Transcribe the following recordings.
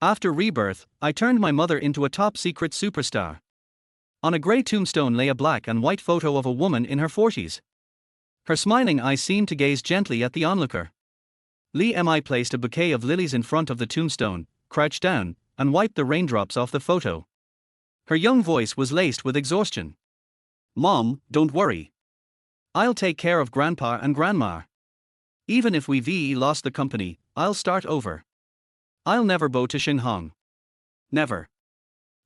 After rebirth, I turned my mother into a top-secret superstar. On a grey tombstone lay a black and white photo of a woman in her 40s. Her smiling eyes seemed to gaze gently at the onlooker. Li Mi placed a bouquet of lilies in front of the tombstone, crouched down, and wiped the raindrops off the photo. Her young voice was laced with exhaustion. "Mom, don't worry. I'll take care of Grandpa and Grandma. Even if we lost the company, I'll start over. I'll never bow to Shenghong. Never."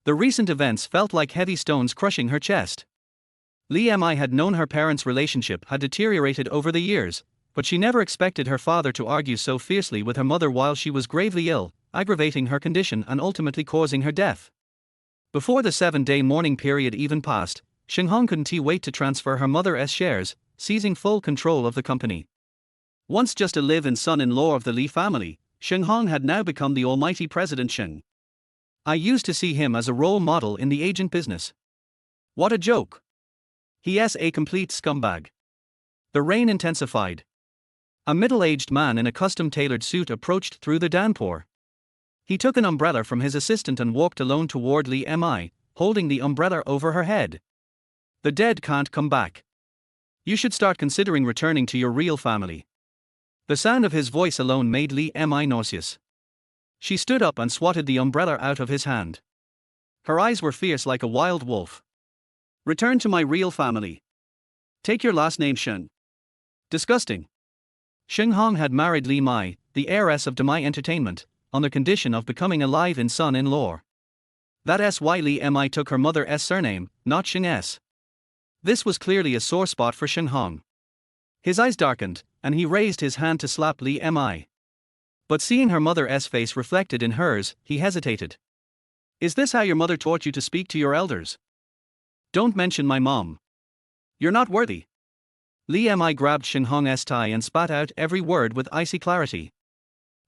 The recent events felt like heavy stones crushing her chest. Li Mi had known her parents' relationship had deteriorated over the years, but she never expected her father to argue so fiercely with her mother while she was gravely ill, aggravating her condition and ultimately causing her death. Before the 7-day mourning period even passed, Shenghong couldn't wait to transfer her mother's shares, seizing full control of the company. Once just a live-in son-in-law of the Li family, Shenghong had now become the almighty President Sheng. I used to see him as a role model in the agent business. What a joke! He's a complete scumbag. The rain intensified. A middle-aged man in a custom-tailored suit approached through the downpour. He took an umbrella from his assistant and walked alone toward Li Mi, holding the umbrella over her head. "The dead can't come back. You should start considering returning to your real family." The sound of his voice alone made Li Mi nauseous. She stood up and swatted the umbrella out of his hand. Her eyes were fierce like a wild wolf. "Return to my real family. Take your last name Shen." Disgusting. Shenghong had married Li Mi, the heiress of Demai Entertainment, on the condition of becoming a live-in son-in-law. That's why Li Mi took her mother's surname, not Sheng's. This was clearly a sore spot for Shenghong. His eyes darkened, and he raised his hand to slap Li Mi. But seeing her mother's face reflected in hers, he hesitated. "Is this how your mother taught you to speak to your elders? Don't mention my mom. You're not worthy." Li Mi grabbed Shenghong's tie and spat out every word with icy clarity.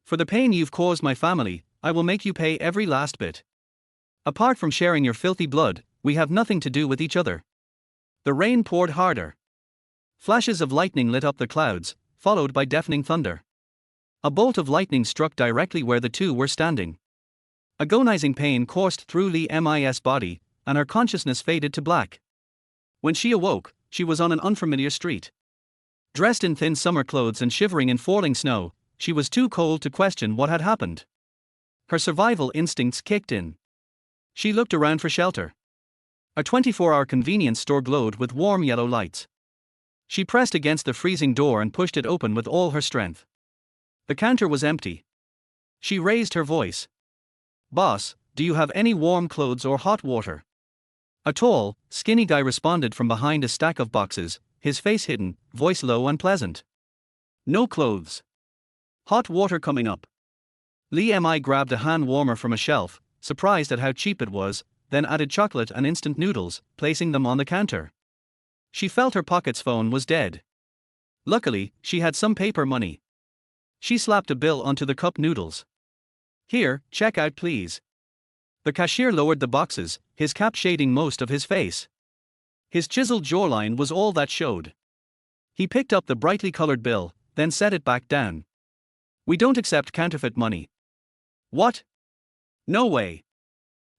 "For the pain you've caused my family, I will make you pay every last bit. Apart from sharing your filthy blood, we have nothing to do with each other." The rain poured harder. Flashes of lightning lit up the clouds, followed by deafening thunder. A bolt of lightning struck directly where the two were standing. Agonizing pain coursed through Li Mi's body, and her consciousness faded to black. When she awoke, she was on an unfamiliar street. Dressed in thin summer clothes and shivering in falling snow, she was too cold to question what had happened. Her survival instincts kicked in. She looked around for shelter. A 24-hour convenience store glowed with warm yellow lights. She pressed against the freezing door and pushed it open with all her strength. The counter was empty. She raised her voice. "Boss, do you have any warm clothes or hot water?" A tall, skinny guy responded from behind a stack of boxes, his face hidden, voice low and pleasant. "No clothes. Hot water coming up." Li Mi grabbed a hand warmer from a shelf, surprised at how cheap it was, then added chocolate and instant noodles, placing them on the counter. She felt her pocket's phone was dead. Luckily, she had some paper money. She slapped a bill onto the cup noodles. "Here, check out please." The cashier lowered the boxes, his cap shading most of his face. His chiseled jawline was all that showed. He picked up the brightly colored bill, then set it back down. "We don't accept counterfeit money." "What? No way.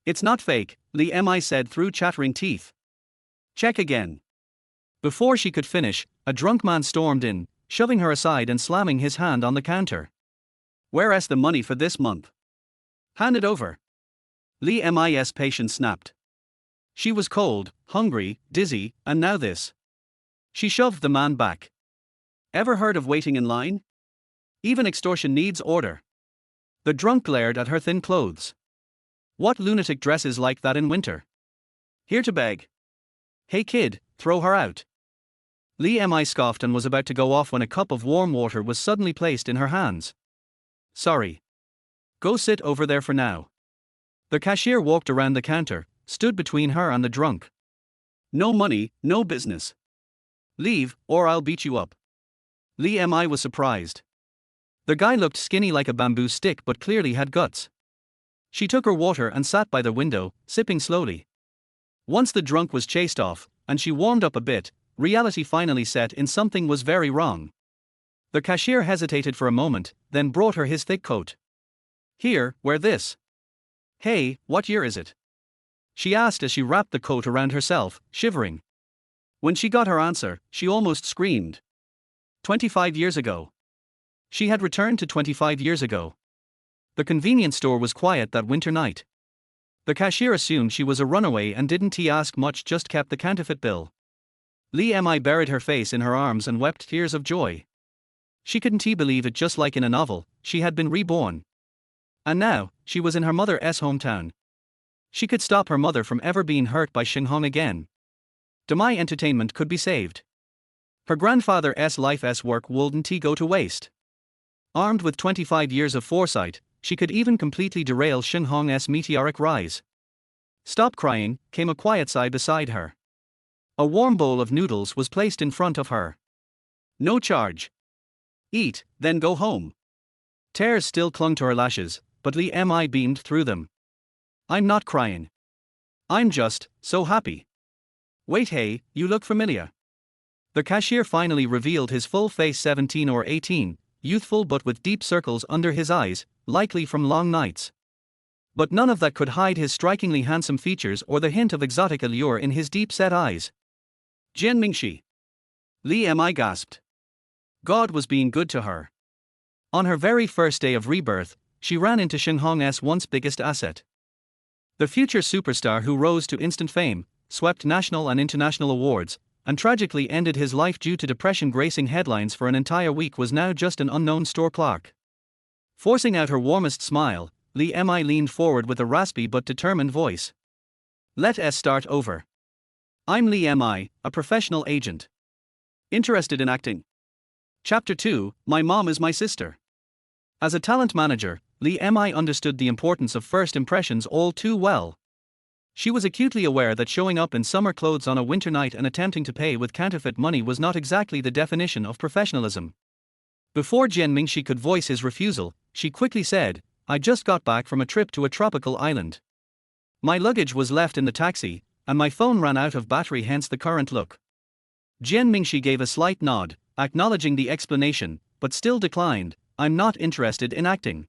It's not fake," Li Mi said through chattering teeth. "Check again." Before she could finish, a drunk man stormed in, shoving her aside and slamming his hand on the counter. "Where's the money for this month? Hand it over." Li Mi's patience snapped. She was cold, hungry, dizzy, and now this. She shoved the man back. "Ever heard of waiting in line? Even extortion needs order." The drunk glared at her thin clothes. "What lunatic dresses like that in winter? Here to beg. Hey kid, throw her out." Li Mi scoffed and was about to go off when a cup of warm water was suddenly placed in her hands. "Sorry. Go sit over there for now." The cashier walked around the counter, stood between her and the drunk. "No money, no business. Leave, or I'll beat you up." Li Mi was surprised. The guy looked skinny like a bamboo stick but clearly had guts. She took her water and sat by the window, sipping slowly. Once the drunk was chased off, and she warmed up a bit, reality finally set in. Something was very wrong. The cashier hesitated for a moment, then brought her his thick coat. "Here, wear this." Hey, what year is it? She asked as she wrapped the coat around herself, shivering. When she got her answer, she almost screamed. 25 years ago. She had returned to 25 years ago. The convenience store was quiet that winter night. The cashier assumed she was a runaway and didn't ask much, just kept the counterfeit bill. Li Mi buried her face in her arms and wept tears of joy. She couldn't believe it, just like in a novel, she had been reborn. And now, she was in her mother's hometown. She could stop her mother from ever being hurt by Shenghong again. Demai entertainment could be saved. Her grandfather's life's work wouldn't go to waste. Armed with 25 years of foresight, she could even completely derail Shenghong's meteoric rise. Stop crying, came a quiet sigh beside her. A warm bowl of noodles was placed in front of her. No charge. Eat, then go home. Tears still clung to her lashes, but Li Mi beamed through them. I'm not crying. I'm just so happy. Wait, hey, you look familiar. The cashier finally revealed his full face, 17 or 18, youthful but with deep circles under his eyes, likely from long nights. But none of that could hide his strikingly handsome features or the hint of exotic allure in his deep-set eyes. Jian Mingxi. Li Mi gasped. God was being good to her. On her very first day of rebirth, she ran into Shenghong's once biggest asset. The future superstar who rose to instant fame, swept national and international awards, and tragically ended his life due to depression gracing headlines for an entire week, was now just an unknown store clerk. Forcing out her warmest smile, Li Mi leaned forward with a raspy but determined voice. Let's start over. I'm Li Mi, a professional agent. Interested in acting. Chapter 2, My Mom is My Sister. As a talent manager, Li Mi understood the importance of first impressions all too well. She was acutely aware that showing up in summer clothes on a winter night and attempting to pay with counterfeit money was not exactly the definition of professionalism. Before Jian Mingxi could voice his refusal, she quickly said, I just got back from a trip to a tropical island. My luggage was left in the taxi, and my phone ran out of battery, hence the current look. Jian Mingxi gave a slight nod, acknowledging the explanation, but still declined, I'm not interested in acting.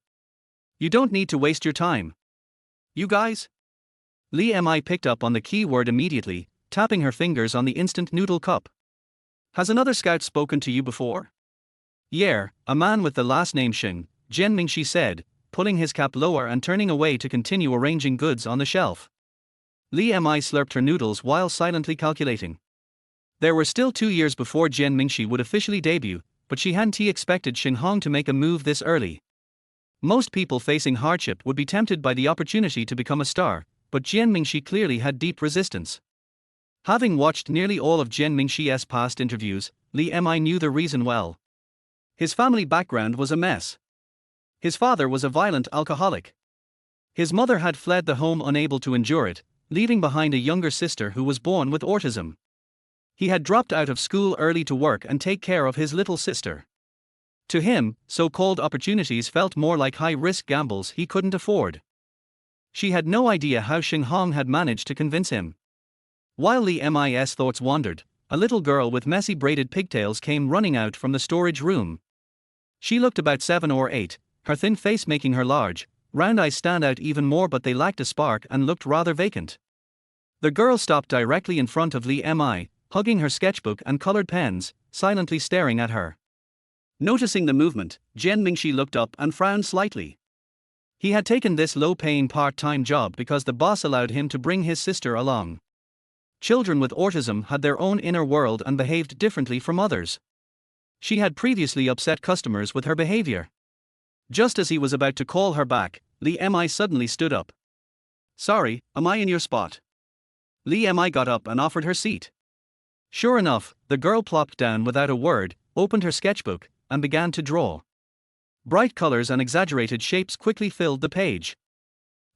You don't need to waste your time. You guys? Li Mi picked up on the key word immediately, tapping her fingers on the instant noodle cup. Has another scout spoken to you before? Yeah, a man with the last name Sheng, Jian Mingxi said, pulling his cap lower and turning away to continue arranging goods on the shelf. Li Mi slurped her noodles while silently calculating. There were still 2 years before Jian Mingxi would officially debut, but she hadn't expected Shenghong to make a move this early. Most people facing hardship would be tempted by the opportunity to become a star, but Jian Mingxi clearly had deep resistance. Having watched nearly all of Jian Mingxi's past interviews, Li Mi knew the reason well. His family background was a mess. His father was a violent alcoholic. His mother had fled the home unable to endure it, leaving behind a younger sister who was born with autism. He had dropped out of school early to work and take care of his little sister. To him, so-called opportunities felt more like high-risk gambles he couldn't afford. She had no idea how Shenghong had managed to convince him. While Li Mi's thoughts wandered, a little girl with messy braided pigtails came running out from the storage room. She looked about 7 or 8, her thin face making her large, round eyes stand out even more, but they lacked a spark and looked rather vacant. The girl stopped directly in front of Li Mi, hugging her sketchbook and colored pens, silently staring at her. Noticing the movement, Jian Mingxi looked up and frowned slightly. He had taken this low-paying part-time job because the boss allowed him to bring his sister along. Children with autism had their own inner world and behaved differently from others. She had previously upset customers with her behavior. Just as he was about to call her back, Li Mi suddenly stood up. Sorry, am I in your spot? Li Mi got up and offered her seat. Sure enough, the girl plopped down without a word, opened her sketchbook, and began to draw. Bright colors and exaggerated shapes quickly filled the page.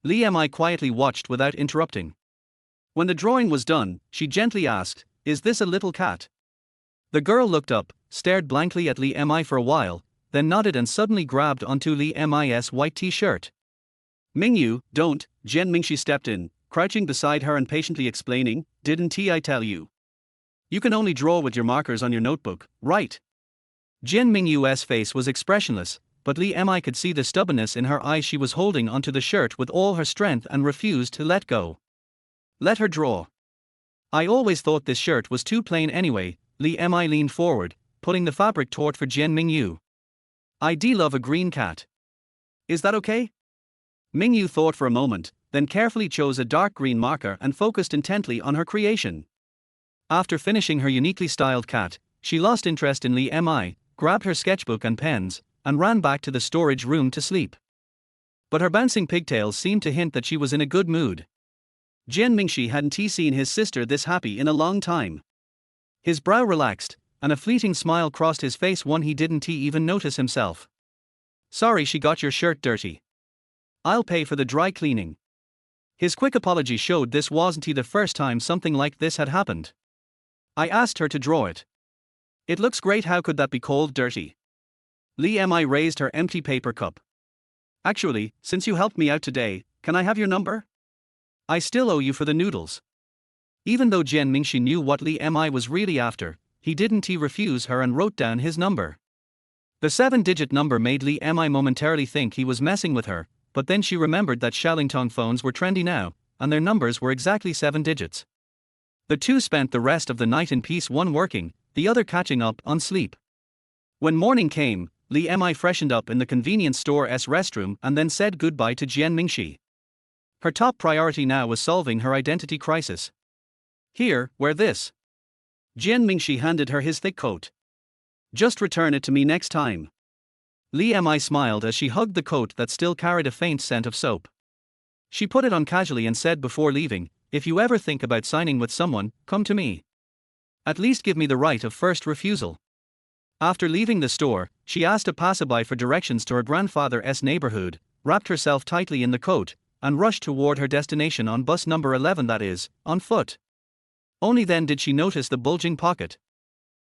Li Mi quietly watched without interrupting. When the drawing was done, she gently asked, Is this a little cat? The girl looked up, stared blankly at Li Mi for a while, then nodded and suddenly grabbed onto Li Mi's white t-shirt. Mingyu, don't, Jian Mingxi stepped in, crouching beside her and patiently explaining, Didn't I tell you? You can only draw with your markers on your notebook, right? Jian Mingyu's face was expressionless, but Li Mi could see the stubbornness in her eyes. She was holding onto the shirt with all her strength and refused to let go. Let her draw. I always thought this shirt was too plain anyway. Li Mi leaned forward, pulling the fabric taut for Jian Mingyu. I do love a green cat. Is that okay? Mingyu thought for a moment, then carefully chose a dark green marker and focused intently on her creation. After finishing her uniquely styled cat, she lost interest in Li Mi, grabbed her sketchbook and pens, and ran back to the storage room to sleep. But her bouncing pigtails seemed to hint that she was in a good mood. Jian Mingshi hadn't seen his sister this happy in a long time. His brow relaxed, and a fleeting smile crossed his face, one he didn't even notice himself. Sorry she got your shirt dirty. I'll pay for the dry cleaning. His quick apology showed this wasn't the first time something like this had happened. I asked her to draw it. It looks great, how could that be called dirty? Li Mi raised her empty paper cup. Actually, since you helped me out today, can I have your number? I still owe you for the noodles. Even though Jian Mingshi knew what Li Mi was really after, he didn't refuse her and wrote down his number. The 7-digit number made Li Mi momentarily think he was messing with her, but then she remembered that Xiaolingtong phones were trendy now, and their numbers were exactly 7 digits. The two spent the rest of the night in peace, one working, the other catching up on sleep. When morning came, Li Mi freshened up in the convenience store's restroom and then said goodbye to Jian Mingshi. Her top priority now was solving her identity crisis. Here, wear this. Jian Mingshi handed her his thick coat. Just return it to me next time. Li Mi smiled as she hugged the coat that still carried a faint scent of soap. She put it on casually and said before leaving, if you ever think about signing with someone, come to me. At least give me the right of first refusal. After leaving the store, she asked a passerby for directions to her grandfather's neighborhood, wrapped herself tightly in the coat, and rushed toward her destination on bus number 11, that is, on foot. Only then did she notice the bulging pocket.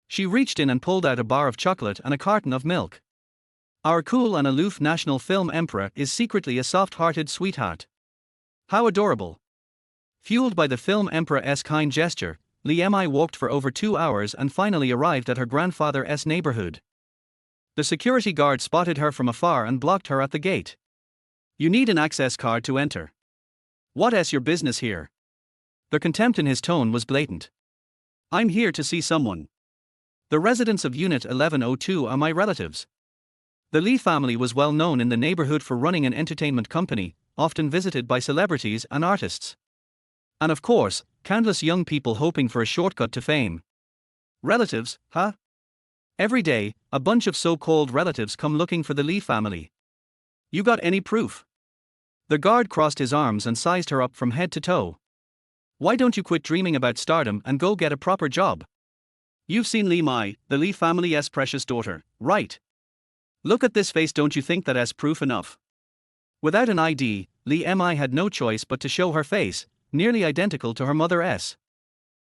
She reached in and pulled out a bar of chocolate and a carton of milk. Our cool and aloof national film emperor is secretly a soft-hearted sweetheart. How adorable. Fueled by the film emperor's kind gesture, Li Mi walked for over 2 hours and finally arrived at her grandfather's neighborhood. The security guard spotted her from afar and blocked her at the gate. You need an access card to enter. What's your business here? The contempt in his tone was blatant. I'm here to see someone. The residents of Unit 1102 are my relatives. The Li family was well known in the neighborhood for running an entertainment company, often visited by celebrities and artists. And of course, countless young people hoping for a shortcut to fame. Relatives, huh? Every day, a bunch of so-called relatives come looking for the Li family. You got any proof? The guard crossed his arms and sized her up from head to toe. Why don't you quit dreaming about stardom and go get a proper job? You've seen Li Mi, the Li family's precious daughter, right? Look at this face, don't you think that's proof enough? Without an ID, Li Mi had no choice but to show her face, nearly identical to her mother's.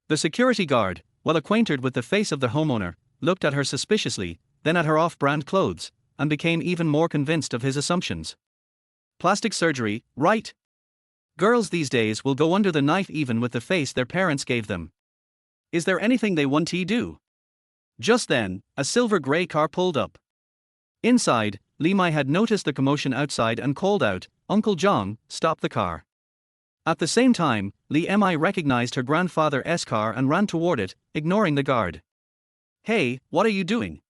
The security guard, well acquainted with the face of the homeowner, looked at her suspiciously, then at her off-brand clothes, and became even more convinced of his assumptions. Plastic surgery, right? Girls these days will go under the knife even with the face their parents gave them. Is there anything they want to do? Just then, a silver grey car pulled up. Inside, Li Mi had noticed the commotion outside and called out, Uncle Zhang, stop the car. At the same time, Li Mi recognized her grandfather's car and ran toward it, ignoring the guard. Hey, what are you doing?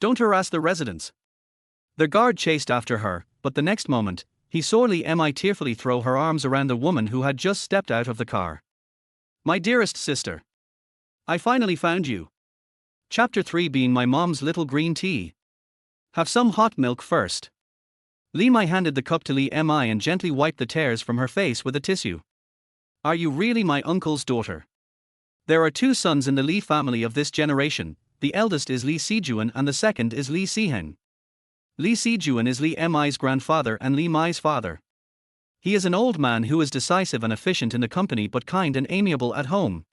Don't harass the residents. The guard chased after her, but the next moment, he saw Li Mi tearfully throw her arms around the woman who had just stepped out of the car. My dearest sister. I finally found you. Chapter 3, being my mom's little green tea. Have some hot milk first. Li Mi handed the cup to Li Mi and gently wiped the tears from her face with a tissue. Are you really my uncle's daughter? There are 2 sons in the Li family of this generation. The eldest is Li Sijuan and the second is Li Siheng. Li Sijuan is Li Mi's grandfather and Li Mi's father. He is an old man who is decisive and efficient in the company but kind and amiable at home.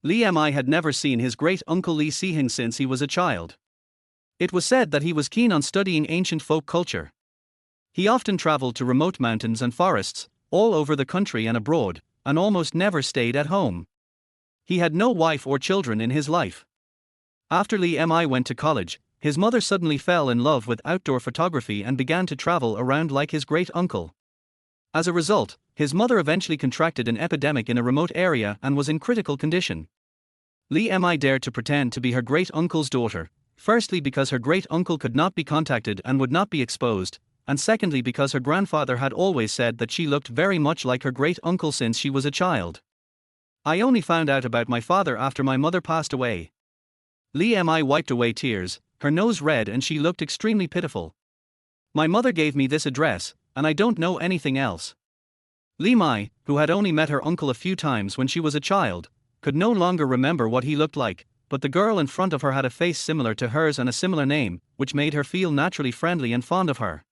Li Mi had never seen his great-uncle Li Siheng since he was a child. It was said that he was keen on studying ancient folk culture. He often traveled to remote mountains and forests, all over the country and abroad, and almost never stayed at home. He had no wife or children in his life. After Li Mi went to college, his mother suddenly fell in love with outdoor photography and began to travel around like his great uncle. As a result, his mother eventually contracted an epidemic in a remote area and was in critical condition. Li Mi dared to pretend to be her great uncle's daughter, firstly because her great uncle could not be contacted and would not be exposed, and secondly because her grandfather had always said that she looked very much like her great uncle since she was a child. I only found out about my father after my mother passed away. Li Mi wiped away tears, her nose red, and she looked extremely pitiful. My mother gave me this address, and I don't know anything else. Li Mi, who had only met her uncle a few times when she was a child, could no longer remember what he looked like, but the girl in front of her had a face similar to hers and a similar name, which made her feel naturally friendly and fond of her.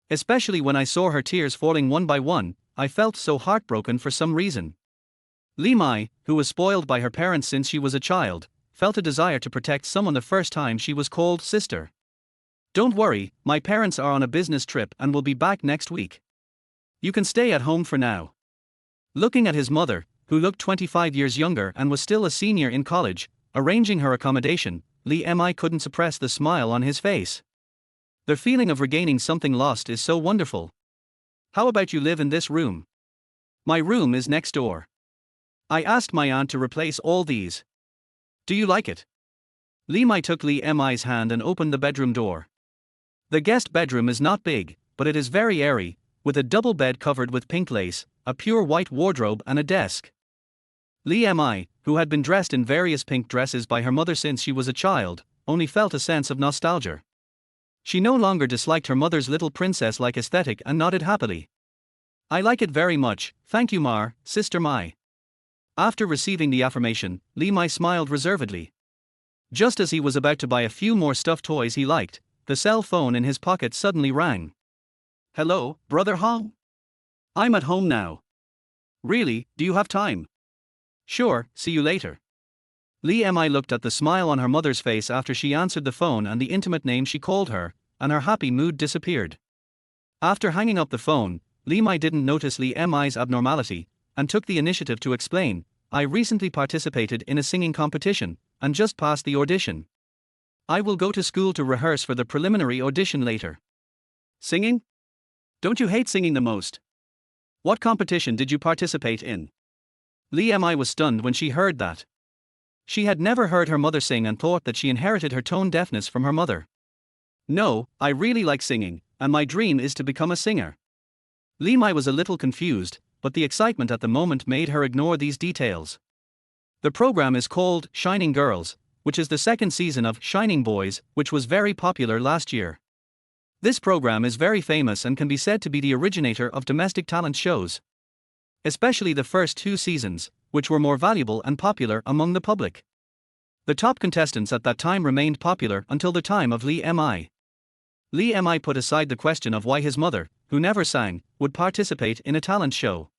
Especially when I saw her tears falling one by one, I felt so heartbroken for some reason. Li Mi, who was spoiled by her parents since she was a child, felt a desire to protect someone the first time she was called sister. Don't worry, my parents are on a business trip and will be back next week. You can stay at home for now. Looking at his mother, who looked 25 years younger and was still a senior in college, arranging her accommodation, Li Mi couldn't suppress the smile on his face. The feeling of regaining something lost is so wonderful. How about you live in this room? My room is next door. I asked my aunt to replace all these. Do you like it? Li Mi took Li Mi's hand and opened the bedroom door. The guest bedroom is not big, but it is very airy, with a double bed covered with pink lace, a pure white wardrobe and a desk. Li Mi, who had been dressed in various pink dresses by her mother since she was a child, only felt a sense of nostalgia. She no longer disliked her mother's little princess-like aesthetic and nodded happily. I like it very much, thank you Mar, Sister Mi. After receiving the affirmation, Li Mi smiled reservedly. Just as he was about to buy a few more stuffed toys he liked, the cell phone in his pocket suddenly rang. Hello, Brother Hong? I'm at home now. Really, do you have time? Sure, see you later. Li Mi looked at the smile on her mother's face after she answered the phone and the intimate name she called her, and her happy mood disappeared. After hanging up the phone, Li Mi didn't notice Li Mi's abnormality, and took the initiative to explain, I recently participated in a singing competition, and just passed the audition. I will go to school to rehearse for the preliminary audition later. Singing? Don't you hate singing the most? What competition did you participate in? Li Mi was stunned when she heard that. She had never heard her mother sing and thought that she inherited her tone deafness from her mother. No, I really like singing, and my dream is to become a singer. Li Mi was a little confused, but the excitement at the moment made her ignore these details. The program is called Shining Girls, which is the second season of Shining Boys, which was very popular last year. This program is very famous and can be said to be the originator of domestic talent shows. Especially the first 2 seasons, which were more valuable and popular among the public. The top contestants at that time remained popular until the time of Li Mi. Li Mi put aside the question of why his mother, who never sang, would participate in a talent show.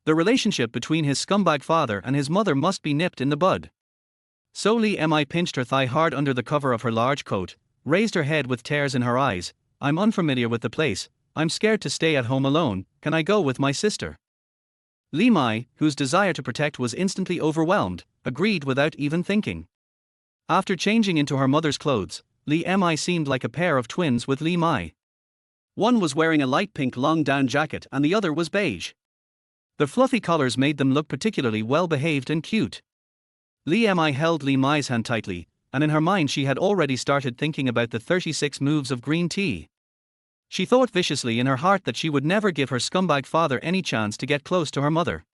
The relationship between his scumbag father and his mother must be nipped in the bud. So Li Mi pinched her thigh hard under the cover of her large coat, raised her head with tears in her eyes. I'm unfamiliar with the place, I'm scared to stay at home alone, can I go with my sister? Li Mi, whose desire to protect was instantly overwhelmed, agreed without even thinking. After changing into her mother's clothes, Li Mi seemed like a pair of twins with Li Mi. One was wearing a light pink long down jacket and the other was beige. The fluffy collars made them look particularly well behaved and cute. Li Mi held Li Mi's hand tightly, and in her mind she had already started thinking about the 36 moves of green tea. She thought viciously in her heart that she would never give her scumbag father any chance to get close to her mother.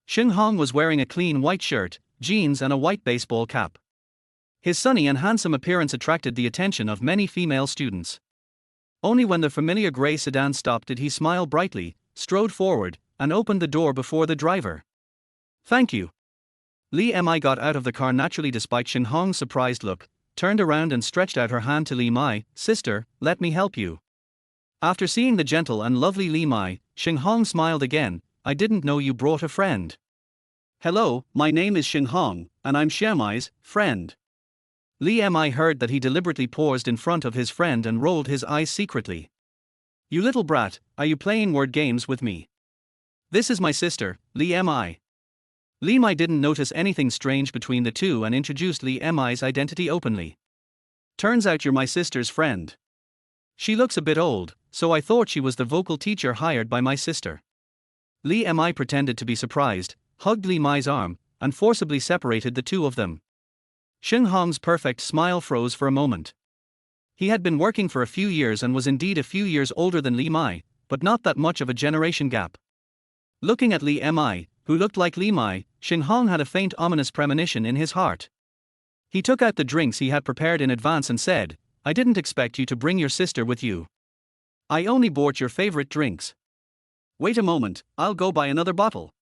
Shenghong was wearing a clean white shirt, jeans and a white baseball cap. His sunny and handsome appearance attracted the attention of many female students. Only when the familiar grey sedan stopped did he smile brightly, strode forward, and opened the door before the driver. Thank you. Li Mi got out of the car naturally despite Shenghong's surprised look, turned around and stretched out her hand to Li Mi. Sister, let me help you. After seeing the gentle and lovely Li Mi, Shenghong smiled again. I didn't know you brought a friend. Hello, my name is Shenghong, and I'm Xiaomai's friend. Li Mi heard that he deliberately paused in front of his friend and rolled his eyes secretly. You little brat, are you playing word games with me? This is my sister, Li Mi. Li Mi didn't notice anything strange between the two and introduced Li Mi's identity openly. Turns out you're my sister's friend. She looks a bit old, so I thought she was the vocal teacher hired by my sister. Li Mi pretended to be surprised, hugged Li Mai's arm, and forcibly separated the two of them. Shenghong's perfect smile froze for a moment. He had been working for a few years and was indeed a few years older than Li Mi, but not that much of a generation gap. Looking at Li Mi, who looked like Li Mi, Shenghong had a faint ominous premonition in his heart. He took out the drinks he had prepared in advance and said, "I didn't expect you to bring your sister with you. I only bought your favorite drinks. Wait a moment, I'll go buy another bottle."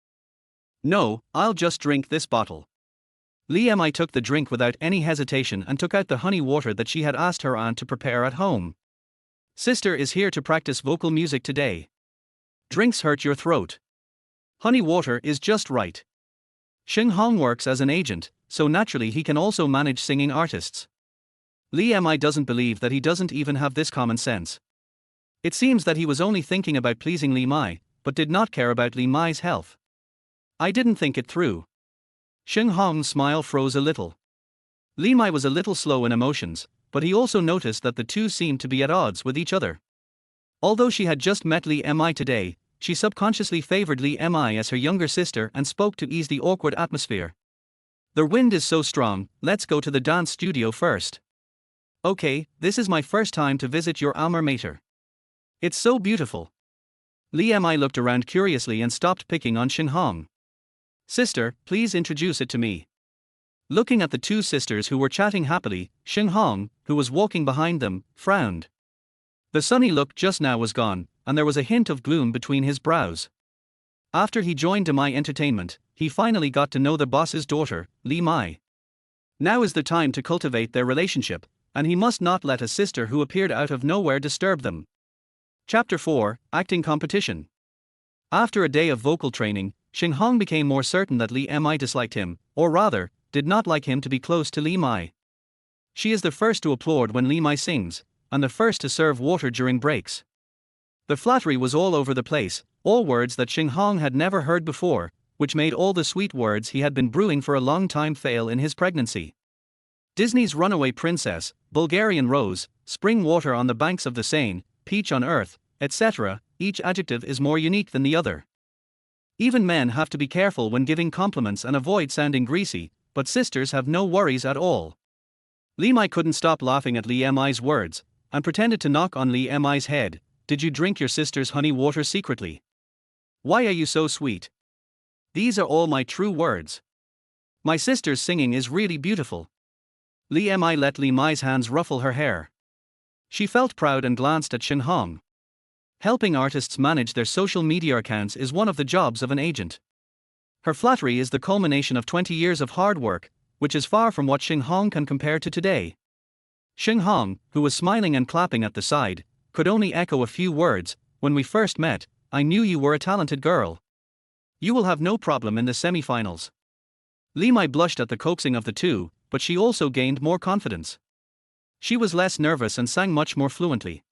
"No, I'll just drink this bottle." Li Mi took the drink without any hesitation and took out the honey water that she had asked her aunt to prepare at home. "Sister is here to practice vocal music today. Drinks hurt your throat. Honey water is just right." Shenghong works as an agent, so naturally he can also manage singing artists. Li Mi doesn't believe that he doesn't even have this common sense. It seems that he was only thinking about pleasing Li Mi, but did not care about Li Mi's health. "I didn't think it through." Shenghong's smile froze a little. Li Mi was a little slow in emotions, but he also noticed that the two seemed to be at odds with each other. Although she had just met Li Mi today, she subconsciously favored Li Mi as her younger sister and spoke to ease the awkward atmosphere. "The wind is so strong, let's go to the dance studio first." "Okay, this is my first time to visit your alma mater. It's so beautiful." Li Mi looked around curiously and stopped picking on Shenghong. "Sister, please introduce it to me." Looking at the two sisters who were chatting happily, Shenghong, who was walking behind them, frowned. The sunny look just now was gone, and there was a hint of gloom between his brows. After he joined My Entertainment, he finally got to know the boss's daughter, Li Mi. Now is the time to cultivate their relationship, and he must not let a sister who appeared out of nowhere disturb them. Chapter 4, Acting Competition. After a day of vocal training, Shenghong became more certain that Li Mi disliked him, or rather, did not like him to be close to Li Mi. She is the first to applaud when Li Mi sings, and the first to serve water during breaks. The flattery was all over the place, all words that Shenghong had never heard before, which made all the sweet words he had been brewing for a long time fail in his pregnancy. Disney's Runaway Princess, Bulgarian Rose, Spring Water on the Banks of the Seine, Peach on Earth, etc., each adjective is more unique than the other. Even men have to be careful when giving compliments and avoid sounding greasy, but sisters have no worries at all. Li Mi couldn't stop laughing at Li Mi's words, and pretended to knock on Li Mi's head. "Did you drink your sister's honey water secretly? Why are you so sweet? These are all my true words. My sister's singing is really beautiful." Li Mi let Li Mi's hands ruffle her hair. She felt proud and glanced at Shenghong. Helping artists manage their social media accounts is one of the jobs of an agent. Her flattery is the culmination of 20 years of hard work, which is far from what Shenghong can compare to today. Shenghong, who was smiling and clapping at the side, could only echo a few words. "When we first met, I knew you were a talented girl. You will have no problem in the semi-finals." Li Mi blushed at the coaxing of the two, but she also gained more confidence. She was less nervous and sang much more fluently.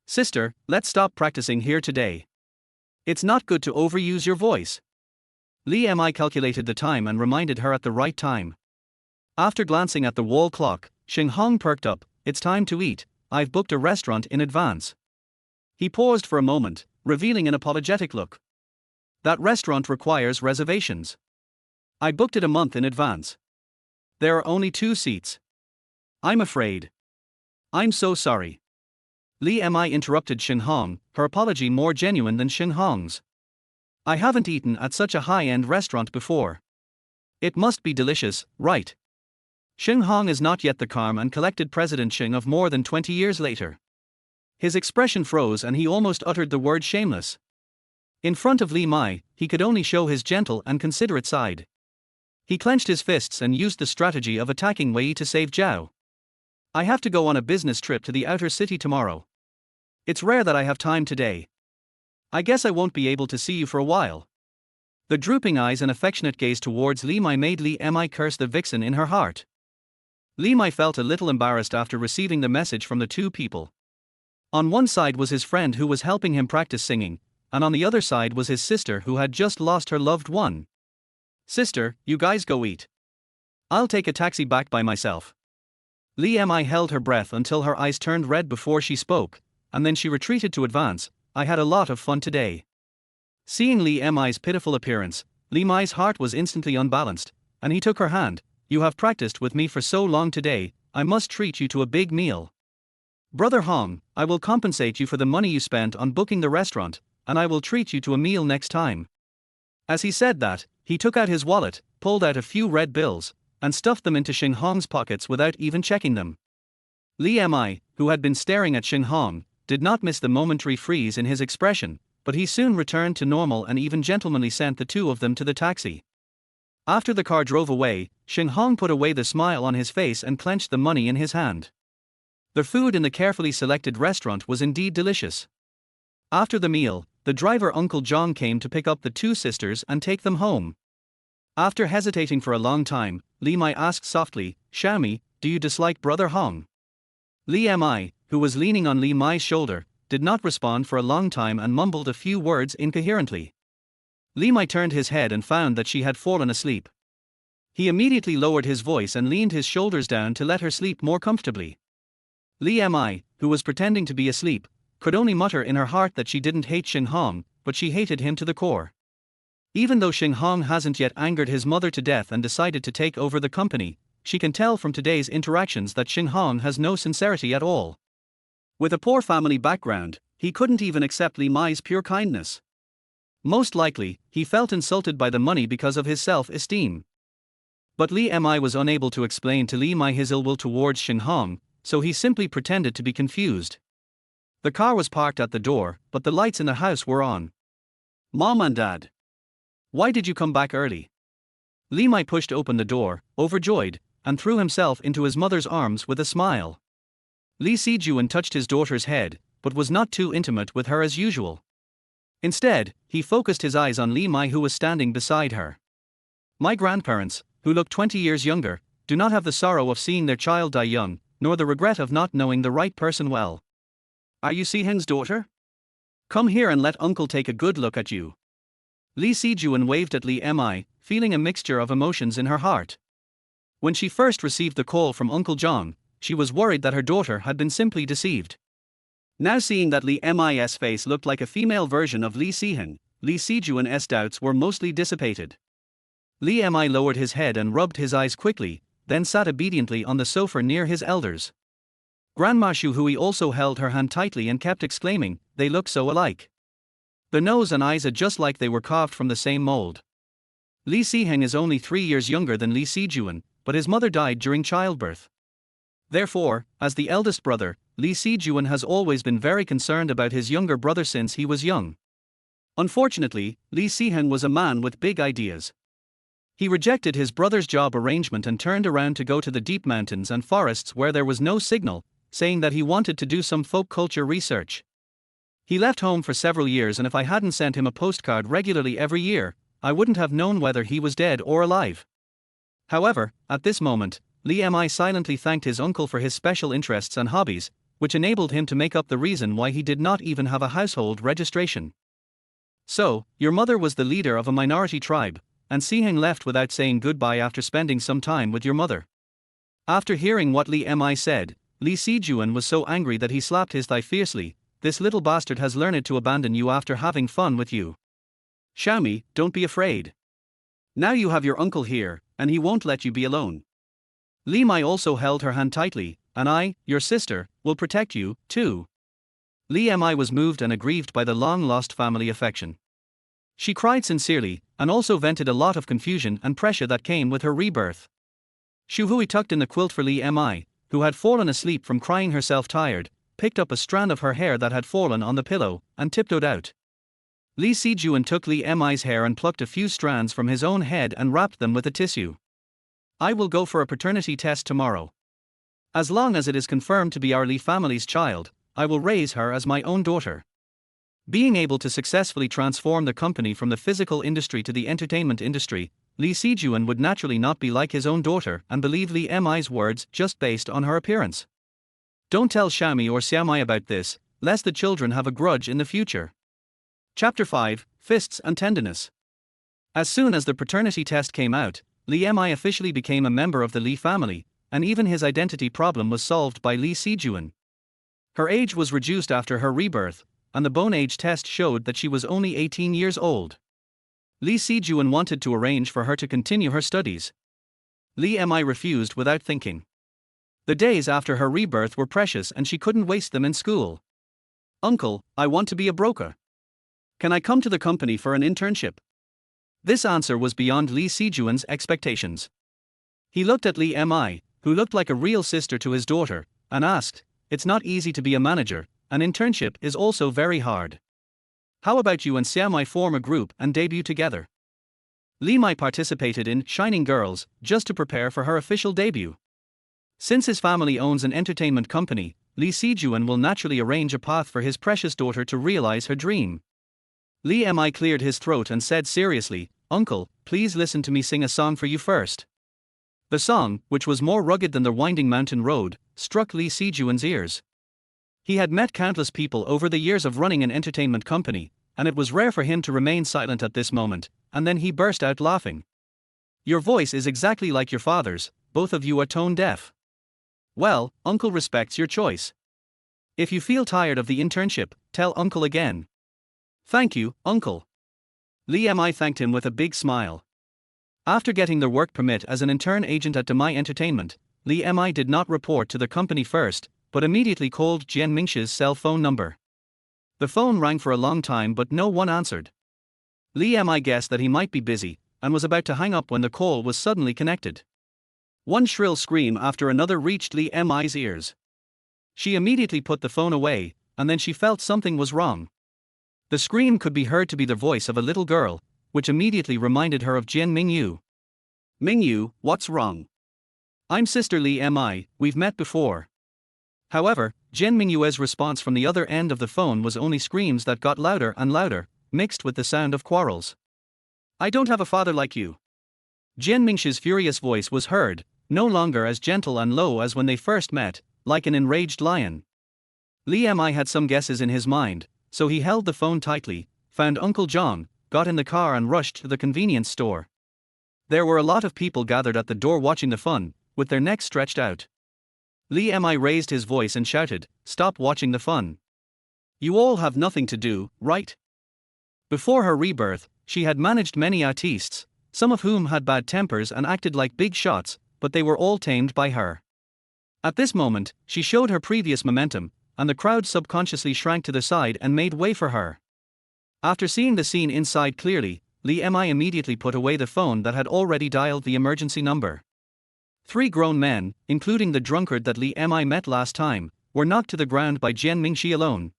"Sister, let's stop practicing here today. It's not good to overuse your voice." Li Mi calculated the time and reminded her at the right time. After glancing at the wall clock, Shenghong perked up. "It's time to eat, I've booked a restaurant in advance." He paused for a moment, revealing an apologetic look. "That restaurant requires reservations. I booked it a month in advance. There are only 2 seats. I'm afraid." "I'm so sorry." Li Mi interrupted Shenghong, her apology more genuine than Shenghong's. "I haven't eaten at such a high-end restaurant before. It must be delicious, right?" Shenghong is not yet the calm and collected President Sheng of more than 20 years later. His expression froze and he almost uttered the word shameless. In front of Li Mi, he could only show his gentle and considerate side. He clenched his fists and used the strategy of attacking Wei to save Zhao. "I have to go on a business trip to the outer city tomorrow. It's rare that I have time today. I guess I won't be able to see you for a while." The drooping eyes and affectionate gaze towards Li Mi made Li Mi curse the vixen in her heart. Li Mi felt a little embarrassed after receiving the message from the two people. On one side was his friend who was helping him practice singing, and on the other side was his sister who had just lost her loved one. "Sister, you guys go eat. I'll take a taxi back by myself." Li Mi held her breath until her eyes turned red before she spoke, and then she retreated to advance. I had a lot of fun today. Seeing Li Mi's pitiful appearance, Li Mi's heart was instantly unbalanced, and he took her hand. You have practiced with me for so long today, I must treat you to a big meal. Brother Hong, I will compensate you for the money you spent on booking the restaurant, and I will treat you to a meal next time. As he said that, he took out his wallet, pulled out a few red bills, and stuffed them into Shenghong's pockets without even checking them. Li Mi, who had been staring at Shenghong, did not miss the momentary freeze in his expression, but he soon returned to normal and even gentlemanly sent the two of them to the taxi. After the car drove away, Shenghong put away the smile on his face and clenched the money in his hand. The food in the carefully selected restaurant was indeed delicious. After the meal, the driver Uncle John came to pick up the two sisters and take them home. After hesitating for a long time, Li Mi asked softly, Xiaomi, do you dislike Brother Hong? Li Mi, who was leaning on Li Mi's shoulder, did not respond for a long time and mumbled a few words incoherently. Li Mi turned his head and found that she had fallen asleep. He immediately lowered his voice and leaned his shoulders down to let her sleep more comfortably. Li Mi, who was pretending to be asleep, could only mutter in her heart that she didn't hate Shenghong, but she hated him to the core. Even though Shenghong hasn't yet angered his mother to death and decided to take over the company, she can tell from today's interactions that Shenghong has no sincerity at all. With a poor family background, he couldn't even accept Li Mi's pure kindness. Most likely, he felt insulted by the money because of his self-esteem. But Li Mi was unable to explain to Li Mi his ill will towards Shenghong, so he simply pretended to be confused. The car was parked at the door, but the lights in the house were on. Mom and Dad. Why did you come back early? Li Mi pushed open the door, overjoyed, and threw himself into his mother's arms with a smile. Li Sijun touched his daughter's head, but was not too intimate with her as usual. Instead, he focused his eyes on Li Mi, who was standing beside her. My grandparents, who look 20 years younger, do not have the sorrow of seeing their child die young, nor the regret of not knowing the right person well. Are you Siheng's daughter? Come here and let uncle take a good look at you. Li Sijun waved at Li Mi, feeling a mixture of emotions in her heart. When she first received the call from Uncle John, she was worried that her daughter had been simply deceived. Now seeing that Li Mi's face looked like a female version of Li Siheng, Li Sijun's doubts were mostly dissipated. Li Mi lowered his head and rubbed his eyes quickly, then sat obediently on the sofa near his elders. Grandma Shuhui also held her hand tightly and kept exclaiming, they look so alike. The nose and eyes are just like they were carved from the same mold. Li Siheng is only 3 years younger than Li Sijun, but his mother died during childbirth. Therefore, as the eldest brother, Li Sijun has always been very concerned about his younger brother since he was young. Unfortunately, Li Siheng was a man with big ideas. He rejected his brother's job arrangement and turned around to go to the deep mountains and forests where there was no signal, saying that he wanted to do some folk culture research. He left home for several years, and if I hadn't sent him a postcard regularly every year, I wouldn't have known whether he was dead or alive. However, at this moment, Li Mi silently thanked his uncle for his special interests and hobbies, which enabled him to make up the reason why he did not even have a household registration. So, your mother was the leader of a minority tribe, and Siheng left without saying goodbye after spending some time with your mother. After hearing what Li Mi said, Li Sijun was so angry that he slapped his thigh fiercely. This little bastard has learned to abandon you after having fun with you. Xiaomi, don't be afraid. Now you have your uncle here, and he won't let you be alone. Li Mi also held her hand tightly, and I, your sister, will protect you, too. Li Mi was moved and aggrieved by the long-lost family affection. She cried sincerely, and also vented a lot of confusion and pressure that came with her rebirth. Shuhui tucked in the quilt for Li Mi, who had fallen asleep from crying herself tired, picked up a strand of her hair that had fallen on the pillow, and tiptoed out. Li Sijun took Li Mi's hair and plucked a few strands from his own head and wrapped them with a tissue. I will go for a paternity test tomorrow. As long as it is confirmed to be our Li family's child, I will raise her as my own daughter. Being able to successfully transform the company from the physical industry to the entertainment industry, Li Sijun would naturally not be like his own daughter and believe Li Mi's words just based on her appearance. Don't tell Xiaomi or Xiaomai about this, lest the children have a grudge in the future. Chapter 5, Fists and Tenderness. As soon as the paternity test came out, Li Mi officially became a member of the Li family, and even his identity problem was solved by Lee Si-juan. Her age was reduced after her rebirth, and the bone age test showed that she was only 18 years old. Lee Si-juan wanted to arrange for her to continue her studies. Lee Mi refused without thinking. The days after her rebirth were precious and she couldn't waste them in school. "Uncle, I want to be a broker. Can I come to the company for an internship?" This answer was beyond Lee Si-juan's expectations. He looked at Lee Mi, who looked like a real sister to his daughter, and asked, "It's not easy to be a manager, an internship is also very hard. How about you and Xiaomai form a group and debut together?" Li Mi participated in Shining Girls just to prepare for her official debut. Since his family owns an entertainment company, Lee Si-juan will naturally arrange a path for his precious daughter to realize her dream. Lee Mi cleared his throat and said seriously, "Uncle, please listen to me sing a song for you first." The song, which was more rugged than the winding mountain road, struck Lee Si-juan's ears. He had met countless people over the years of running an entertainment company, and it was rare for him to remain silent at this moment, and then he burst out laughing. "Your voice is exactly like your father's, both of you are tone deaf." "Well, Uncle respects your choice. If you feel tired of the internship, tell Uncle again." "Thank you, Uncle." Lee Mi thanked him with a big smile. After getting their work permit as an intern agent at Demai Entertainment, Lee Mi did not report to the company first, but immediately called Jian Mingshi's cell phone number. The phone rang for a long time but no one answered. Lee Mi guessed that he might be busy, and was about to hang up when the call was suddenly connected. One shrill scream after another reached Lee Mi's ears. She immediately put the phone away, and then she felt something was wrong. The scream could be heard to be the voice of a little girl, which immediately reminded her of Jian Mingyu. "Mingyu, what's wrong?" "I'm Sister Lee Mi, we've met before." However, Jian Mingyu's response from the other end of the phone was only screams that got louder and louder, mixed with the sound of quarrels. "I don't have a father like you." Jian Mingshi's furious voice was heard, no longer as gentle and low as when they first met, like an enraged lion. Lee Mi had some guesses in his mind, so he held the phone tightly, found Uncle John, got in the car and rushed to the convenience store. There were a lot of people gathered at the door watching the fun, with their necks stretched out. Lee Mi raised his voice and shouted, "Stop watching the fun. You all have nothing to do, right?" Before her rebirth, she had managed many artistes, some of whom had bad tempers and acted like big shots, but they were all tamed by her. At this moment, she showed her previous momentum, and the crowd subconsciously shrank to the side and made way for her. After seeing the scene inside clearly, Lee Mi immediately put away the phone that had already dialed the emergency number. 3 grown men, including the drunkard that Lee Mi met last time, were knocked to the ground by Jian Mingshi alone.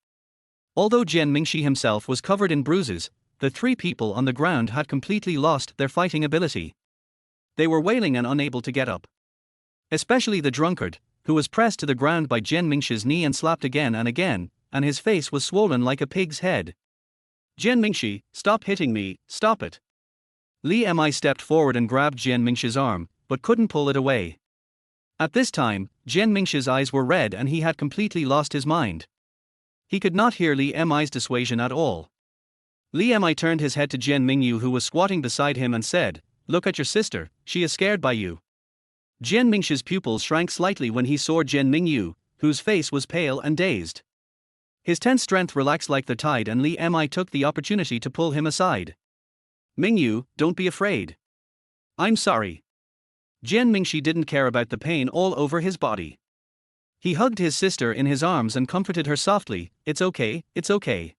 Although Jian Mingshi himself was covered in bruises, the 3 people on the ground had completely lost their fighting ability. They were wailing and unable to get up. Especially the drunkard, who was pressed to the ground by Jian Mingshi's knee and slapped again, and his face was swollen like a pig's head. "Jian Mingshi, stop hitting me, stop it." Lee Mi stepped forward and grabbed Jian Mingshi's arm, but couldn't pull it away. At this time, Jian Mingshi's eyes were red and he had completely lost his mind. He could not hear Lee Mi's dissuasion at all. Lee Mi turned his head to Jian Mingyu, who was squatting beside him, and said, "Look at your sister, she is scared by you." Jian Mingshi's pupils shrank slightly when he saw Jian Mingyu, whose face was pale and dazed. His tense strength relaxed like the tide and Lee Mi took the opportunity to pull him aside. "Mingyu, don't be afraid. I'm sorry." Jian Mingshi didn't care about the pain all over his body. He hugged his sister in his arms and comforted her softly, "It's okay, it's okay."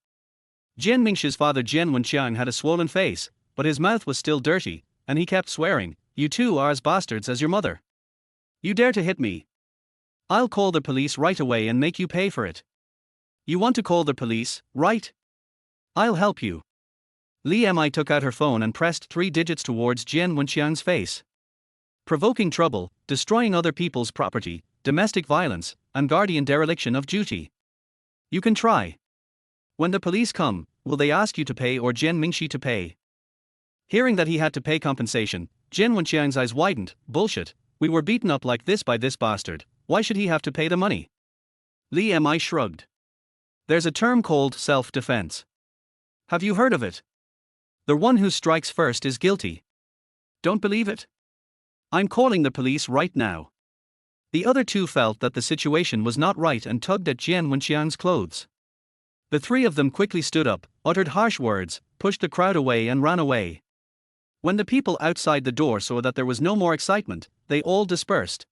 Jian Mingshi's father Jian Wenqiang had a swollen face, but his mouth was still dirty, and he kept swearing, "You two are as bastards as your mother. You dare to hit me? I'll call the police right away and make you pay for it." "You want to call the police, right? I'll help you." Lee Mi took out her phone and pressed 3 digits towards Jian Wenqiang's face. Provoking trouble, destroying other people's property, domestic violence, and guardian dereliction of duty. You can try. When the police come, will they ask you to pay or Jian Mingshi to pay? Hearing that he had to pay compensation, Jian Wenqiang's eyes widened. "Bullshit, we were beaten up like this by this bastard, why should he have to pay the money?" Lee Mi shrugged. "There's a term called self-defense. Have you heard of it? The one who strikes first is guilty. Don't believe it? I'm calling the police right now." The other two felt that the situation was not right and tugged at Jian Wenxiang's clothes. The three of them quickly stood up, uttered harsh words, pushed the crowd away and ran away. When the people outside the door saw that there was no more excitement, they all dispersed.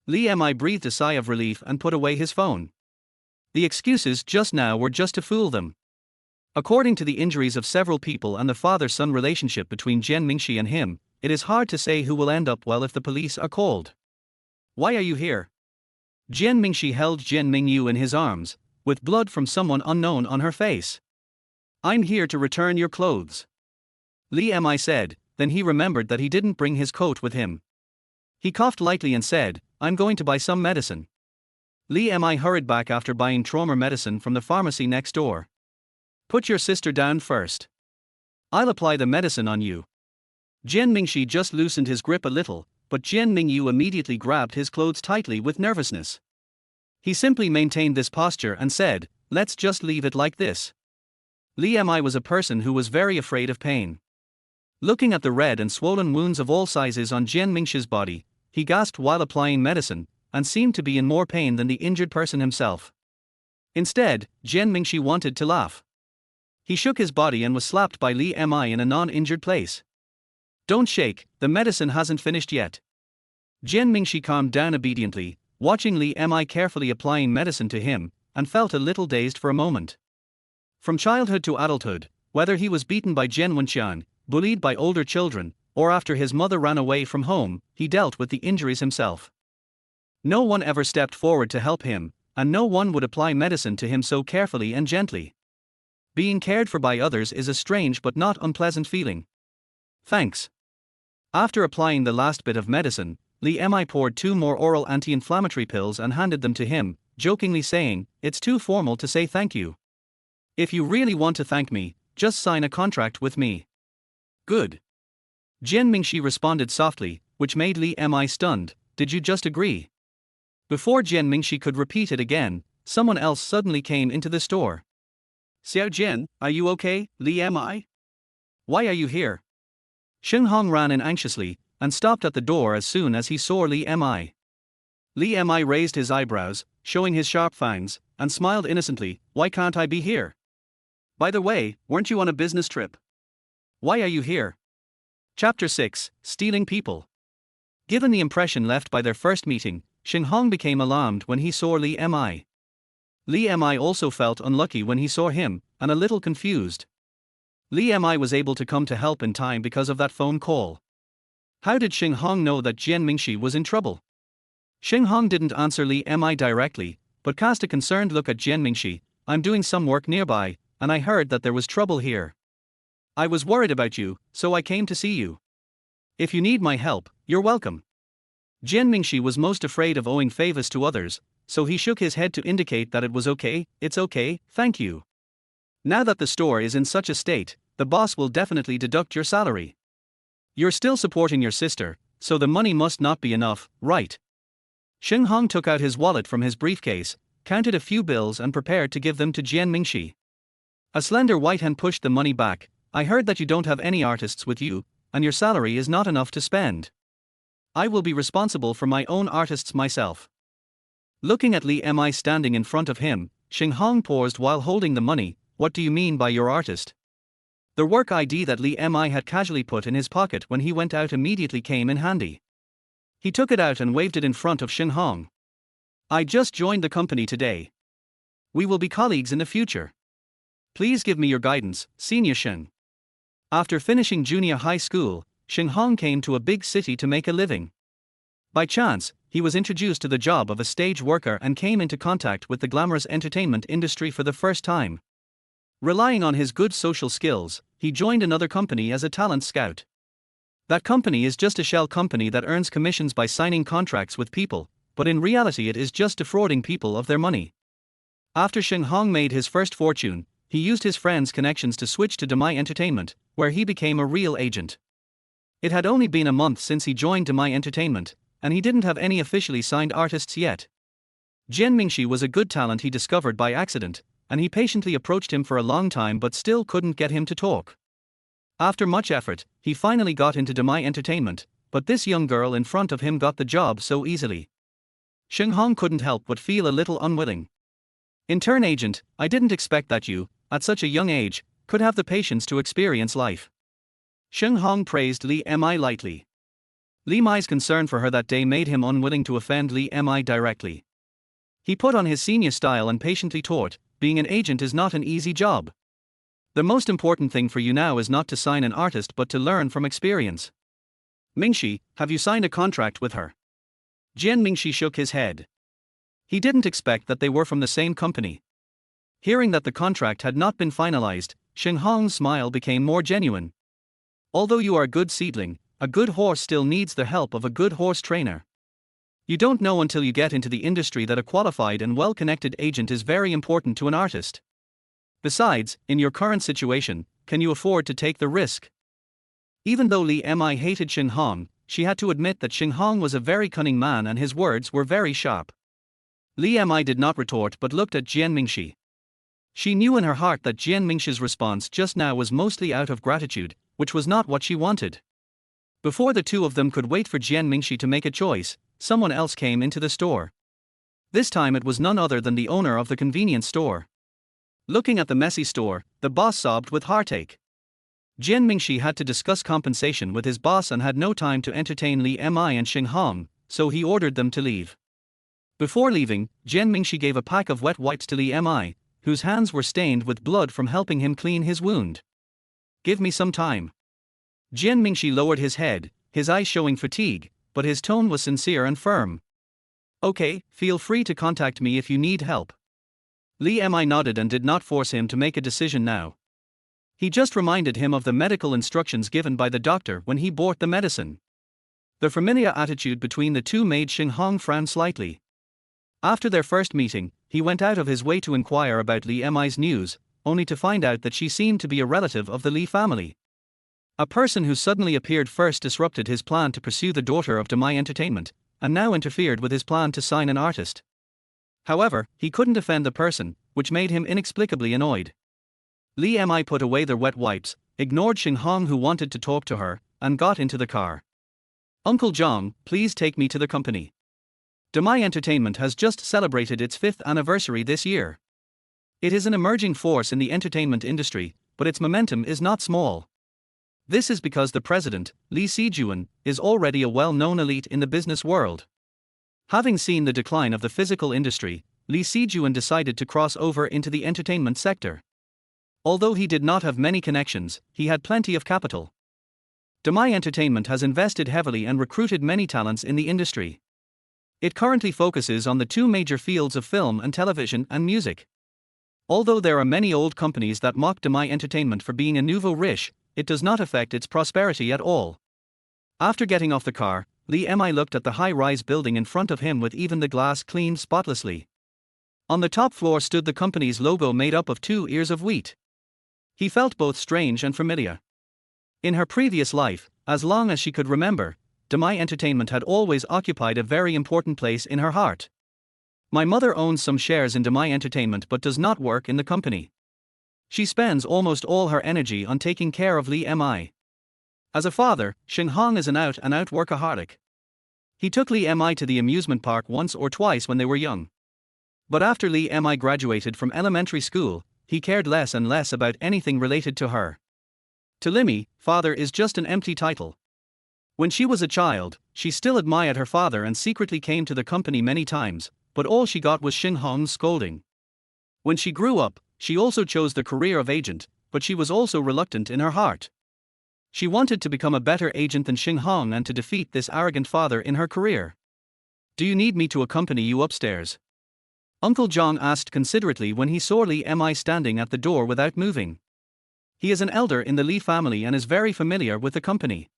Li Mi breathed a sigh of relief and put away his phone. The excuses just now were just to fool them. According to the injuries of several people and the father-son relationship between Jian Mingxi and him, it is hard to say who will end up well if the police are called. Why are you here? Jian Mingxi held Jian Mingyu in his arms, with blood from someone unknown on her face. I'm here to return your clothes. Li Mi said, then he remembered that he didn't bring his coat with him. He coughed lightly and said, I'm going to buy some medicine. Li Mi hurried back after buying trauma medicine from the pharmacy next door. Put your sister down first. I'll apply the medicine on you. Jian Mingxi just loosened his grip a little, but Jian Mingyu immediately grabbed his clothes tightly with nervousness. He simply maintained this posture and said, let's just leave it like this. Li Mi was a person who was very afraid of pain. Looking at the red and swollen wounds of all sizes on Jian Mingxi's body, he gasped while applying medicine, and seemed to be in more pain than the injured person himself. Instead, Jian Mingxi wanted to laugh. He shook his body and was slapped by Li Mi in a non-injured place. Don't shake, the medicine hasn't finished yet. Jian Mingxi calmed down obediently, watching Li Mi carefully applying medicine to him, and felt a little dazed for a moment. From childhood to adulthood, whether he was beaten by Jian Wenxiang, bullied by older children, or after his mother ran away from home, he dealt with the injuries himself. No one ever stepped forward to help him, and no one would apply medicine to him so carefully and gently. Being cared for by others is a strange but not unpleasant feeling. Thanks. After applying the last bit of medicine, Li Mi poured 2 more oral anti-inflammatory pills and handed them to him, jokingly saying, it's too formal to say thank you. If you really want to thank me, just sign a contract with me. Good. Jian Mingxi responded softly, which made Li Mi stunned. Did you just agree? Before Jian Mingxi could repeat it again, someone else suddenly came into the store. Xiao Jian, are you okay, Li Mi? Why are you here? Shenghong ran in anxiously, and stopped at the door as soon as he saw Li Mi. Li Mi raised his eyebrows, showing his sharp fangs, and smiled innocently. Why can't I be here? By the way, weren't you on a business trip? Why are you here? Chapter 6, Stealing People. Given the impression left by their first meeting, Shenghong became alarmed when he saw Li Mi. Li Mi also felt unlucky when he saw him, and a little confused. Li Mi was able to come to help in time because of that phone call. How did Shenghong know that Jian Mingxi was in trouble? Shenghong didn't answer Li Mi directly, but cast a concerned look at Jian Mingxi. I'm doing some work nearby, and I heard that there was trouble here. I was worried about you, so I came to see you. If you need my help, you're welcome. Jian Mingxi was most afraid of owing favors to others, so he shook his head to indicate that it was okay. It's okay, thank you. Now that the store is in such a state, the boss will definitely deduct your salary. You're still supporting your sister, so the money must not be enough, right? Shenghong took out his wallet from his briefcase, counted a few bills and prepared to give them to Jian Mingxi. A slender white hand pushed the money back. I heard that you don't have any artists with you, and your salary is not enough to spend. I will be responsible for my own artists myself. Looking at Li Mi standing in front of him, Shenghong paused while holding the money. What do you mean by your artist? The work ID that Li Mi had casually put in his pocket when he went out immediately came in handy. He took it out and waved it in front of Shenghong. I just joined the company today. We will be colleagues in the future. Please give me your guidance, Senior Shen. After finishing junior high school, Shenghong came to a big city to make a living. By chance, he was introduced to the job of a stage worker and came into contact with the glamorous entertainment industry for the first time. Relying on his good social skills, he joined another company as a talent scout. That company is just a shell company that earns commissions by signing contracts with people, but in reality it is just defrauding people of their money. After Shenghong made his first fortune, he used his friend's connections to switch to Demai Entertainment, where he became a real agent. It had only been a month since he joined Demai Entertainment, and he didn't have any officially signed artists yet. Jian Mingxi was a good talent he discovered by accident, and he patiently approached him for a long time but still couldn't get him to talk. After much effort, he finally got into Demai Entertainment, but this young girl in front of him got the job so easily. Shenghong couldn't help but feel a little unwilling. Intern agent, I didn't expect that you, at such a young age, could have the patience to experience life. Shenghong praised Li Mi lightly. Li Mi's concern for her that day made him unwilling to offend Li Mi directly. He put on his senior style and patiently taught, being an agent is not an easy job. The most important thing for you now is not to sign an artist but to learn from experience. Mingxi, have you signed a contract with her? Jian Mingxi shook his head. He didn't expect that they were from the same company. Hearing that the contract had not been finalized, Shenghong's smile became more genuine. Although you are a good seedling, a good horse still needs the help of a good horse trainer. You don't know until you get into the industry that a qualified and well-connected agent is very important to an artist. Besides, in your current situation, can you afford to take the risk? Even though Li Mi hated Shenghong, she had to admit that Shenghong was a very cunning man and his words were very sharp. Li Mi did not retort but looked at Jian Mingxi. She knew in her heart that Jian Mingxi's response just now was mostly out of gratitude, which was not what she wanted. Before the two of them could wait for Jian Mingxi to make a choice, someone else came into the store. This time it was none other than the owner of the convenience store. Looking at the messy store, the boss sobbed with heartache. Jian Mingxi had to discuss compensation with his boss and had no time to entertain Li Mi and Shenghong, so he ordered them to leave. Before leaving, Jian Mingxi gave a pack of wet wipes to Li Mi, whose hands were stained with blood from helping him clean his wound. Give me some time. Jian Mingxi lowered his head, his eyes showing fatigue, but his tone was sincere and firm. Okay, feel free to contact me if you need help. Li Mi nodded and did not force him to make a decision now. He just reminded him of the medical instructions given by the doctor when he bought the medicine. The familiar attitude between the two made Shenghong frown slightly. After their first meeting, he went out of his way to inquire about Li Mi's news, only to find out that she seemed to be a relative of the Li family. A person who suddenly appeared first disrupted his plan to pursue the daughter of Demai Entertainment, and now interfered with his plan to sign an artist. However, he couldn't defend the person, which made him inexplicably annoyed. Li Mi put away their wet wipes, ignored Shenghong who wanted to talk to her, and got into the car. Uncle Zhang, please take me to the company. Demai Entertainment has just celebrated its 5th anniversary this year. It is an emerging force in the entertainment industry, but its momentum is not small. This is because the president, Li Sijuan, is already a well-known elite in the business world. Having seen the decline of the physical industry, Li Sijuan decided to cross over into the entertainment sector. Although he did not have many connections, he had plenty of capital. Demai Entertainment has invested heavily and recruited many talents in the industry. It currently focuses on the two major fields of film and television and music. Although there are many old companies that mock Demai Entertainment for being a nouveau riche, it does not affect its prosperity at all. After getting off the car, Li Mi looked at the high-rise building in front of him with even the glass cleaned spotlessly. On the top floor stood the company's logo made up of 2 ears of wheat. He felt both strange and familiar. In her previous life, as long as she could remember, Demai Entertainment had always occupied a very important place in her heart. My mother owns some shares in Demai Entertainment but does not work in the company. She spends almost all her energy on taking care of Li Mi. As a father, Shenghong is an out-and-out workaholic. He took Li Mi to the amusement park once or twice when they were young. But after Li Mi graduated from elementary school, he cared less and less about anything related to her. To Li, father is just an empty title. When she was a child, she still admired her father and secretly came to the company many times, but all she got was Shenghong's scolding. When she grew up, she also chose the career of agent, but she was also reluctant in her heart. She wanted to become a better agent than Shenghong and to defeat this arrogant father in her career. Do you need me to accompany you upstairs? Uncle Zhang asked considerately when he saw Li Mi standing at the door without moving. He is an elder in the Li family and is very familiar with the company.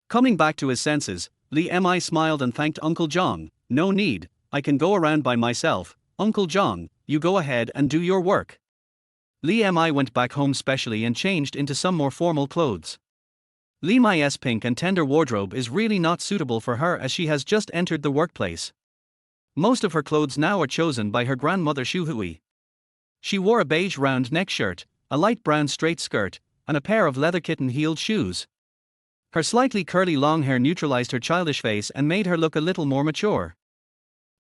Coming back to his senses, Li Mi smiled and thanked Uncle Zhang. No need, I can go around by myself. Uncle Zhang, you go ahead and do your work. Li Mi went back home specially and changed into some more formal clothes. Li Mi's pink and tender wardrobe is really not suitable for her as she has just entered the workplace. Most of her clothes now are chosen by her grandmother Shuhui. She wore a beige round neck shirt, a light brown straight skirt, and a pair of leather kitten-heeled shoes. Her slightly curly long hair neutralized her childish face and made her look a little more mature.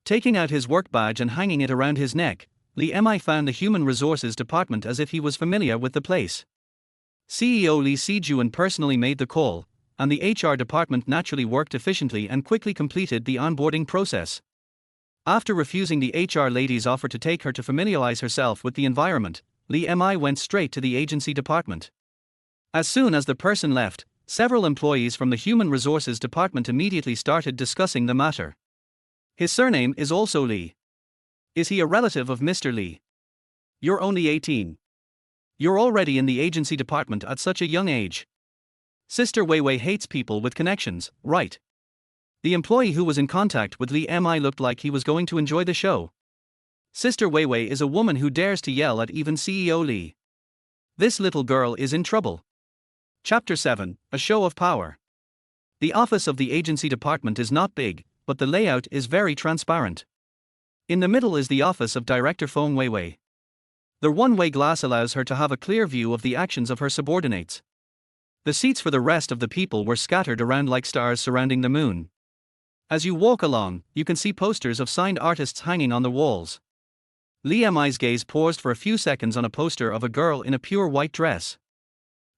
Taking out his work badge and hanging it around his neck, Li Mi found the Human Resources Department as if he was familiar with the place. CEO Li Sijun personally made the call, and the HR department naturally worked efficiently and quickly completed the onboarding process. After refusing the HR lady's offer to take her to familiarize herself with the environment, Li Mi went straight to the agency department. As soon as the person left, several employees from the Human Resources Department immediately started discussing the matter. His surname is also Li. Is he a relative of Mr. Li? You're only 18. You're already in the agency department at such a young age. Sister Weiwei hates people with connections, right? The employee who was in contact with Li Mi looked like he was going to enjoy the show. Sister Weiwei is a woman who dares to yell at even CEO Li. This little girl is in trouble. Chapter 7, A Show of Power. The office of the agency department is not big, but the layout is very transparent. In the middle is the office of Director Feng Weiwei. The one-way glass allows her to have a clear view of the actions of her subordinates. The seats for the rest of the people were scattered around like stars surrounding the moon. As you walk along, you can see posters of signed artists hanging on the walls. Li Mi's gaze paused for a few seconds on a poster of a girl in a pure white dress.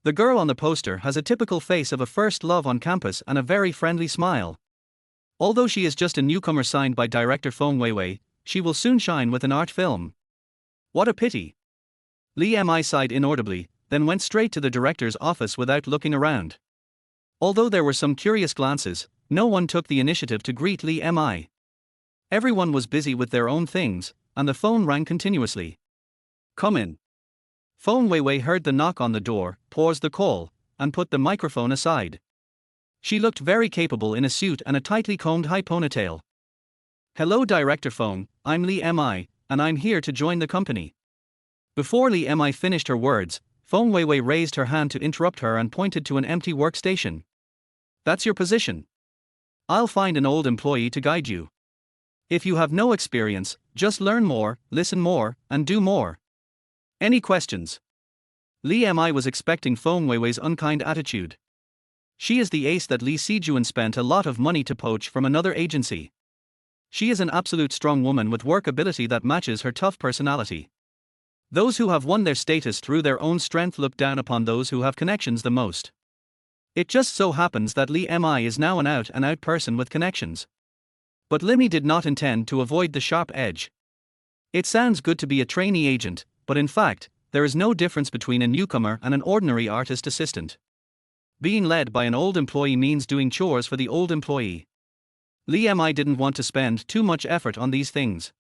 The girl on the poster has a typical face of a first love on campus and a very friendly smile. Although she is just a newcomer signed by Director Feng Weiwei, she will soon shine with an art film. What a pity. Li Mi sighed inaudibly, then went straight to the director's office without looking around. Although there were some curious glances, no one took the initiative to greet Li Mi. Everyone was busy with their own things, and the phone rang continuously. Come in. Feng Weiwei heard the knock on the door, paused the call, and put the microphone aside. She looked very capable in a suit and a tightly combed high ponytail. Hello Director Feng, I'm Li Mi, and I'm here to join the company. Before Li Mi finished her words, Feng Weiwei raised her hand to interrupt her and pointed to an empty workstation. That's your position. I'll find an old employee to guide you. If you have no experience, just learn more, listen more, and do more. Any questions? Li Mi was expecting Feng Weiwei's unkind attitude. She is the ace that Li Sijun spent a lot of money to poach from another agency. She is an absolute strong woman with work ability that matches her tough personality. Those who have won their status through their own strength look down upon those who have connections the most. It just so happens that Li Mi is now an out-and-out person with connections. But Li Mi did not intend to avoid the sharp edge. It sounds good to be a trainee agent, but in fact, there is no difference between a newcomer and an ordinary artist assistant. Being led by an old employee means doing chores for the old employee. Li Mi didn't want to spend too much effort on these things.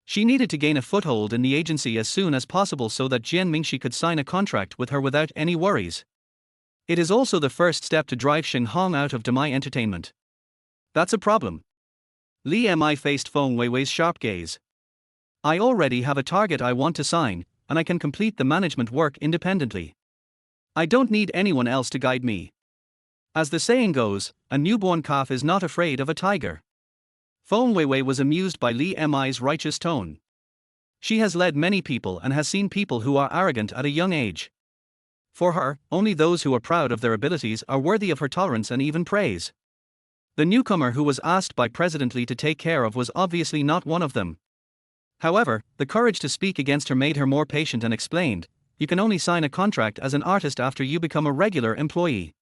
She needed to gain a foothold in the agency as soon as possible so that Jian Mingxi could sign a contract with her without any worries. It is also the first step to drive Shenghong out of Demai Entertainment. That's a problem. Li Mi faced Feng Weiwei's sharp gaze. I already have a target I want to sign, and I can complete the management work independently. I don't need anyone else to guide me. As the saying goes, a newborn calf is not afraid of a tiger. Feng Weiwei was amused by Li Mi's righteous tone. She has led many people and has seen people who are arrogant at a young age. For her, only those who are proud of their abilities are worthy of her tolerance and even praise. The newcomer who was asked by President Li to take care of was obviously not one of them. However, the courage to speak against her made her more patient and explained, you can only sign a contract as an artist after you become a regular employee.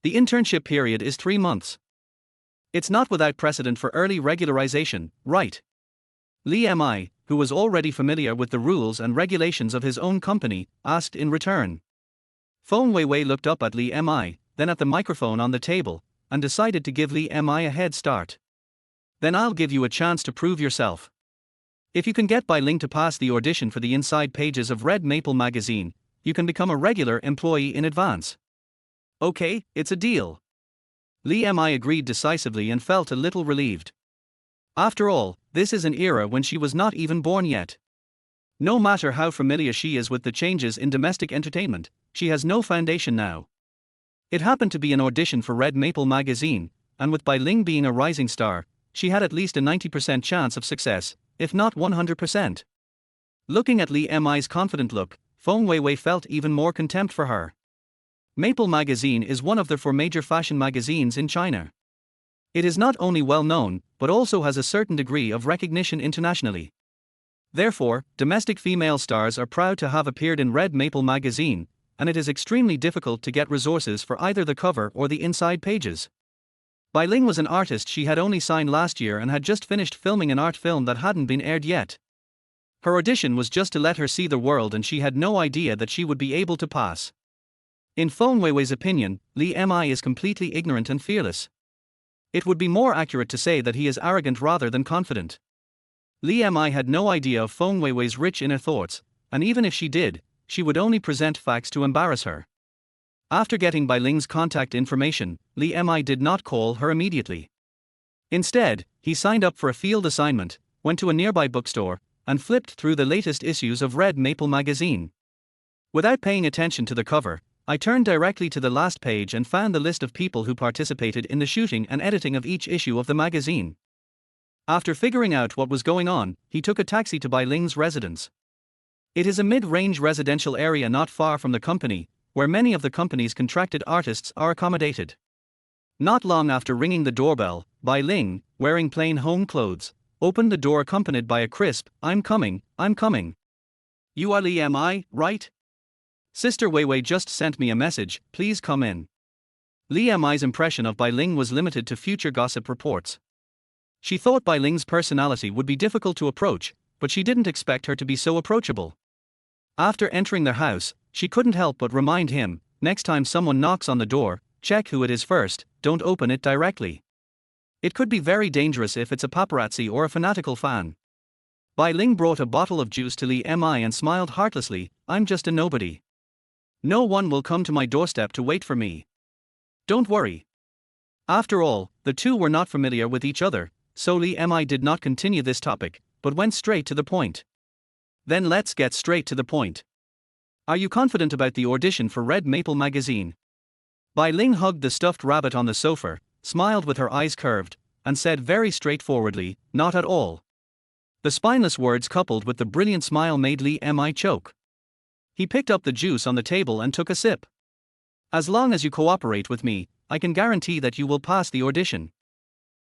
The internship period is 3 months. It's not without precedent for early regularization, right? Li Mi, who was already familiar with the rules and regulations of his own company, asked in return. Feng Weiwei looked up at Li Mi, then at the microphone on the table, and decided to give Li Mi a head start. Then I'll give you a chance to prove yourself. If you can get Bai Ling to pass the audition for the inside pages of Red Maple magazine, you can become a regular employee in advance. Okay, it's a deal. Li Mi agreed decisively and felt a little relieved. After all, this is an era when she was not even born yet. No matter how familiar she is with the changes in domestic entertainment, she has no foundation now. It happened to be an audition for Red Maple magazine, and with Bai Ling being a rising star, she had at least a 90% chance of success, if not 100%. Looking at Li Mi's confident look, Feng Weiwei felt even more contempt for her. Maple magazine is one of the 4 major fashion magazines in China. It is not only well known, but also has a certain degree of recognition internationally. Therefore, domestic female stars are proud to have appeared in Red Maple magazine, and it is extremely difficult to get resources for either the cover or the inside pages. Bai Ling was an artist she had only signed last year and had just finished filming an art film that hadn't been aired yet. Her audition was just to let her see the world, and she had no idea that she would be able to pass. In Feng Weiwei's opinion, Li Mi is completely ignorant and fearless. It would be more accurate to say that he is arrogant rather than confident. Li Mi had no idea of Feng Weiwei's rich inner thoughts, and even if she did, she would only present facts to embarrass her. After getting Bai Ling's contact information, Li Mi did not call her immediately. Instead, he signed up for a field assignment, went to a nearby bookstore, and flipped through the latest issues of Red Maple magazine. Without paying attention to the cover, I turned directly to the last page and found the list of people who participated in the shooting and editing of each issue of the magazine. After figuring out what was going on, he took a taxi to Bai Ling's residence. It is a mid-range residential area not far from the company, where many of the company's contracted artists are accommodated. Not long after ringing the doorbell, Bai Ling, wearing plain home clothes, opened the door accompanied by a crisp, "I'm coming, I'm coming." "You are Li Mi, right? Sister Weiwei just sent me a message, please come in." Li Mi's impression of Bai Ling was limited to future gossip reports. She thought Bai Ling's personality would be difficult to approach, but she didn't expect her to be so approachable. After entering their house, she couldn't help but remind him, next time someone knocks on the door, check who it is first, don't open it directly. It could be very dangerous if it's a paparazzi or a fanatical fan. Bai Ling brought a bottle of juice to Li Mi and smiled heartlessly, "I'm just a nobody. No one will come to my doorstep to wait for me. Don't worry." After all, the two were not familiar with each other, so Li Mi did not continue this topic, but went straight to the point. "Then let's get straight to the point. Are you confident about the audition for Red Maple magazine?" Bai Ling hugged the stuffed rabbit on the sofa, smiled with her eyes curved, and said very straightforwardly, "Not at all." The spineless words coupled with the brilliant smile made Li Mi choke. He picked up the juice on the table and took a sip. "As long as you cooperate with me, I can guarantee that you will pass the audition."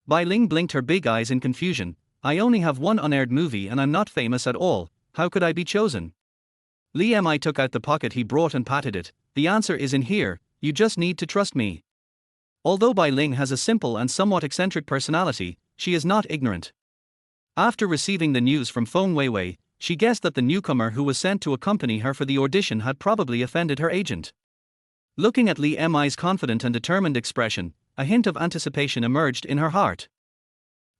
Bai Ling blinked her big eyes in confusion. "I only have one unaired movie and I'm not famous at all, how could I be chosen?" Li Mi took out the pocket he brought and patted it. "The answer is in here, you just need to trust me." Although Bai Ling has a simple and somewhat eccentric personality, she is not ignorant. After receiving the news from Feng Weiwei, she guessed that the newcomer who was sent to accompany her for the audition had probably offended her agent. Looking at Li Mi's confident and determined expression, a hint of anticipation emerged in her heart.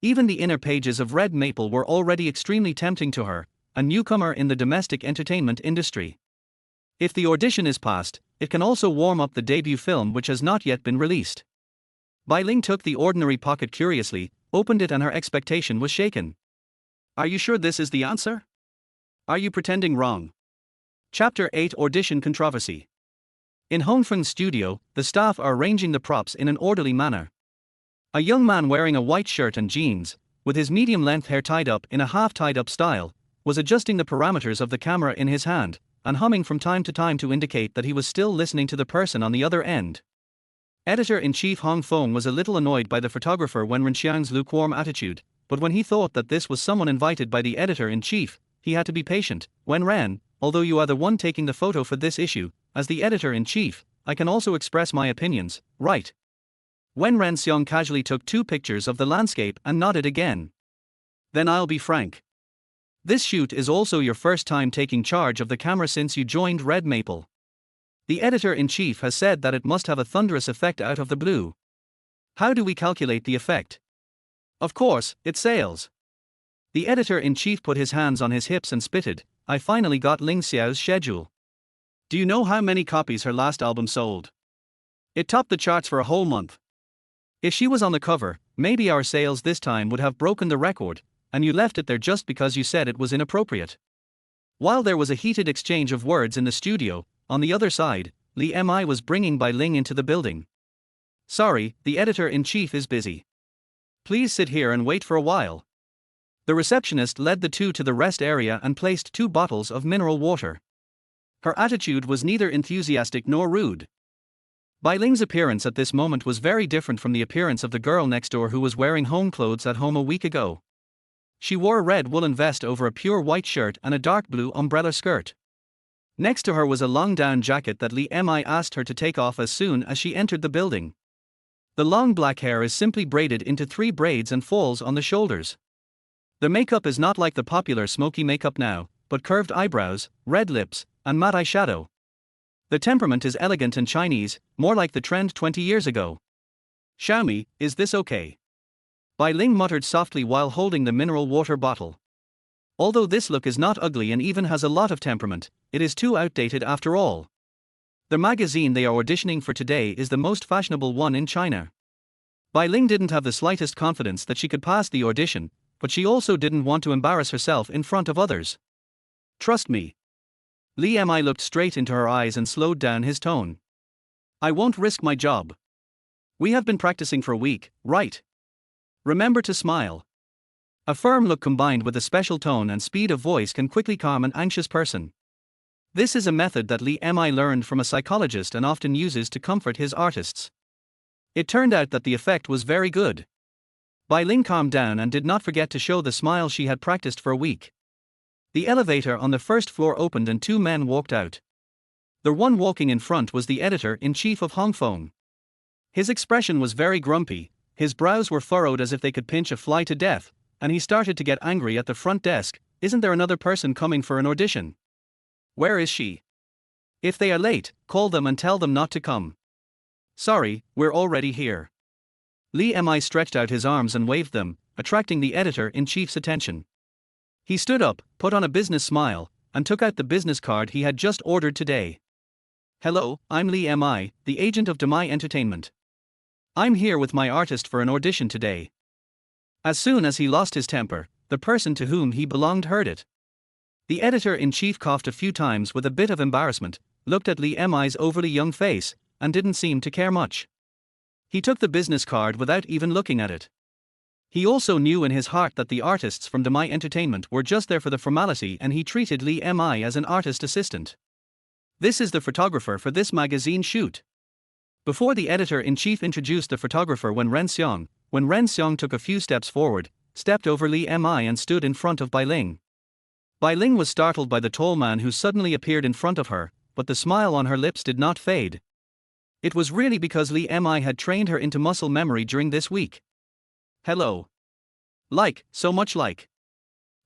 Even the inner pages of Red Maple were already extremely tempting to her, a newcomer in the domestic entertainment industry. If the audition is passed, it can also warm up the debut film which has not yet been released. Bai Ling took the ordinary pocket curiously, opened it, and her expectation was shaken. "Are you sure this is the answer? Are you pretending wrong?" Chapter 8 Audition Controversy. In Hongfeng's studio, the staff are arranging the props in an orderly manner. A young man wearing a white shirt and jeans, with his medium-length hair tied up in a half-tied-up style, was adjusting the parameters of the camera in his hand, and humming from time to time to indicate that he was still listening to the person on the other end. Editor-in-Chief Hong Feng was a little annoyed by the photographer Wen Renxiang's lukewarm attitude, but when he thought that this was someone invited by the editor-in-chief, he had to be patient. "Wen Ren, although you are the one taking the photo for this issue, as the editor-in-chief, I can also express my opinions, right?" Wen Renxiang casually took 2 pictures of the landscape and nodded again. "Then I'll be frank. This shoot is also your first time taking charge of the camera since you joined Red Maple. The editor-in-chief has said that it must have a thunderous effect out of the blue. How do we calculate the effect? Of course, it sales." The editor-in-chief put his hands on his hips and spitted, "I finally got Ling Xiao's schedule. Do you know how many copies her last album sold? It topped the charts for a whole month. If she was on the cover, maybe our sales this time would have broken the record, and you left it there just because you said it was inappropriate." While there was a heated exchange of words in the studio, on the other side, Li Mi was bringing Bai Ling into the building. "Sorry, the editor-in-chief is busy. Please sit here and wait for a while." The receptionist led the two to the rest area and placed 2 bottles of mineral water. Her attitude was neither enthusiastic nor rude. Bai Ling's appearance at this moment was very different from the appearance of the girl next door who was wearing home clothes at home a week ago. She wore a red woolen vest over a pure white shirt and a dark blue umbrella skirt. Next to her was a long down jacket that Li Mi asked her to take off as soon as she entered the building. The long black hair is simply braided into 3 braids and falls on the shoulders. The makeup is not like the popular smoky makeup now, but curved eyebrows, red lips, and matte eyeshadow. The temperament is elegant and Chinese, more like the trend 20 years ago. Xiaomi, is this okay? Bai Ling muttered softly while holding the mineral water bottle. Although this look is not ugly and even has a lot of temperament, it is too outdated after all. The magazine they are auditioning for today is the most fashionable one in China. Bai Ling didn't have the slightest confidence that she could pass the audition, but she also didn't want to embarrass herself in front of others. Trust me. Li Mi looked straight into her eyes and slowed down his tone. I won't risk my job. We have been practicing for a week, right? Remember to smile. A firm look combined with a special tone and speed of voice can quickly calm an anxious person. This is a method that Li Mi learned from a psychologist and often uses to comfort his artists. It turned out that the effect was very good. Bai Ling calmed down and did not forget to show the smile she had practiced for a week. The elevator on the first floor opened and 2 men walked out. The one walking in front was the editor-in-chief of Hong Kong. His expression was very grumpy, his brows were furrowed as if they could pinch a fly to death, and he started to get angry at the front desk. Isn't there another person coming for an audition? Where is she? If they are late, call them and tell them not to come. Sorry, we're already here. Li Mi stretched out his arms and waved them, attracting the editor-in-chief's attention. He stood up, put on a business smile, and took out the business card he had just ordered today. Hello, I'm Li Mi, the agent of Demai Entertainment. I'm here with my artist for an audition today. As soon as he lost his temper, the person to whom he belonged heard it. The editor-in-chief coughed a few times with a bit of embarrassment, looked at Li Mi's overly young face, and didn't seem to care much. He took the business card without even looking at it. He also knew in his heart that the artists from Demai Entertainment were just there for the formality and he treated Li Mi as an artist assistant. This is the photographer for this magazine shoot. Before the editor-in-chief introduced the photographer when Ren Xiong took a few steps forward, stepped over Li Mi and stood in front of Bai Ling. Bai Ling was startled by the tall man who suddenly appeared in front of her, but the smile on her lips did not fade. It was really because Li Mi had trained her into muscle memory during this week. Hello. So much like.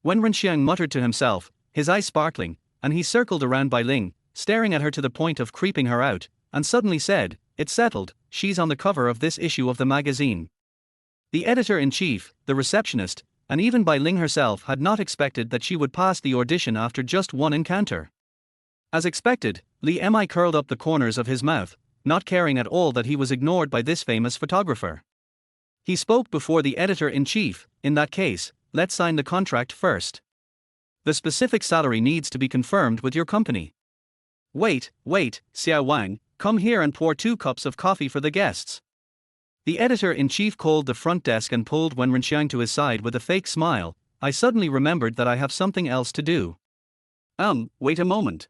When Ren Xiang muttered to himself, his eyes sparkling, and he circled around Bai Ling, staring at her to the point of creeping her out, and suddenly said, "It's settled, she's on the cover of this issue of the magazine." The editor-in-chief, the receptionist, and even Bai Ling herself had not expected that she would pass the audition after just one encounter. As expected, Li Mi curled up the corners of his mouth, not caring at all that he was ignored by this famous photographer. He spoke before the editor-in-chief. In that case, let's sign the contract first. The specific salary needs to be confirmed with your company. Wait, Xiao Wang, come here and pour 2 cups of coffee for the guests. The editor-in-chief called the front desk and pulled Wen Renxiang to his side with a fake smile. I suddenly remembered that I have something else to do. Wait a moment.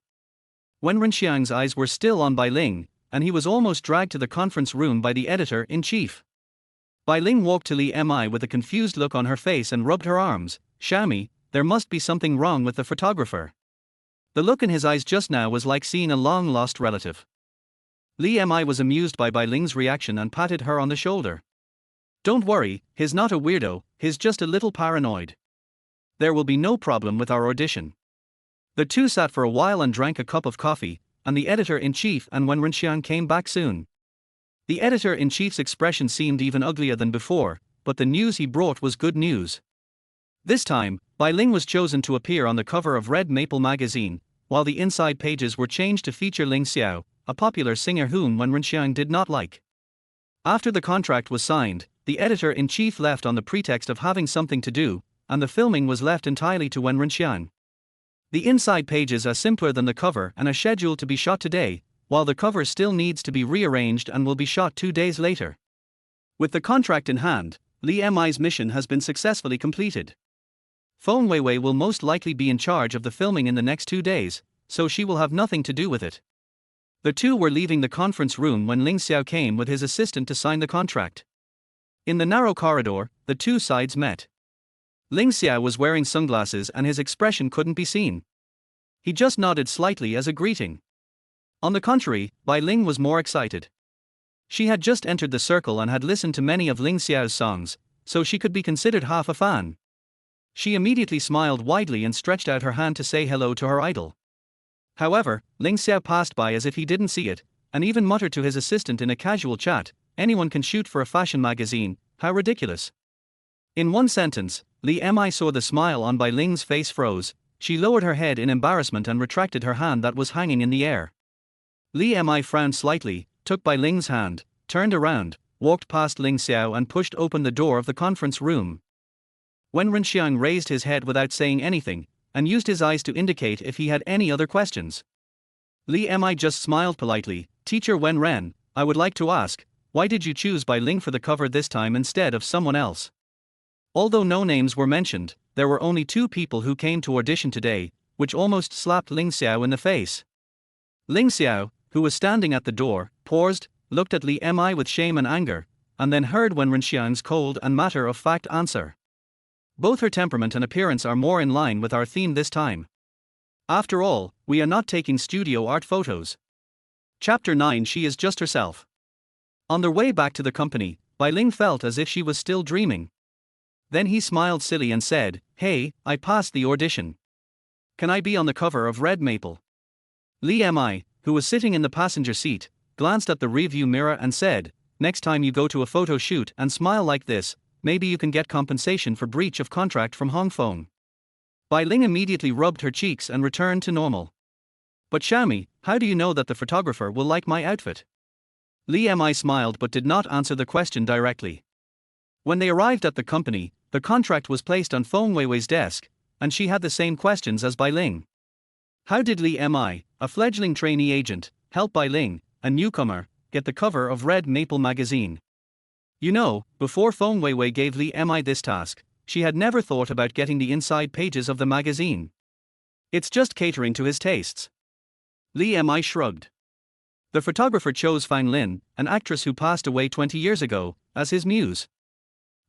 Wen Renxiang's eyes were still on Bai Ling, and he was almost dragged to the conference room by the editor-in-chief. Bai Ling walked to Li Mi with a confused look on her face and rubbed her arms. Xiaomi, there must be something wrong with the photographer. The look in his eyes just now was like seeing a long-lost relative. Li Mi was amused by Bai Ling's reaction and patted her on the shoulder. Don't worry, he's not a weirdo, he's just a little paranoid. There will be no problem with our audition. The two sat for a while and drank a cup of coffee, and the editor-in-chief and Wen Renxiang came back soon. The editor-in-chief's expression seemed even uglier than before, but the news he brought was good news. This time, Bai Ling was chosen to appear on the cover of Red Maple magazine, while the inside pages were changed to feature Ling Xiao, a popular singer whom Wen Renxiang did not like. After the contract was signed, the editor-in-chief left on the pretext of having something to do, and the filming was left entirely to Wen Renxiang. The inside pages are simpler than the cover and are scheduled to be shot today, while the cover still needs to be rearranged and will be shot 2 days later. With the contract in hand, Li Mi's mission has been successfully completed. Feng Weiwei will most likely be in charge of the filming in the next 2 days, so she will have nothing to do with it. The two were leaving the conference room when Ling Xiao came with his assistant to sign the contract. In the narrow corridor, the two sides met. Ling Xiao was wearing sunglasses and his expression couldn't be seen. He just nodded slightly as a greeting. On the contrary, Bai Ling was more excited. She had just entered the circle and had listened to many of Ling Xiao's songs, so she could be considered half a fan. She immediately smiled widely and stretched out her hand to say hello to her idol. However, Ling Xiao passed by as if he didn't see it, and even muttered to his assistant in a casual chat, "Anyone can shoot for a fashion magazine, how ridiculous." In one sentence, Li Mi saw the smile on Bai Ling's face froze. She lowered her head in embarrassment and retracted her hand that was hanging in the air. Li Mi frowned slightly, took Bai Ling's hand, turned around, walked past Ling Xiao and pushed open the door of the conference room. Wen Renxiang raised his head without saying anything, and used his eyes to indicate if he had any other questions. Li Mi just smiled politely. "Teacher Wen Ren, I would like to ask, why did you choose Bai Ling for the cover this time instead of someone else?" Although no names were mentioned, there were only two people who came to audition today, which almost slapped Ling Xiao in the face. Ling Xiao, who was standing at the door, paused, looked at Li Mi with shame and anger, and then heard Wen Renxiang's cold and matter-of-fact answer. Both her temperament and appearance are more in line with our theme this time. After all, we are not taking studio art photos. Chapter 9. She is just herself. On their way back to the company, Bai Ling felt as if she was still dreaming. Then he smiled silly and said, "Hey, I passed the audition. Can I be on the cover of Red Maple?" Li Mi, who was sitting in the passenger seat, glanced at the rearview mirror and said, "Next time you go to a photo shoot and smile like this, maybe you can get compensation for breach of contract from Hong Kong." Bai Ling immediately rubbed her cheeks and returned to normal. "But Xiaomi, how do you know that the photographer will like my outfit?" Li Mi smiled but did not answer the question directly. When they arrived at the company, the contract was placed on Feng Weiwei's desk, and she had the same questions as Bai Ling. How did Li Mi, a fledgling trainee agent, help Bai Ling, a newcomer, get the cover of Red Maple magazine? You know, before Feng Weiwei gave Li Mi this task, she had never thought about getting the inside pages of the magazine. It's just catering to his tastes. Li Mi shrugged. The photographer chose Fang Lin, an actress who passed away 20 years ago, as his muse.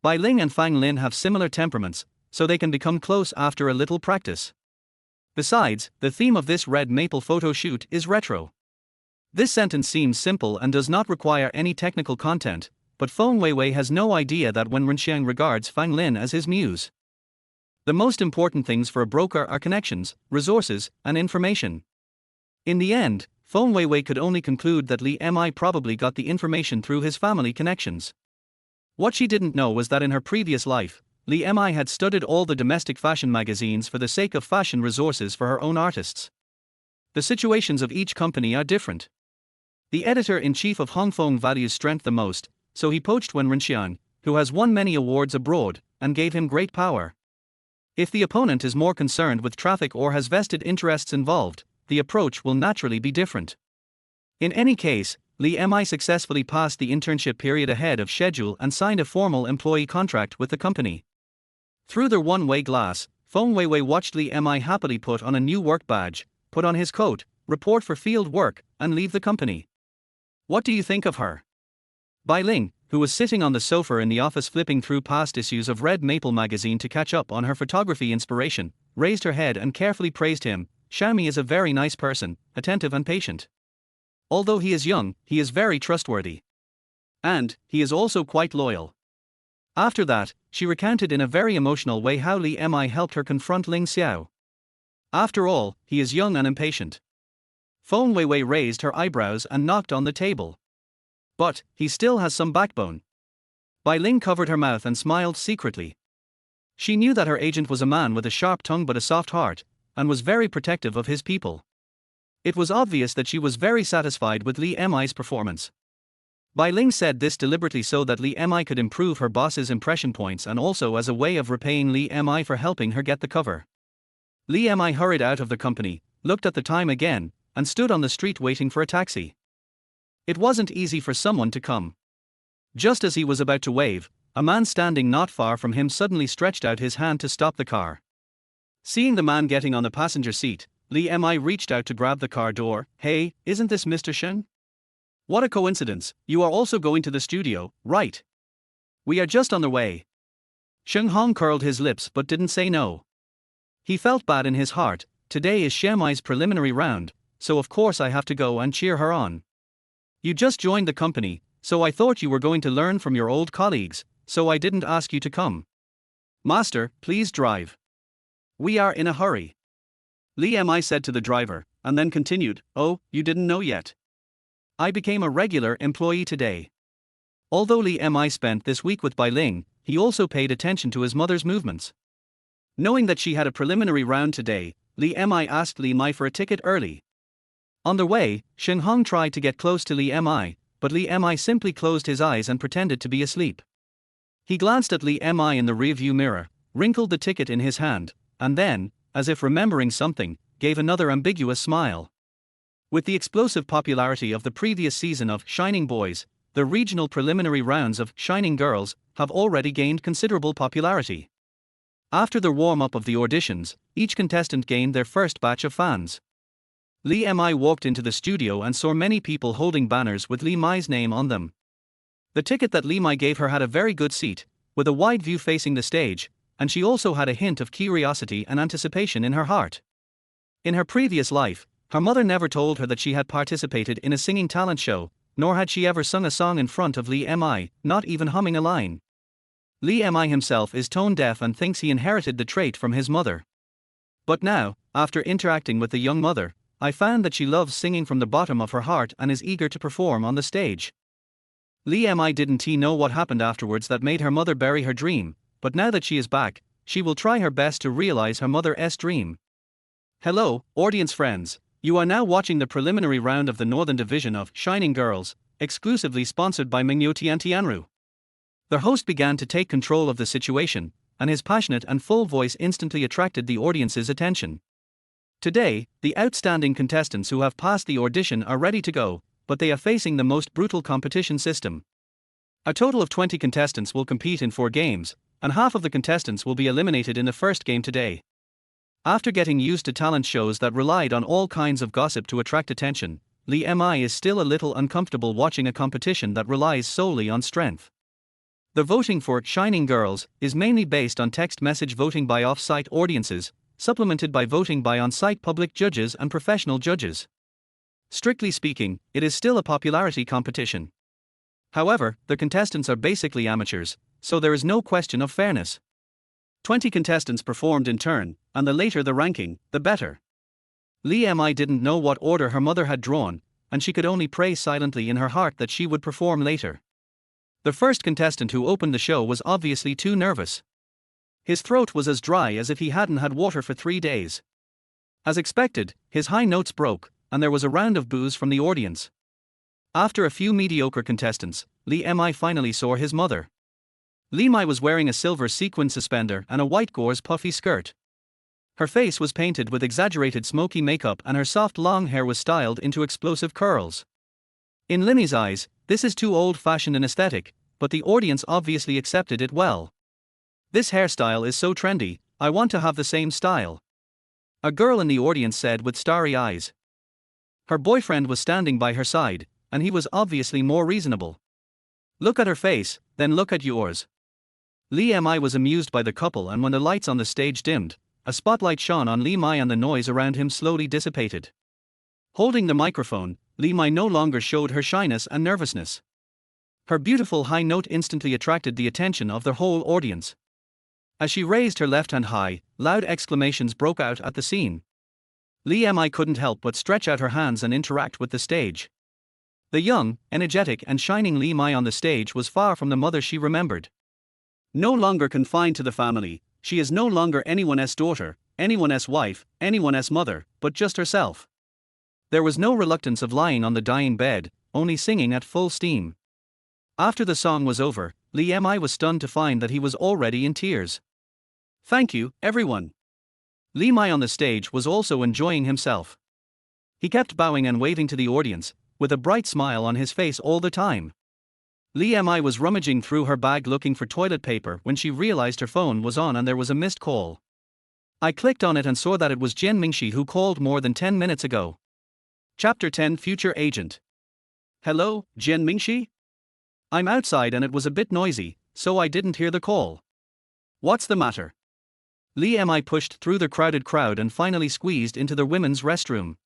Bai Ling and Fang Lin have similar temperaments, so they can become close after a little practice. Besides, the theme of this Red Maple photo shoot is retro. This sentence seems simple and does not require any technical content, but Feng Weiwei has no idea that Wen Renxiang regards Fang Lin as his muse. The most important things for a broker are connections, resources, and information. In the end, Feng Weiwei could only conclude that Li Mi probably got the information through his family connections. What she didn't know was that in her previous life, Li Mi had studied all the domestic fashion magazines for the sake of fashion resources for her own artists. The situations of each company are different. The editor-in-chief of Hong Kong values strength the most, so he poached Wen Renxiang, who has won many awards abroad, and gave him great power. If the opponent is more concerned with traffic or has vested interests involved, the approach will naturally be different. In any case, Li Mi successfully passed the internship period ahead of schedule and signed a formal employee contract with the company. Through their one-way glass, Feng Weiwei watched Li Mi happily put on a new work badge, put on his coat, report for field work, and leave the company. What do you think of her? Bai Ling, who was sitting on the sofa in the office flipping through past issues of Red Maple magazine to catch up on her photography inspiration, raised her head and carefully praised him. "Xiaomi is a very nice person, attentive and patient. Although he is young, he is very trustworthy. And, he is also quite loyal." After that, she recounted in a very emotional way how Li Mi helped her confront Ling Xiao. "After all, he is young and impatient." Feng Weiwei raised her eyebrows and knocked on the table. "But, he still has some backbone." Bai Ling covered her mouth and smiled secretly. She knew that her agent was a man with a sharp tongue but a soft heart, and was very protective of his people. It was obvious that she was very satisfied with Li Mi's performance. Bai Ling said this deliberately so that Li Mi could improve her boss's impression points and also as a way of repaying Li Mi for helping her get the cover. Li Mi hurried out of the company, looked at the time again, and stood on the street waiting for a taxi. It wasn't easy for someone to come. Just as he was about to wave, a man standing not far from him suddenly stretched out his hand to stop the car. Seeing the man getting on the passenger seat, Li Mi reached out to grab the car door. Hey, isn't this Mr. Shen? What a coincidence, you are also going to the studio, right? We are just on the way. Shenghong curled his lips but didn't say no. He felt bad in his heart. Today is Shemi's preliminary round, so of course I have to go and cheer her on. You just joined the company, so I thought you were going to learn from your old colleagues, so I didn't ask you to come. Master, please drive. We are in a hurry. Li Mi said to the driver, and then continued, oh, you didn't know yet. I became a regular employee today. Although Li Mi spent this week with Bai Ling, he also paid attention to his mother's movements. Knowing that she had a preliminary round today, Li Mi asked Li Mi for a ticket early. On the way, Shenghong tried to get close to Li Mi, but Li Mi simply closed his eyes and pretended to be asleep. He glanced at Li Mi in the rearview mirror, wrinkled the ticket in his hand, and then, as if remembering something, gave another ambiguous smile. With the explosive popularity of the previous season of Shining Boys, the regional preliminary rounds of Shining Girls have already gained considerable popularity. After the warm-up of the auditions, each contestant gained their first batch of fans. Li Mi walked into the studio and saw many people holding banners with Li Mi's name on them. The ticket that Li Mi gave her had a very good seat, with a wide view facing the stage, and she also had a hint of curiosity and anticipation in her heart. In her previous life, her mother never told her that she had participated in a singing talent show, nor had she ever sung a song in front of Li Mi, not even humming a line. Li Mi himself is tone-deaf and thinks he inherited the trait from his mother. But now, after interacting with the young mother, I found that she loves singing from the bottom of her heart and is eager to perform on the stage. Li Mi didn't know what happened afterwards that made her mother bury her dream, but now that she is back, she will try her best to realize her mother's dream. Hello, audience friends. You are now watching the preliminary round of the Northern Division of Shining Girls, exclusively sponsored by Mingyu Tiantianru. The host began to take control of the situation, and his passionate and full voice instantly attracted the audience's attention. Today, the outstanding contestants who have passed the audition are ready to go, but they are facing the most brutal competition system. A total of 20 contestants will compete in 4 games, and half of the contestants will be eliminated in the first game today. After getting used to talent shows that relied on all kinds of gossip to attract attention, Li Mi is still a little uncomfortable watching a competition that relies solely on strength. The voting for Shining Girls is mainly based on text message voting by off-site audiences, supplemented by voting by on-site public judges and professional judges. Strictly speaking, it is still a popularity competition. However, the contestants are basically amateurs, so there is no question of fairness. 20 contestants performed in turn, and the later the ranking, the better. Li Mi didn't know what order her mother had drawn, and she could only pray silently in her heart that she would perform later. The first contestant who opened the show was obviously too nervous. His throat was as dry as if he hadn't had water for 3 days. As expected, his high notes broke, and there was a round of boos from the audience. After a few mediocre contestants, Li Mi finally saw his mother. Li Mi was wearing a silver sequin suspender and a white gauze puffy skirt. Her face was painted with exaggerated smoky makeup and her soft long hair was styled into explosive curls. In Li Mi's eyes, this is too old-fashioned an aesthetic, but the audience obviously accepted it well. This hairstyle is so trendy, I want to have the same style. A girl in the audience said with starry eyes. Her boyfriend was standing by her side, and he was obviously more reasonable. Look at her face, then look at yours. Li Mi was amused by the couple, and when the lights on the stage dimmed, a spotlight shone on Li Mi and the noise around him slowly dissipated. Holding the microphone, Li Mi no longer showed her shyness and nervousness. Her beautiful high note instantly attracted the attention of the whole audience. As she raised her left hand high, loud exclamations broke out at the scene. Li Mi couldn't help but stretch out her hands and interact with the stage. The young, energetic and shining Li Mi on the stage was far from the mother she remembered. No longer confined to the family, she is no longer anyone's daughter, anyone's wife, anyone's mother, but just herself. There was no reluctance of lying on the dying bed, only singing at full steam. After the song was over, Li Mi was stunned to find that he was already in tears. Thank you, everyone. Li Mi on the stage was also enjoying himself. He kept bowing and waving to the audience, with a bright smile on his face all the time. Li Mi was rummaging through her bag looking for toilet paper when she realized her phone was on and there was a missed call. I clicked on it and saw that it was Jian Mingxi who called more than 10 minutes ago. Chapter 10 Future Agent. Hello, Jian Mingxi? I'm outside and it was a bit noisy, so I didn't hear the call. What's the matter? Li Mi pushed through the crowded crowd and finally squeezed into the women's restroom.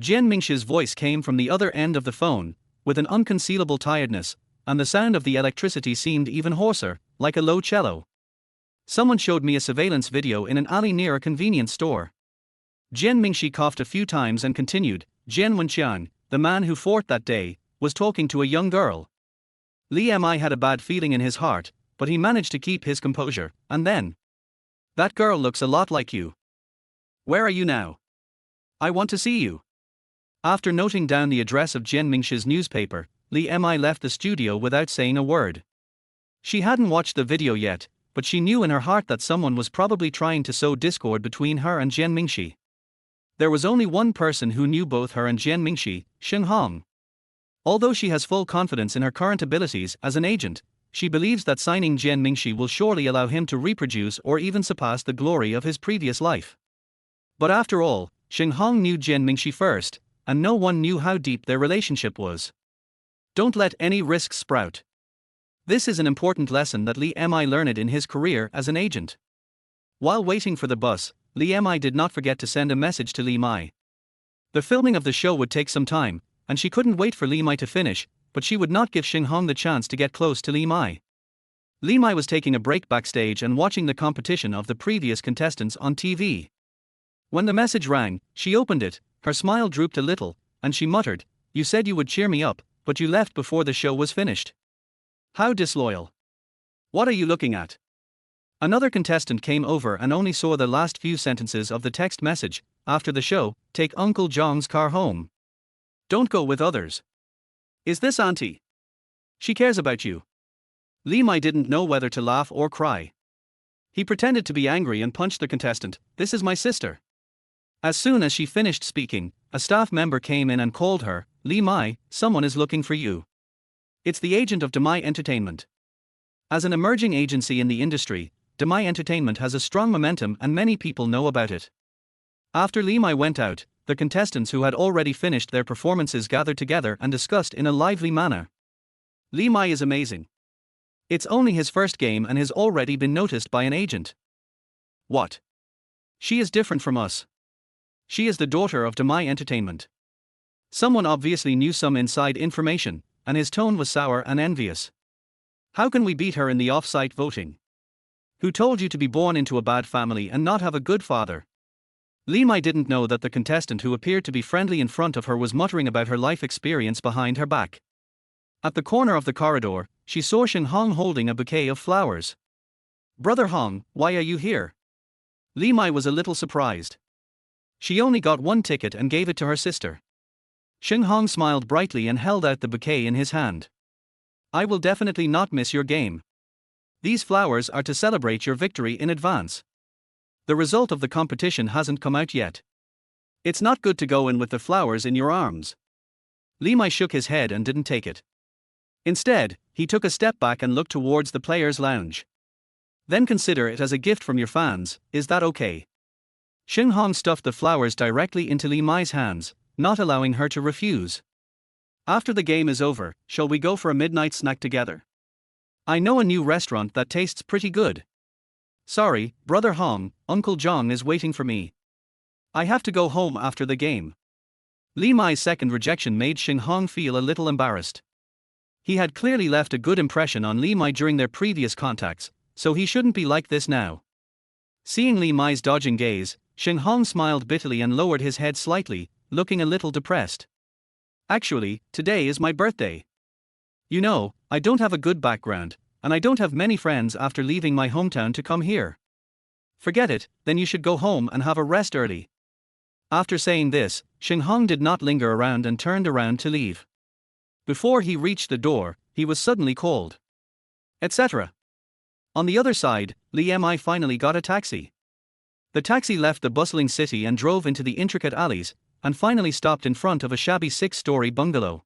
Jian Mingxi's voice came from the other end of the phone, with an unconcealable tiredness, and the sound of the electricity seemed even hoarser, like a low cello. Someone showed me a surveillance video in an alley near a convenience store. Jian Mingxi coughed a few times and continued, Jian Wenqiang, the man who fought that day, was talking to a young girl. Li Mi had a bad feeling in his heart, but he managed to keep his composure, and then. That girl looks a lot like you. Where are you now? I want to see you. After noting down the address of Jian Mingxi's newspaper, Li Mi left the studio without saying a word. She hadn't watched the video yet, but she knew in her heart that someone was probably trying to sow discord between her and Jian Mingxi. There was only one person who knew both her and Jian Mingxi, Shenghong. Although she has full confidence in her current abilities as an agent, she believes that signing Jian Mingxi will surely allow him to reproduce or even surpass the glory of his previous life. But after all, Shenghong knew Jian Mingxi first, and no one knew how deep their relationship was. Don't let any risks sprout. This is an important lesson that Li Mi learned in his career as an agent. While waiting for the bus, Li Mi did not forget to send a message to Li Mi. The filming of the show would take some time, and she couldn't wait for Li Mi to finish, but she would not give Shenghong the chance to get close to Li Mi. Li Mi was taking a break backstage and watching the competition of the previous contestants on TV. When the message rang, she opened it, her smile drooped a little, and she muttered, "You said you would cheer me up, but you left before the show was finished. How disloyal. What are you looking at?" Another contestant came over and only saw the last few sentences of the text message. After the show, take Uncle Zhang's car home. Don't go with others. Is this auntie? She cares about you. Li Mi didn't know whether to laugh or cry. He pretended to be angry and punched the contestant. This is my sister. As soon as she finished speaking, a staff member came in and called her, Li Mi, someone is looking for you. It's the agent of Demai Entertainment. As an emerging agency in the industry, Demai Entertainment has a strong momentum and many people know about it. After Li Mi went out, the contestants who had already finished their performances gathered together and discussed in a lively manner. Li Mi is amazing. It's only his first game and has already been noticed by an agent. What? She is different from us. She is the daughter of Demai Entertainment. Someone obviously knew some inside information, and his tone was sour and envious. How can we beat her in the off-site voting? Who told you to be born into a bad family and not have a good father? Li Mi didn't know that the contestant who appeared to be friendly in front of her was muttering about her life experience behind her back. At the corner of the corridor, she saw Shenghong holding a bouquet of flowers. Brother Hong, why are you here? Li Mi was a little surprised. She only got one ticket and gave it to her sister. Shenghong smiled brightly and held out the bouquet in his hand. I will definitely not miss your game. These flowers are to celebrate your victory in advance. The result of the competition hasn't come out yet. It's not good to go in with the flowers in your arms. Li Mi shook his head and didn't take it. Instead, he took a step back and looked towards the players' lounge. Then consider it as a gift from your fans, is that okay? Shenghong stuffed the flowers directly into Li Mi's hands, not allowing her to refuse. After the game is over, shall we go for a midnight snack together? I know a new restaurant that tastes pretty good. Sorry, Brother Hong, Uncle Zhang is waiting for me. I have to go home after the game. Li Mi's second rejection made Shenghong feel a little embarrassed. He had clearly left a good impression on Li Mi during their previous contacts, so he shouldn't be like this now. Seeing Li Mi's dodging gaze, Shenghong smiled bitterly and lowered his head slightly, looking a little depressed. Actually, today is my birthday. You know, I don't have a good background, and I don't have many friends after leaving my hometown to come here. Forget it, then you should go home and have a rest early. After saying this, Shenghong did not linger around and turned around to leave. Before he reached the door, he was suddenly called. Etc. On the other side, Li Mi finally got a taxi. The taxi left the bustling city and drove into the intricate alleys, and finally stopped in front of a shabby 6-story bungalow.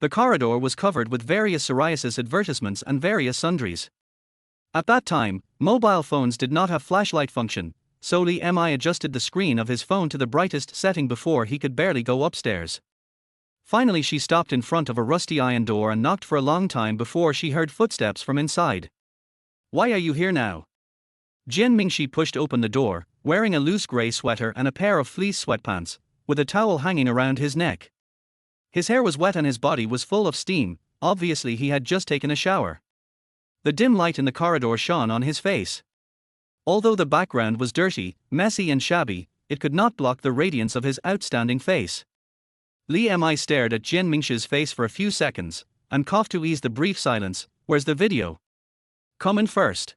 The corridor was covered with various psoriasis advertisements and various sundries. At that time, mobile phones did not have flashlight function, so Li Mi adjusted the screen of his phone to the brightest setting before he could barely go upstairs. Finally she stopped in front of a rusty iron door and knocked for a long time before she heard footsteps from inside. "Why are you here now?" Jian Mingxi pushed open the door, wearing a loose grey sweater and a pair of fleece sweatpants, with a towel hanging around his neck. His hair was wet and his body was full of steam, obviously he had just taken a shower. The dim light in the corridor shone on his face. Although the background was dirty, messy and shabby, it could not block the radiance of his outstanding face. Li Mi stared at Jian Mingxi's face for a few seconds, and coughed to ease the brief silence. "Where's the video?" "Come in first."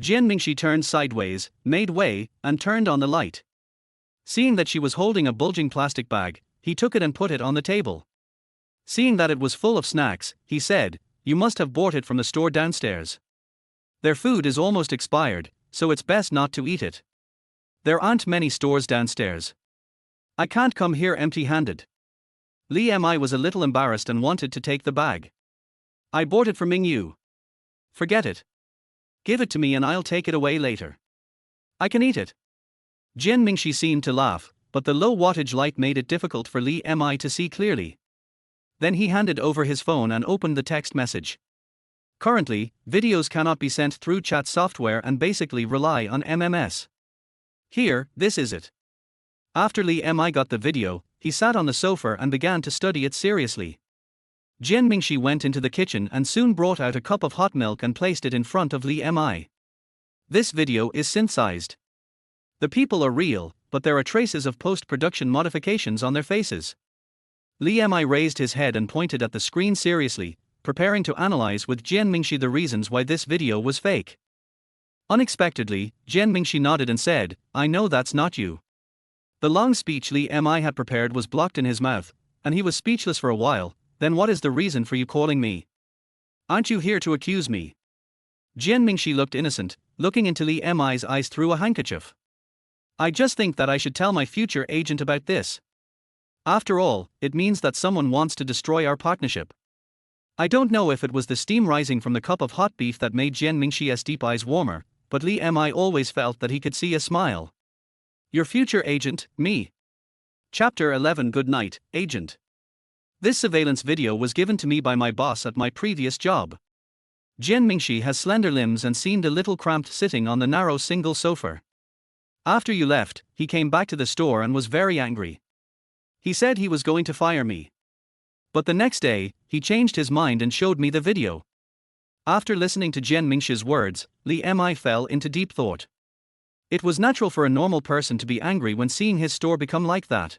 Jian Mingxi turned sideways, made way, and turned on the light. Seeing that she was holding a bulging plastic bag, he took it and put it on the table. Seeing that it was full of snacks, he said, "You must have bought it from the store downstairs. Their food is almost expired, so it's best not to eat it. There aren't many stores downstairs. I can't come here empty-handed." Li Mi was a little embarrassed and wanted to take the bag. "I bought it for Mingyu." "Forget it. Give it to me and I'll take it away later. I can eat it." Jian Mingxi seemed to laugh, but the low wattage light made it difficult for Li Mi to see clearly. Then he handed over his phone and opened the text message. "Currently, videos cannot be sent through chat software and basically rely on MMS. Here, this is it." After Li Mi got the video, he sat on the sofa and began to study it seriously. Jian Mingxi went into the kitchen and soon brought out a cup of hot milk and placed it in front of Li Mi. "This video is synthesized. The people are real, but there are traces of post-production modifications on their faces." Li Mi raised his head and pointed at the screen seriously, preparing to analyze with Jian Mingxi the reasons why this video was fake. Unexpectedly, Jian Mingxi nodded and said, "I know that's not you." The long speech Li Mi had prepared was blocked in his mouth, and he was speechless for a while. "Then what is the reason for you calling me? Aren't you here to accuse me?" Jian Mingxi looked innocent, looking into Li Mi's eyes through a handkerchief. "I just think that I should tell my future agent about this. After all, it means that someone wants to destroy our partnership." I don't know if it was the steam rising from the cup of hot beef that made Jian Mingxi's deep eyes warmer, but Li Mi always felt that he could see a smile. "Your future agent, me." Chapter 11. Good night, Agent. This surveillance video was given to me by my boss at my previous job. Jian Mingxi has slender limbs and seemed a little cramped sitting on the narrow single sofa. After you left, he came back to the store and was very angry. He said he was going to fire me. But the next day, he changed his mind and showed me the video. After listening to Jian Mingxi's words, Li Mi fell into deep thought. It was natural for a normal person to be angry when seeing his store become like that.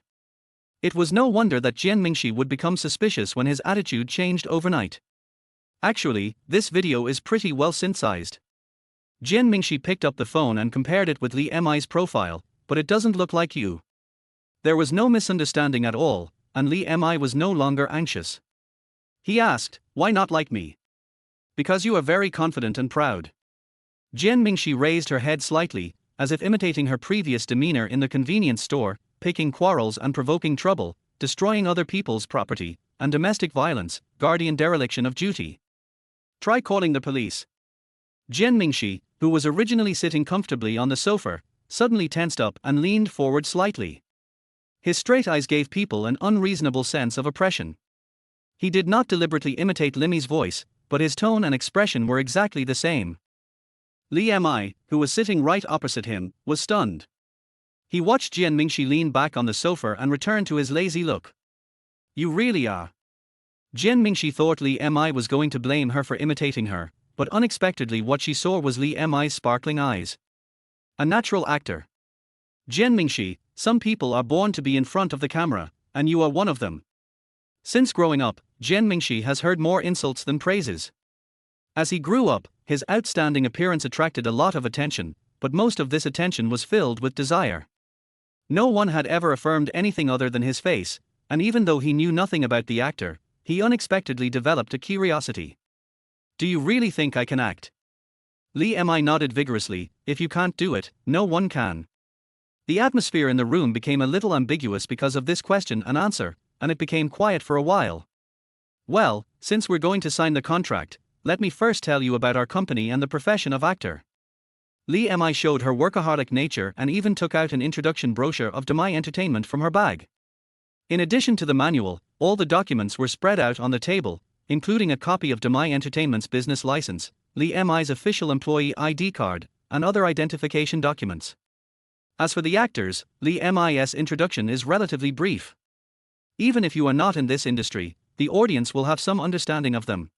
It was no wonder that Jian Mingxi would become suspicious when his attitude changed overnight. Actually, this video is pretty well synthesized. Jian Mingxi picked up the phone and compared it with Li Mi's profile, but it doesn't look like you. There was no misunderstanding at all, and Li Mi was no longer anxious. He asked, "Why not like me?" "Because you are very confident and proud." Jian Mingxi raised her head slightly, as if imitating her previous demeanor in the convenience store, picking quarrels and provoking trouble, destroying other people's property, and domestic violence, guardian dereliction of duty. "Try calling the police." Jian Mingxi, who was originally sitting comfortably on the sofa, suddenly tensed up and leaned forward slightly. His straight eyes gave people an unreasonable sense of oppression. He did not deliberately imitate Li Mi's voice, but his tone and expression were exactly the same. Li Mi, who was sitting right opposite him, was stunned. He watched Jian Mingxi lean back on the sofa and return to his lazy look. "You really are." Jian Mingxi thought Li Mi was going to blame her for imitating her, but unexpectedly what she saw was Li Mi's sparkling eyes. A natural actor. "Jian Mingxi, some people are born to be in front of the camera, and you are one of them." Since growing up, Jian Mingxi has heard more insults than praises. As he grew up, his outstanding appearance attracted a lot of attention, but most of this attention was filled with desire. No one had ever affirmed anything other than his face, and even though he knew nothing about the actor, he unexpectedly developed a curiosity. "Do you really think I can act?" Li Mi nodded vigorously. "If you can't do it, no one can." The atmosphere in the room became a little ambiguous because of this question and answer, and it became quiet for a while. "Well, since we're going to sign the contract, let me first tell you about our company and the profession of actor." Li Mi showed her workaholic nature and even took out an introduction brochure of Demai Entertainment from her bag. In addition to the manual, all the documents were spread out on the table, including a copy of Demai Entertainment's business license, Li Mi's official employee ID card, and other identification documents. As for the actors, Li Mi's introduction is relatively brief. Even if you are not in this industry, the audience will have some understanding of them.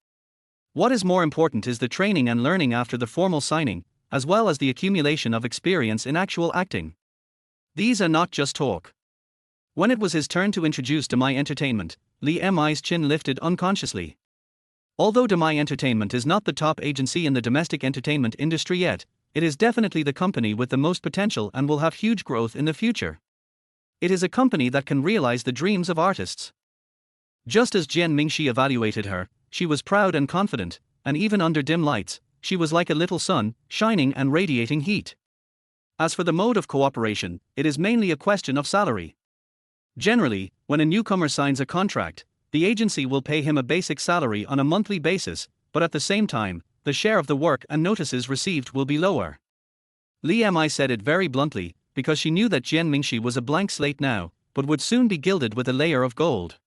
What is more important is the training and learning after the formal signing, as well as the accumulation of experience in actual acting. These are not just talk. When it was his turn to introduce Demai Entertainment, Li Mi's chin lifted unconsciously. Although Demai Entertainment is not the top agency in the domestic entertainment industry yet, it is definitely the company with the most potential and will have huge growth in the future. It is a company that can realize the dreams of artists. Just as Jian Mingxi evaluated her, she was proud and confident, and even under dim lights, she was like a little sun, shining and radiating heat. As for the mode of cooperation, it is mainly a question of salary. Generally, when a newcomer signs a contract, the agency will pay him a basic salary on a monthly basis, but at the same time, the share of the work and notices received will be lower. Li Mi said it very bluntly, because she knew that Jian Mingxi was a blank slate now, but would soon be gilded with a layer of gold.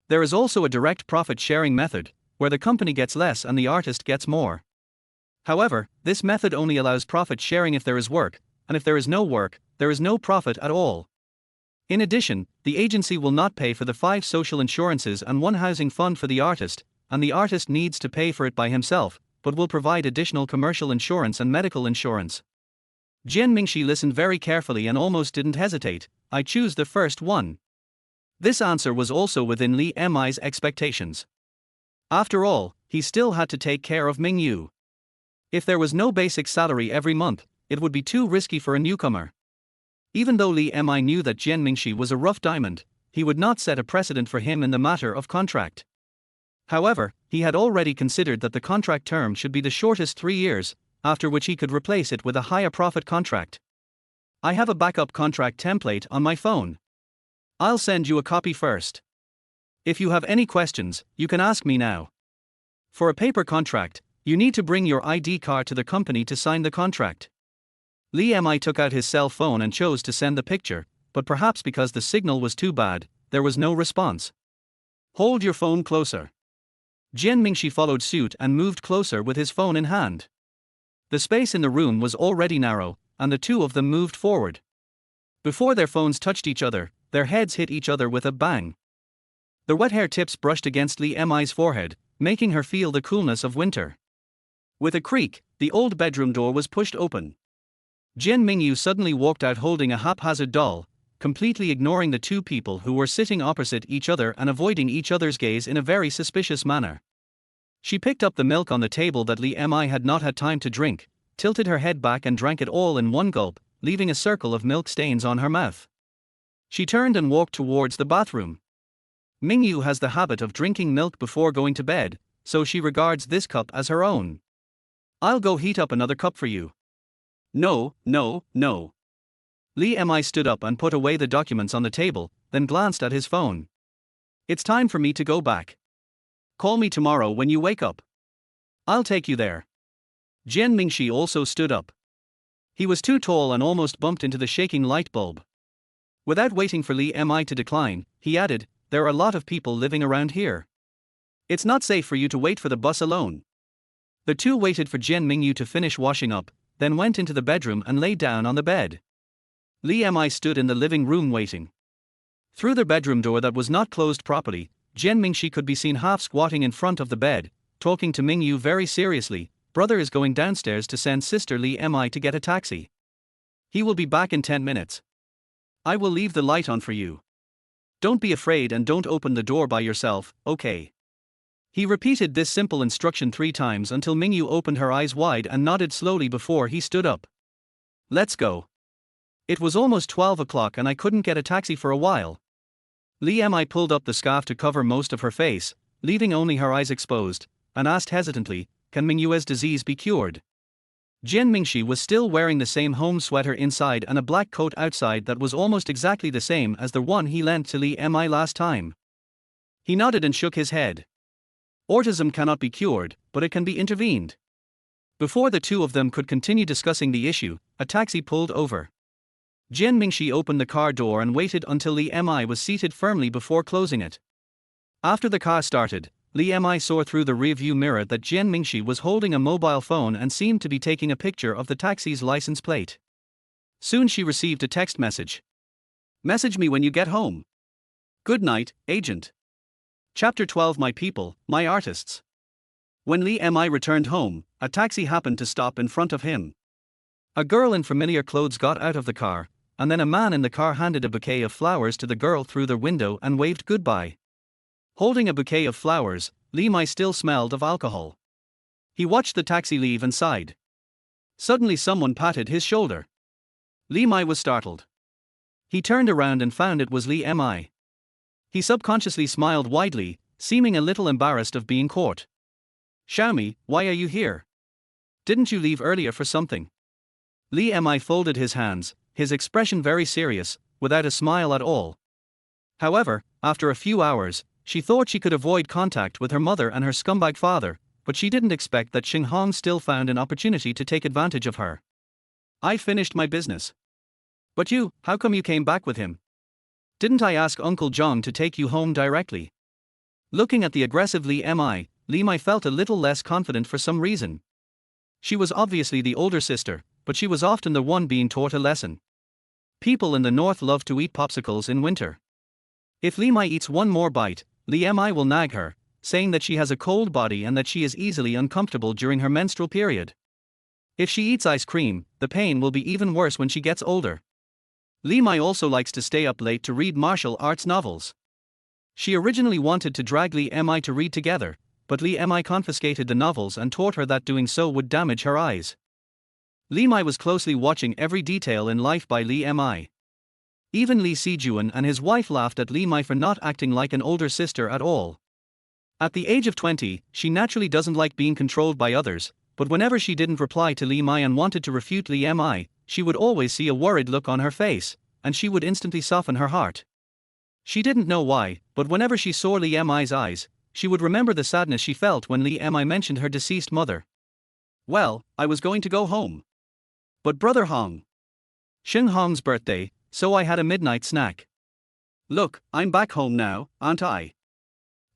There is also a direct profit-sharing method, where the company gets less and the artist gets more. However, this method only allows profit sharing if there is work, and if there is no work, there is no profit at all. In addition, the agency will not pay for the 5 social insurances and 1 housing fund for the artist, and the artist needs to pay for it by himself, but will provide additional commercial insurance and medical insurance. Jian Mingxi listened very carefully and almost didn't hesitate. I choose the first one. This answer was also within Li Mi's expectations. After all, he still had to take care of Mingyu. If there was no basic salary every month, it would be too risky for a newcomer. Even though Li Mi knew that Jian Mingxi was a rough diamond, he would not set a precedent for him in the matter of contract. However, he had already considered that the contract term should be the shortest 3 years, after which he could replace it with a higher profit contract. I have a backup contract template on my phone. I'll send you a copy first. If you have any questions, you can ask me now. For a paper contract, you need to bring your ID card to the company to sign the contract. Li Mi took out his cell phone and chose to send the picture, but perhaps because the signal was too bad, there was no response. Hold your phone closer. Jian Mingxi followed suit and moved closer with his phone in hand. The space in the room was already narrow, and the two of them moved forward. Before their phones touched each other, their heads hit each other with a bang. The wet hair tips brushed against Li Mi's forehead, making her feel the coolness of winter. With a creak, the old bedroom door was pushed open. Jian Mingyu suddenly walked out holding a haphazard doll, completely ignoring the two people who were sitting opposite each other and avoiding each other's gaze in a very suspicious manner. She picked up the milk on the table that Li Mi had not had time to drink, tilted her head back and drank it all in one gulp, leaving a circle of milk stains on her mouth. She turned and walked towards the bathroom. Mingyu has the habit of drinking milk before going to bed, so she regards this cup as her own. I'll go heat up another cup for you. No, no, no. Li Mi stood up and put away the documents on the table, then glanced at his phone. It's time for me to go back. Call me tomorrow when you wake up. I'll take you there. Jian Mingxi also stood up. He was too tall and almost bumped into the shaking light bulb. Without waiting for Li Mi to decline, he added, there are a lot of people living around here. It's not safe for you to wait for the bus alone. The two waited for Jian Mingyu to finish washing up, then went into the bedroom and lay down on the bed. Li Mi stood in the living room waiting. Through the bedroom door that was not closed properly, Jian Mingxi could be seen half squatting in front of the bed, talking to Mingyu very seriously. Brother is going downstairs to send sister Li Mi to get a taxi. He will be back in 10 minutes. I will leave the light on for you. Don't be afraid and don't open the door by yourself, okay? He repeated this simple instruction 3 times until Mingyu opened her eyes wide and nodded slowly before he stood up. Let's go. It was almost 12 o'clock and I couldn't get a taxi for a while. Li Mi pulled up the scarf to cover most of her face, leaving only her eyes exposed, and asked hesitantly, can Mingyu's disease be cured? Jian Mingxi was still wearing the same home sweater inside and a black coat outside that was almost exactly the same as the one he lent to Li Mi last time. He nodded and shook his head. Autism cannot be cured, but it can be intervened. Before the two of them could continue discussing the issue, a taxi pulled over. Jian Mingxi opened the car door and waited until Li Mi was seated firmly before closing it. After the car started, Li Mi saw through the rearview mirror that Jian Mingxi was holding a mobile phone and seemed to be taking a picture of the taxi's license plate. Soon she received a text message. Message me when you get home. Good night, agent. Chapter 12. My people, my artists. When Li Mi returned home, a taxi happened to stop in front of him. A girl in familiar clothes got out of the car, and then a man in the car handed a bouquet of flowers to the girl through the window and waved goodbye. Holding a bouquet of flowers, Li Mi still smelled of alcohol. He watched the taxi leave and sighed. Suddenly someone patted his shoulder. Li Mi was startled. He turned around and found it was Li Mi. He subconsciously smiled widely, seeming a little embarrassed of being caught. Xiaomi, why are you here? Didn't you leave earlier for something? Li Mi folded his hands, his expression very serious, without a smile at all. However, after a few hours, she thought she could avoid contact with her mother and her scumbag father, but she didn't expect that Shenghong still found an opportunity to take advantage of her. I finished my business. But you, how come you came back with him? Didn't I ask Uncle Zhang to take you home directly? Looking at the aggressive Li Mi felt a little less confident for some reason. She was obviously the older sister, but she was often the one being taught a lesson. People in the north love to eat popsicles in winter. If Li Mi eats one more bite, Li Mi will nag her, saying that she has a cold body and that she is easily uncomfortable during her menstrual period. If she eats ice cream, the pain will be even worse when she gets older. Li Mi also likes to stay up late to read martial arts novels. She originally wanted to drag Li Mi to read together, but Li Mi confiscated the novels and taught her that doing so would damage her eyes. Li Mi was closely watching every detail in life by Li Mi. Even Li Sijuan and his wife laughed at Li Mi for not acting like an older sister at all. At the age of 20, she naturally doesn't like being controlled by others, but whenever she didn't reply to Li Mi and wanted to refute Li Mi, she would always see a worried look on her face, and she would instantly soften her heart. She didn't know why, but whenever she saw Li Mi's eyes, she would remember the sadness she felt when Li Mi mentioned her deceased mother. Well, I was going to go home. But Brother Hong. Shenghong's birthday, so I had a midnight snack. Look, I'm back home now, aren't I?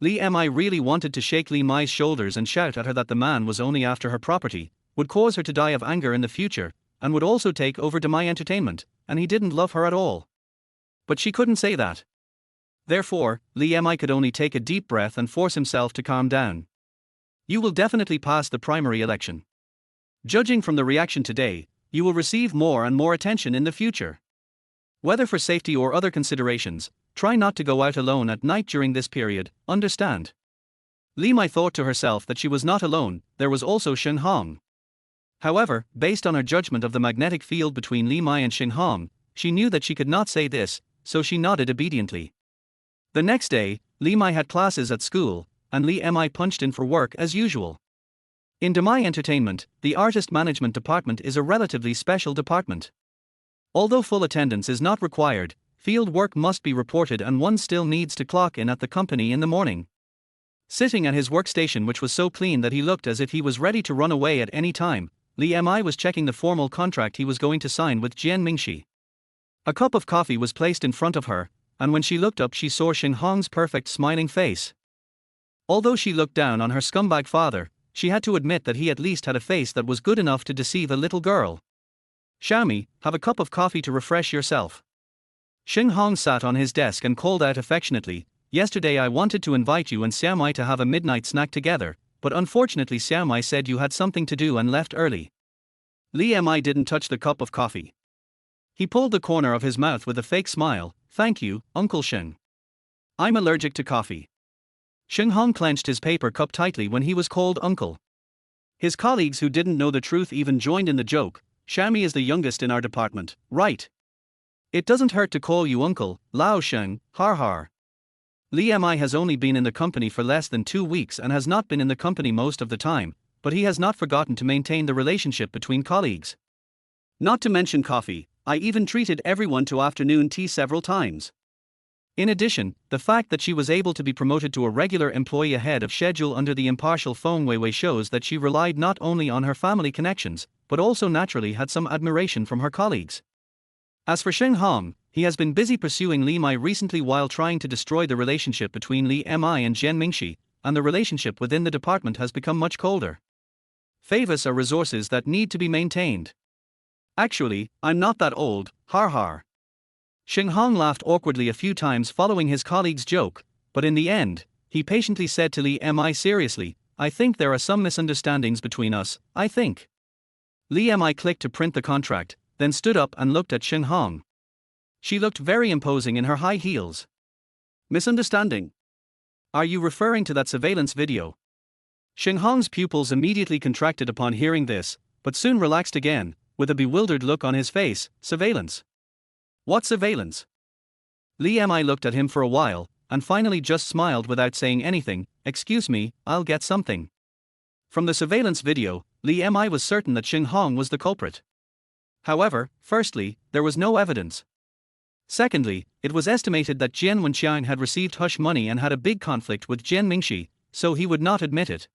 Li Mi really wanted to shake Li Mi's shoulders and shout at her that the man was only after her property, would cause her to die of anger in the future, and would also take over my entertainment, and he didn't love her at all. But she couldn't say that. Therefore, Li Mi could only take a deep breath and force himself to calm down. You will definitely pass the primary election. Judging from the reaction today, you will receive more and more attention in the future. Whether for safety or other considerations, try not to go out alone at night during this period, understand? Li Mi thought to herself that she was not alone, there was also Shenghong. However, based on her judgment of the magnetic field between Li Mi and Shenghong, she knew that she could not say this, so she nodded obediently. The next day, Li Mi had classes at school, and Li Mi punched in for work as usual. In Demai Entertainment, the artist management department is a relatively special department. Although full attendance is not required, field work must be reported and one still needs to clock in at the company in the morning. Sitting at his workstation, which was so clean that he looked as if he was ready to run away at any time, Li Mi was checking the formal contract he was going to sign with Jian Mingxi. A cup of coffee was placed in front of her, and when she looked up she saw Shenghong's perfect smiling face. Although she looked down on her scumbag father, she had to admit that he at least had a face that was good enough to deceive a little girl. Xiaomi, have a cup of coffee to refresh yourself. Shenghong sat on his desk and called out affectionately, yesterday I wanted to invite you and Xiaomai to have a midnight snack together, but unfortunately Xiaomai said you had something to do and left early. Li Mi didn't touch the cup of coffee. He pulled the corner of his mouth with a fake smile, thank you, Uncle Shen. I'm allergic to coffee. Shenghong clenched his paper cup tightly when he was called uncle. His colleagues who didn't know the truth even joined in the joke. Xiaomi is the youngest in our department, right? It doesn't hurt to call you uncle, Lao Sheng, har har. Li Mi has only been in the company for less than 2 weeks and has not been in the company most of the time, but he has not forgotten to maintain the relationship between colleagues. Not to mention coffee, I even treated everyone to afternoon tea several times. In addition, the fact that she was able to be promoted to a regular employee ahead of schedule under the impartial Feng Weiwei shows that she relied not only on her family connections, but also naturally had some admiration from her colleagues. As for Shenghong, he has been busy pursuing Li Mai recently while trying to destroy the relationship between Li Mi and Jian Mingxi, and the relationship within the department has become much colder. Favors are resources that need to be maintained. Actually, I'm not that old, har har. Shenghong laughed awkwardly a few times following his colleague's joke, but in the end, he patiently said to Li Mi seriously, I think there are some misunderstandings between us, I think. Li Mi clicked to print the contract, then stood up and looked at Shenghong. She looked very imposing in her high heels. Misunderstanding? Are you referring to that surveillance video? Shenghong's pupils immediately contracted upon hearing this, but soon relaxed again, with a bewildered look on his face. Surveillance? What surveillance? Li Mi looked at him for a while, and finally just smiled without saying anything. Excuse me, I'll get something. From the surveillance video, Li Mi was certain that Shenghong was the culprit. However, firstly, there was no evidence. Secondly, it was estimated that Jian Wenqiang had received hush money and had a big conflict with Jian Mingxi, so he would not admit it.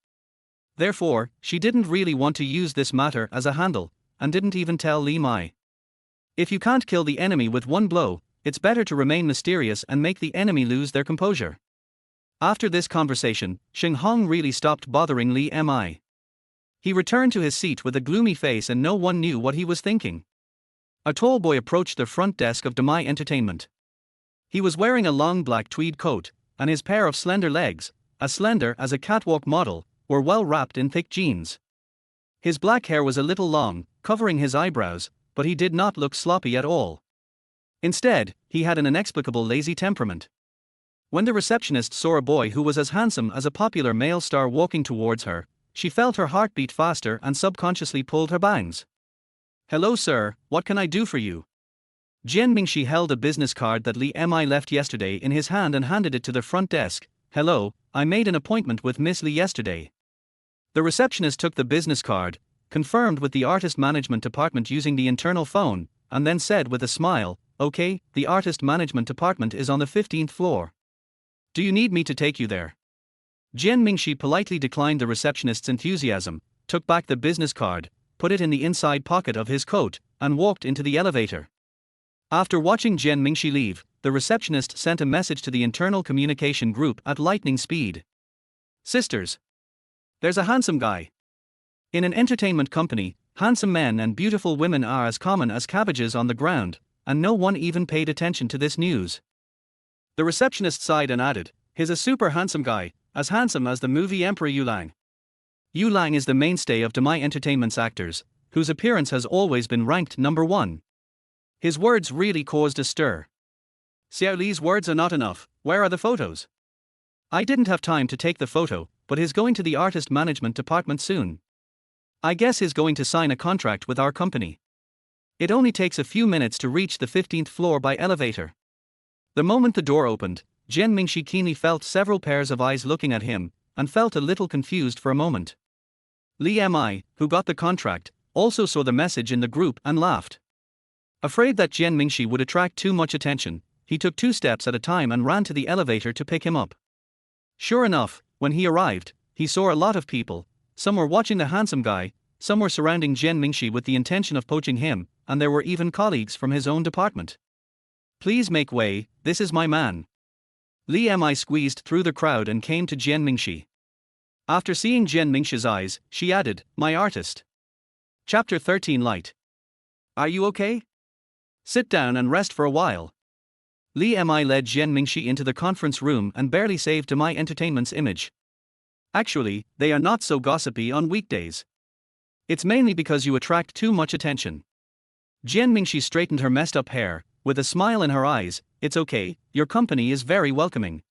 Therefore, she didn't really want to use this matter as a handle, and didn't even tell Li Mi. If you can't kill the enemy with one blow, it's better to remain mysterious and make the enemy lose their composure. After this conversation, Shenghong really stopped bothering Li Mi. He returned to his seat with a gloomy face and no one knew what he was thinking. A tall boy approached the front desk of Demai Entertainment. He was wearing a long black tweed coat, and his pair of slender legs, as slender as a catwalk model, were well wrapped in thick jeans. His black hair was a little long, covering his eyebrows, but he did not look sloppy at all. Instead, he had an inexplicable lazy temperament. When the receptionist saw a boy who was as handsome as a popular male star walking towards her, she felt her heart beat faster and subconsciously pulled her bangs. Hello sir, what can I do for you? Jian Mingxi held a business card that Li Mi left yesterday in his hand and handed it to the front desk. Hello, I made an appointment with Miss Li yesterday. The receptionist took the business card, confirmed with the artist management department using the internal phone, and then said with a smile, okay, the artist management department is on the 15th floor. Do you need me to take you there? Jian Mingxi politely declined the receptionist's enthusiasm, took back the business card, put it in the inside pocket of his coat, and walked into the elevator. After watching Jian Mingxi leave, the receptionist sent a message to the internal communication group at lightning speed. Sisters, there's a handsome guy. In an entertainment company, handsome men and beautiful women are as common as cabbages on the ground, and no one even paid attention to this news. The receptionist sighed and added, he's a super handsome guy, as handsome as the movie Emperor Yu Lang. Yu Lang is the mainstay of Demai Entertainment's actors, whose appearance has always been ranked number one. His words really caused a stir. Xiao Li's words are not enough, where are the photos? I didn't have time to take the photo, but he's going to the artist management department soon. I guess he's going to sign a contract with our company. It only takes a few minutes to reach the 15th floor by elevator. The moment the door opened, Jian Mingxi keenly felt several pairs of eyes looking at him, and felt a little confused for a moment. Li Mi, who got the contract, also saw the message in the group and laughed. Afraid that Jian Mingxi would attract too much attention, he took 2 steps at a time and ran to the elevator to pick him up. Sure enough, when he arrived, he saw a lot of people. Some were watching the handsome guy, some were surrounding Jian Mingxi with the intention of poaching him, and there were even colleagues from his own department. Please make way, this is my man. Li Mi squeezed through the crowd and came to Jian Mingxi. After seeing Jian Mingxi's eyes, she added, my artist. Chapter 13 Light. Are you okay? Sit down and rest for a while. Li Mi led Jian Mingxi into the conference room and barely saved Demai Entertainment's image. Actually, they are not so gossipy on weekdays. It's mainly because you attract too much attention. Jian Mingxi straightened her messed up hair, with a smile in her eyes. It's okay, your company is very welcoming.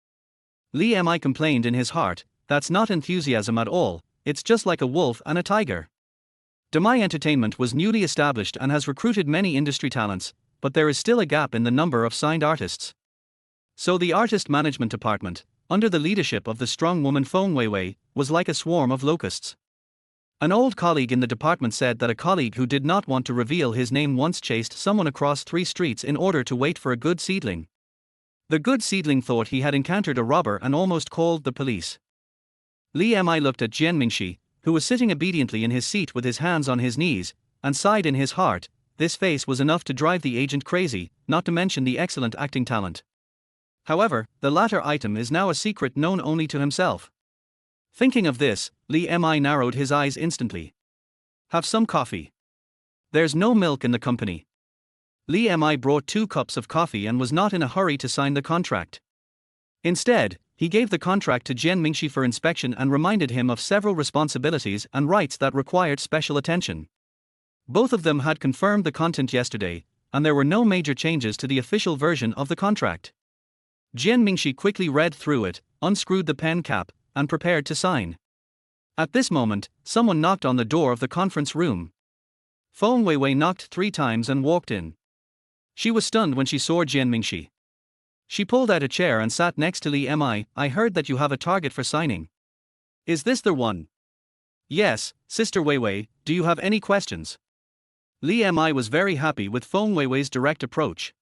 Li Mi complained in his heart, that's not enthusiasm at all, it's just like a wolf and a tiger. Demai Entertainment was newly established and has recruited many industry talents, but there is still a gap in the number of signed artists. So the artist management department, under the leadership of the strong woman Feng Weiwei, was like a swarm of locusts. An old colleague in the department said that a colleague who did not want to reveal his name once chased someone across 3 streets in order to wait for a good seedling. The good seedling thought he had encountered a robber and almost called the police. Li Mi looked at Jian Mingxi, who was sitting obediently in his seat with his hands on his knees, and sighed in his heart. This face was enough to drive the agent crazy, not to mention the excellent acting talent. However, the latter item is now a secret known only to himself. Thinking of this, Li Mi narrowed his eyes instantly. Have some coffee. There's no milk in the company. Li Mi brought 2 cups of coffee and was not in a hurry to sign the contract. Instead, he gave the contract to Jian Mingxi for inspection and reminded him of several responsibilities and rights that required special attention. Both of them had confirmed the content yesterday, and there were no major changes to the official version of the contract. Jian Mingxi quickly read through it, unscrewed the pen cap, and prepared to sign. At this moment, someone knocked on the door of the conference room. Feng Weiwei knocked 3 times and walked in. She was stunned when she saw Jian Mingxi. She pulled out a chair and sat next to Li Mi. I heard that you have a target for signing. Is this the one? Yes, Sister Weiwei, do you have any questions? Li Mi was very happy with Feng Weiwei's direct approach.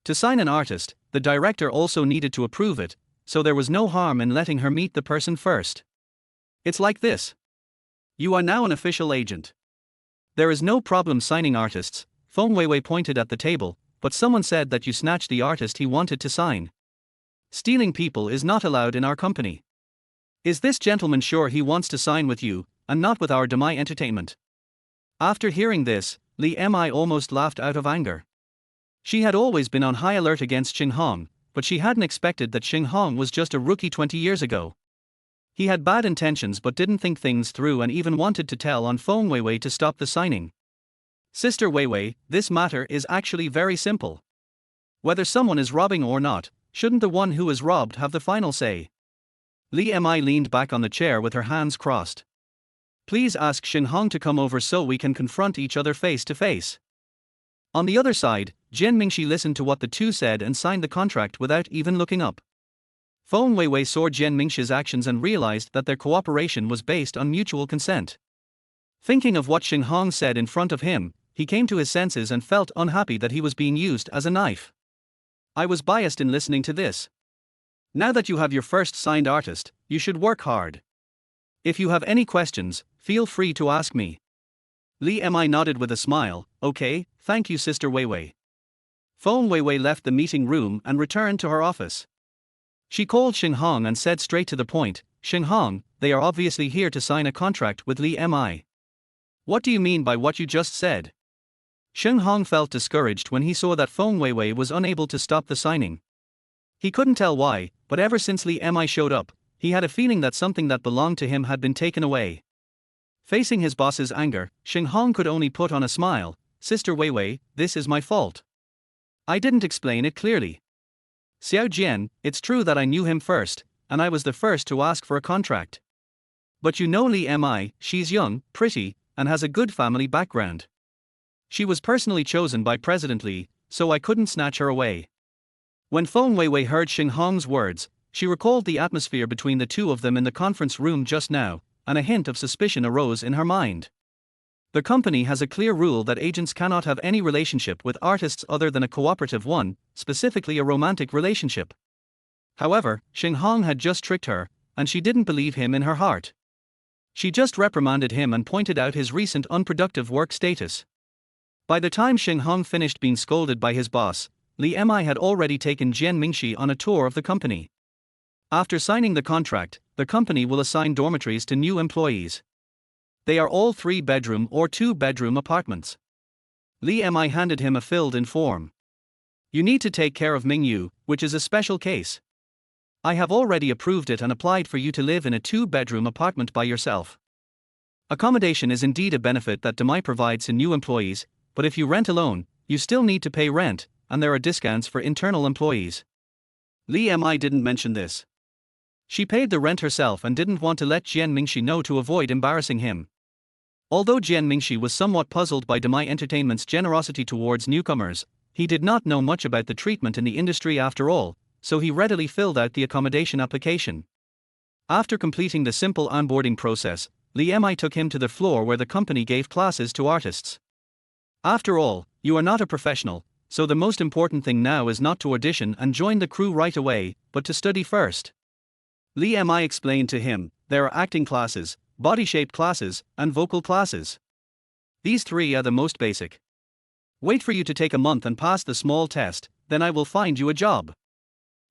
To sign an artist, the director also needed to approve it, so there was no harm in letting her meet the person first. It's like this. You are now an official agent. There is no problem signing artists. Feng Weiwei pointed at the table, but someone said that you snatched the artist he wanted to sign. Stealing people is not allowed in our company. Is this gentleman sure he wants to sign with you, and not with our Demai Entertainment? After hearing this, Li Mi almost laughed out of anger. She had always been on high alert against Shenghong, but she hadn't expected that Shenghong was just a rookie 20 years ago. He had bad intentions but didn't think things through and even wanted to tell on Feng Weiwei to stop the signing. Sister Weiwei, this matter is actually very simple. Whether someone is robbing or not, shouldn't the one who is robbed have the final say? Li Mi leaned back on the chair with her hands crossed. Please ask Shenghong to come over so we can confront each other face to face. On the other side, Jian Mingxi listened to what the two said and signed the contract without even looking up. Feng Weiwei saw Jian Mingxi's actions and realized that their cooperation was based on mutual consent. Thinking of what Shenghong said in front of him, he came to his senses and felt unhappy that he was being used as a knife. I was biased in listening to this. Now that you have your first signed artist, you should work hard. If you have any questions, feel free to ask me. Li Mi nodded with a smile. Okay, thank you Sister Weiwei. Feng Weiwei left the meeting room and returned to her office. She called Shenghong and said straight to the point, Shenghong, they are obviously here to sign a contract with Li Mi. What do you mean by what you just said? Shenghong felt discouraged when he saw that Feng Weiwei was unable to stop the signing. He couldn't tell why, but ever since Li Mi showed up, he had a feeling that something that belonged to him had been taken away. Facing his boss's anger, Shenghong could only put on a smile. Sister Weiwei, this is my fault. I didn't explain it clearly. Xiao Jian, it's true that I knew him first, and I was the first to ask for a contract. But you know Li Mi, she's young, pretty, and has a good family background. She was personally chosen by President Li, so I couldn't snatch her away. When Feng Weiwei heard Shenghong's words, she recalled the atmosphere between the two of them in the conference room just now, and a hint of suspicion arose in her mind. The company has a clear rule that agents cannot have any relationship with artists other than a cooperative one, specifically a romantic relationship. However, Shenghong had just tricked her, and she didn't believe him in her heart. She just reprimanded him and pointed out his recent unproductive work status. By the time Shenghong finished being scolded by his boss, Li Mi had already taken Jian Mingxi on a tour of the company. After signing the contract, the company will assign dormitories to new employees. They are all 3-bedroom or 2-bedroom apartments. Li Mi handed him a filled-in form. You need to take care of Mingyu, which is a special case. I have already approved it and applied for you to live in a 2-bedroom apartment by yourself. Accommodation is indeed a benefit that Demai provides to new employees, but if you rent alone, you still need to pay rent, and there are discounts for internal employees. Li Mi didn't mention this. She paid the rent herself and didn't want to let Jian Mingxi know to avoid embarrassing him. Although Jian Mingxi was somewhat puzzled by Demai Entertainment's generosity towards newcomers, he did not know much about the treatment in the industry after all, so he readily filled out the accommodation application. After completing the simple onboarding process, Li Mi took him to the floor where the company gave classes to artists. After all, you are not a professional, So the most important thing now is not to audition and join the crew right away, but to study first. Li Mi explained to him, there are acting classes, body shape classes, and vocal classes. These three are the most basic. Wait for you to take a month and pass the small test, then I will find you a job.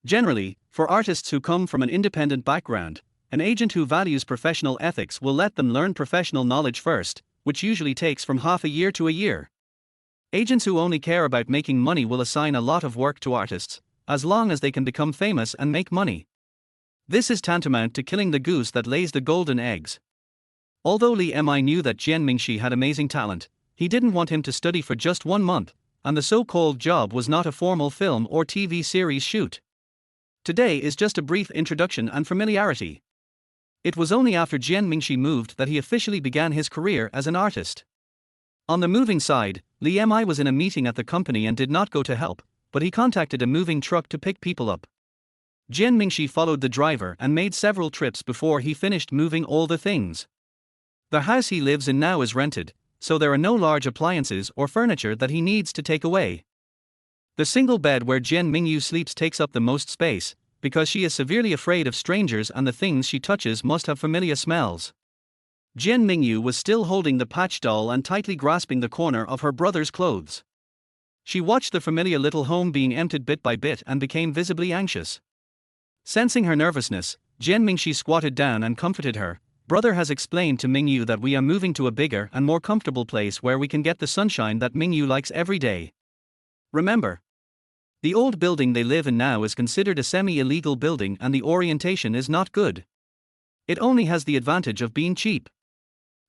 Generally, for artists who come from an independent background, an agent who values professional ethics will let them learn professional knowledge first, which usually takes from half a year to a year. Agents who only care about making money will assign a lot of work to artists, as long as they can become famous and make money. This is tantamount to killing the goose that lays the golden eggs. Although Li Mi knew that Jian Mingxi had amazing talent, he didn't want him to study for just 1 month, and the so-called job was not a formal film or TV series shoot. Today is just a brief introduction and familiarity. It was only after Jian Mingxi moved that he officially began his career as an artist. On the moving side, Li Mi was in a meeting at the company and did not go to help, but he contacted a moving truck to pick people up. Jian Mingxi followed the driver and made several trips before he finished moving all the things. The house he lives in now is rented, so there are no large appliances or furniture that he needs to take away. The single bed where Jian Mingyu sleeps takes up the most space, because she is severely afraid of strangers and the things she touches must have familiar smells. Jian Mingyu was still holding the patch doll and tightly grasping the corner of her brother's clothes. She watched the familiar little home being emptied bit by bit and became visibly anxious. Sensing her nervousness, Jian Mingxi squatted down and comforted her. Brother has explained to Mingyu that we are moving to a bigger and more comfortable place where we can get the sunshine that Mingyu likes every day. Remember, the old building they live in now is considered a semi-illegal building and the orientation is not good. It only has the advantage of being cheap.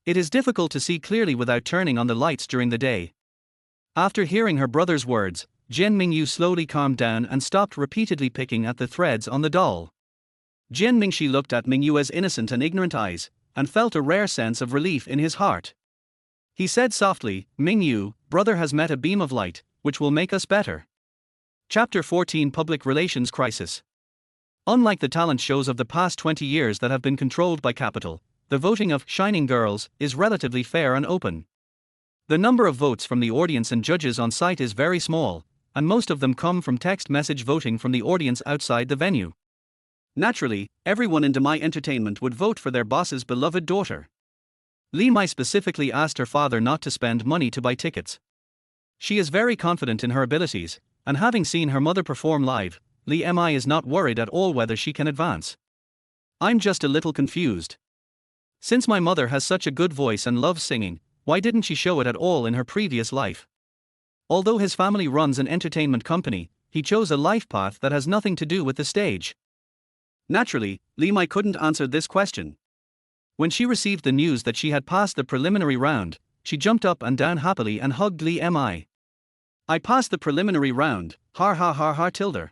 It is difficult to see clearly without turning on the lights during the day. After hearing her brother's words, Jian Mingyu slowly calmed down and stopped repeatedly picking at the threads on the doll. Jian Mingxi looked at Mingyu's innocent and ignorant eyes, and felt a rare sense of relief in his heart. He said softly, Mingyu, brother has met a beam of light, which will make us better. Chapter 14 Public Relations Crisis. Unlike the talent shows of the past 20 years that have been controlled by capital, the voting of Shining Girls is relatively fair and open. The number of votes from the audience and judges on site is very small, and most of them come from text message voting from the audience outside the venue. Naturally, everyone in Demai Entertainment would vote for their boss's beloved daughter. Li Mi specifically asked her father not to spend money to buy tickets. She is very confident in her abilities, and having seen her mother perform live, Li Mi is not worried at all whether she can advance. I'm just a little confused. Since my mother has such a good voice and loves singing, why didn't she show it at all in her previous life? Although his family runs an entertainment company, he chose a life path that has nothing to do with the stage. Naturally, Li Mi couldn't answer this question. When she received the news that she had passed the preliminary round, she jumped up and down happily and hugged Li Mi. I passed the preliminary round, har har har har tilde.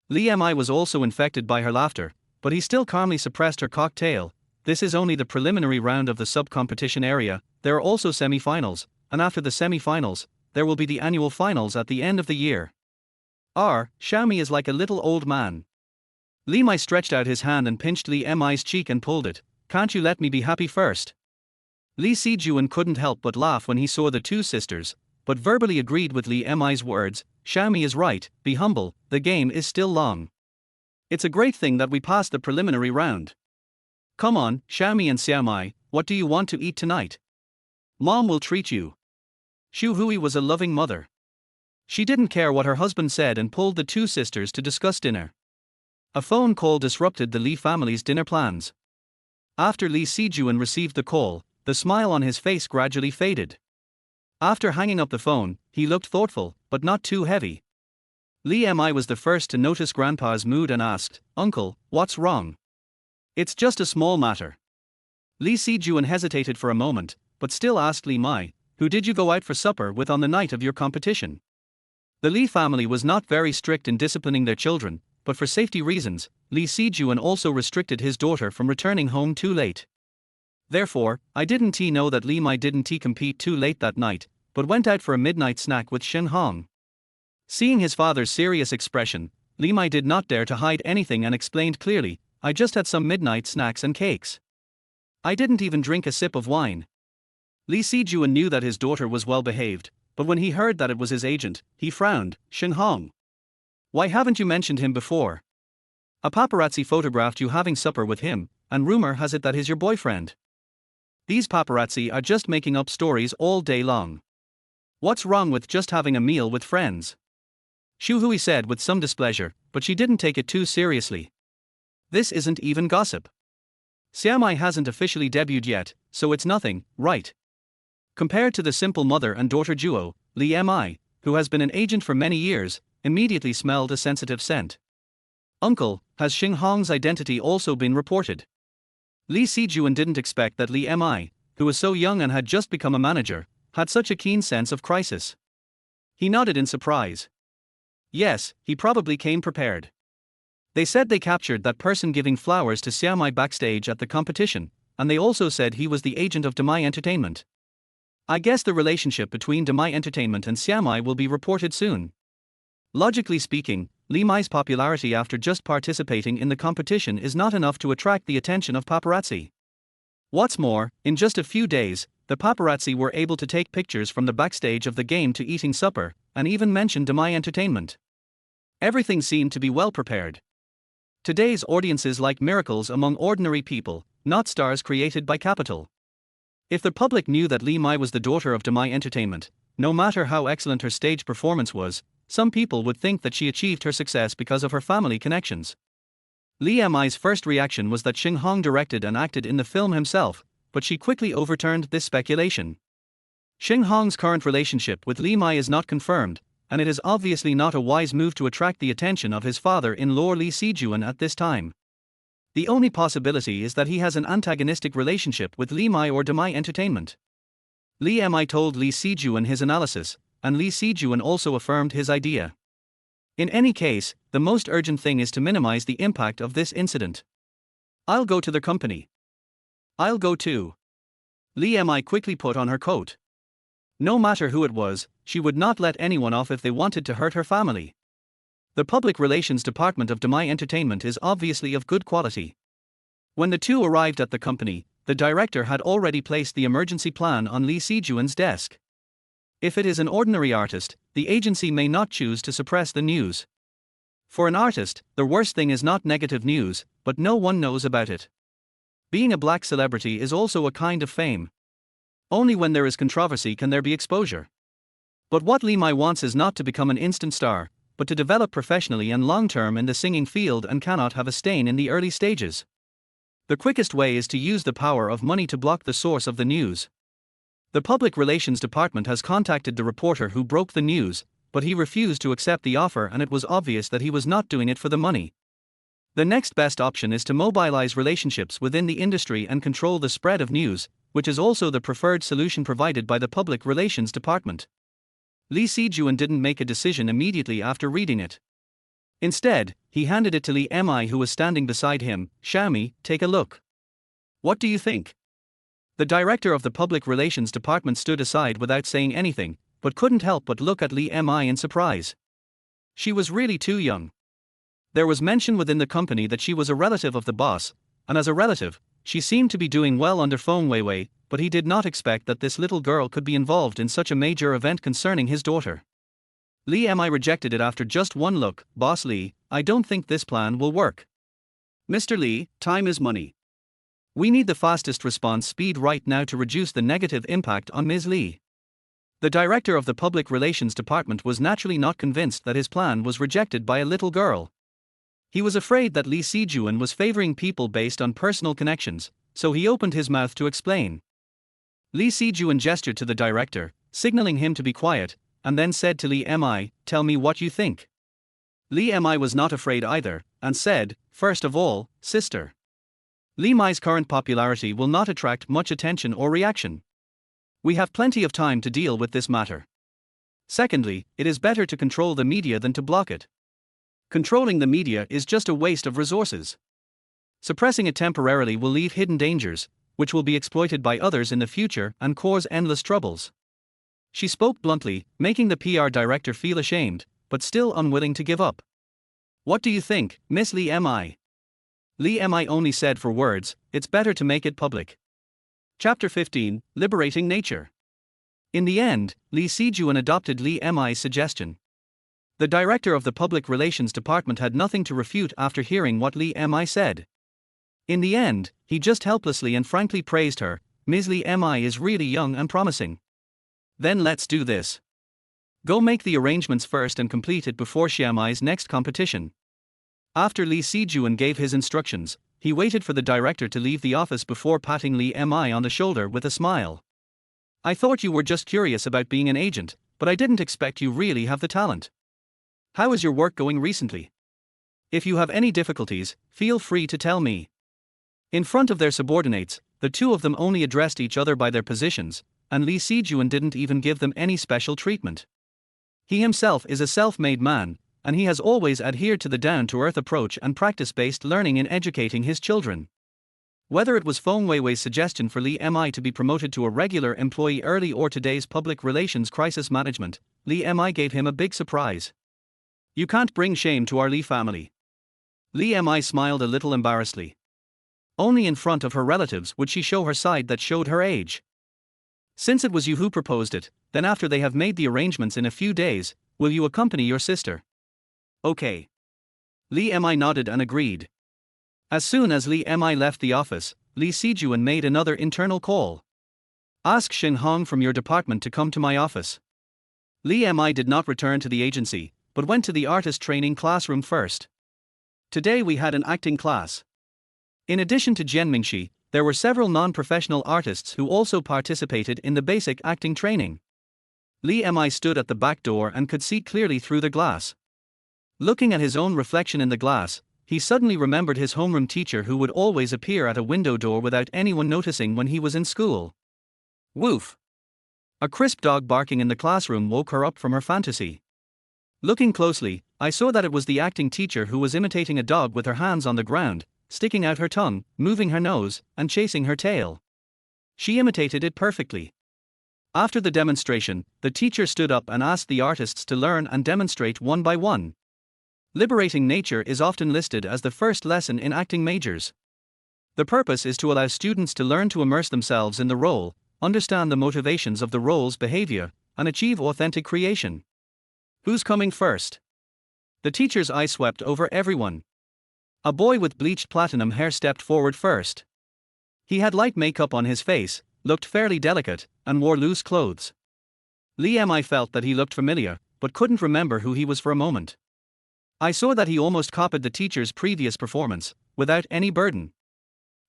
Li Mi was also infected by her laughter, but he still calmly suppressed her cocktail. This is only the preliminary round of the sub-competition area, there are also semi-finals, and after the semi-finals, there will be the annual finals at the end of the year. Xiaomi is like a little old man. Li Mi stretched out his hand and pinched Li Mi's cheek and pulled it. Can't you let me be happy first? Li Sijuan couldn't help but laugh when he saw the two sisters, but verbally agreed with Li Mi's words. Xiaomi is right, be humble, the game is still long. It's a great thing that we passed the preliminary round. Come on, Xiaomi and Xiaomai, what do you want to eat tonight? Mom will treat you. Xu Hui was a loving mother. She didn't care what her husband said and pulled the two sisters to discuss dinner. A phone call disrupted the Li family's dinner plans. After Li Sijuan received the call, the smile on his face gradually faded. After hanging up the phone, he looked thoughtful, but not too heavy. Li Mi was the first to notice Grandpa's mood and asked, Uncle, what's wrong? It's just a small matter. Li Sijuan hesitated for a moment, but still asked Li Mi, who did you go out for supper with on the night of your competition? The Li family was not very strict in disciplining their children, but for safety reasons, Li Sijuan also restricted his daughter from returning home too late. Therefore, I didn't know that Li Mi didn't compete too late that night, but went out for a midnight snack with Shenghong. Seeing his father's serious expression, Li Mi did not dare to hide anything and explained clearly, I just had some midnight snacks and cakes. I didn't even drink a sip of wine. Li Sijuan knew that his daughter was well behaved, but when he heard that it was his agent, he frowned. Shenghong. Why haven't you mentioned him before? A paparazzi photographed you having supper with him, and rumor has it that he's your boyfriend. These paparazzi are just making up stories all day long. What's wrong with just having a meal with friends? Xu Hui said with some displeasure, but she didn't take it too seriously. This isn't even gossip. Xiaomai hasn't officially debuted yet, so it's nothing, right? Compared to the simple mother and daughter duo, Li Mi, who has been an agent for many years, immediately smelled a sensitive scent. Uncle, has Shenghong's identity also been reported? Li Sijuan didn't expect that Li Mi, who was so young and had just become a manager, had such a keen sense of crisis. He nodded in surprise. Yes, he probably came prepared. They said they captured that person giving flowers to Xiaomai backstage at the competition, and they also said he was the agent of Demai Entertainment. I guess the relationship between Demai Entertainment and Xiaomai will be reported soon. Logically speaking, Li Mi's popularity after just participating in the competition is not enough to attract the attention of paparazzi. What's more, in just a few days, the paparazzi were able to take pictures from the backstage of the game to eating supper, and even mention Demai Entertainment. Everything seemed to be well prepared. Today's audiences like miracles among ordinary people, not stars created by capital. If the public knew that Li Mi was the daughter of Demai Entertainment, no matter how excellent her stage performance was, some people would think that she achieved her success because of her family connections. Li Mi's first reaction was that Shenghong directed and acted in the film himself, but she quickly overturned this speculation. Shenghong's current relationship with Li Mi is not confirmed, and it is obviously not a wise move to attract the attention of his father-in-law Li Sijuan at this time. The only possibility is that he has an antagonistic relationship with Li Mi or Demai Entertainment. Li Mi told Li Sijuan his analysis, and Li Sijuan also affirmed his idea. In any case, the most urgent thing is to minimize the impact of this incident. I'll go to their company. I'll go too. Li Mi quickly put on her coat. No matter who it was, she would not let anyone off if they wanted to hurt her family. The public relations department of Demai Entertainment is obviously of good quality. When the two arrived at the company, the director had already placed the emergency plan on Li Sijuan's desk. If it is an ordinary artist, the agency may not choose to suppress the news. For an artist, the worst thing is not negative news, but no one knows about it. Being a black celebrity is also a kind of fame. Only when there is controversy can there be exposure. But what Li Mi wants is not to become an instant star, but to develop professionally and long-term in the singing field and cannot have a stain in the early stages. The quickest way is to use the power of money to block the source of the news. The public relations department has contacted the reporter who broke the news, but he refused to accept the offer and it was obvious that he was not doing it for the money. The next best option is to mobilize relationships within the industry and control the spread of news, which is also the preferred solution provided by the public relations department. Li Sijuan didn't make a decision immediately after reading it. Instead, he handed it to Li Mi who was standing beside him. Xiaomi, take a look. What do you think? The director of the public relations department stood aside without saying anything, but couldn't help but look at Li Mi in surprise. She was really too young. There was mention within the company that she was a relative of the boss, and as a relative, she seemed to be doing well under Feng Weiwei, but he did not expect that this little girl could be involved in such a major event concerning his daughter. Li Mi rejected it after just one look. Boss Li, I don't think this plan will work. Mr. Li, time is money. We need the fastest response speed right now to reduce the negative impact on Ms. Li. The director of the public relations department was naturally not convinced that his plan was rejected by a little girl. He was afraid that Li Sijuan was favoring people based on personal connections, so he opened his mouth to explain. Li Sijuan gestured to the director, signaling him to be quiet, and then said to Li Mi, tell me what you think. Li Mi was not afraid either, and said, first of all, sister. Li Mi's current popularity will not attract much attention or reaction. We have plenty of time to deal with this matter. Secondly, it is better to control the media than to block it. Controlling the media is just a waste of resources. Suppressing it temporarily will leave hidden dangers, which will be exploited by others in the future and cause endless troubles. She spoke bluntly, making the PR director feel ashamed, but still unwilling to give up. What do you think, Miss Li Mi? Li Mi only said for words, it's better to make it public. Chapter 15, Liberating Nature. In the end, Li Sijuan adopted Li Mi's suggestion. The director of the public relations department had nothing to refute after hearing what Li Mi said. In the end, he just helplessly and frankly praised her. Ms. Li Mi is really young and promising. Then let's do this. Go make the arrangements first and complete it before Xiaomai's next competition. After Li Sijuan gave his instructions, he waited for the director to leave the office before patting Li Mi on the shoulder with a smile. I thought you were just curious about being an agent, but I didn't expect you really have the talent. How is your work going recently? If you have any difficulties, feel free to tell me. In front of their subordinates, the two of them only addressed each other by their positions, and Li Sijuan didn't even give them any special treatment. He himself is a self-made man, and he has always adhered to the down-to-earth approach and practice-based learning in educating his children. Whether it was Feng Weiwei's suggestion for Li Mi to be promoted to a regular employee early or today's public relations crisis management, Li Mi gave him a big surprise. You can't bring shame to our Li family. Li Mi smiled a little embarrassedly. Only in front of her relatives would she show her side that showed her age. Since it was you who proposed it, then after they have made the arrangements in a few days, will you accompany your sister? Okay. Li Mi nodded and agreed. As soon as Li Mi left the office, Li Sijuan made another internal call. Ask Shenghong from your department to come to my office. Li Mi did not return to the agency, but went to the artist training classroom first. Today we had an acting class. In addition to Jian Mingxi, there were several non-professional artists who also participated in the basic acting training. Li Mi stood at the back door and could see clearly through the glass. Looking at his own reflection in the glass, he suddenly remembered his homeroom teacher who would always appear at a window door without anyone noticing when he was in school. Woof! A crisp dog barking in the classroom woke her up from her fantasy. Looking closely, I saw that it was the acting teacher who was imitating a dog with her hands on the ground, sticking out her tongue, moving her nose, and chasing her tail. She imitated it perfectly. After the demonstration, the teacher stood up and asked the artists to learn and demonstrate one by one. Liberating nature is often listed as the first lesson in acting majors. The purpose is to allow students to learn to immerse themselves in the role, understand the motivations of the role's behavior, and achieve authentic creation. Who's coming first? The teacher's eye swept over everyone. A boy with bleached platinum hair stepped forward first. He had light makeup on his face, looked fairly delicate, and wore loose clothes. Li Mi felt that he looked familiar, but couldn't remember who he was for a moment. I saw that he almost copied the teacher's previous performance, without any burden.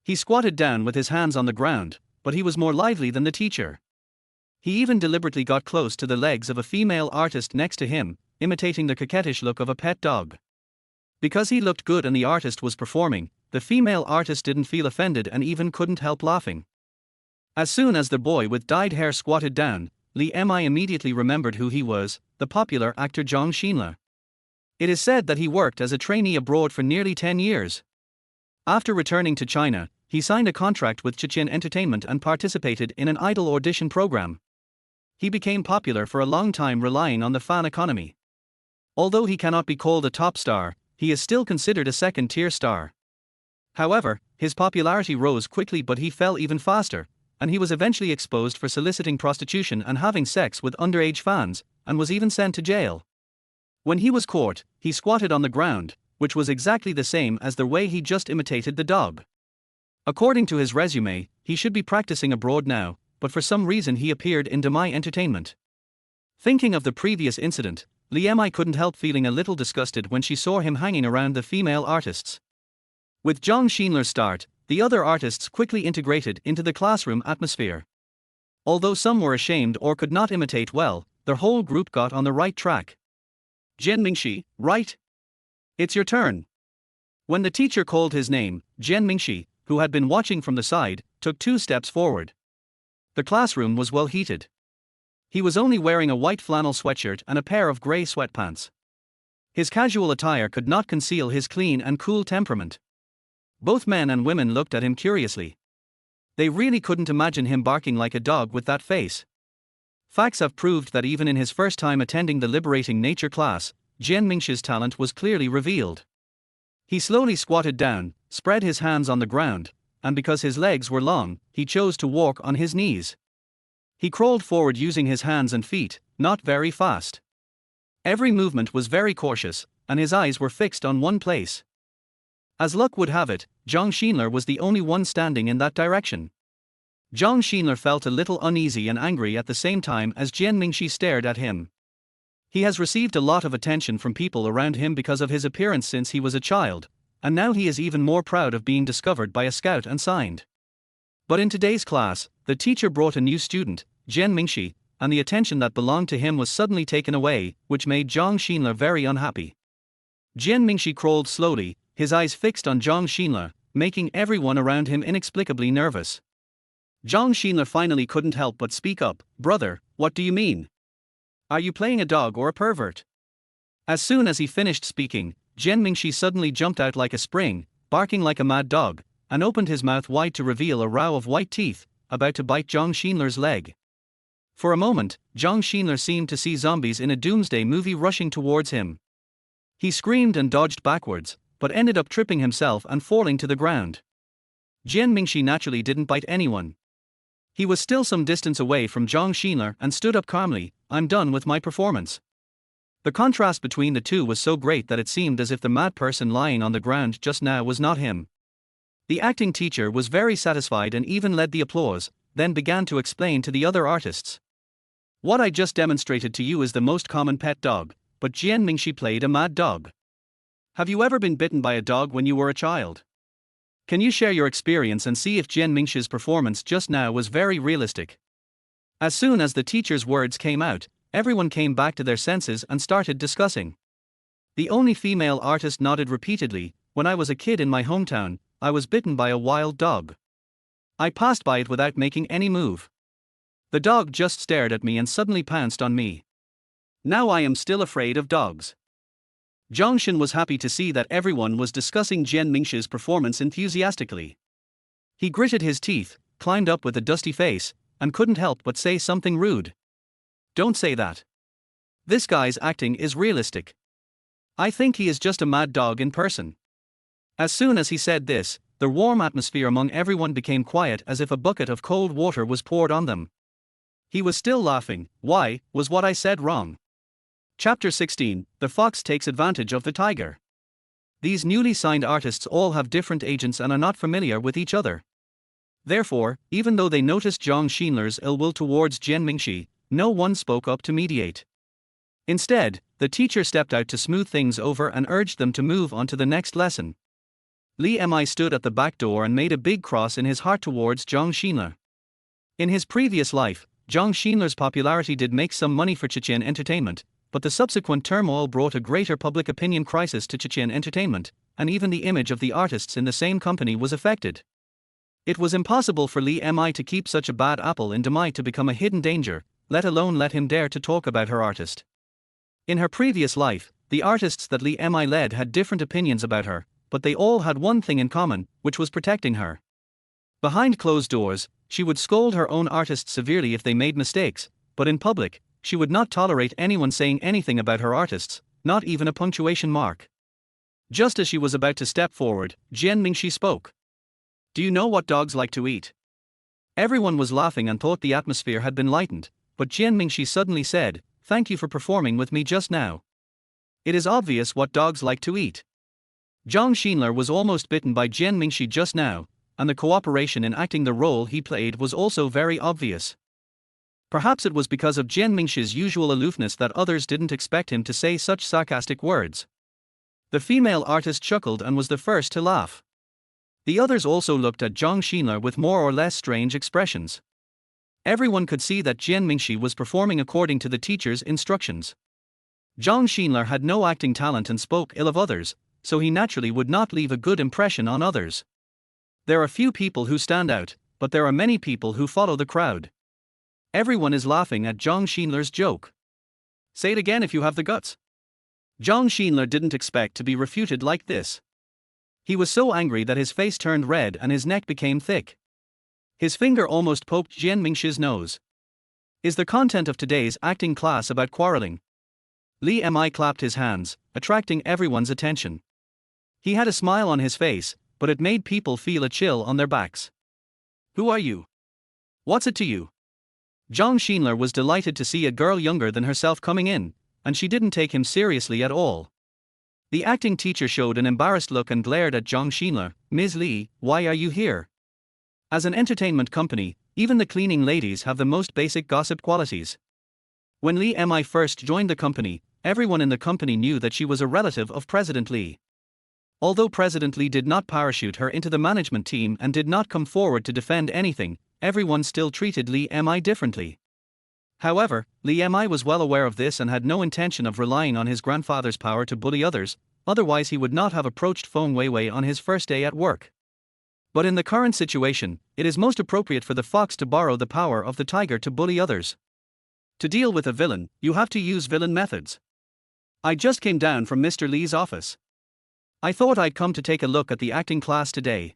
He squatted down with his hands on the ground, but he was more lively than the teacher. He even deliberately got close to the legs of a female artist next to him, imitating the coquettish look of a pet dog. Because he looked good and the artist was performing, the female artist didn't feel offended and even couldn't help laughing. As soon as the boy with dyed hair squatted down, Li Mi immediately remembered who he was, the popular actor Zhang Xinle. It is said that he worked as a trainee abroad for nearly 10 years. After returning to China, he signed a contract with Chichen Entertainment and participated in an idol audition program. He became popular for a long time relying on the fan economy. Although he cannot be called a top star, he is still considered a second-tier star. However, his popularity rose quickly but he fell even faster, and he was eventually exposed for soliciting prostitution and having sex with underage fans, and was even sent to jail. When he was caught, he squatted on the ground, which was exactly the same as the way he just imitated the dog. According to his resume, he should be practicing abroad now, but for some reason he appeared in Demai Entertainment. Thinking of the previous incident, Li Mi couldn't help feeling a little disgusted when she saw him hanging around the female artists. With Zhang Xinle's start, the other artists quickly integrated into the classroom atmosphere. Although some were ashamed or could not imitate well, their whole group got on the right track. Jian Mingxi, right? It's your turn. When the teacher called his name, Jian Mingxi, who had been watching from the side, took 2 steps forward. The classroom was well heated. He was only wearing a white flannel sweatshirt and a pair of grey sweatpants. His casual attire could not conceal his clean and cool temperament. Both men and women looked at him curiously. They really couldn't imagine him barking like a dog with that face. Facts have proved that even in his first time attending the liberating nature class, Jian Mingxi's talent was clearly revealed. He slowly squatted down, spread his hands on the ground, and because his legs were long, he chose to walk on his knees. He crawled forward using his hands and feet, not very fast. Every movement was very cautious, and his eyes were fixed on one place. As luck would have it, Zhang Xinler was the only one standing in that direction. Zhang Xinler felt a little uneasy and angry at the same time as Jian Mingxi stared at him. He has received a lot of attention from people around him because of his appearance since he was a child, and now he is even more proud of being discovered by a scout and signed. But in today's class, the teacher brought a new student, Jian Mingxi, and the attention that belonged to him was suddenly taken away, which made Zhang Xinler very unhappy. Jian Mingxi crawled slowly, his eyes fixed on Zhang Xinler, making everyone around him inexplicably nervous. Zhang Xinler finally couldn't help but speak up. "Brother, what do you mean? Are you playing a dog or a pervert?" As soon as he finished speaking, Jian Mingxi suddenly jumped out like a spring, barking like a mad dog, and opened his mouth wide to reveal a row of white teeth, about to bite Zhang Xinler's leg. For a moment, Zhang Xinler seemed to see zombies in a doomsday movie rushing towards him. He screamed and dodged backwards, but ended up tripping himself and falling to the ground. Jian Mingxi naturally didn't bite anyone. He was still some distance away from Zhang Xinler and stood up calmly. "I'm done with my performance." The contrast between the two was so great that it seemed as if the mad person lying on the ground just now was not him. The acting teacher was very satisfied and even led the applause, then began to explain to the other artists. "What I just demonstrated to you is the most common pet dog, but Jian Mingxi played a mad dog. Have you ever been bitten by a dog when you were a child? Can you share your experience and see if Jian Mingxi's performance just now was very realistic?" As soon as the teacher's words came out, everyone came back to their senses and started discussing. The only female artist nodded repeatedly. "When I was a kid in my hometown, I was bitten by a wild dog. I passed by it without making any move. The dog just stared at me and suddenly pounced on me. Now I am still afraid of dogs." Zhang was happy to see that everyone was discussing Jian Mingxi's performance enthusiastically. He gritted his teeth, climbed up with a dusty face, and couldn't help but say something rude. "Don't say that. This guy's acting is realistic. I think he is just a mad dog in person." As soon as he said this, the warm atmosphere among everyone became quiet as if a bucket of cold water was poured on them. He was still laughing. "Why, was what I said wrong?" Chapter 16, The Fox Takes Advantage of the Tiger. These newly signed artists all have different agents and are not familiar with each other. Therefore, even though they noticed Zhang Xinler's ill will towards Jian Mingxi, no one spoke up to mediate. Instead, the teacher stepped out to smooth things over and urged them to move on to the next lesson. Li Mi stood at the back door and made a big cross in his heart towards Zhang Xinler. In his previous life, Zhang Xinler's popularity did make some money for Chechen Entertainment, but the subsequent turmoil brought a greater public opinion crisis to Chechen Entertainment, and even the image of the artists in the same company was affected. It was impossible for Li Mi to keep such a bad apple in Demai to become a hidden danger, let alone let him dare to talk about her artist. In her previous life, the artists that Li Mi led had different opinions about her, but they all had one thing in common, which was protecting her. Behind closed doors, she would scold her own artists severely if they made mistakes, but in public, she would not tolerate anyone saying anything about her artists, not even a punctuation mark. Just as she was about to step forward, Jian Mingxi spoke. "Do you know what dogs like to eat?" Everyone was laughing and thought the atmosphere had been lightened, but Jian Mingxi suddenly said, "Thank you for performing with me just now. It is obvious what dogs like to eat." Zhang Xinler was almost bitten by Jian Mingxi just now, and the cooperation in acting the role he played was also very obvious. Perhaps it was because of Jian Mingxi's usual aloofness that others didn't expect him to say such sarcastic words. The female artist chuckled and was the first to laugh. The others also looked at Zhang Xinler with more or less strange expressions. Everyone could see that Jian Mingxi was performing according to the teacher's instructions. Zhang Xinler had no acting talent and spoke ill of others, so he naturally would not leave a good impression on others. There are few people who stand out, but there are many people who follow the crowd. Everyone is laughing at Zhang Xinler's joke. Say it again if you have the guts. Zhang Xinler didn't expect to be refuted like this. He was so angry that his face turned red and his neck became thick. His finger almost poked Jian Mingxi's nose. Is the content of today's acting class about quarreling? Li Mi clapped his hands, attracting everyone's attention. He had a smile on his face, but it made people feel a chill on their backs. Who are you? What's it to you? Zhang Xinler was delighted to see a girl younger than herself coming in, and she didn't take him seriously at all. The acting teacher showed an embarrassed look and glared at Zhang Xinler. "Ms. Li, why are you here? As an entertainment company, even the cleaning ladies have the most basic gossip qualities." When Li Mi first joined the company, everyone in the company knew that she was a relative of President Li. Although President Li did not parachute her into the management team and did not come forward to defend anything, everyone still treated Li Mi differently. However, Li Mi was well aware of this and had no intention of relying on his grandfather's power to bully others, otherwise he would not have approached Feng Weiwei on his first day at work. But in the current situation, it is most appropriate for the fox to borrow the power of the tiger to bully others. To deal with a villain, you have to use villain methods. I just came down from Mr. Li's office. I thought I'd come to take a look at the acting class today.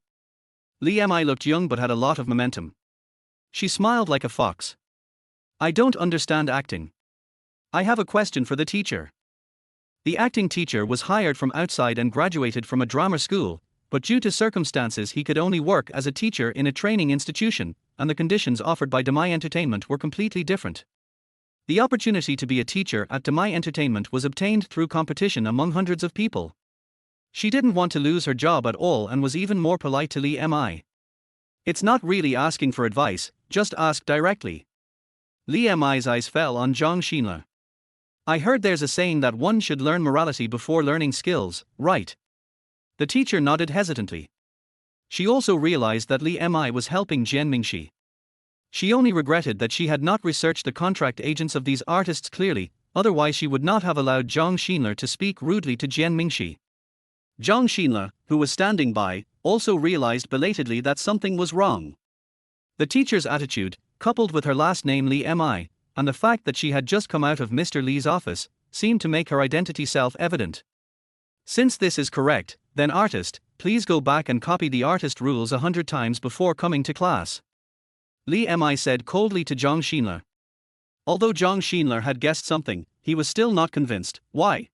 Li Mi looked young but had a lot of momentum. She smiled like a fox. I don't understand acting. I have a question for the teacher. The acting teacher was hired from outside and graduated from a drama school, but due to circumstances he could only work as a teacher in a training institution, and the conditions offered by Demai Entertainment were completely different. The opportunity to be a teacher at Demai Entertainment was obtained through competition among hundreds of people. She didn't want to lose her job at all and was even more polite to Li Mi. It's not really asking for advice, just ask directly. Li Mi's eyes fell on Zhang Xinle. I heard there's a saying that one should learn morality before learning skills, right? The teacher nodded hesitantly. She also realized that Li Mi was helping Jian Mingxi. She only regretted that she had not researched the contract agents of these artists clearly, otherwise she would not have allowed Zhang Xinle to speak rudely to Jian Mingxi. Zhang Xinle, who was standing by, also realized belatedly that something was wrong. The teacher's attitude, coupled with her last name Li Mi, and the fact that she had just come out of Mr. Li's office, seemed to make her identity self-evident. Since this is correct, then artist, please go back and copy the artist rules 100 times before coming to class. Li Mi said coldly to Zhang Xinle. Although Zhang Xinle had guessed something, he was still not convinced. Why?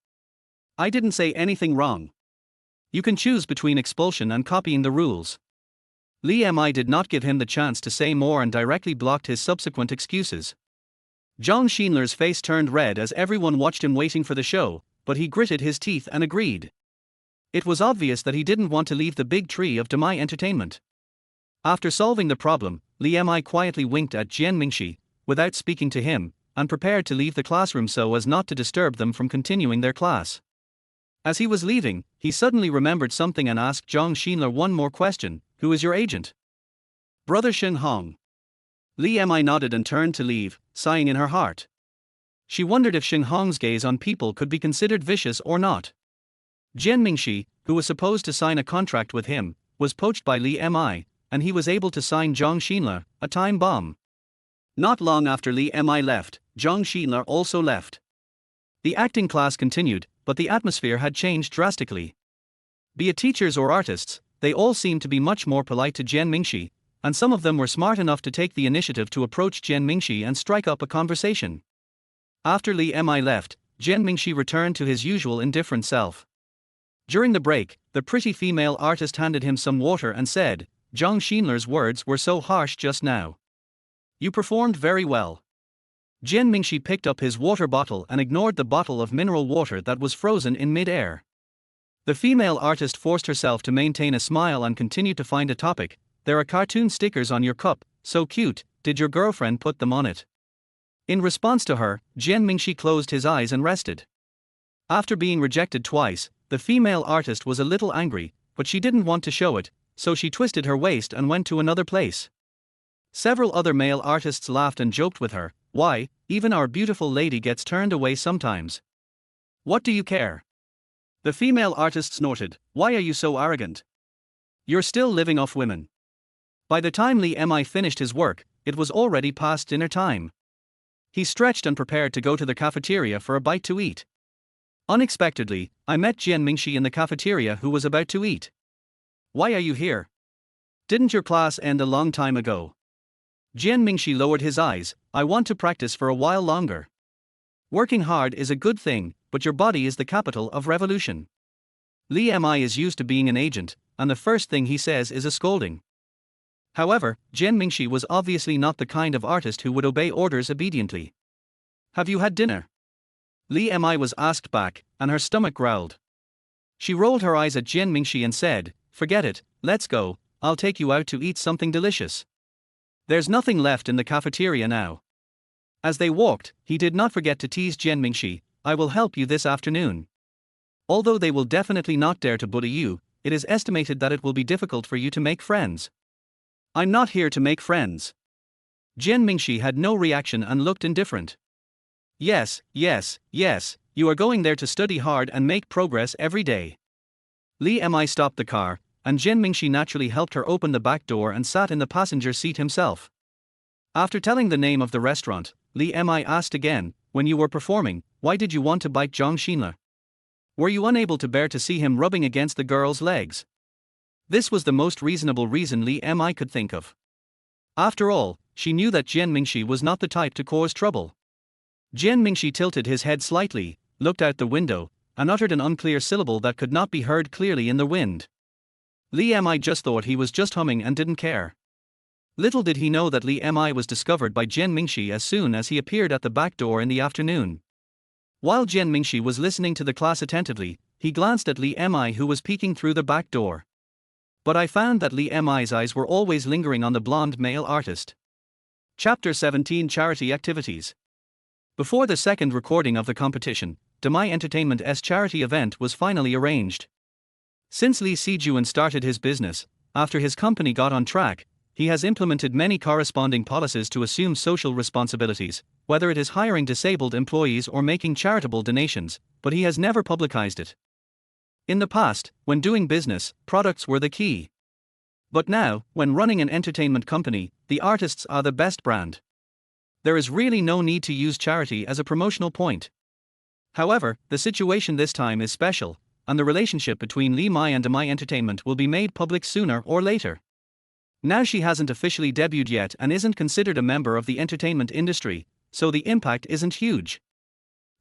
I didn't say anything wrong. You can choose between expulsion and copying the rules. Li Mi did not give him the chance to say more and directly blocked his subsequent excuses. Zhang Xinle's face turned red as everyone watched him waiting for the show, but he gritted his teeth and agreed. It was obvious that he didn't want to leave the big tree of Demai Entertainment. After solving the problem, Li Mi quietly winked at Jian Mingxi, without speaking to him, and prepared to leave the classroom so as not to disturb them from continuing their class. As he was leaving, he suddenly remembered something and asked Zhang Xinle one more question. Who is your agent? Brother Shenghong. Li Mi nodded and turned to leave, sighing in her heart. She wondered if Shenghong's gaze on people could be considered vicious or not. Jian Mingxi, who was supposed to sign a contract with him, was poached by Li Mi, and he was able to sign Zhang Xinle, a time bomb. Not long after Li Mi left, Zhang Xinle also left. The acting class continued, but the atmosphere had changed drastically. Be it teachers or artists, they all seemed to be much more polite to Jian Mingxi, and some of them were smart enough to take the initiative to approach Jian Mingxi and strike up a conversation. After Li Mi left, Jian Mingxi returned to his usual indifferent self. During the break, the pretty female artist handed him some water and said, Zhang Xinle's words were so harsh just now. You performed very well. Jian Mingxi picked up his water bottle and ignored the bottle of mineral water that was frozen in mid-air. The female artist forced herself to maintain a smile and continued to find a topic. There are cartoon stickers on your cup, so cute, did your girlfriend put them on it? In response to her, Jian Mingxi closed his eyes and rested. After being rejected twice, the female artist was a little angry, but she didn't want to show it, so she twisted her waist and went to another place. Several other male artists laughed and joked with her. Why, even our beautiful lady gets turned away sometimes. What do you care? The female artist snorted. Why are you so arrogant? You're still living off women. By the time Li Mi finished his work, it was already past dinner time. He stretched and prepared to go to the cafeteria for a bite to eat. Unexpectedly, I met Jian Mingxi in the cafeteria who was about to eat. Why are you here? Didn't your class end a long time ago? Jian Mingxi lowered his eyes. I want to practice for a while longer. Working hard is a good thing, but your body is the capital of revolution. Li Mi is used to being an agent, and the first thing he says is a scolding. However, Jian Mingxi was obviously not the kind of artist who would obey orders obediently. "Have you had dinner?" Li Mi was asked back, and her stomach growled. She rolled her eyes at Jian Mingxi and said, "Forget it, let's go, I'll take you out to eat something delicious. There's nothing left in the cafeteria now." As they walked, he did not forget to tease Jian Mingxi, "I will help you this afternoon. Although they will definitely not dare to bully you, it is estimated that it will be difficult for you to make friends." "I'm not here to make friends." Jian Mingxi had no reaction and looked indifferent. Yes, you are going there to study hard and make progress every day." Li Mi stopped the car, and Jian Mingxi naturally helped her open the back door and sat in the passenger seat himself. After telling the name of the restaurant, Li Mi asked again, "When you were performing, why did you want to bite Zhang Xinle? Were you unable to bear to see him rubbing against the girl's legs?" This was the most reasonable reason Li Mi could think of. After all, she knew that Jian Mingxi was not the type to cause trouble. Jian Mingxi tilted his head slightly, looked out the window, and uttered an unclear syllable that could not be heard clearly in the wind. Li Mi just thought he was just humming and didn't care. Little did he know that Li Mi was discovered by Jian Mingxi as soon as he appeared at the back door in the afternoon. While Jian Mingxi was listening to the class attentively, he glanced at Li Mi who was peeking through the back door. But I found that Li Mi's eyes were always lingering on the blonde male artist. Chapter 17 Charity Activities. Before the second recording of the competition, Demai Entertainment's charity event was finally arranged. Since Li Sijuan started his business, after his company got on track, he has implemented many corresponding policies to assume social responsibilities, whether it is hiring disabled employees or making charitable donations, but he has never publicized it. In the past, when doing business, products were the key. But now, when running an entertainment company, the artists are the best brand. There is really no need to use charity as a promotional point. However, the situation this time is special, and the relationship between Li Mi and Demai Entertainment will be made public sooner or later. Now she hasn't officially debuted yet and isn't considered a member of the entertainment industry, so the impact isn't huge.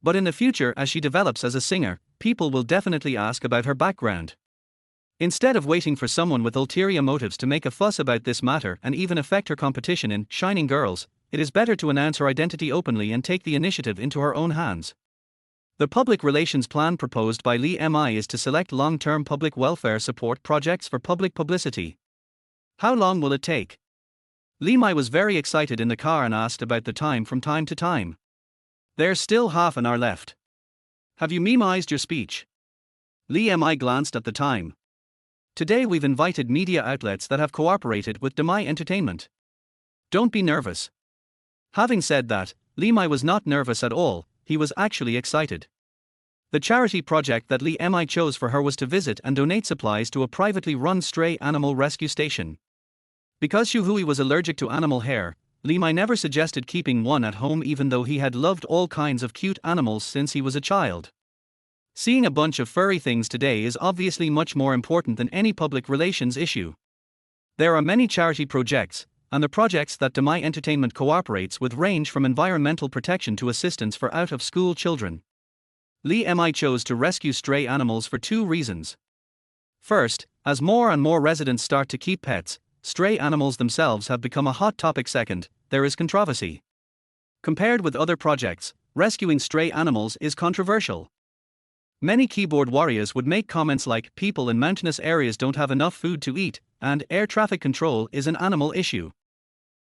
But in the future, as she develops as a singer, people will definitely ask about her background. Instead of waiting for someone with ulterior motives to make a fuss about this matter and even affect her competition in Shining Girls, it is better to announce her identity openly and take the initiative into her own hands. The public relations plan proposed by Li Mi is to select long-term public welfare support projects for public publicity. How long will it take? Li Mi was very excited in the car and asked about the time from time to time. There's still half an hour left. Have you memoized your speech? Li Mi glanced at the time. Today we've invited media outlets that have cooperated with Demai Entertainment. Don't be nervous. Having said that, Li Mi was not nervous at all, he was actually excited. The charity project that Li Mi chose for her was to visit and donate supplies to a privately run stray animal rescue station. Because Xu Hui was allergic to animal hair, Li Mi never suggested keeping one at home even though he had loved all kinds of cute animals since he was a child. Seeing a bunch of furry things today is obviously much more important than any public relations issue. There are many charity projects, and the projects that Demai Entertainment cooperates with range from environmental protection to assistance for out-of-school children. Li Mi chose to rescue stray animals for two reasons. First, as more and more residents start to keep pets, stray animals themselves have become a hot topic. Second, there is controversy. Compared with other projects, rescuing stray animals is controversial. Many keyboard warriors would make comments like people in mountainous areas don't have enough food to eat, and air traffic control is an animal issue.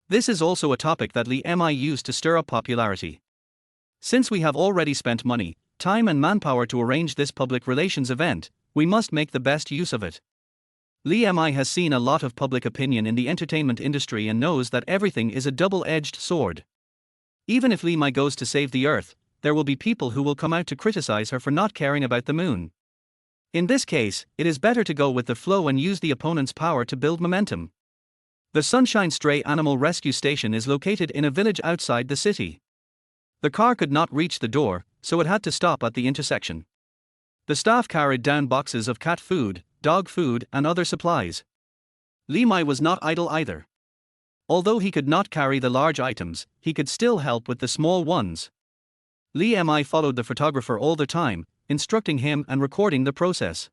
This is also a topic that Li Mi used to stir up popularity. Since we have already spent money, time and manpower to arrange this public relations event, we must make the best use of it. Li Mi has seen a lot of public opinion in the entertainment industry and knows that everything is a double-edged sword. Even if Li Mi goes to save the earth, there will be people who will come out to criticize her for not caring about the moon. In this case, it is better to go with the flow and use the opponent's power to build momentum. The Sunshine Stray Animal Rescue Station is located in a village outside the city. The car could not reach the door, so it had to stop at the intersection. The staff carried down boxes of cat food, dog food, and other supplies. Li Mi was not idle either. Although he could not carry the large items, he could still help with the small ones. Li Mi followed the photographer all the time, instructing him and recording the process.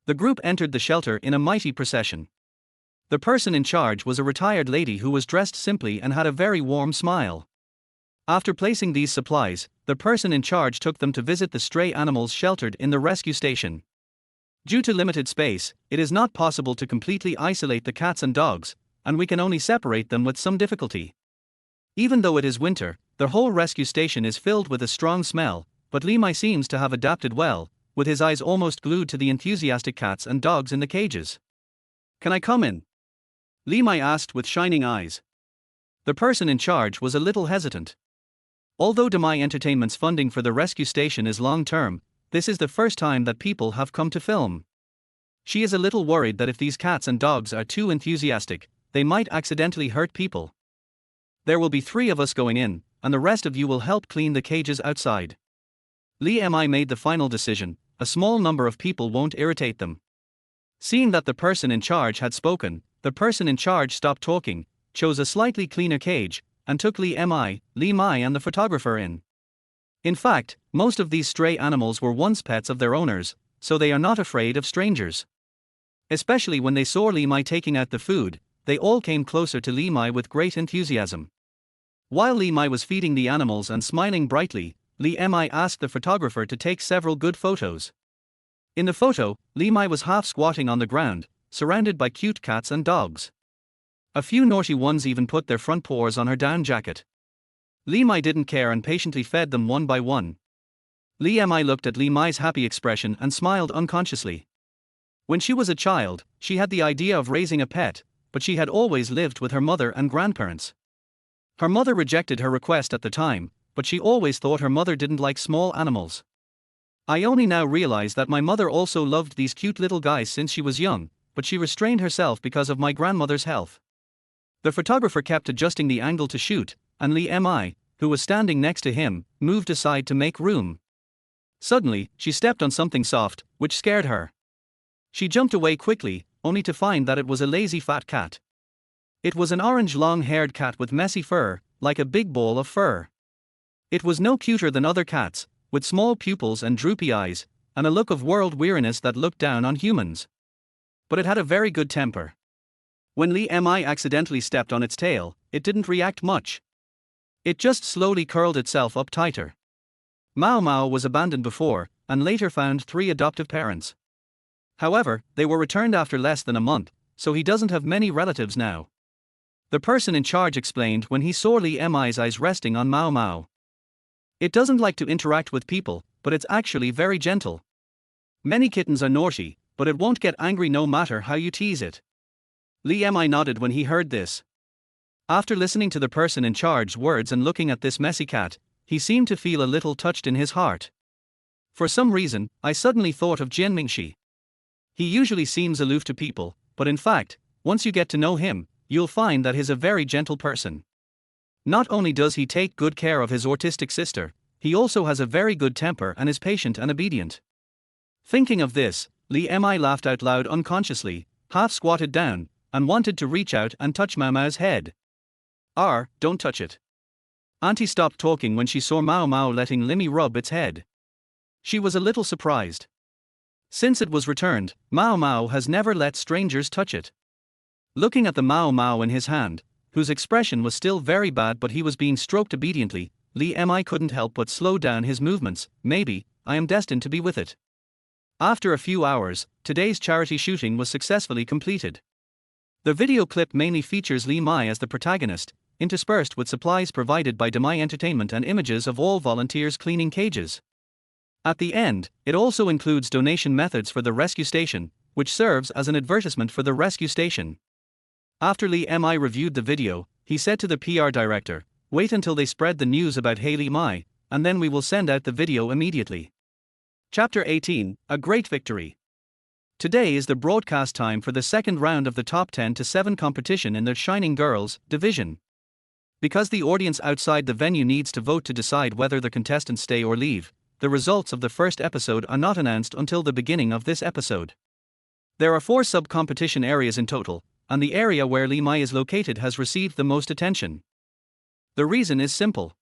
The group entered the shelter in a mighty procession. The person in charge was a retired lady who was dressed simply and had a very warm smile. After placing these supplies, the person in charge took them to visit the stray animals sheltered in the rescue station. Due to limited space, it is not possible to completely isolate the cats and dogs, and we can only separate them with some difficulty. Even though it is winter, the whole rescue station is filled with a strong smell, but Li Mai seems to have adapted well, with his eyes almost glued to the enthusiastic cats and dogs in the cages. "Can I come in?" Li Mai asked with shining eyes. The person in charge was a little hesitant. Although Demai Entertainment's funding for the rescue station is long-term, this is the first time that people have come to film. She is a little worried that if these cats and dogs are too enthusiastic, they might accidentally hurt people. "There will be 3 of us going in, and the rest of you will help clean the cages outside." Li Mi made the final decision. A small number of people won't irritate them. Seeing that the person in charge had spoken, the person in charge stopped talking, chose a slightly cleaner cage, and took Li Mai and the photographer in. In fact, most of these stray animals were once pets of their owners, so they are not afraid of strangers. Especially when they saw Li Mai taking out the food, they all came closer to Li Mai with great enthusiasm. While Li Mai was feeding the animals and smiling brightly, Li Mi asked the photographer to take several good photos. In the photo, Li Mai was half squatting on the ground, surrounded by cute cats and dogs. A few naughty ones even put their front paws on her down jacket. Li Mai didn't care and patiently fed them one by one. Li Mi looked at Li Mai's happy expression and smiled unconsciously. When she was a child, she had the idea of raising a pet, but she had always lived with her mother and grandparents. Her mother rejected her request at the time, but she always thought her mother didn't like small animals. "I only now realize that my mother also loved these cute little guys since she was young, but she restrained herself because of my grandmother's health." The photographer kept adjusting the angle to shoot, and Li Mi, who was standing next to him, moved aside to make room. Suddenly, she stepped on something soft, which scared her. She jumped away quickly, only to find that it was a lazy fat cat. It was an orange long-haired cat with messy fur, like a big ball of fur. It was no cuter than other cats, with small pupils and droopy eyes, and a look of world weariness that looked down on humans. But it had a very good temper. When Li Mi accidentally stepped on its tail, it didn't react much. It just slowly curled itself up tighter. Mao Mao was abandoned before, and later found 3 adoptive parents. However, they were returned after less than a month, so he doesn't have many relatives now. The person in charge explained when he saw Li Mi's eyes resting on Mao Mao. "It doesn't like to interact with people, but it's actually very gentle. Many kittens are naughty, but it won't get angry no matter how you tease it." Li Mi nodded when he heard this. After listening to the person in charge's words and looking at this messy cat, he seemed to feel a little touched in his heart. "For some reason, I suddenly thought of Jian Mingxi. He usually seems aloof to people, but in fact, once you get to know him, you'll find that he's a very gentle person. Not only does he take good care of his autistic sister, he also has a very good temper and is patient and obedient." Thinking of this, Li Mi laughed out loud unconsciously, half squatted down, and wanted to reach out and touch Mao Mao's head. Don't touch it." Auntie stopped talking when she saw Mao Mao letting Limmy rub its head. She was a little surprised. Since it was returned, Mao Mao has never let strangers touch it. Looking at the Mao Mao in his hand, whose expression was still very bad but he was being stroked obediently, Li Mi couldn't help but slow down his movements. "Maybe I am destined to be with it." After a few hours, today's charity shooting was successfully completed. The video clip mainly features Li Mi as the protagonist, interspersed with supplies provided by Demai Entertainment and images of all volunteers cleaning cages. At the end, it also includes donation methods for the rescue station, which serves as an advertisement for the rescue station. After Li Mi reviewed the video, he said to the PR director, "Wait until they spread the news about Hey Li Mi, and then we will send out the video immediately." Chapter 18, A Great Victory. Today is the broadcast time for the second round of the top 10 to 7 competition in the Shining Girls division. Because the audience outside the venue needs to vote to decide whether the contestants stay or leave, the results of the first episode are not announced until the beginning of this episode. There are 4 sub-competition areas in total, and the area where Li Mi is located has received the most attention. The reason is simple.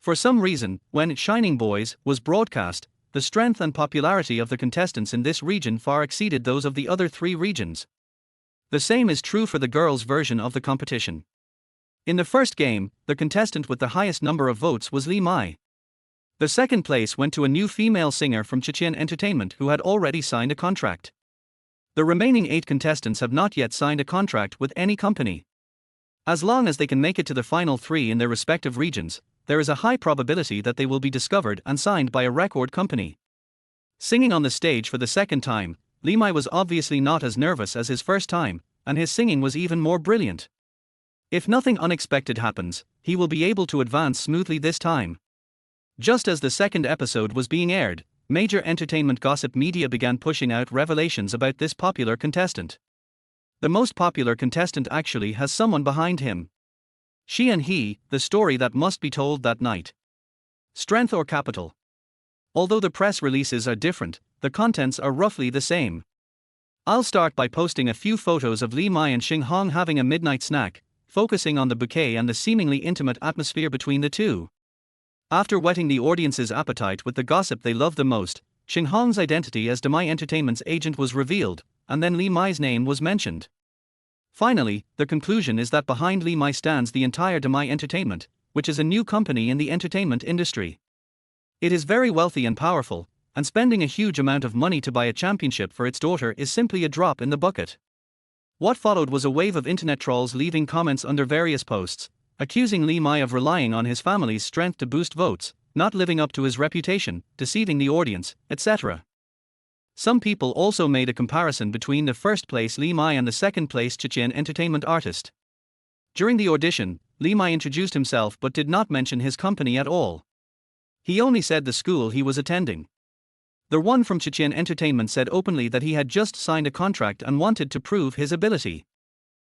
For some reason, when Shining Boys was broadcast, the strength and popularity of the contestants in this region far exceeded those of the other 3 regions. The same is true for the girls' version of the competition. In the first game, the contestant with the highest number of votes was Li Mai. The second place went to a new female singer from Chechen Entertainment who had already signed a contract. The remaining 8 contestants have not yet signed a contract with any company. As long as they can make it to the final 3 in their respective regions, there is a high probability that they will be discovered and signed by a record company. Singing on the stage for the second time, Li Mai was obviously not as nervous as his first time, and his singing was even more brilliant. If nothing unexpected happens, he will be able to advance smoothly this time. Just as the second episode was being aired, major entertainment gossip media began pushing out revelations about this popular contestant. The most popular contestant actually has someone behind him. She and he, the story that must be told that night. Strength or capital? Although the press releases are different, the contents are roughly the same. I'll start by posting a few photos of Li Mai and Shenghong having a midnight snack, focusing on the bouquet and the seemingly intimate atmosphere between the two. After whetting the audience's appetite with the gossip they love the most, Shenghong's identity as Demai Entertainment's agent was revealed, and then Li Mai's name was mentioned. Finally, the conclusion is that behind Li Mai stands the entire Demai Entertainment, which is a new company in the entertainment industry. It is very wealthy and powerful, and spending a huge amount of money to buy a championship for its daughter is simply a drop in the bucket. What followed was a wave of internet trolls leaving comments under various posts, accusing Li Mai of relying on his family's strength to boost votes, not living up to his reputation, deceiving the audience, etc. Some people also made a comparison between the first place Li Mai and the second place Chechen Entertainment artist. During the audition, Li Mai introduced himself but did not mention his company at all. He only said the school he was attending. The one from Chechen Entertainment said openly that he had just signed a contract and wanted to prove his ability.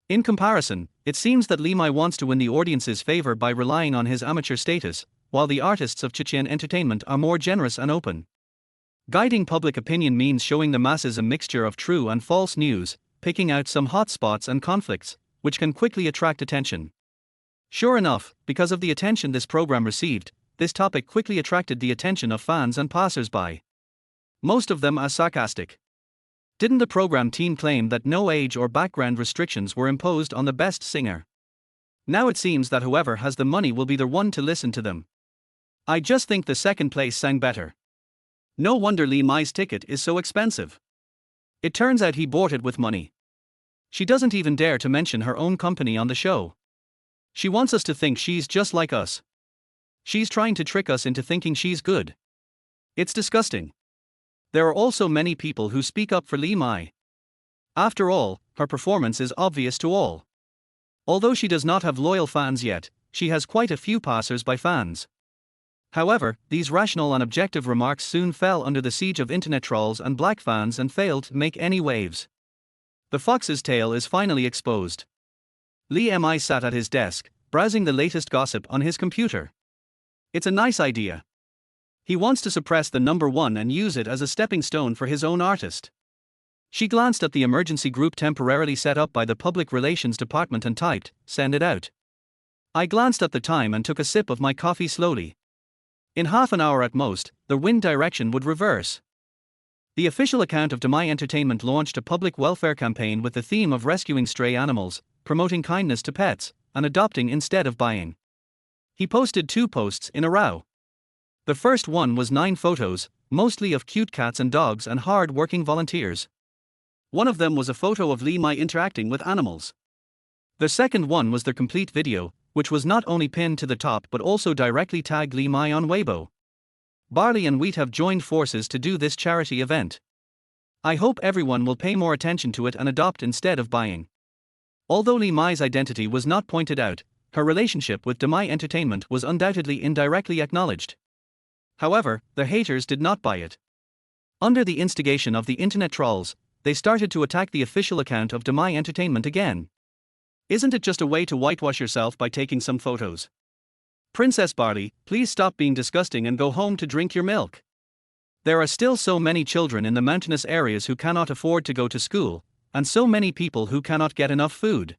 In comparison, it seems that Li Mai wants to win the audience's favor by relying on his amateur status, while the artists of Chechen Entertainment are more generous and open. Guiding public opinion means showing the masses a mixture of true and false news, picking out some hot spots and conflicts, which can quickly attract attention. Sure enough, because of the attention this program received, this topic quickly attracted the attention of fans and passers-by. Most of them are sarcastic. Didn't the program team claim that no age or background restrictions were imposed on the best singer? Now it seems that whoever has the money will be the one to listen to them. I just think the second place sang better. No wonder Li Mai's ticket is so expensive. It turns out he bought it with money. She doesn't even dare to mention her own company on the show. She wants us to think she's just like us. She's trying to trick us into thinking she's good. It's disgusting. There are also many people who speak up for Li Mai. After all, her performance is obvious to all. Although she does not have loyal fans yet, she has quite a few passers-by fans. However, these rational and objective remarks soon fell under the siege of internet trolls and black fans and failed to make any waves. The fox's tail is finally exposed. Li Mi sat at his desk, browsing the latest gossip on his computer. It's a nice idea. He wants to suppress the number 1 and use it as a stepping stone for his own artist. She glanced at the emergency group temporarily set up by the public relations department and typed, "Send it out." I glanced at the time and took a sip of my coffee slowly. In half an hour at most, the wind direction would reverse. The official account of Demai Entertainment launched a public welfare campaign with the theme of rescuing stray animals, promoting kindness to pets, and adopting instead of buying. He posted 2 posts in a row. The first one was 9 photos, mostly of cute cats and dogs and hard-working volunteers. One of them was a photo of Li Mai interacting with animals. The second one was the complete video, which was not only pinned to the top but also directly tagged Li Mai on Weibo. Barley and wheat have joined forces to do this charity event. I hope everyone will pay more attention to it and adopt instead of buying. Although Li Mai's identity was not pointed out, her relationship with Demai Entertainment was undoubtedly indirectly acknowledged. However, the haters did not buy it. Under the instigation of the internet trolls, they started to attack the official account of Demai Entertainment again. Isn't it just a way to whitewash yourself by taking some photos? Princess Barley, please stop being disgusting and go home to drink your milk. There are still so many children in the mountainous areas who cannot afford to go to school, and so many people who cannot get enough food.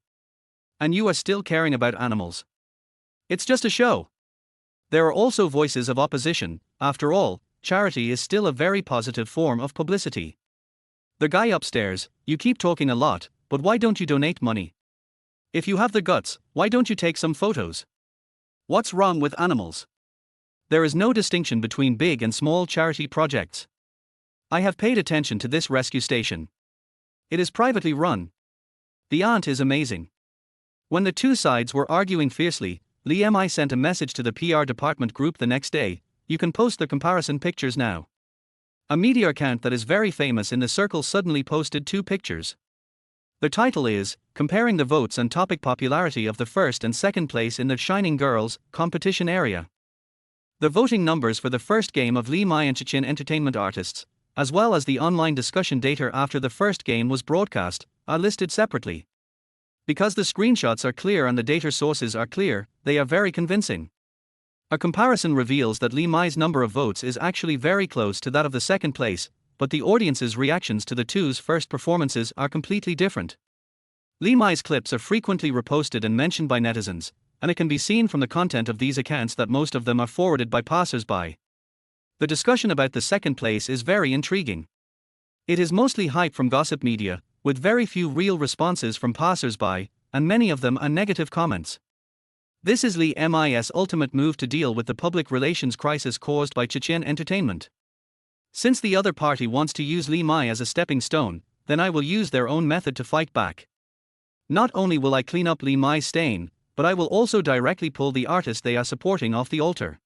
And you are still caring about animals. It's just a show. There are also voices of opposition. After all, charity is still a very positive form of publicity. The guy upstairs, you keep talking a lot, but why don't you donate money? If you have the guts, why don't you take some photos? What's wrong with animals? There is no distinction between big and small charity projects. I have paid attention to this rescue station. It is privately run. The aunt is amazing. When the two sides were arguing fiercely, Li Mi sent a message to the PR department group the next day: you can post the comparison pictures now. A media account that is very famous in the circle suddenly posted two pictures. The title is, Comparing the Votes and Topic Popularity of the First and Second Place in the Shining Girls Competition Area. The voting numbers for the first game of Li Mi and Chechen entertainment artists, as well as the online discussion data after the first game was broadcast, are listed separately. Because the screenshots are clear and the data sources are clear, they are very convincing. A comparison reveals that Li Mi's number of votes is actually very close to that of the second place, but the audience's reactions to the two's first performances are completely different. Li Mi's clips are frequently reposted and mentioned by netizens, and it can be seen from the content of these accounts that most of them are forwarded by passers-by. The discussion about the second place is very intriguing. It is mostly hype from gossip media, with very few real responses from passers-by, and many of them are negative comments. This is Li Mi's ultimate move to deal with the public relations crisis caused by Chechen entertainment. Since the other party wants to use Li Mi as a stepping stone, then I will use their own method to fight back. Not only will I clean up Li Mi's stain, but I will also directly pull the artist they are supporting off the altar.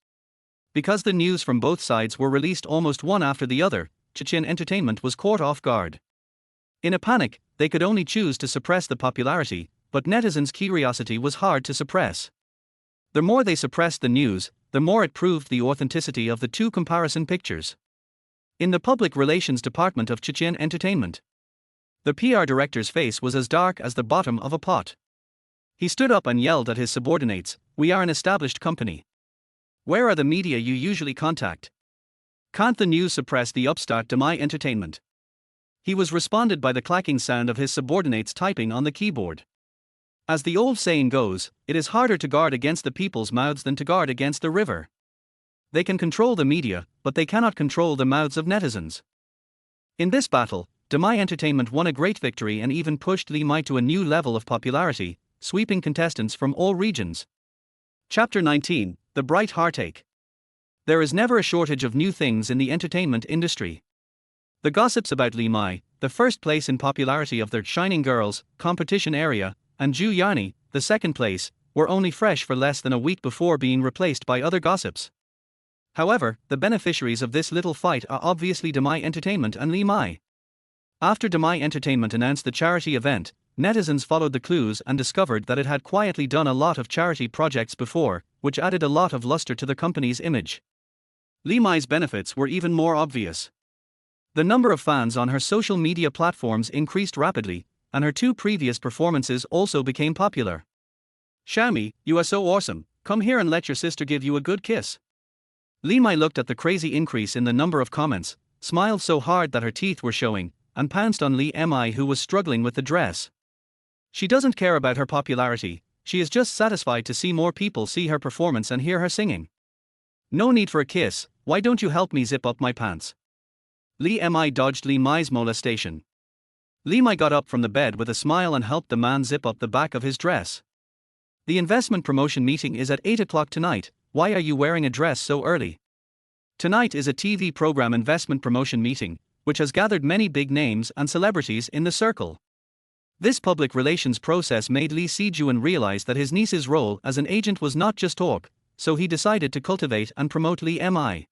Because the news from both sides were released almost one after the other, Chechen entertainment was caught off guard. In a panic, they could only choose to suppress the popularity, but netizens' curiosity was hard to suppress. The more they suppressed the news, the more it proved the authenticity of the two comparison pictures. In the public relations department of Chechen entertainment, the PR director's face was as dark as the bottom of a pot. He stood up and yelled at his subordinates, "We are an established company. Where are the media you usually contact? Can't the news suppress the upstart Demai entertainment?" He was responded by the clacking sound of his subordinates typing on the keyboard. As the old saying goes, it is harder to guard against the people's mouths than to guard against the river. They can control the media, but they cannot control the mouths of netizens. In this battle, Demai Entertainment won a great victory and even pushed Li Mi to a new level of popularity, sweeping contestants from all regions. Chapter 19, The Bright Heartache. There is never a shortage of new things in the entertainment industry. The gossips about Li Mi, the first place in popularity of their Shining Girls competition area, and Zhu Yarni, the second place, were only fresh for less than a week before being replaced by other gossips. However, the beneficiaries of this little fight are obviously Demai Entertainment and Li Mi. After Demai Entertainment announced the charity event, netizens followed the clues and discovered that it had quietly done a lot of charity projects before, which added a lot of luster to the company's image. Li Mi's benefits were even more obvious. The number of fans on her social media platforms increased rapidly, and her two previous performances also became popular. "Xiaomi, you are so awesome, come here and let your sister give you a good kiss." Li Mi looked at the crazy increase in the number of comments, smiled so hard that her teeth were showing, and pounced on Li Mi, who was struggling with the dress. She doesn't care about her popularity, she is just satisfied to see more people see her performance and hear her singing. "No need for a kiss, why don't you help me zip up my pants?" Li Mi dodged Li Mi's molestation. Li Mi got up from the bed with a smile and helped the man zip up the back of his dress. "The investment promotion meeting is at 8 o'clock tonight, why are you wearing a dress so early?" Tonight is a TV program investment promotion meeting, which has gathered many big names and celebrities in the circle. This public relations process made Li Sijun realize that his niece's role as an agent was not just talk, so he decided to cultivate and promote Li Mi.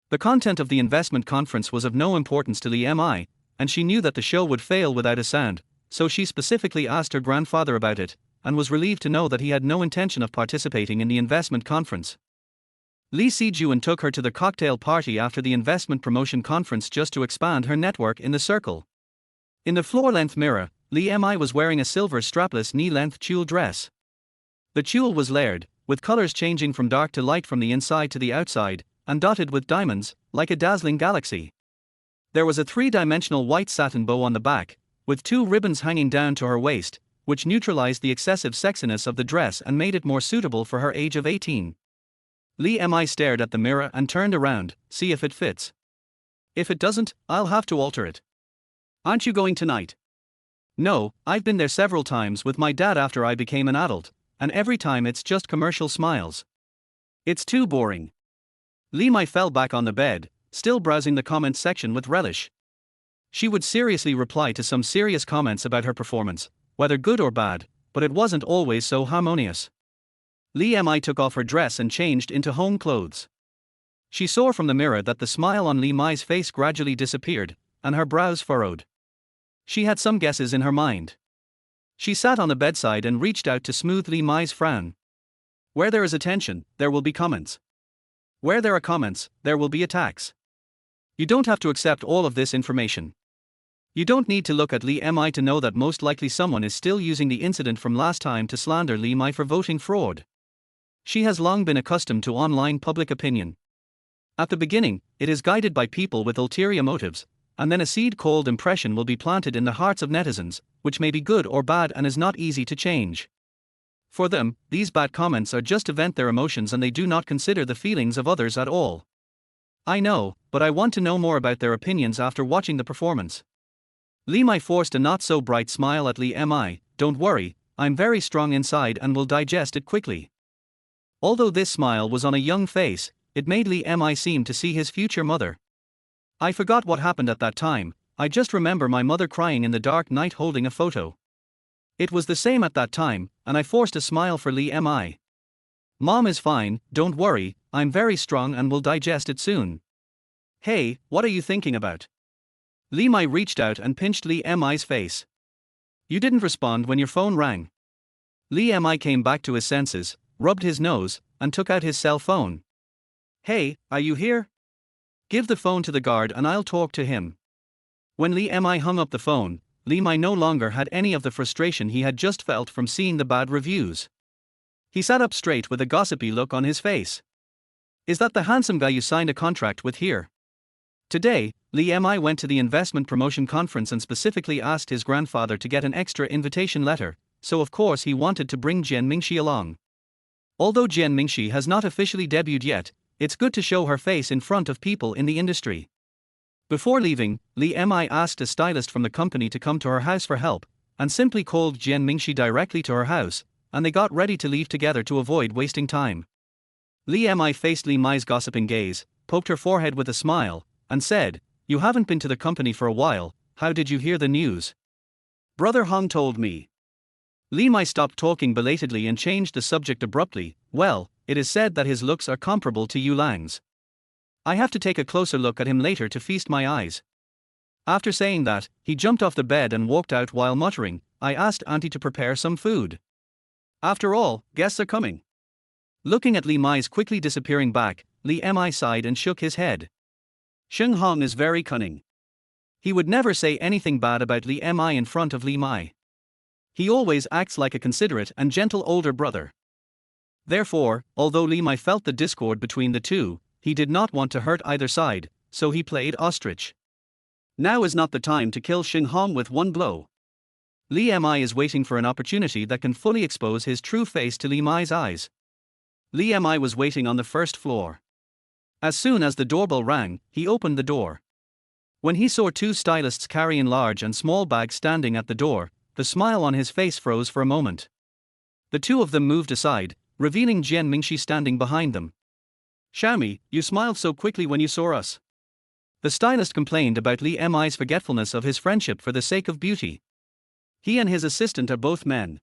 The content of the investment conference was of no importance to Li Mi, and she knew that the show would fail without a sound, so she specifically asked her grandfather about it, and was relieved to know that he had no intention of participating in the investment conference. Li Sijun took her to the cocktail party after the investment promotion conference just to expand her network in the circle. In the floor-length mirror, Li Mi was wearing a silver strapless knee-length tulle dress. The tulle was layered, with colors changing from dark to light from the inside to the outside, and dotted with diamonds, like a dazzling galaxy. There was a three-dimensional white satin bow on the back, with two ribbons hanging down to her waist, which neutralized the excessive sexiness of the dress and made it more suitable for her age of 18. Li Mi stared at the mirror and turned around, "See if it fits. If it doesn't, I'll have to alter it." "Aren't you going tonight?" No, I've been there several times with my dad after I became an adult, and every time it's just commercial smiles. It's too boring. Li Mai fell back on the bed, still browsing the comments section with relish. She would seriously reply to some serious comments about her performance, whether good or bad, but it wasn't always so harmonious. Li Mai took off her dress and changed into home clothes. She saw from the mirror that the smile on Li Mai's face gradually disappeared, and her brows furrowed. She had some guesses in her mind. She sat on the bedside and reached out to smooth Li Mai's frown. Where there is attention, there will be comments. Where there are comments, there will be attacks. You don't have to accept all of this information. You don't need to look at Li Mai to know that most likely someone is still using the incident from last time to slander Li Mai for voting fraud. She has long been accustomed to online public opinion. At the beginning, it is guided by people with ulterior motives, and then a seed called impression will be planted in the hearts of netizens, which may be good or bad and is not easy to change. For them, these bad comments are just to vent their emotions and they do not consider the feelings of others at all. I know, but I want to know more about their opinions after watching the performance. Li Mai forced a not-so-bright smile at Li Mai. Don't worry, I'm very strong inside and will digest it quickly. Although this smile was on a young face, it made Li Mai seem to see his future mother. I forgot what happened at that time, I just remember my mother crying in the dark night holding a photo. It was the same at that time, and I forced a smile for Li Mai. Mom is fine, don't worry, I'm very strong and will digest it soon. Hey, what are you thinking about? Li Mai reached out and pinched Li Mai's face. You didn't respond when your phone rang. Li Mai came back to his senses, rubbed his nose, and took out his cell phone. Hey, are you here? Give the phone to the guard and I'll talk to him. When Li Mai hung up the phone, Li Mai no longer had any of the frustration he had just felt from seeing the bad reviews. He sat up straight with a gossipy look on his face. Is that the handsome guy you signed a contract with here? Today, Li Mai went to the investment promotion conference and specifically asked his grandfather to get an extra invitation letter, so of course he wanted to bring Jian Mingxi along. Although Jian Mingxi has not officially debuted yet, it's good to show her face in front of people in the industry. Before leaving, Li Mai asked a stylist from the company to come to her house for help, and simply called Jian Mingxi directly to her house, and they got ready to leave together to avoid wasting time. Li Mai faced Li Mai's gossiping gaze, poked her forehead with a smile, and said, You haven't been to the company for a while, how did you hear the news? Brother Hong told me. Li Mai stopped talking belatedly and changed the subject abruptly. Well, it is said that his looks are comparable to Yu Lang's. I have to take a closer look at him later to feast my eyes. After saying that, he jumped off the bed and walked out while muttering, I asked Auntie to prepare some food. After all, guests are coming. Looking at Li Mai's quickly disappearing back, Li Mai sighed and shook his head. Shenghong is very cunning. He would never say anything bad about Li Mai in front of Li Mai. He always acts like a considerate and gentle older brother. Therefore, although Li Mai felt the discord between the two, he did not want to hurt either side, so he played ostrich. Now is not the time to kill Shenghong with one blow. Li Mai is waiting for an opportunity that can fully expose his true face to Li Mai's eyes. Li Mai was waiting on the first floor. As soon as the doorbell rang, he opened the door. When he saw two stylists carrying large and small bags standing at the door, the smile on his face froze for a moment. The two of them moved aside, revealing Jian Mingxi standing behind them. Xiaomi, you smiled so quickly when you saw us. The stylist complained about Li Mai's forgetfulness of his friendship for the sake of beauty. He and his assistant are both men.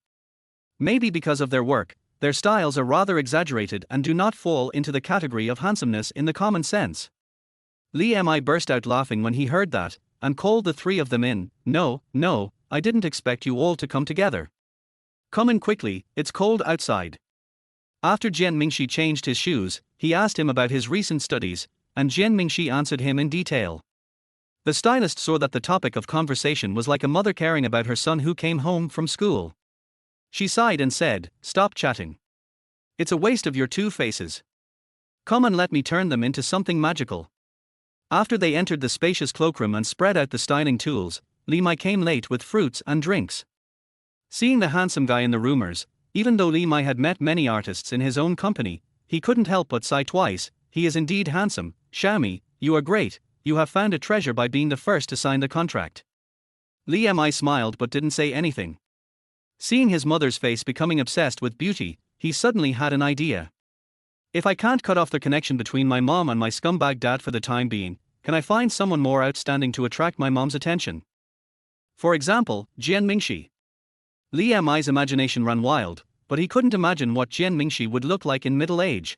Maybe because of their work, their styles are rather exaggerated and do not fall into the category of handsomeness in the common sense. Li Mai burst out laughing when he heard that, and called the three of them in. No, I didn't expect you all to come together. Come in quickly, it's cold outside. After Jian Mingxi changed his shoes, he asked him about his recent studies, and Jian Mingxi answered him in detail. The stylist saw that the topic of conversation was like a mother caring about her son who came home from school. She sighed and said, Stop chatting. It's a waste of your two faces. Come and let me turn them into something magical. After they entered the spacious cloakroom and spread out the styling tools, Li Mai came late with fruits and drinks. Seeing the handsome guy in the rumors, even though Li Mai had met many artists in his own company, he couldn't help but sigh twice. He is indeed handsome. Xiaomi, you are great, you have found a treasure by being the first to sign the contract. Li Mi smiled but didn't say anything. Seeing his mother's face becoming obsessed with beauty, he suddenly had an idea. If I can't cut off the connection between my mom and my scumbag dad for the time being, can I find someone more outstanding to attract my mom's attention? For example, Jian Mingxi. Li Mi's imagination ran wild, but he couldn't imagine what Jian Mingxi would look like in middle age.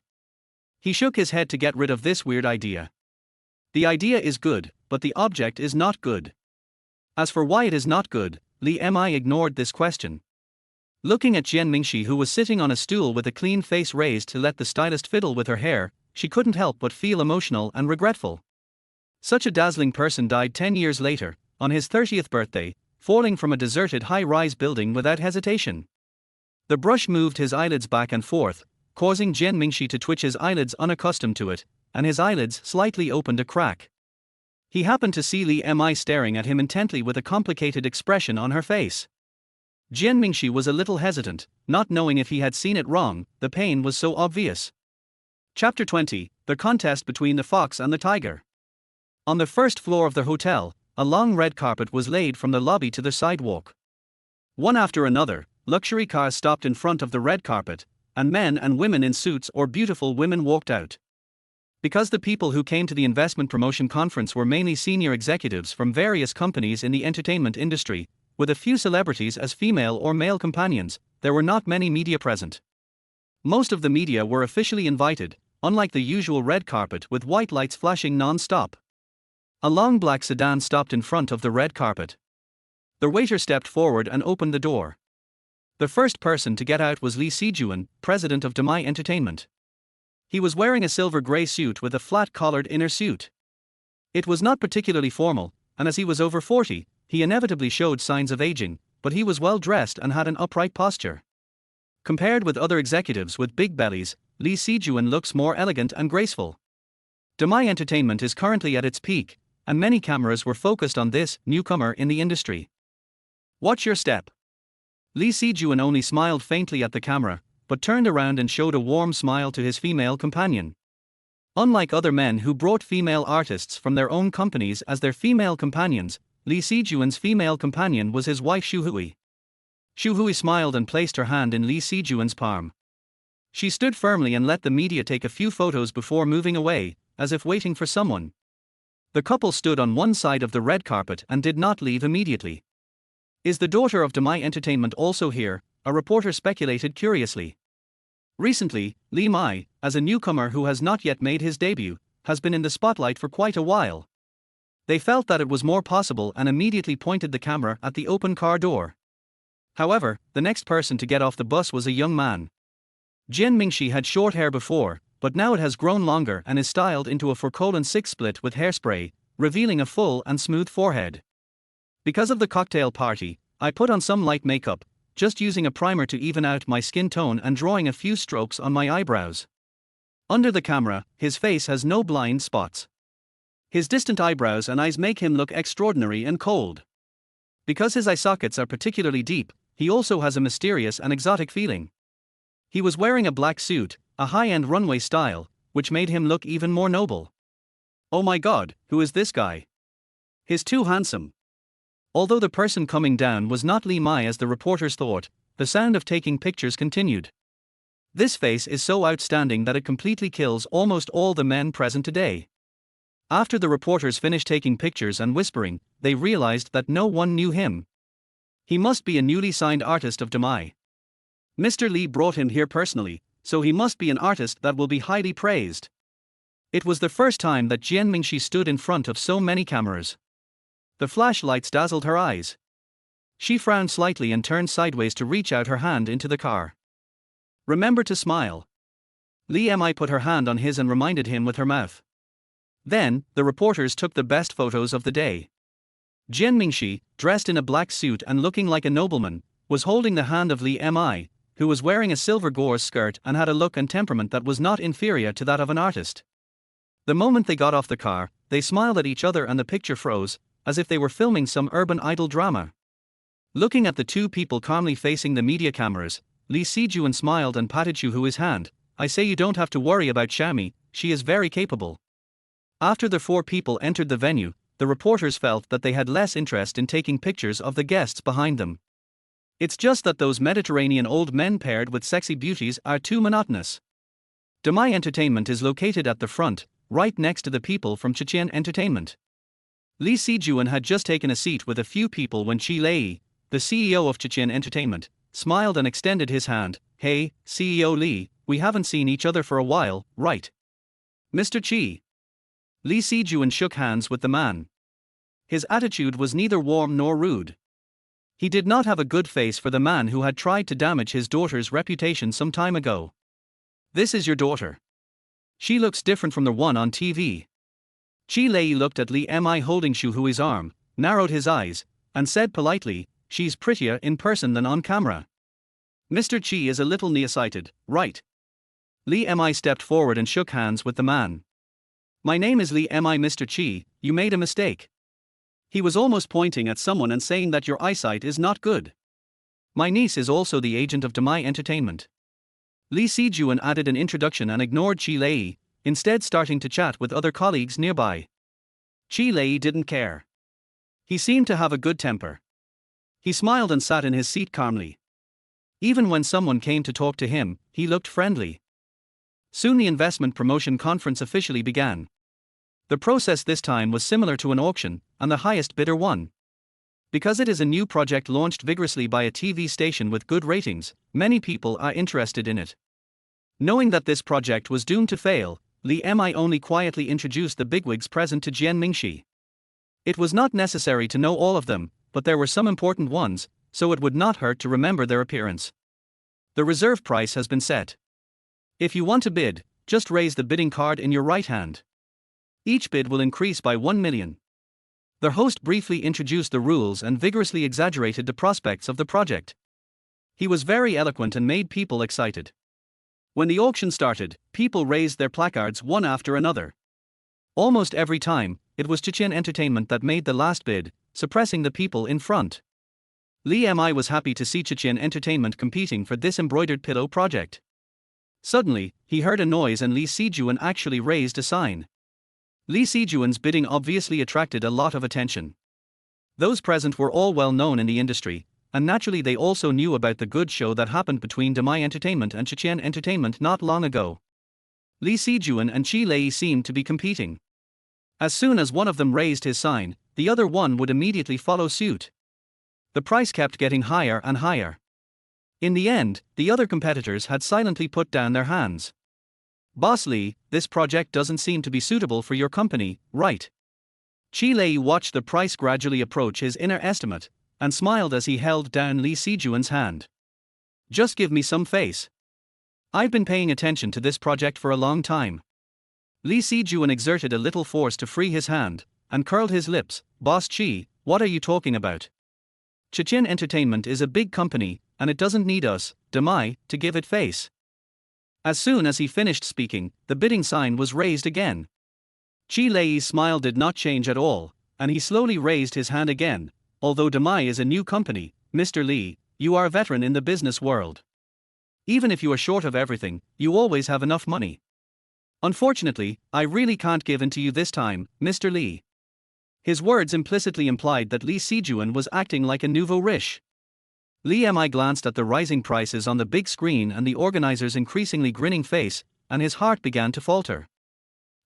He shook his head to get rid of this weird idea. The idea is good, but the object is not good. As for why it is not good, Li Mi ignored this question. Looking at Jian Mingxi, who was sitting on a stool with a clean face raised to let the stylist fiddle with her hair, she couldn't help but feel emotional and regretful. Such a dazzling person died 10 years later, on his 30th birthday, falling from a deserted high-rise building without hesitation. The brush moved his eyelids back and forth, causing Jian Mingxi to twitch his eyelids unaccustomed to it, and his eyelids slightly opened a crack. He happened to see Li Mi staring at him intently with a complicated expression on her face. Jian Mingxi was a little hesitant, not knowing if he had seen it wrong, the pain was so obvious. Chapter 20, The Contest Between the Fox and the Tiger. On the first floor of the hotel, a long red carpet was laid from the lobby to the sidewalk. One after another, luxury cars stopped in front of the red carpet, and men and women in suits or beautiful women walked out. Because the people who came to the investment promotion conference were mainly senior executives from various companies in the entertainment industry, with a few celebrities as female or male companions, there were not many media present. Most of the media were officially invited, unlike the usual red carpet with white lights flashing non-stop. A long black sedan stopped in front of the red carpet. The waiter stepped forward and opened the door. The first person to get out was Li Sijuan, president of Demai Entertainment. He was wearing a silver grey suit with a flat-collared inner suit. It was not particularly formal, and as he was over 40, he inevitably showed signs of aging, but he was well dressed and had an upright posture. Compared with other executives with big bellies, Li Sijuan looks more elegant and graceful. Demai Entertainment is currently at its peak, and many cameras were focused on this newcomer in the industry. Watch your step. Li Sijuan only smiled faintly at the camera, but turned around and showed a warm smile to his female companion. Unlike other men who brought female artists from their own companies as their female companions, Li Sijuan's female companion was his wife Xu Hui. Xu Hui smiled and placed her hand in Li Sijuan's palm. She stood firmly and let the media take a few photos before moving away, as if waiting for someone. The couple stood on one side of the red carpet and did not leave immediately. Is the daughter of Demai Entertainment also here? A reporter speculated curiously. Recently, Li Mi, as a newcomer who has not yet made his debut, has been in the spotlight for quite a while. They felt that it was more possible and immediately pointed the camera at the open car door. However, the next person to get off the bus was a young man. Jian Mingxi had short hair before, but now it has grown longer and is styled into a 4:6 split with hairspray, revealing a full and smooth forehead. Because of the cocktail party, I put on some light makeup, just using a primer to even out my skin tone and drawing a few strokes on my eyebrows. Under the camera, his face has no blind spots. His distant eyebrows and eyes make him look extraordinary and cold. Because his eye sockets are particularly deep, he also has a mysterious and exotic feeling. He was wearing a black suit, a high-end runway style, which made him look even more noble. Oh my god, who is this guy? He's too handsome. Although the person coming down was not Li Mi as the reporters thought, the sound of taking pictures continued. This face is so outstanding that it completely kills almost all the men present today. After the reporters finished taking pictures and whispering, they realized that no one knew him. He must be a newly signed artist of Demai. Mr. Li brought him here personally, so he must be an artist that will be highly praised. It was the first time that Jian Mingxi stood in front of so many cameras. The flashlights dazzled her eyes. She frowned slightly and turned sideways to reach out her hand into the car. Remember to smile. Li Mi put her hand on his and reminded him with her mouth. Then, the reporters took the best photos of the day. Jian Mingxi, dressed in a black suit and looking like a nobleman, was holding the hand of Li Mi, who was wearing a silver gauze skirt and had a look and temperament that was not inferior to that of an artist. The moment they got off the car, they smiled at each other and the picture froze, as if they were filming some urban idol drama. Looking at the two people calmly facing the media cameras, Li Sijuan smiled and patted Xu Hui's hand. I say you don't have to worry about Xiaomi, she is very capable. After the four people entered the venue, the reporters felt that they had less interest in taking pictures of the guests behind them. It's just that those Mediterranean old men paired with sexy beauties are too monotonous. Demai Entertainment is located at the front, right next to the people from Chechen Entertainment. Lee Si-juan had just taken a seat with a few people when Chi Lei, the CEO of Chechen Entertainment, smiled and extended his hand. "Hey, CEO Lee, we haven't seen each other for a while, right? Mr. Chi." Lee Si-juan shook hands with the man. His attitude was neither warm nor rude. He did not have a good face for the man who had tried to damage his daughter's reputation some time ago. "This is your daughter. She looks different from the one on TV." Chi Lei looked at Li Mi holding Shu Hui's arm, narrowed his eyes, and said politely, "She's prettier in person than on camera." "Mr. Chi is a little nearsighted, right?" Li Mi stepped forward and shook hands with the man. "My name is Li Mi. Mr. Chi, you made a mistake." He was almost pointing at someone and saying that your eyesight is not good. "My niece is also the agent of Demai Entertainment." Lee Si-juan added an introduction and ignored Chi Lei, instead starting to chat with other colleagues nearby. Chi Lei didn't care. He seemed to have a good temper. He smiled and sat in his seat calmly. Even when someone came to talk to him, he looked friendly. Soon the investment promotion conference officially began. The process this time was similar to an auction, and the highest bidder won. Because it is a new project launched vigorously by a TV station with good ratings, many people are interested in it. Knowing that this project was doomed to fail, Li Mi only quietly introduced the bigwigs present to Jian Mingxi. It was not necessary to know all of them, but there were some important ones, so it would not hurt to remember their appearance. "The reserve price has been set. If you want to bid, just raise the bidding card in your right hand. Each bid will increase by 1 million. The host briefly introduced the rules and vigorously exaggerated the prospects of the project. He was very eloquent and made people excited. When the auction started, people raised their placards one after another. Almost every time, it was Chechen Entertainment that made the last bid, suppressing the people in front. Li Mi was happy to see Chechen Entertainment competing for this embroidered pillow project. Suddenly, he heard a noise and Lee Si-juan actually raised a sign. Lee Si-juan's bidding obviously attracted a lot of attention. Those present were all well known in the industry, and naturally they also knew about the good show that happened between Demai Entertainment and Chechen Entertainment not long ago. Lee Si-juan and Chi Lei seemed to be competing. As soon as one of them raised his sign, the other one would immediately follow suit. The price kept getting higher and higher. In the end, the other competitors had silently put down their hands. "Boss Lee, this project doesn't seem to be suitable for your company, right?" Chi Lei watched the price gradually approach his inner estimate, and smiled as he held down Lee Si-juan's hand. "Just give me some face. I've been paying attention to this project for a long time." Lee Si-juan exerted a little force to free his hand, and curled his lips. "Boss Chi, what are you talking about? Chechen Entertainment is a big company, and it doesn't need us, Demai, to give it face." As soon as he finished speaking, the bidding sign was raised again. Chi Lei's smile did not change at all, and he slowly raised his hand again. "Although Demai is a new company, Mr. Lee, you are a veteran in the business world. Even if you are short of everything, you always have enough money. Unfortunately, I really can't give in to you this time, Mr. Lee." His words implicitly implied that Lee Si-juan was acting like a nouveau riche. Li Mi glanced at the rising prices on the big screen and the organizer's increasingly grinning face, and his heart began to falter.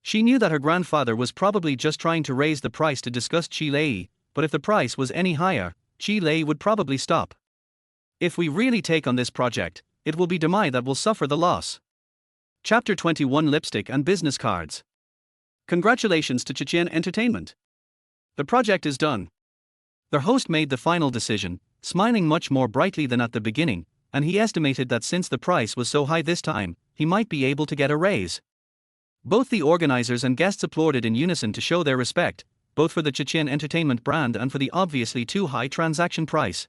She knew that her grandfather was probably just trying to raise the price to disgust Chi Lei, but if the price was any higher, Chi Lei would probably stop. "If we really take on this project, it will be Demai that will suffer the loss." Chapter 21: Lipstick and Business Cards. Congratulations to Chechen Entertainment. The project is done. The host made the final decision, smiling much more brightly than at the beginning, and he estimated that since the price was so high this time, he might be able to get a raise. Both the organizers and guests applauded in unison to show their respect, both for the Chechen Entertainment brand and for the obviously too high transaction price.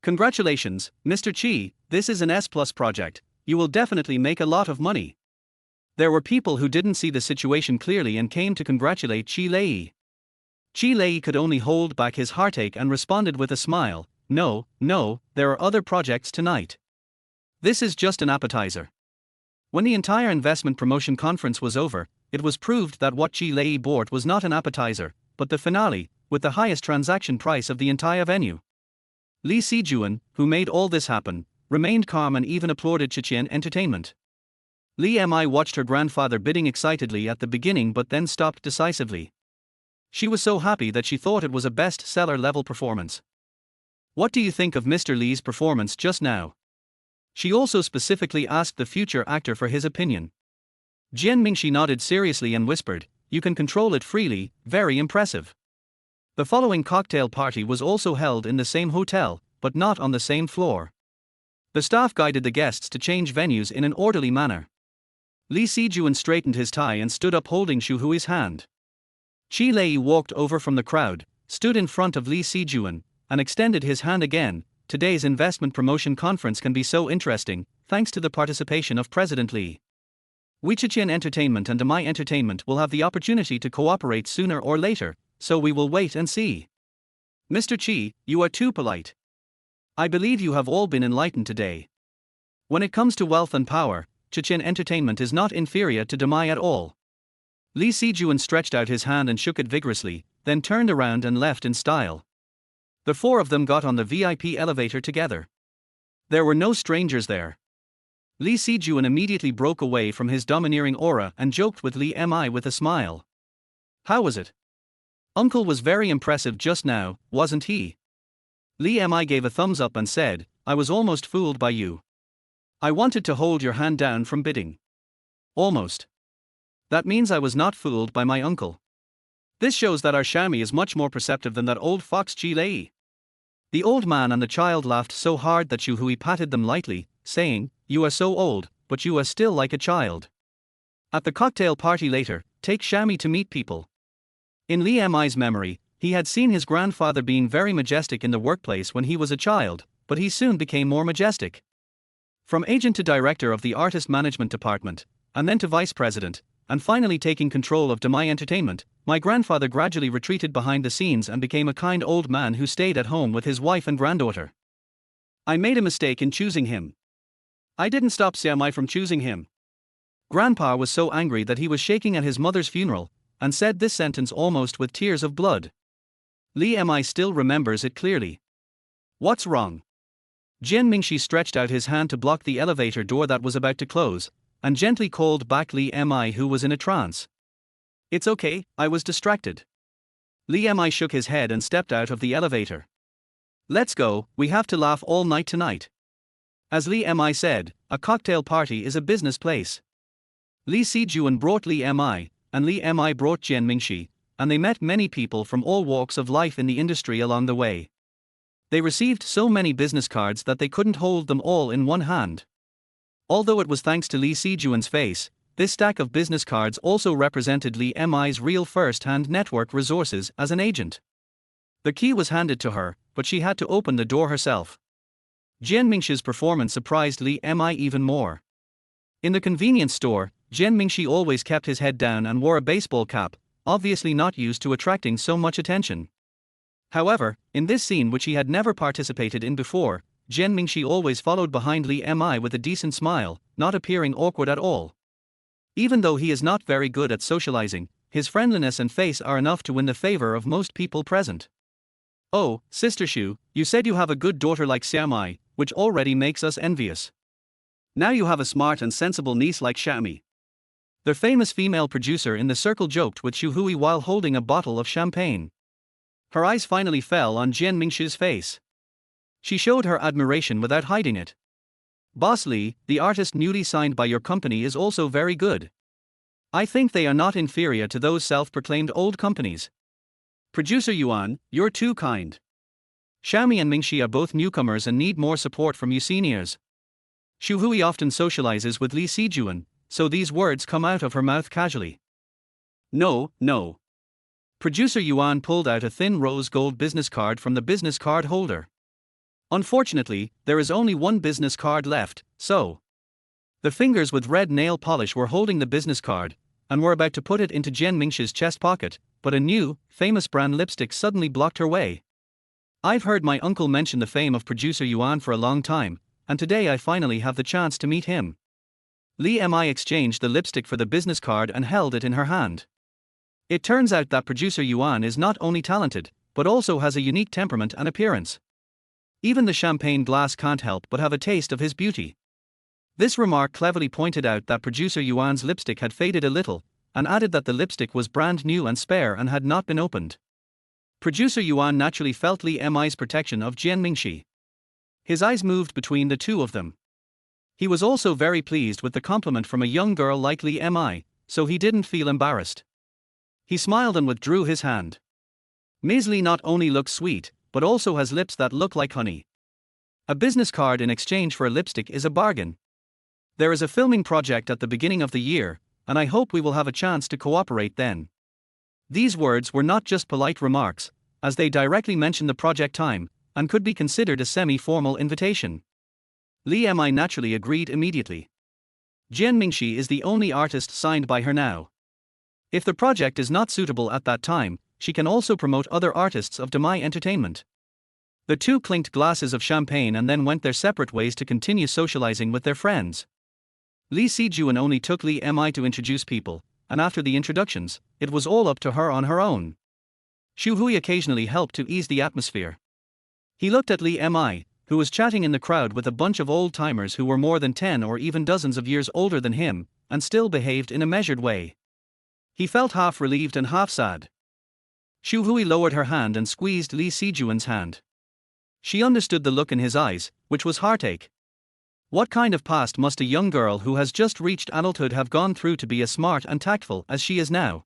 "Congratulations, Mr. Chi, this is an S+ project, you will definitely make a lot of money." There were people who didn't see the situation clearly and came to congratulate Chi Lei. Chi Lei could only hold back his heartache and responded with a smile, No, there are other projects tonight. This is just an appetizer." When the entire investment promotion conference was over, it was proved that what Chi Lei bought was not an appetizer, but the finale, with the highest transaction price of the entire venue. Lee Si-juan, who made all this happen, remained calm and even applauded Chechen Entertainment. Lee Mi watched her grandfather bidding excitedly at the beginning but then stopped decisively. She was so happy that she thought it was a best-seller level performance. What do you think of Mr. Lee's performance just now? She also specifically asked the future actor for his opinion. Jian Mingxi nodded seriously and whispered, "You can control it freely, very impressive." The following cocktail party was also held in the same hotel, but not on the same floor. The staff guided the guests to change venues in an orderly manner. Lee Si-juan straightened his tie and stood up holding Xu Hui's hand. Qi Lei walked over from the crowd, stood in front of Lee Si-juan, and extended his hand again. Today's investment promotion conference can be so interesting, thanks to the participation of President Lee. Chechen Entertainment and My Entertainment will have the opportunity to cooperate sooner or later, so we will wait and see. Mr. Qi, you are too polite. I believe you have all been enlightened today. When it comes to wealth and power, Chechen Entertainment is not inferior to Demai at all. Lee Si-juan stretched out his hand and shook it vigorously, then turned around and left in style. The four of them got on the VIP elevator together. There were no strangers there. Lee Si-juan immediately broke away from his domineering aura and joked with Lee Mi with a smile. How was it? Uncle was very impressive just now, wasn't he? Lee Mi gave a thumbs up and said, I was almost fooled by you. I wanted to hold your hand down from bidding. Almost. That means I was not fooled by my uncle. This shows that our Xiaomi is much more perceptive than that old fox Qi Lei. The old man and the child laughed so hard that Xu Hui patted them lightly, saying, You are so old, but you are still like a child. At the cocktail party later, take Xiaomi to meet people. In Li Mi's memory, he had seen his grandfather being very majestic in the workplace when he was a child, but he soon became more majestic. From agent to director of the artist management department, and then to vice president, and finally taking control of Demai Entertainment, my grandfather gradually retreated behind the scenes and became a kind old man who stayed at home with his wife and granddaughter. I made a mistake in choosing him. I didn't stop Xiaomai from choosing him. Grandpa was so angry that he was shaking at his mother's funeral, and said this sentence almost with tears of blood. Li Mi still remembers it clearly. What's wrong? Jian Mingxi stretched out his hand to block the elevator door that was about to close, and gently called back Li Mi, who was in a trance. It's okay, I was distracted. Li Mi shook his head and stepped out of the elevator. Let's go, we have to laugh all night tonight. As Li Mi said, a cocktail party is a business place. Lee Si-juan brought Li Mi, and Li Mi brought Jian Mingxi, and they met many people from all walks of life in the industry along the way. They received so many business cards that they couldn't hold them all in one hand. Although it was thanks to Lee Si-juan's face, this stack of business cards also represented Li Mi's real first-hand network resources as an agent. The key was handed to her, but she had to open the door herself. Jian Mingxi's performance surprised Li Mi even more. In the convenience store, Jian Mingxi always kept his head down and wore a baseball cap, obviously not used to attracting so much attention. However, in this scene, which he had never participated in before, Jian Mingxi always followed behind Li Mi with a decent smile, not appearing awkward at all. Even though he is not very good at socializing, his friendliness and face are enough to win the favor of most people present. Oh, Sister Xu, you said you have a good daughter like Xiaomai, which already makes us envious. Now you have a smart and sensible niece like Xiaomi. The famous female producer in the circle joked with Xu Hui while holding a bottle of champagne. Her eyes finally fell on Jian Mingxi's face. She showed her admiration without hiding it. Boss Li, the artist newly signed by your company is also very good. I think they are not inferior to those self-proclaimed old companies. Producer Yuan, you're too kind. Xiaomi and Mingxi are both newcomers and need more support from you seniors. Xu Hui often socializes with Lee Si-juan, so these words come out of her mouth casually. No. Producer Yuan pulled out a thin rose gold business card from the business card holder. Unfortunately, there is only one business card left, so. The fingers with red nail polish were holding the business card, and were about to put it into Jian Mingxi's chest pocket, but a new, famous brand lipstick suddenly blocked her way. I've heard my uncle mention the fame of producer Yuan for a long time, and today I finally have the chance to meet him. Li Mi exchanged the lipstick for the business card and held it in her hand. It turns out that producer Yuan is not only talented, but also has a unique temperament and appearance. Even the champagne glass can't help but have a taste of his beauty. This remark cleverly pointed out that producer Yuan's lipstick had faded a little, and added that the lipstick was brand new and spare and had not been opened. Producer Yuan naturally felt Li Mi's protection of Jian Mingxi. His eyes moved between the two of them. He was also very pleased with the compliment from a young girl like Li Mi, so he didn't feel embarrassed. He smiled and withdrew his hand. Ms. Li not only looks sweet, but also has lips that look like honey. A business card in exchange for a lipstick is a bargain. There is a filming project at the beginning of the year, and I hope we will have a chance to cooperate then. These words were not just polite remarks, as they directly mention the project time, and could be considered a semi-formal invitation. Li Mi naturally agreed immediately. Jian Mingxi is the only artist signed by her now. If the project is not suitable at that time, she can also promote other artists of Demai Entertainment. The two clinked glasses of champagne and then went their separate ways to continue socializing with their friends. Li Sijuan only took Li Mi to introduce people, and after the introductions, it was all up to her on her own. Xu Hui occasionally helped to ease the atmosphere. He looked at Li Mi, who was chatting in the crowd with a bunch of old-timers who were more than 10 or even dozens of years older than him, and still behaved in a measured way. He felt half relieved and half sad. Xu Hui lowered her hand and squeezed Li Sijuan's hand. She understood the look in his eyes, which was heartache. What kind of past must a young girl who has just reached adulthood have gone through to be as smart and tactful as she is now?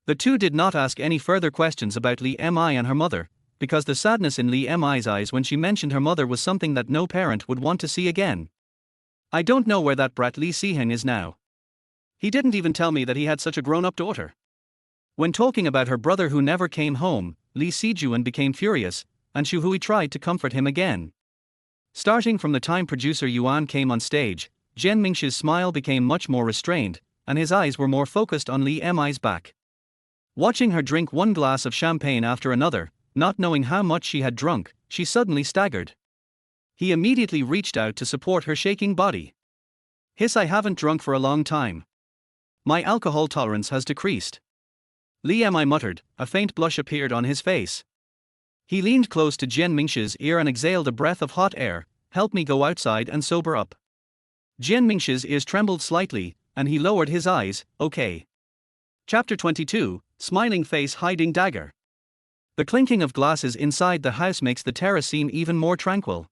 The two did not ask any further questions about Li Mi and her mother, because the sadness in Li Mi's eyes when she mentioned her mother was something that no parent would want to see again. I don't know where that brat Li Siheng is now. He didn't even tell me that he had such a grown-up daughter. When talking about her brother who never came home, Li Sijuan became furious, and Xu Hui tried to comfort him again. Starting from the time producer Yuan came on stage, Jian Mingxi's smile became much more restrained, and his eyes were more focused on Li Mi's back. Watching her drink one glass of champagne after another, not knowing how much she had drunk, she suddenly staggered. He immediately reached out to support her shaking body. "Hiss, I haven't drunk for a long time. My alcohol tolerance has decreased." Li Mi muttered, a faint blush appeared on his face. He leaned close to Jian Mingxi's ear and exhaled a breath of hot air. "Help me go outside and sober up." Jian Mingxi's ears trembled slightly, and he lowered his eyes. "Okay." Chapter 22, Smiling Face Hiding Dagger. The clinking of glasses inside the house makes the terrace seem even more tranquil.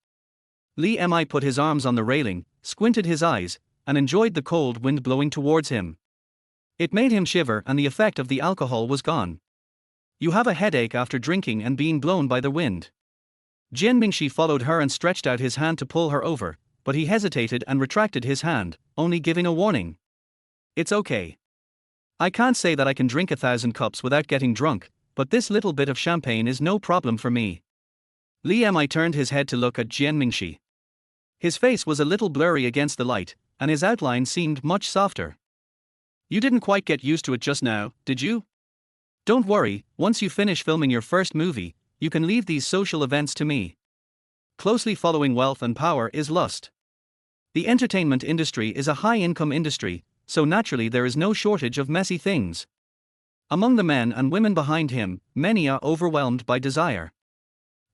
Li Mi put his arms on the railing, squinted his eyes, and enjoyed the cold wind blowing towards him. It made him shiver and the effect of the alcohol was gone. "You have a headache after drinking and being blown by the wind." Jian Mingxi followed her and stretched out his hand to pull her over, but he hesitated and retracted his hand, only giving a warning. "It's okay. I can't say that I can drink 1,000 cups without getting drunk, but this little bit of champagne is no problem for me." Li Mi turned his head to look at Jian Mingxi. His face was a little blurry against the light, and his outline seemed much softer. "You didn't quite get used to it just now, did you? Don't worry, once you finish filming your first movie, you can leave these social events to me." Closely following wealth and power is lust. The entertainment industry is a high-income industry, so naturally there is no shortage of messy things. Among the men and women behind him, many are overwhelmed by desire.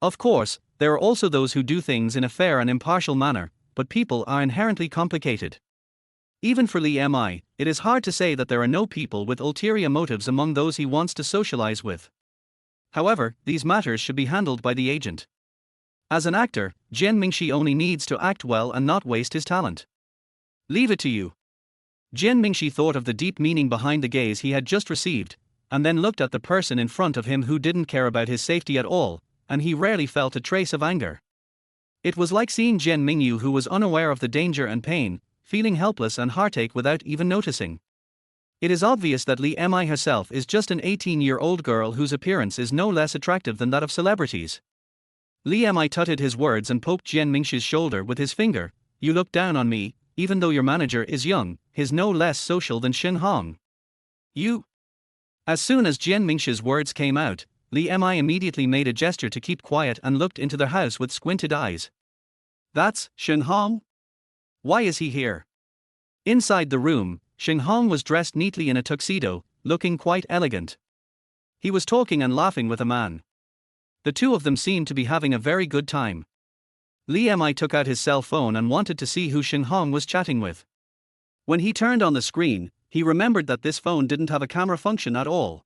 Of course, there are also those who do things in a fair and impartial manner, but people are inherently complicated. Even for Li Mi, it is hard to say that there are no people with ulterior motives among those he wants to socialize with. However, these matters should be handled by the agent. As an actor, Jian Mingxi only needs to act well and not waste his talent. "Leave it to you." Jian Mingxi thought of the deep meaning behind the gaze he had just received, and then looked at the person in front of him who didn't care about his safety at all, and he rarely felt a trace of anger. It was like seeing Jian Mingyu, who was unaware of the danger and pain, feeling helpless and heartache without even noticing. It is obvious that Li Mi herself is just an 18-year-old girl whose appearance is no less attractive than that of celebrities. Li Mi tutted his words and poked Jian Mingxi's shoulder with his finger. "You look down on me, even though your manager is young, he's no less social than Shenghong. You." As soon as Jian Mingxi's words came out, Li Mi immediately made a gesture to keep quiet and looked into the house with squinted eyes. "That's Shenghong? Why is he here?" Inside the room, Shenghong was dressed neatly in a tuxedo, looking quite elegant. He was talking and laughing with a man. The two of them seemed to be having a very good time. Li Mi took out his cell phone and wanted to see who Shenghong was chatting with. When he turned on the screen, he remembered that this phone didn't have a camera function at all.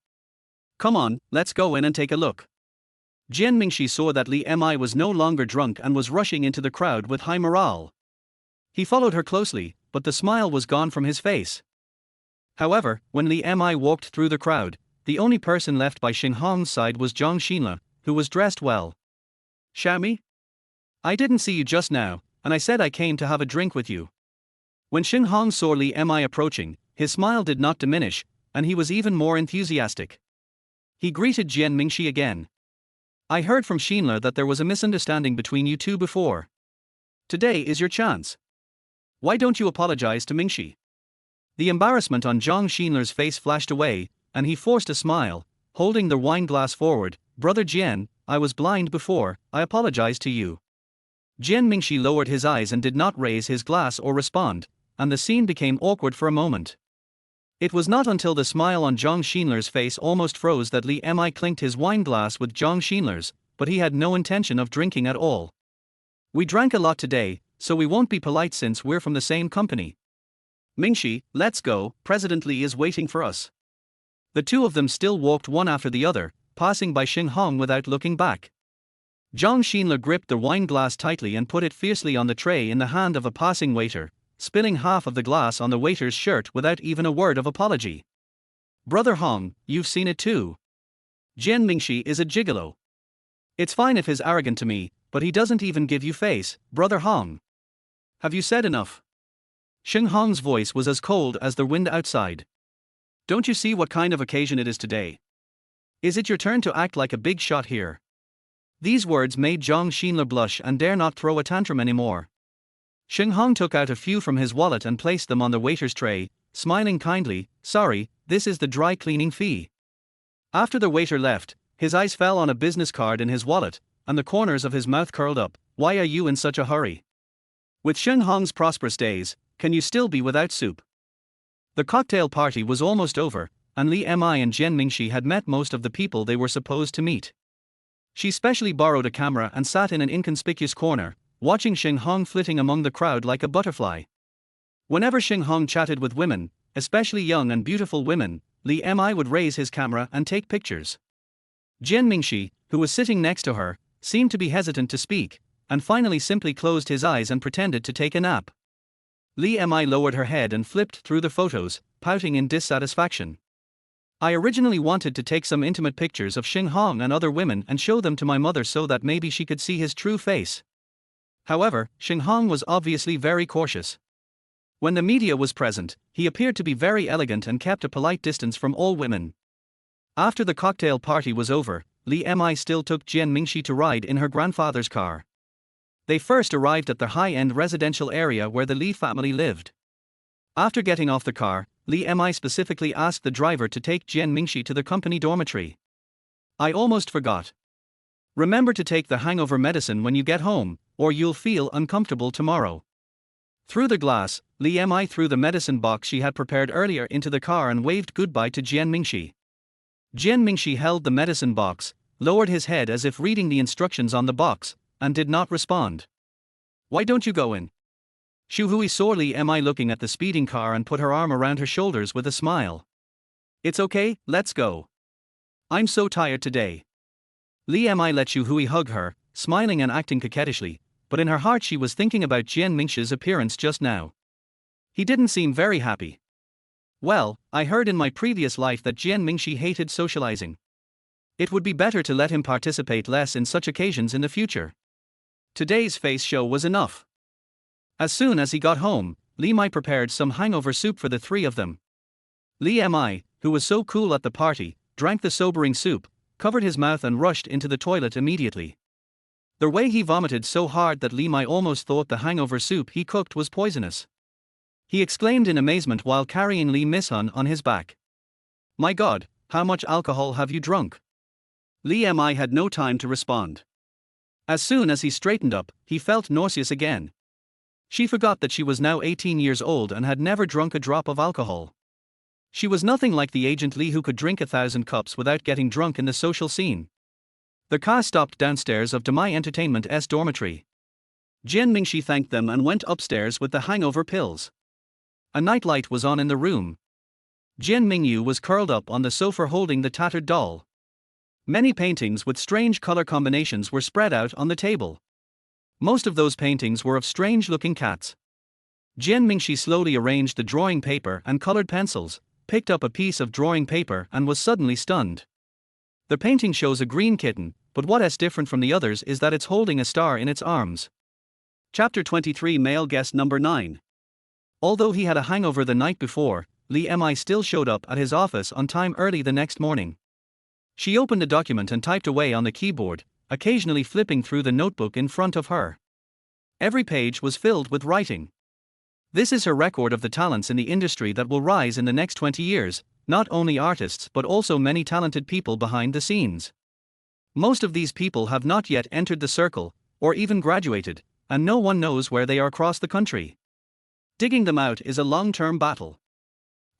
Come on, let's go in and take a look. Jian Mingxi saw that Li Mi was no longer drunk and was rushing into the crowd with high morale. He followed her closely, but the smile was gone from his face. However, when Li Mi walked through the crowd, the only person left by Shenghong's side was Zhang Xinle, who was dressed well. Xiaomi? I didn't see you just now, and I said I came to have a drink with you. When Shenghong saw Li Mi approaching, his smile did not diminish, and he was even more enthusiastic. He greeted Jian Mingxi again. I heard from Xinle that there was a misunderstanding between you two before. Today is your chance. Why don't you apologize to Mingxi? The embarrassment on Zhang Xinle's face flashed away, and he forced a smile, holding the wine glass forward. Brother Jian, I was blind before, I apologize to you. Jian Mingxi lowered his eyes and did not raise his glass or respond, and the scene became awkward for a moment. It was not until the smile on Zhang Xinle's face almost froze that Li Mi clinked his wine glass with Zhang Xinle's, but he had no intention of drinking at all. We drank a lot today, so we won't be polite since we're from the same company. Mingxi, let's go, President Li is waiting for us. The two of them still walked one after the other, passing by Shenghong without looking back. Zhang Xinle gripped the wine glass tightly and put it fiercely on the tray in the hand of a passing waiter, spilling half of the glass on the waiter's shirt without even a word of apology. Brother Hong, you've seen it too. Jian Mingxi is a gigolo. It's fine if he's arrogant to me, but he doesn't even give you face, Brother Hong. Have you said enough? Shenghong's voice was as cold as the wind outside. Don't you see what kind of occasion it is today? Is it your turn to act like a big shot here? These words made Zhang Xinle blush and dare not throw a tantrum anymore. Shenghong took out a few from his wallet and placed them on the waiter's tray, smiling kindly. Sorry, this is the dry cleaning fee. After the waiter left, his eyes fell on a business card in his wallet, and the corners of his mouth curled up. Why are you in such a hurry? With Shenghong's prosperous days, can you still be without soup? The cocktail party was almost over, and Li Mi and Jian Mingxi had met most of the people they were supposed to meet. She specially borrowed a camera and sat in an inconspicuous corner, watching Shenghong flitting among the crowd like a butterfly. Whenever Shenghong chatted with women, especially young and beautiful women, Li Mi would raise his camera and take pictures. Jian Mingxi, who was sitting next to her, seemed to be hesitant to speak, and finally simply closed his eyes and pretended to take a nap. Li Mi lowered her head and flipped through the photos, pouting in dissatisfaction. I originally wanted to take some intimate pictures of Shenghong and other women and show them to my mother so that maybe she could see his true face. However, Shenghong was obviously very cautious. When the media was present, he appeared to be very elegant and kept a polite distance from all women. After the cocktail party was over, Li Mi still took Jian Mingxi to ride in her grandfather's car. They first arrived at the high-end residential area where the Li family lived. After getting off the car, Li Mi specifically asked the driver to take Jian Mingxi to the company dormitory. I almost forgot. Remember to take the hangover medicine when you get home, or you'll feel uncomfortable tomorrow. Through the glass, Li Mi threw the medicine box she had prepared earlier into the car and waved goodbye to Jian Mingxi. Jian Mingxi held the medicine box, lowered his head as if reading the instructions on the box, and did not respond. Why don't you go in? Xu Hui saw Li Mi looking at the speeding car and put her arm around her shoulders with a smile. It's okay, let's go. I'm so tired today. Li Mi let Xu Hui hug her, smiling and acting coquettishly, but in her heart she was thinking about Jian Mingxi's appearance just now. He didn't seem very happy. Well, I heard in my previous life that Jian Mingxi hated socializing. It would be better to let him participate less in such occasions in the future. Today's face show was enough. As soon as he got home, Li Mi prepared some hangover soup for the three of them. Li Mi, who was so cool at the party, drank the sobering soup, covered his mouth and rushed into the toilet immediately. The way he vomited so hard that Li Mi almost thought the hangover soup he cooked was poisonous. He exclaimed in amazement while carrying Li Mishun on his back. My God, how much alcohol have you drunk? Li Mi had no time to respond. As soon as he straightened up, he felt nauseous again. She forgot that she was now 18 years old and had never drunk a drop of alcohol. She was nothing like the agent Lee who could drink 1,000 cups without getting drunk in the social scene. The car stopped downstairs of Demai Entertainment's dormitory. Jian Mingxi thanked them and went upstairs with the hangover pills. A nightlight was on in the room. Jian Mingyu was curled up on the sofa holding the tattered doll. Many paintings with strange color combinations were spread out on the table. Most of those paintings were of strange-looking cats. Jian Mingxi slowly arranged the drawing paper and colored pencils, picked up a piece of drawing paper and was suddenly stunned. The painting shows a green kitten, but what is different from the others is that it's holding a star in its arms. Chapter 23. Male guest number 9. Although he had a hangover the night before, Li Mi still showed up at his office on time early the next morning. She opened a document and typed away on the keyboard, occasionally flipping through the notebook in front of her. Every page was filled with writing. This is her record of the talents in the industry that will rise in the next 20 years, not only artists but also many talented people behind the scenes. Most of these people have not yet entered the circle, or even graduated, and no one knows where they are across the country. Digging them out is a long-term battle.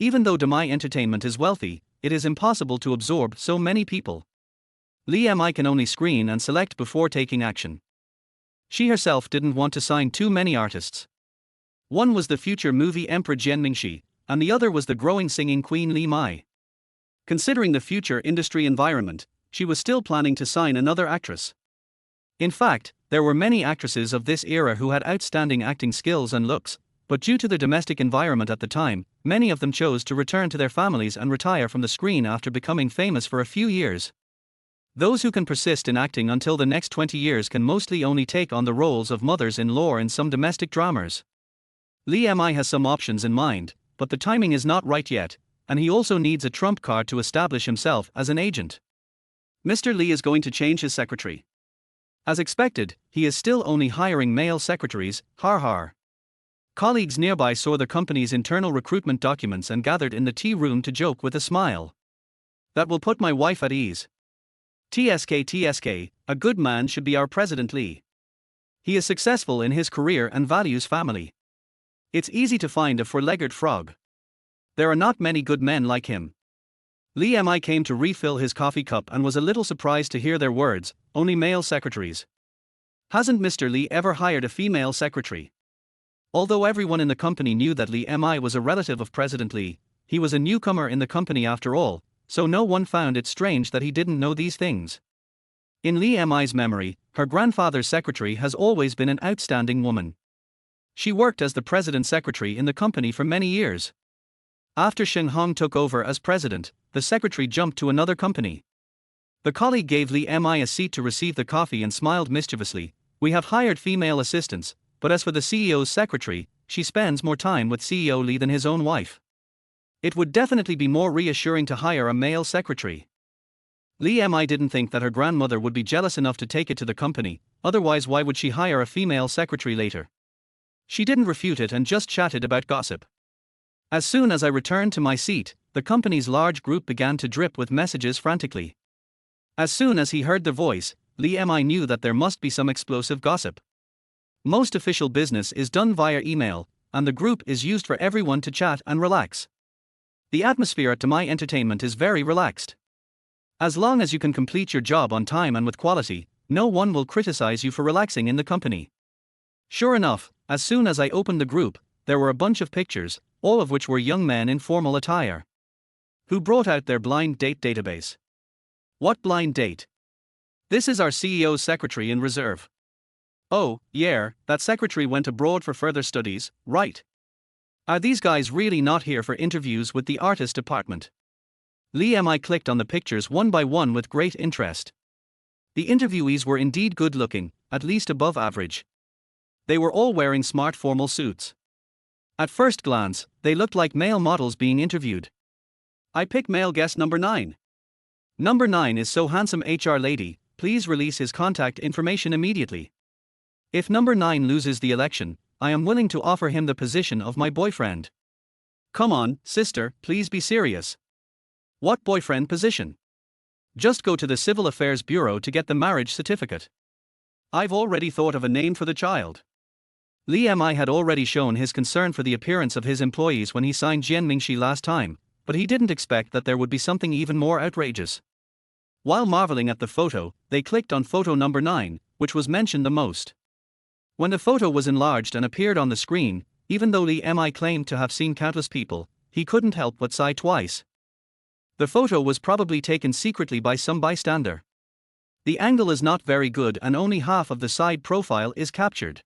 Even though Demai Entertainment is wealthy, it is impossible to absorb so many people. Li Mi can only screen and select before taking action. She herself didn't want to sign too many artists. One was the future movie emperor Jian Mingxi, and the other was the growing singing queen Li Mi. Considering the future industry environment, she was still planning to sign another actress. In fact, there were many actresses of this era who had outstanding acting skills and looks, but due to the domestic environment at the time, many of them chose to return to their families and retire from the screen after becoming famous for a few years. Those who can persist in acting until the next 20 years can mostly only take on the roles of mothers-in-law in some domestic dramas. Li Mi has some options in mind, but the timing is not right yet, and he also needs a trump card to establish himself as an agent. Mr. Li is going to change his secretary. As expected, he is still only hiring male secretaries, har har. Colleagues nearby saw the company's internal recruitment documents and gathered in the tea room to joke with a smile. That will put my wife at ease. TSK, a good man should be our President Li. He is successful in his career and values family. It's easy to find a four-legged frog. There are not many good men like him. Li Mi came to refill his coffee cup and was a little surprised to hear their words, only male secretaries. Hasn't Mr. Li ever hired a female secretary? Although everyone in the company knew that Li Mi was a relative of President Li, he was a newcomer in the company after all, so no one found it strange that he didn't know these things. In Li Mi's memory, her grandfather's secretary has always been an outstanding woman. She worked as the president's secretary in the company for many years. After Shenghong took over as president, the secretary jumped to another company. The colleague gave Li Mi a seat to receive the coffee and smiled mischievously. We have hired female assistants, but as for the CEO's secretary, she spends more time with CEO Li than his own wife. It would definitely be more reassuring to hire a male secretary. Li Mi didn't think that her grandmother would be jealous enough to take it to the company, otherwise why would she hire a female secretary later? She didn't refute it and just chatted about gossip. As soon as I returned to my seat, the company's large group began to drip with messages frantically. As soon as he heard the voice, Li Mi knew that there must be some explosive gossip. Most official business is done via email, and the group is used for everyone to chat and relax. The atmosphere at Demai Entertainment is very relaxed. As long as you can complete your job on time and with quality, no one will criticize you for relaxing in the company. Sure enough, as soon as I opened the group, there were a bunch of pictures, all of which were young men in formal attire. Who brought out their blind date database? What blind date? This is our CEO's secretary in reserve. Oh, yeah, that secretary went abroad for further studies, right? Are these guys really not here for interviews with the artist department? Li Mi clicked on the pictures one by one with great interest. The interviewees were indeed good looking, at least above average. They were all wearing smart formal suits. At first glance, they looked like male models being interviewed. I pick male guest number 9. Number 9 is so handsome HR lady, please release his contact information immediately. If number 9 loses the election, I am willing to offer him the position of my boyfriend. Come on, sister, please be serious. What boyfriend position? Just go to the Civil Affairs Bureau to get the marriage certificate. I've already thought of a name for the child. Li Mi had already shown his concern for the appearance of his employees when he signed Jian Mingxi last time, but he didn't expect that there would be something even more outrageous. While marveling at the photo, they clicked on photo number 9, which was mentioned the most. When the photo was enlarged and appeared on the screen, even though Li Mi claimed to have seen countless people, he couldn't help but sigh twice. The photo was probably taken secretly by some bystander. The angle is not very good and only half of the side profile is captured.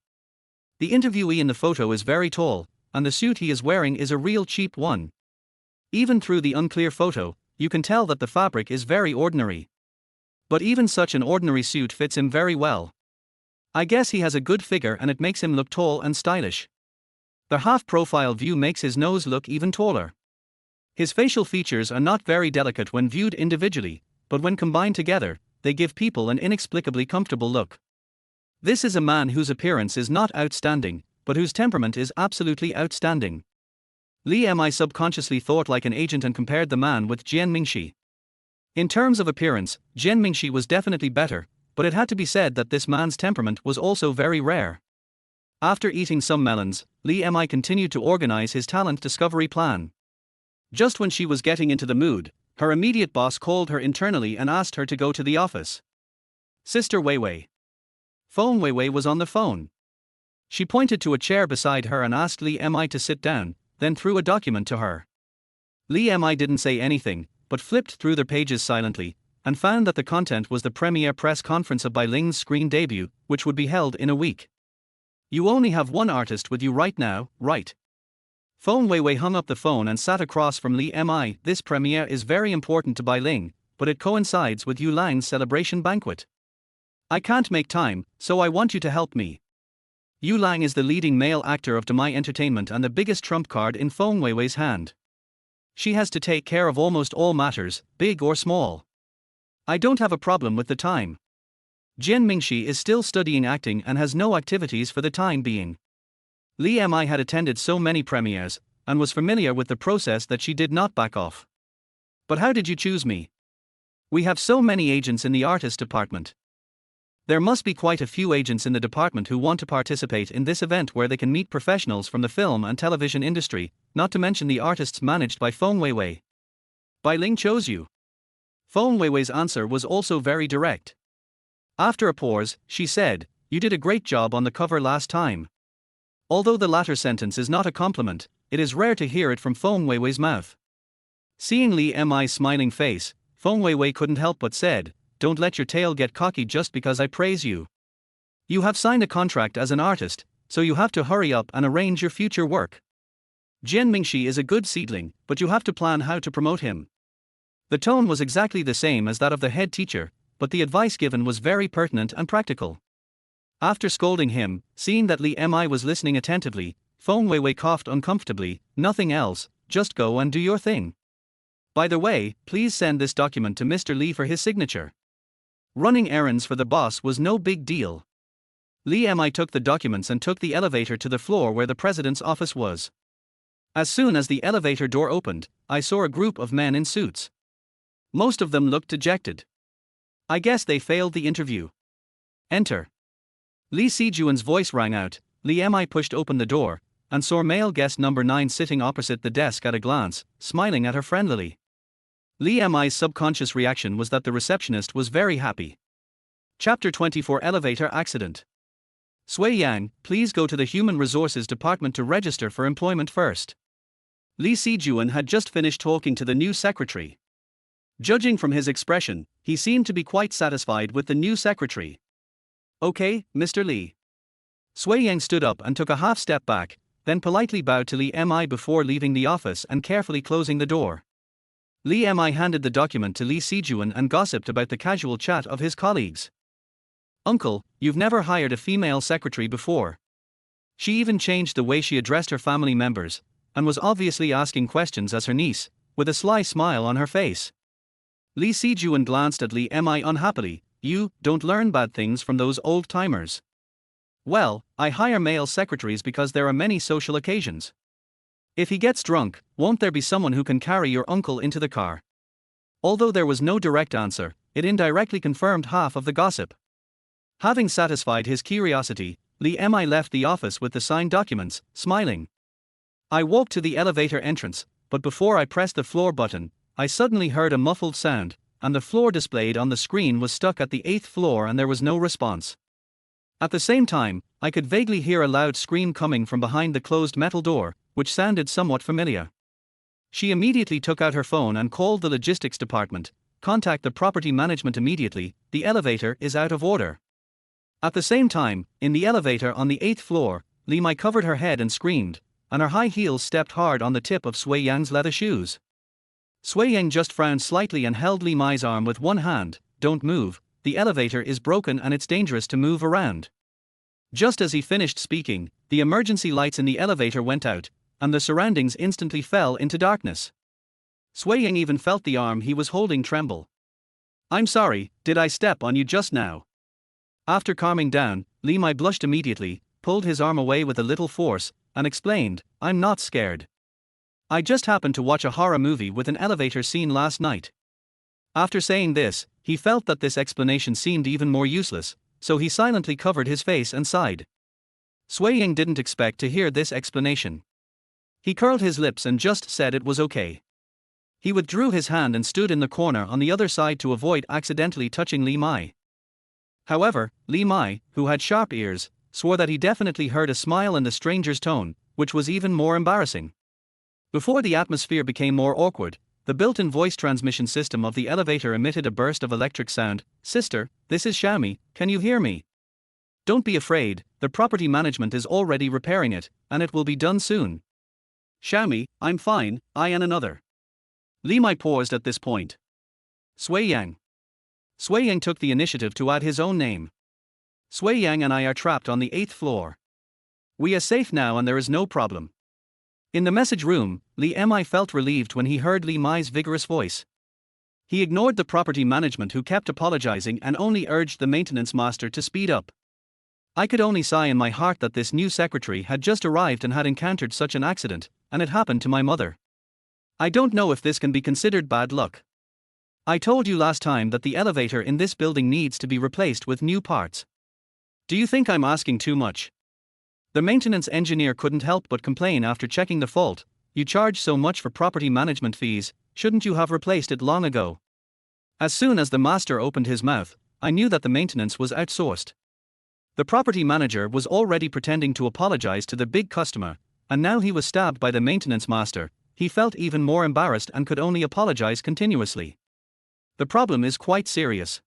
The interviewee in the photo is very tall, and the suit he is wearing is a real cheap one. Even through the unclear photo, you can tell that the fabric is very ordinary. But even such an ordinary suit fits him very well. I guess he has a good figure and it makes him look tall and stylish. The half-profile view makes his nose look even taller. His facial features are not very delicate when viewed individually, but when combined together, they give people an inexplicably comfortable look. This is a man whose appearance is not outstanding, but whose temperament is absolutely outstanding. Li Mi subconsciously thought like an agent and compared the man with Jian Mingxi. In terms of appearance, Jian Mingxi was definitely better, but it had to be said that this man's temperament was also very rare. After eating some melons, Li Mi continued to organize his talent discovery plan. Just when she was getting into the mood, her immediate boss called her internally and asked her to go to the office. Sister Weiwei. Feng Weiwei was on the phone. She pointed to a chair beside her and asked Li Mi to sit down, then threw a document to her. Li Mi didn't say anything, but flipped through the pages silently, and found that the content was the premiere press conference of Bai Ling's screen debut, which would be held in a week. You only have one artist with you right now, right? Feng Weiwei hung up the phone and sat across from Li Mi. This premiere is very important to Bai Ling, but it coincides with Yu Lang's celebration banquet. I can't make time, so I want you to help me. Yu Lang is the leading male actor of Demai Entertainment and the biggest trump card in Feng Weiwei's hand. She has to take care of almost all matters, big or small. I don't have a problem with the time. Jian Mingxi is still studying acting and has no activities for the time being. Li Mi had attended so many premieres, and was familiar with the process that she did not back off. But how did you choose me? We have so many agents in the artist department. There must be quite a few agents in the department who want to participate in this event where they can meet professionals from the film and television industry, not to mention the artists managed by Feng Weiwei. Bai Ling chose you. Feng Weiwei's answer was also very direct. After a pause, she said, "You did a great job on the cover last time." Although the latter sentence is not a compliment, it is rare to hear it from Feng Weiwei's mouth. Seeing Li Mi's smiling face, Feng Weiwei couldn't help but said, "Don't let your tail get cocky just because I praise you. You have signed a contract as an artist, so you have to hurry up and arrange your future work. Jian Mingxi is a good seedling, but you have to plan how to promote him." The tone was exactly the same as that of the head teacher, but the advice given was very pertinent and practical. After scolding him, seeing that Li Mi was listening attentively, Feng Weiwei coughed uncomfortably. "Nothing else, just go and do your thing. By the way, please send this document to Mr. Li for his signature." Running errands for the boss was no big deal. Li Mi took the documents and took the elevator to the floor where the president's office was. As soon as the elevator door opened, I saw a group of men in suits. Most of them looked dejected. I guess they failed the interview. Enter. Li Sijuan's voice rang out. Li Mi pushed open the door, and saw male guest number 9 sitting opposite the desk at a glance, smiling at her friendlily. Li Mi's subconscious reaction was that the receptionist was very happy. Chapter 24 Elevator Accident. Sui Yang, please go to the Human Resources Department to register for employment first. Li Sijuan had just finished talking to the new secretary. Judging from his expression, he seemed to be quite satisfied with the new secretary. Okay, Mr. Li. Sui Yang stood up and took a half step back, then politely bowed to Li Mi before leaving the office and carefully closing the door. Li Mi handed the document to Li Sijuan and gossiped about the casual chat of his colleagues. "Uncle, you've never hired a female secretary before." She even changed the way she addressed her family members, and was obviously asking questions as her niece, with a sly smile on her face. Li Sijuan glanced at Li Mi unhappily. "You don't learn bad things from those old-timers." "Well, I hire male secretaries because there are many social occasions. If he gets drunk, won't there be someone who can carry your uncle into the car?" Although there was no direct answer, it indirectly confirmed half of the gossip. Having satisfied his curiosity, Li Mi left the office with the signed documents, smiling. I walked to the elevator entrance, but before I pressed the floor button, I suddenly heard a muffled sound, and the floor displayed on the screen was stuck at the 8th floor and there was no response. At the same time, I could vaguely hear a loud scream coming from behind the closed metal door, which sounded somewhat familiar. She immediately took out her phone and called the logistics department. Contact the property management immediately, the elevator is out of order. At the same time, in the elevator on the 8th floor, Li Mai covered her head and screamed, and her high heels stepped hard on the tip of Sui Yang's leather shoes. Sui Yang just frowned slightly and held Li Mai's arm with one hand. Don't move, the elevator is broken and it's dangerous to move around. Just as he finished speaking, the emergency lights in the elevator went out, and the surroundings instantly fell into darkness. Sui Yang even felt the arm he was holding tremble. I'm sorry, did I step on you just now? After calming down, Li Mai blushed immediately, pulled his arm away with a little force, and explained, I'm not scared. I just happened to watch a horror movie with an elevator scene last night. After saying this, he felt that this explanation seemed even more useless, so he silently covered his face and sighed. Sui Yang didn't expect to hear this explanation. He curled his lips and just said it was okay. He withdrew his hand and stood in the corner on the other side to avoid accidentally touching Li Mai. However, Li Mai, who had sharp ears, swore that he definitely heard a smile in the stranger's tone, which was even more embarrassing. Before the atmosphere became more awkward, the built-in voice transmission system of the elevator emitted a burst of electric sound. Sister, this is Xiaomi, can you hear me? Don't be afraid, the property management is already repairing it, and it will be done soon. Xiaomi, I'm fine, I am another. Li Mai paused at this point. Sui Yang. Sui Yang took the initiative to add his own name. Sui Yang and I are trapped on the 8th floor. We are safe now and there is no problem. In the message room, Li Mi felt relieved when he heard Li Mai's vigorous voice. He ignored the property management who kept apologizing and only urged the maintenance master to speed up. I could only sigh in my heart that this new secretary had just arrived and had encountered such an accident, and it happened to my mother. I don't know if this can be considered bad luck. I told you last time that the elevator in this building needs to be replaced with new parts. Do you think I'm asking too much? The maintenance engineer couldn't help but complain after checking the fault. You charge so much for property management fees, shouldn't you have replaced it long ago? As soon as the master opened his mouth, I knew that the maintenance was outsourced. The property manager was already pretending to apologize to the big customer, and now he was stabbed by the maintenance master. He felt even more embarrassed and could only apologize continuously. The problem is quite serious.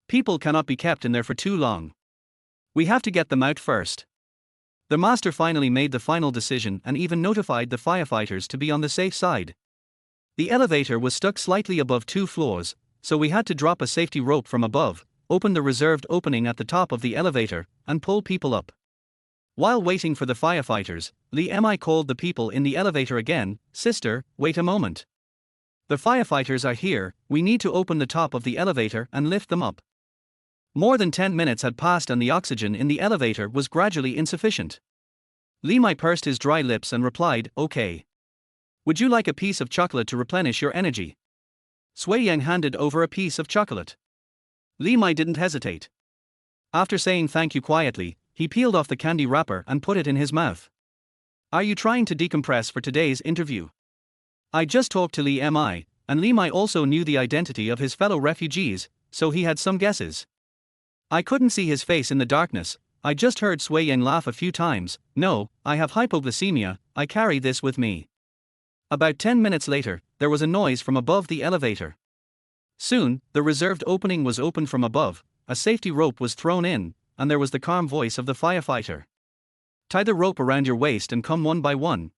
People cannot be kept in there for too long. We have to get them out first. The master finally made the final decision and even notified the firefighters to be on the safe side. The elevator was stuck slightly above 2 floors, so we had to drop a safety rope from above, open the reserved opening at the top of the elevator, and pull people up. While waiting for the firefighters, Li Mi called the people in the elevator again. Sister, wait a moment. The firefighters are here, we need to open the top of the elevator and lift them up. More than 10 minutes had passed and the oxygen in the elevator was gradually insufficient. Li Mi pursed his dry lips and replied, okay. Would you like a piece of chocolate to replenish your energy? Sui Yang handed over a piece of chocolate. Li Mi didn't hesitate. After saying thank you quietly, he peeled off the candy wrapper and put it in his mouth. Are you trying to decompress for today's interview? I just talked to Li Mi, and Li Mi also knew the identity of his fellow refugees, so he had some guesses. I couldn't see his face in the darkness, I just heard Sui Yang laugh a few times. No, I have hypoglycemia, I carry this with me. About 10 minutes later, there was a noise from above the elevator. Soon, the reserved opening was opened from above, a safety rope was thrown in, and there was the calm voice of the firefighter. Tie the rope around your waist and come one by one.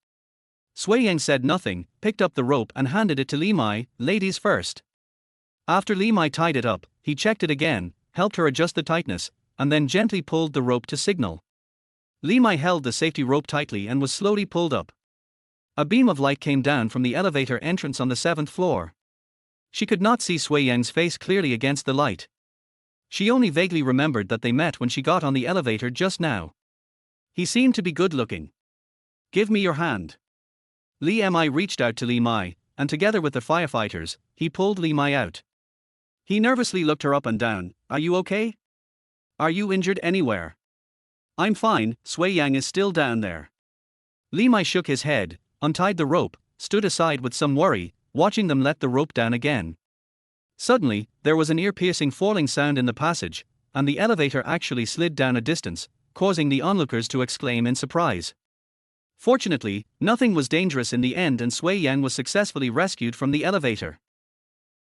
Sui Yang said nothing, picked up the rope and handed it to Li Mi. Ladies first. After Li Mi tied it up, he checked it again, helped her adjust the tightness, and then gently pulled the rope to signal. Li Mi held the safety rope tightly and was slowly pulled up. A beam of light came down from the elevator entrance on the 7th floor. She could not see Sui Yang's face clearly against the light. She only vaguely remembered that they met when she got on the elevator just now. He seemed to be good-looking. Give me your hand. Li Mi reached out to Li Mi, and together with the firefighters, he pulled Li Mi out. He nervously looked her up and down. Are you okay? Are you injured anywhere? I'm fine, Sui Yang is still down there. Li Mi shook his head, untied the rope, stood aside with some worry, watching them let the rope down again. Suddenly, there was an ear-piercing falling sound in the passage, and the elevator actually slid down a distance, causing the onlookers to exclaim in surprise. Fortunately, nothing was dangerous in the end and Sui Yang was successfully rescued from the elevator.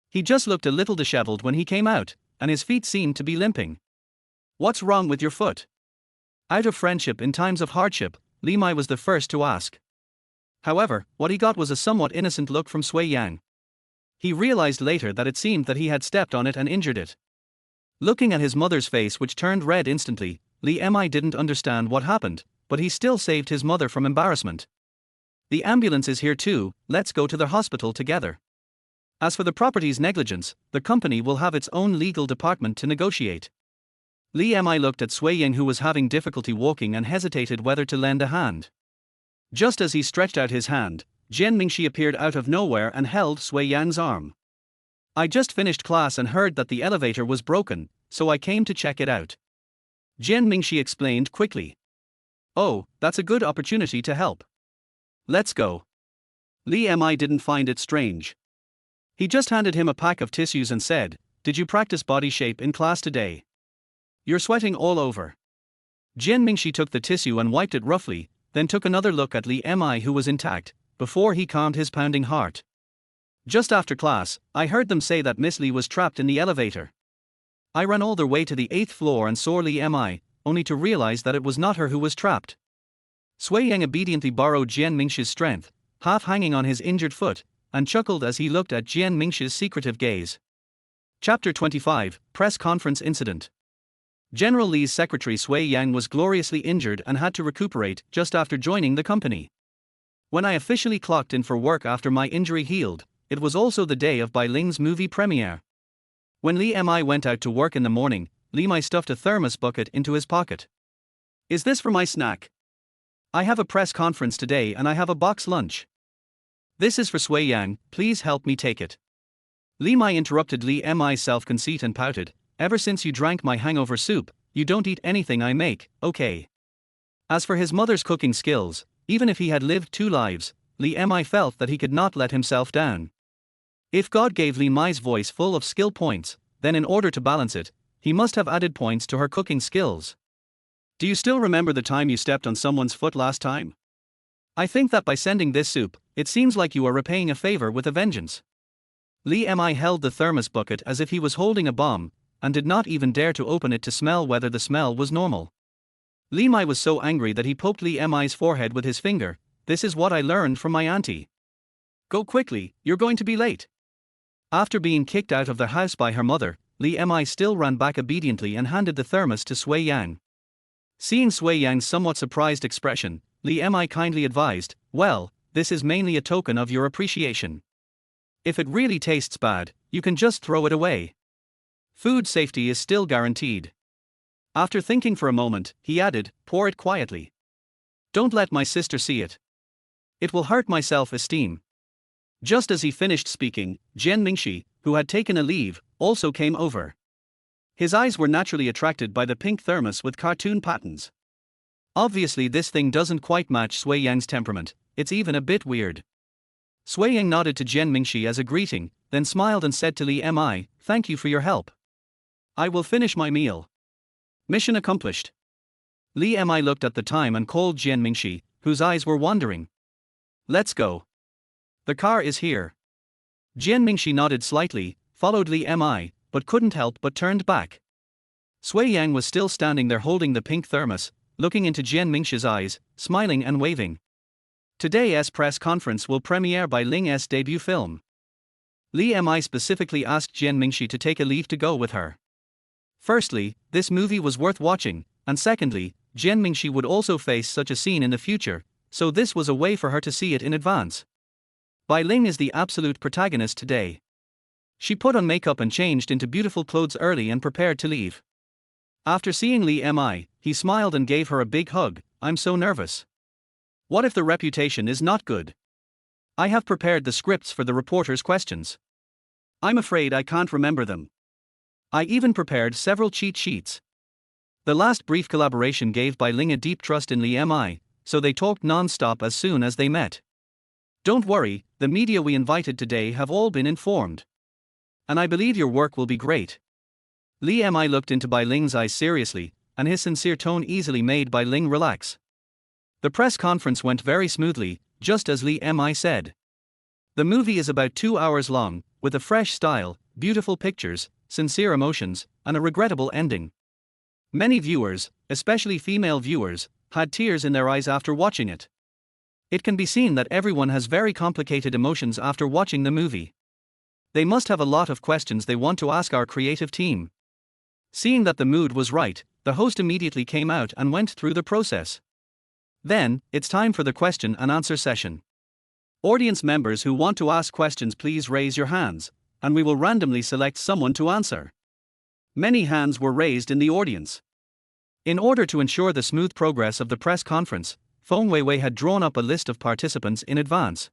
He just looked a little disheveled when he came out, and his feet seemed to be limping. "What's wrong with your foot?" Out of friendship in times of hardship, Li Mai was the first to ask. However, what he got was a somewhat innocent look from Sui Yang. He realized later that it seemed that he had stepped on it and injured it. Looking at his mother's face, which turned red instantly, Li Mi didn't understand what happened, but he still saved his mother from embarrassment. "The ambulance is here too, let's go to the hospital together. As for the property's negligence, the company will have its own legal department to negotiate." Li Mi looked at Sui Yang, who was having difficulty walking and hesitated whether to lend a hand. Just as he stretched out his hand, Jian Mingxi appeared out of nowhere and held Sui Yang's arm. "I just finished class and heard that the elevator was broken, so I came to check it out," Jian Mingxi explained quickly. "Oh, that's a good opportunity to help. Let's go." Li Mi didn't find it strange. He just handed him a pack of tissues and said, "Did you practice body shape in class today? You're sweating all over." Jian Mingxi took the tissue and wiped it roughly, then took another look at Li Mi, who was intact, before he calmed his pounding heart. "Just after class, I heard them say that Miss Li was trapped in the elevator. I ran all the way to the 8th floor and saw Li Mi, only to realize that it was not her who was trapped." Sui Yang obediently borrowed Jian Mingxi's strength, half hanging on his injured foot, and chuckled as he looked at Jian Mingxi's secretive gaze. Chapter 25, Press Conference Incident. General Li's secretary Sui Yang was gloriously injured and had to recuperate just after joining the company. When I officially clocked in for work after my injury healed, it was also the day of Bai Ling's movie premiere. When Li Mi went out to work in the morning, Li Mi stuffed a thermos bucket into his pocket. "Is this for my snack? I have a press conference today and I have a box lunch." "This is for Sui Yang, please help me take it." Li Mi interrupted Li Mi's self-conceit and pouted, "Ever since you drank my hangover soup, you don't eat anything I make, okay?" As for his mother's cooking skills, even if he had lived 2 lives, Li Mi felt that he could not let himself down. If God gave Li Mi's voice full of skill points, then in order to balance it, he must have added points to her cooking skills. "Do you still remember the time you stepped on someone's foot last time? I think that by sending this soup, it seems like you are repaying a favor with a vengeance." Li Mi held the thermos bucket as if he was holding a bomb, and did not even dare to open it to smell whether the smell was normal. Li Mi was so angry that he poked Li Mi's forehead with his finger. "This is what I learned from my auntie. Go quickly, you're going to be late." After being kicked out of the house by her mother, Li Mi still ran back obediently and handed the thermos to Sui Yang. Seeing Sui Yang's somewhat surprised expression, Li Mi kindly advised, "Well, this is mainly a token of your appreciation. If it really tastes bad, you can just throw it away. Food safety is still guaranteed." After thinking for a moment, he added, "Pour it quietly. Don't let my sister see it. It will hurt my self-esteem." Just as he finished speaking, Jian Mingxi, who had taken a leave, also came over. His eyes were naturally attracted by the pink thermos with cartoon patterns. Obviously this thing doesn't quite match Sui Yang's temperament, it's even a bit weird. Sui Yang nodded to Jian Mingxi as a greeting, then smiled and said to Li Mi, "Thank you for your help. I will finish my meal." Mission accomplished. Li Mi looked at the time and called Jian Mingxi, whose eyes were wandering. "Let's go. The car is here." Jian Mingxi nodded slightly, followed Li Mi, but couldn't help but turned back. Sui Yang was still standing there holding the pink thermos, looking into Jian Mingxi's eyes, smiling and waving. Today's press conference will premiere Bai Ling's debut film. Li Mi specifically asked Jian Mingxi to take a leave to go with her. Firstly, this movie was worth watching, and secondly, Jian Mingxi would also face such a scene in the future, so this was a way for her to see it in advance. Bai Ling is the absolute protagonist today. She put on makeup and changed into beautiful clothes early and prepared to leave. After seeing Li Mi, he smiled and gave her a big hug. "I'm so nervous. What if the reputation is not good? I have prepared the scripts for the reporters' questions. I'm afraid I can't remember them. I even prepared several cheat sheets." The last brief collaboration gave Bai Ling a deep trust in Li Mi, so they talked non-stop as soon as they met. "Don't worry, the media we invited today have all been informed. And I believe your work will be great. Li Mi looked into Bai Ling's eyes seriously, and his sincere tone easily made Bai Ling relax. The press conference went very smoothly, just as Li Mi said. The movie is about 2 hours long, with a fresh style, beautiful pictures, sincere emotions, and a regrettable ending. Many viewers, especially female viewers, had tears in their eyes after watching it. It can be seen that everyone has very complicated emotions after watching the movie. They must have a lot of questions they want to ask our creative team. Seeing that the mood was right, the host immediately came out and went through the process. Then, it's time for the question and answer session. Audience members who want to ask questions, please raise your hands, and we will randomly select someone to answer. Many hands were raised in the audience. In order to ensure the smooth progress of the press conference, Feng Weiwei had drawn up a list of participants in advance.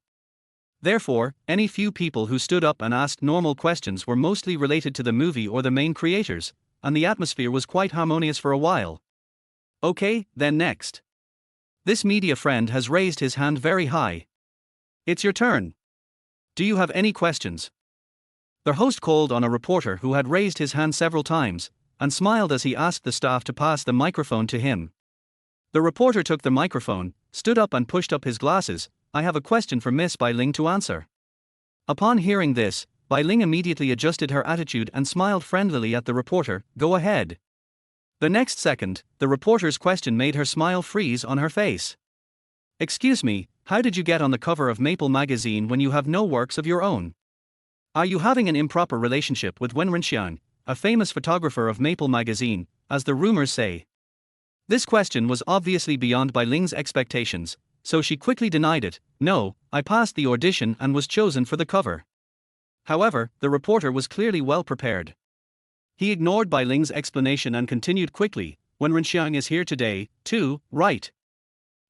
Therefore, any few people who stood up and asked normal questions were mostly related to the movie or the main creators, and the atmosphere was quite harmonious for a while. Okay, then next. This media friend has raised his hand very high. It's your turn. Do you have any questions? The host called on a reporter who had raised his hand several times, and smiled as he asked the staff to pass the microphone to him. The reporter took the microphone, stood up and pushed up his glasses. I have a question for Miss Bai Ling to answer. Upon hearing this, Bai Ling immediately adjusted her attitude and smiled friendlily at the reporter. Go ahead. The next second, the reporter's question made her smile freeze on her face. Excuse me, how did you get on the cover of Maple magazine when you have no works of your own? Are you having an improper relationship with Wen Renxiang, a famous photographer of Maple magazine, as the rumors say? This question was obviously beyond Bai Ling's expectations, so she quickly denied it. No, I passed the audition and was chosen for the cover. However, the reporter was clearly well prepared. He ignored Bai Ling's explanation and continued quickly. Wen Renxiang is here today, too, right?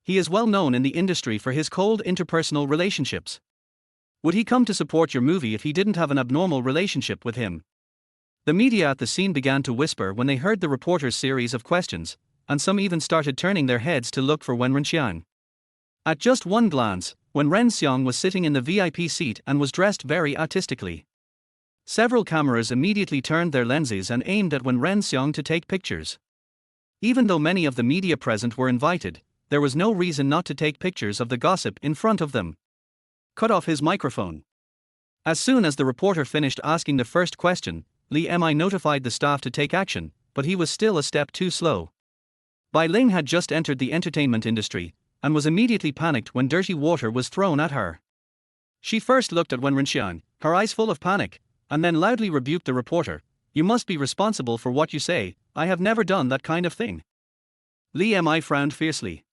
He is well known in the industry for his cold interpersonal relationships. Would he come to support your movie if he didn't have an abnormal relationship with him? The media at the scene began to whisper when they heard the reporter's series of questions, and some even started turning their heads to look for Wen Renxiang. At just one glance, Wen Renxiang was sitting in the VIP seat and was dressed very artistically. Several cameras immediately turned their lenses and aimed at Wen Renxiang to take pictures. Even though many of the media present were invited, there was no reason not to take pictures of the gossip in front of them. Cut off his microphone. As soon as the reporter finished asking the first question, Li Mi notified the staff to take action, but he was still a step too slow. Bai Ling had just entered the entertainment industry, and was immediately panicked when dirty water was thrown at her. She first looked at Wen Renxiang, her eyes full of panic, and then loudly rebuked the reporter. You must be responsible for what you say. I have never done that kind of thing. Li Mi frowned fiercely.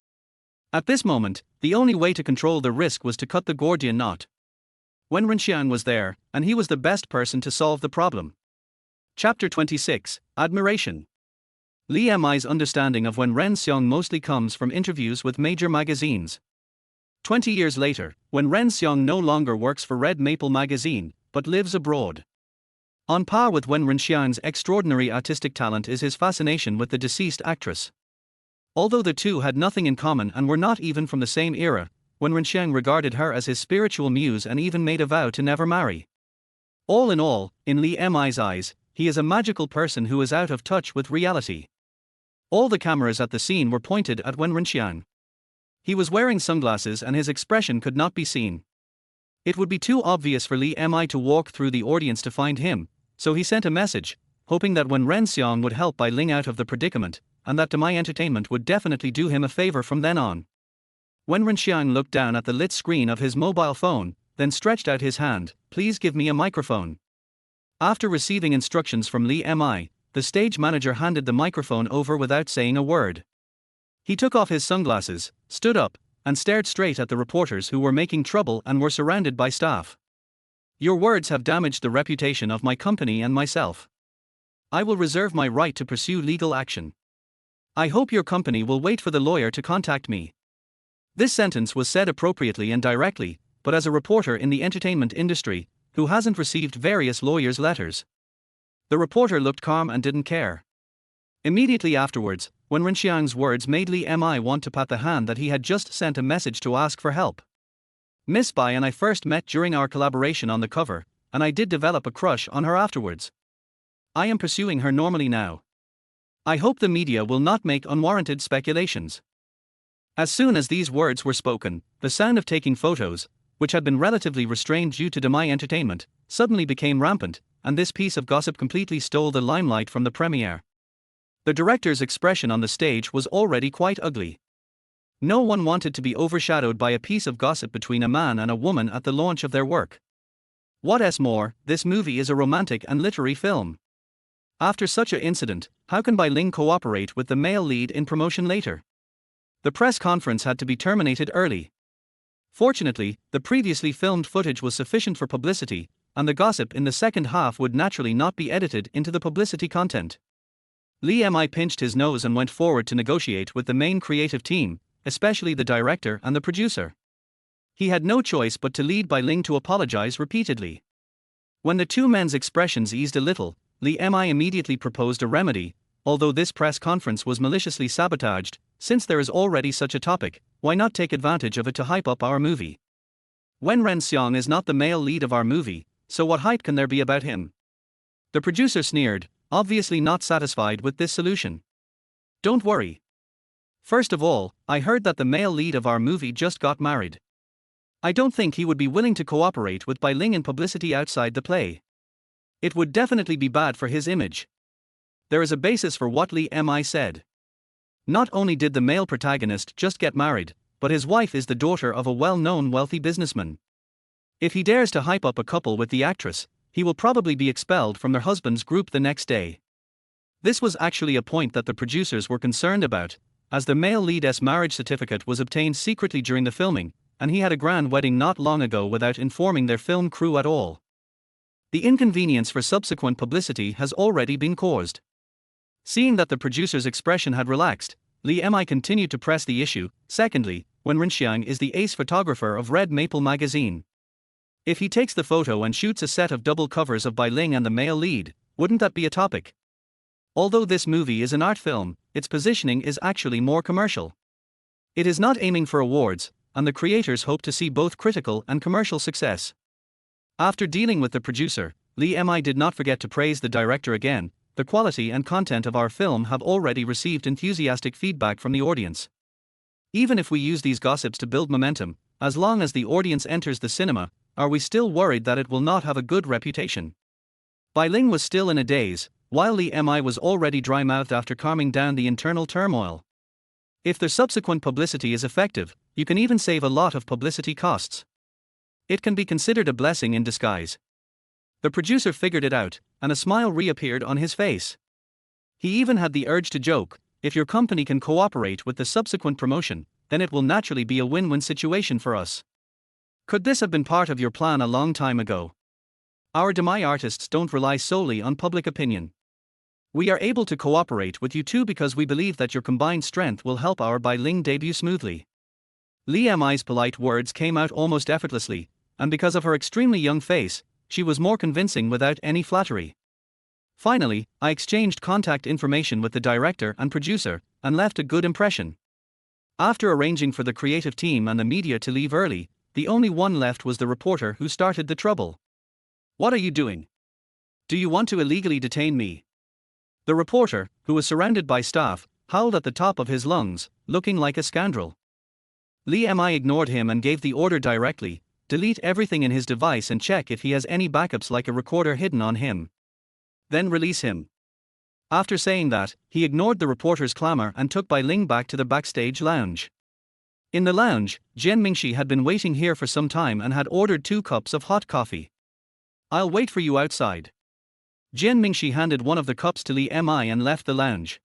At this moment, the only way to control the risk was to cut the Gordian knot. Wen Renxiang was there, and he was the best person to solve the problem. Chapter 26, Admiration. Li Mi's understanding of Wen Renxiang mostly comes from interviews with major magazines. 20 years later, Wen Renxiang no longer works for Red Maple magazine, but lives abroad. On par with Wen Renxiang's extraordinary artistic talent is his fascination with the deceased actress. Although the two had nothing in common and were not even from the same era, Wen Renxiang regarded her as his spiritual muse and even made a vow to never marry. All in all, in Li Mi's eyes, he is a magical person who is out of touch with reality. All the cameras at the scene were pointed at Wen Renxiang. He was wearing sunglasses and his expression could not be seen. It would be too obvious for Li Mi to walk through the audience to find him, so he sent a message, hoping that Wen Renxiang would help Bai Ling out of the predicament, and that My Entertainment would definitely do him a favor from then on. Wen Renxiang looked down at the lit screen of his mobile phone, then stretched out his hand. Please give me a microphone. After receiving instructions from Li Mi, the stage manager handed the microphone over without saying a word. He took off his sunglasses, stood up, and stared straight at the reporters who were making trouble and were surrounded by staff. Your words have damaged the reputation of my company and myself. I will reserve my right to pursue legal action. I hope your company will wait for the lawyer to contact me. This sentence was said appropriately and directly, but as a reporter in the entertainment industry, who hasn't received various lawyers' letters. The reporter looked calm and didn't care. Immediately afterwards, Wen Renxiang's words made Li Mi want to pat the hand that he had just sent a message to ask for help. Miss Bai and I first met during our collaboration on the cover, and I did develop a crush on her afterwards. I am pursuing her normally now. I hope the media will not make unwarranted speculations." As soon as these words were spoken, the sound of taking photos, which had been relatively restrained due to my entertainment, suddenly became rampant, and this piece of gossip completely stole the limelight from the premiere. The director's expression on the stage was already quite ugly. No one wanted to be overshadowed by a piece of gossip between a man and a woman at the launch of their work. What's more, this movie is a romantic and literary film. After such an incident, how can Bai Ling cooperate with the male lead in promotion later? The press conference had to be terminated early. Fortunately, the previously filmed footage was sufficient for publicity, and the gossip in the second half would naturally not be edited into the publicity content. Li Mi pinched his nose and went forward to negotiate with the main creative team, especially the director and the producer. He had no choice but to lead Bai Ling to apologize repeatedly. When the two men's expressions eased a little, Li Mi immediately proposed a remedy. Although this press conference was maliciously sabotaged, since there is already such a topic, why not take advantage of it to hype up our movie? Wen Renxiang is not the male lead of our movie, so what hype can there be about him? The producer sneered, obviously not satisfied with this solution. Don't worry. First of all, I heard that the male lead of our movie just got married. I don't think he would be willing to cooperate with Bai Ling in publicity outside the play. It would definitely be bad for his image. There is a basis for what Li Mi said. Not only did the male protagonist just get married, but his wife is the daughter of a well-known wealthy businessman. If he dares to hype up a couple with the actress, he will probably be expelled from their husband's group the next day. This was actually a point that the producers were concerned about, as the male lead's marriage certificate was obtained secretly during the filming, and he had a grand wedding not long ago without informing their film crew at all. The inconvenience for subsequent publicity has already been caused. Seeing that the producer's expression had relaxed, Li Mi continued to press the issue. Secondly, Wen Renxiang is the ace photographer of Red Maple magazine. If he takes the photo and shoots a set of double covers of Bai Ling and the male lead, wouldn't that be a topic? Although this movie is an art film, its positioning is actually more commercial. It is not aiming for awards, and the creators hope to see both critical and commercial success. After dealing with the producer, Li Mi did not forget to praise the director again. The quality and content of our film have already received enthusiastic feedback from the audience. Even if we use these gossips to build momentum, as long as the audience enters the cinema, are we still worried that it will not have a good reputation? Bai Ling was still in a daze, while Li Mi was already dry-mouthed after calming down the internal turmoil. If the subsequent publicity is effective, you can even save a lot of publicity costs. It can be considered a blessing in disguise. The producer figured it out, and a smile reappeared on his face. He even had the urge to joke, if your company can cooperate with the subsequent promotion, then it will naturally be a win-win situation for us. Could this have been part of your plan a long time ago? Our demi artists don't rely solely on public opinion. We are able to cooperate with you too because we believe that your combined strength will help our Bai Ling debut smoothly. Li Mi's polite words came out almost effortlessly, and because of her extremely young face, she was more convincing without any flattery. Finally, I exchanged contact information with the director and producer, and left a good impression. After arranging for the creative team and the media to leave early, the only one left was the reporter who started the trouble. "What are you doing? Do you want to illegally detain me?" The reporter, who was surrounded by staff, howled at the top of his lungs, looking like a scoundrel. Li Mi ignored him and gave the order directly: delete everything in his device and check if he has any backups like a recorder hidden on him. Then release him. After saying that, he ignored the reporter's clamor and took Bai Ling back to the backstage lounge. In the lounge, Jian Mingxi had been waiting here for some time and had ordered 2 cups of hot coffee. "I'll wait for you outside." Jian Mingxi handed one of the cups to Li Mi and left the lounge.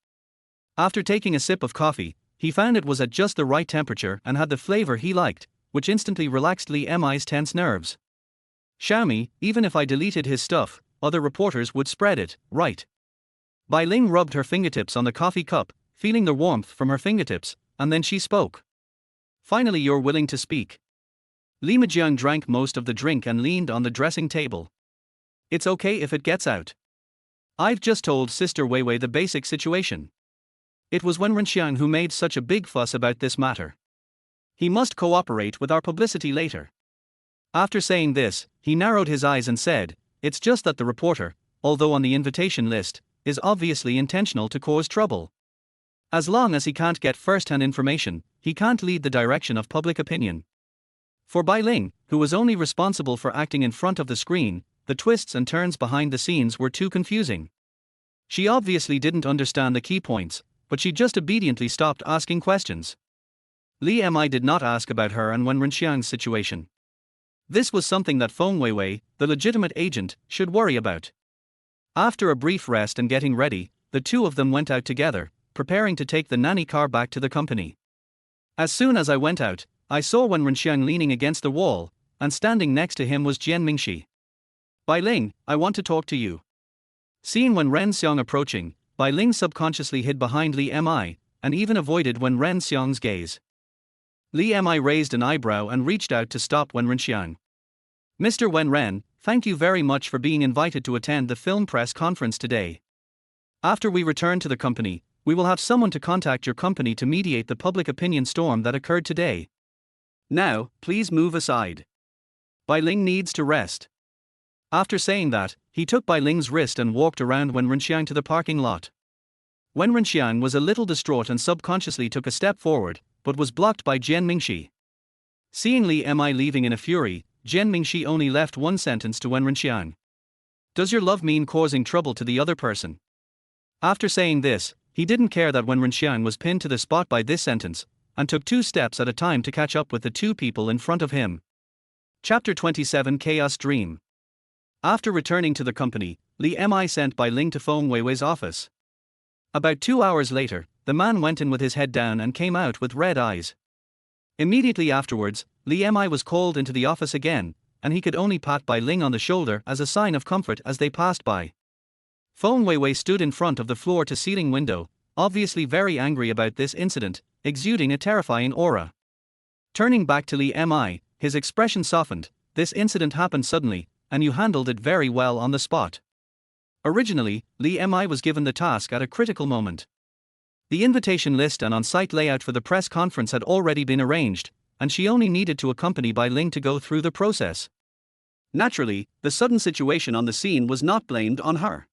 After taking a sip of coffee, he found it was at just the right temperature and had the flavor he liked, which instantly relaxed Li Mi's tense nerves. Xiaomi, even if I deleted his stuff, other reporters would spread it, right? Bai Ling rubbed her fingertips on the coffee cup, feeling the warmth from her fingertips, and then she spoke. "Finally you're willing to speak." Li Mijiang drank most of the drink and leaned on the dressing table. "It's okay if it gets out. I've just told Sister Weiwei the basic situation. It was Wen Renxiang who made such a big fuss about this matter. He must cooperate with our publicity later. After saying this, he narrowed his eyes and said, "It's just that the reporter, although on the invitation list, is obviously intentional to cause trouble. As long as he can't get first-hand information, he can't lead the direction of public opinion." For Bai Ling, who was only responsible for acting in front of the screen, the twists and turns behind the scenes were too confusing. She obviously didn't understand the key points, but she just obediently stopped asking questions. Li Mi did not ask about her and Wen Renxiang's situation. This was something that Feng Weiwei, the legitimate agent, should worry about. After a brief rest and getting ready, the two of them went out together, preparing to take the nanny car back to the company. As soon as I went out, I saw Wen Renxiang leaning against the wall, and standing next to him was Jian Mingxi. "Bai Ling, I want to talk to you." Seeing Wen Renxiang approaching, Bai Ling subconsciously hid behind Li Mi, and even avoided Wen Renxiang's gaze. Li Mi raised an eyebrow and reached out to stop Wen Renxiang. "Mr. Wen Ren, thank you very much for being invited to attend the film press conference today. After we return to the company, we will have someone to contact your company to mediate the public opinion storm that occurred today. Now, please move aside. Bai Ling needs to rest." After saying that, he took Bai Ling's wrist and walked around Wen Renxiang to the parking lot. Wen Renxiang was a little distraught and subconsciously took a step forward, but was blocked by Jian Mingxi. Seeing Li Mi leaving in a fury, Jian Mingxi only left one sentence to Wen Renxiang. "Does your love mean causing trouble to the other person?" After saying this, he didn't care that Wen Renxiang was pinned to the spot by this sentence, and took 2 steps at a time to catch up with the 2 people in front of him. Chapter 27 Chaos Dream. After returning to the company, Li Mi sent Bai Ling to Feng Weiwei's office. About 2 hours later, the man went in with his head down and came out with red eyes. Immediately afterwards, Li Mi was called into the office again, and he could only pat Bai Ling on the shoulder as a sign of comfort as they passed by. Feng Weiwei stood in front of the floor-to-ceiling window, obviously very angry about this incident, exuding a terrifying aura. Turning back to Li Mi, his expression softened. "This incident happened suddenly, and you handled it very well on the spot." Originally, Li Mi was given the task at a critical moment. The invitation list and on-site layout for the press conference had already been arranged, and she only needed to accompany Bai Ling to go through the process. Naturally, the sudden situation on the scene was not blamed on her.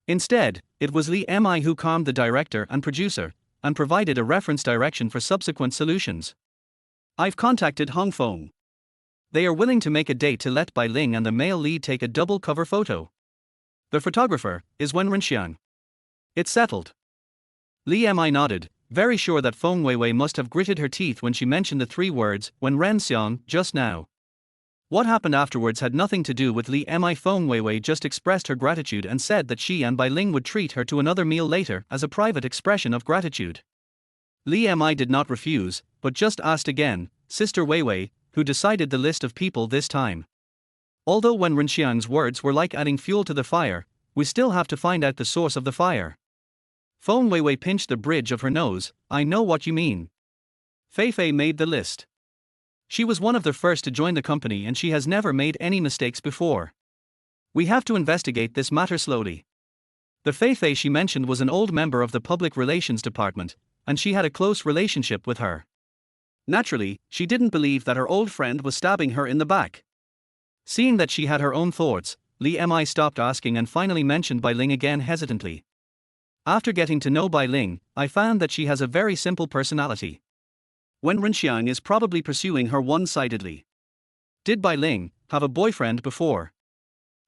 Instead, it was Li Mi who calmed the director and producer, and provided a reference direction for subsequent solutions. "I've contacted Hong Feng. They are willing to make a date to let Bai Ling and the male lead take a double cover photo. The photographer is Wen Renxiang. It's settled." Li Mi nodded, very sure that Feng Weiwei must have gritted her teeth when she mentioned the 3 words, Wen Renxiang, just now. What happened afterwards had nothing to do with Li Mi. Feng Weiwei just expressed her gratitude and said that she and Bai Ling would treat her to another meal later as a private expression of gratitude. Li Mi did not refuse, but just asked again, "Sister Weiwei, who decided the list of people this time?" Although Wen Renxiang's words were like adding fuel to the fire, we still have to find out the source of the fire. Feng Weiwei pinched the bridge of her nose. "I know what you mean. Fei Fei made the list. She was one of the first to join the company and she has never made any mistakes before. We have to investigate this matter slowly. The Fei Fei she mentioned was an old member of the public relations department, and she had a close relationship with her. Naturally, she didn't believe that her old friend was stabbing her in the back." Seeing that she had her own thoughts, Li Mi stopped asking and finally mentioned Bai Ling again hesitantly. "After getting to know Bai Ling, I found that she has a very simple personality. Wen Renxiang is probably pursuing her one-sidedly. Did Bai Ling have a boyfriend before?"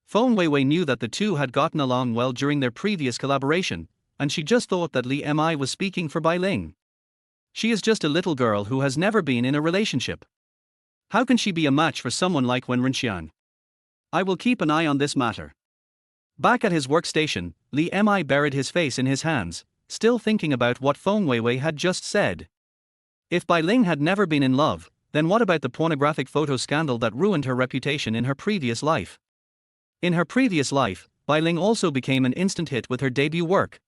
Feng Weiwei knew that the two had gotten along well during their previous collaboration, and she just thought that Li Mi was speaking for Bai Ling. She is just a little girl who has never been in a relationship. How can she be a match for someone like Wen Renxiang? I will keep an eye on this matter. Back at his workstation, Li Mi buried his face in his hands, still thinking about what Feng Weiwei had just said. If Bai Ling had never been in love, then what about the pornographic photo scandal that ruined her reputation in her previous life? In her previous life, Bai Ling also became an instant hit with her debut work.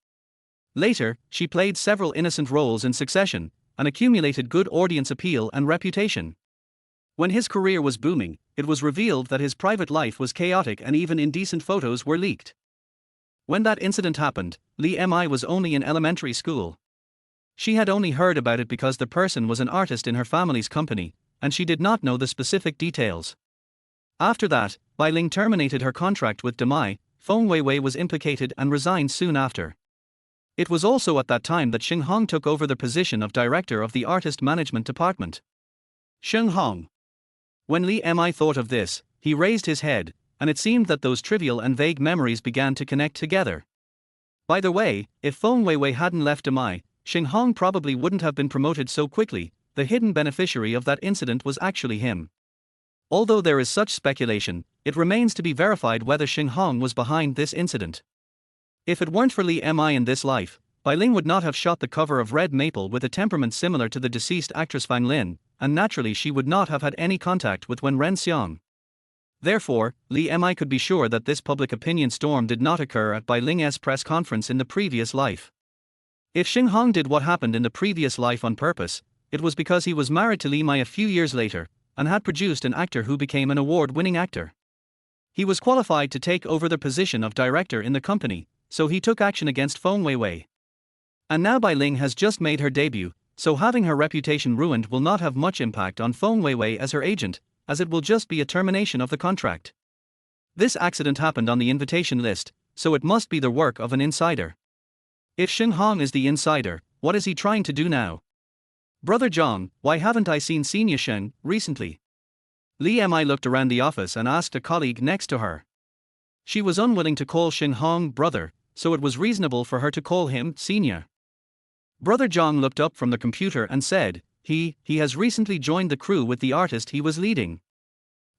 Later, she played several innocent roles in succession, and accumulated good audience appeal and reputation. When his career was booming, it was revealed that his private life was chaotic and even indecent photos were leaked. When that incident happened, Li Mi was only in elementary school. She had only heard about it because the person was an artist in her family's company, and she did not know the specific details. After that, Bai Ling terminated her contract with Demai. Feng Weiwei was implicated and resigned soon after. It was also at that time that Shenghong took over the position of director of the artist management department. Shenghong. When Li Mi thought of this, he raised his head, and it seemed that those trivial and vague memories began to connect together. By the way, if Feng Weiwei hadn't left Demai, Shenghong probably wouldn't have been promoted so quickly. The hidden beneficiary of that incident was actually him. Although there is such speculation, it remains to be verified whether Shenghong was behind this incident. If it weren't for Li Mi in this life, Bai Ling would not have shot the cover of Red Maple with a temperament similar to the deceased actress Fang Lin, and naturally she would not have had any contact with Wen Renxiang. Therefore, Li Mi could be sure that this public opinion storm did not occur at Bai Ling's press conference in the previous life. If Shenghong did what happened in the previous life on purpose, it was because he was married to Li Mi a few years later, and had produced an actor who became an award-winning actor. He was qualified to take over the position of director in the company, so he took action against Feng Weiwei. And now Bai Ling has just made her debut, so having her reputation ruined will not have much impact on Feng Weiwei as her agent, as it will just be a termination of the contract. This accident happened on the invitation list, so it must be the work of an insider. If Shenghong is the insider, what is he trying to do now? Brother Zhang, why haven't I seen Senior Sheng recently? Li Mi looked around the office and asked a colleague next to her. She was unwilling to call Shenghong brother, so it was reasonable for her to call him Senior. Brother Zhang looked up from the computer and said, He has recently joined the crew with the artist he was leading.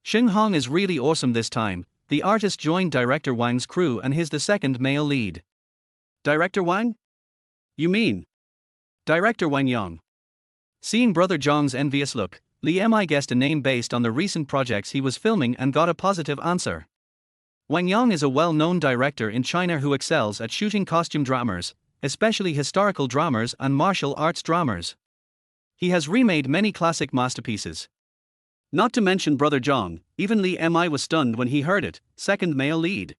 Shenghong is really awesome this time. The artist joined Director Wang's crew and he's the second male lead. Director Wang? You mean Director Wang Yang? Seeing Brother Zhang's envious look, Li Mi guessed a name based on the recent projects he was filming and got a positive answer. Wang Yang is a well-known director in China who excels at shooting costume dramas, especially historical dramas and martial arts dramas. He has remade many classic masterpieces. Not to mention Brother Zhang, even Li Mi was stunned when he heard it, second male lead.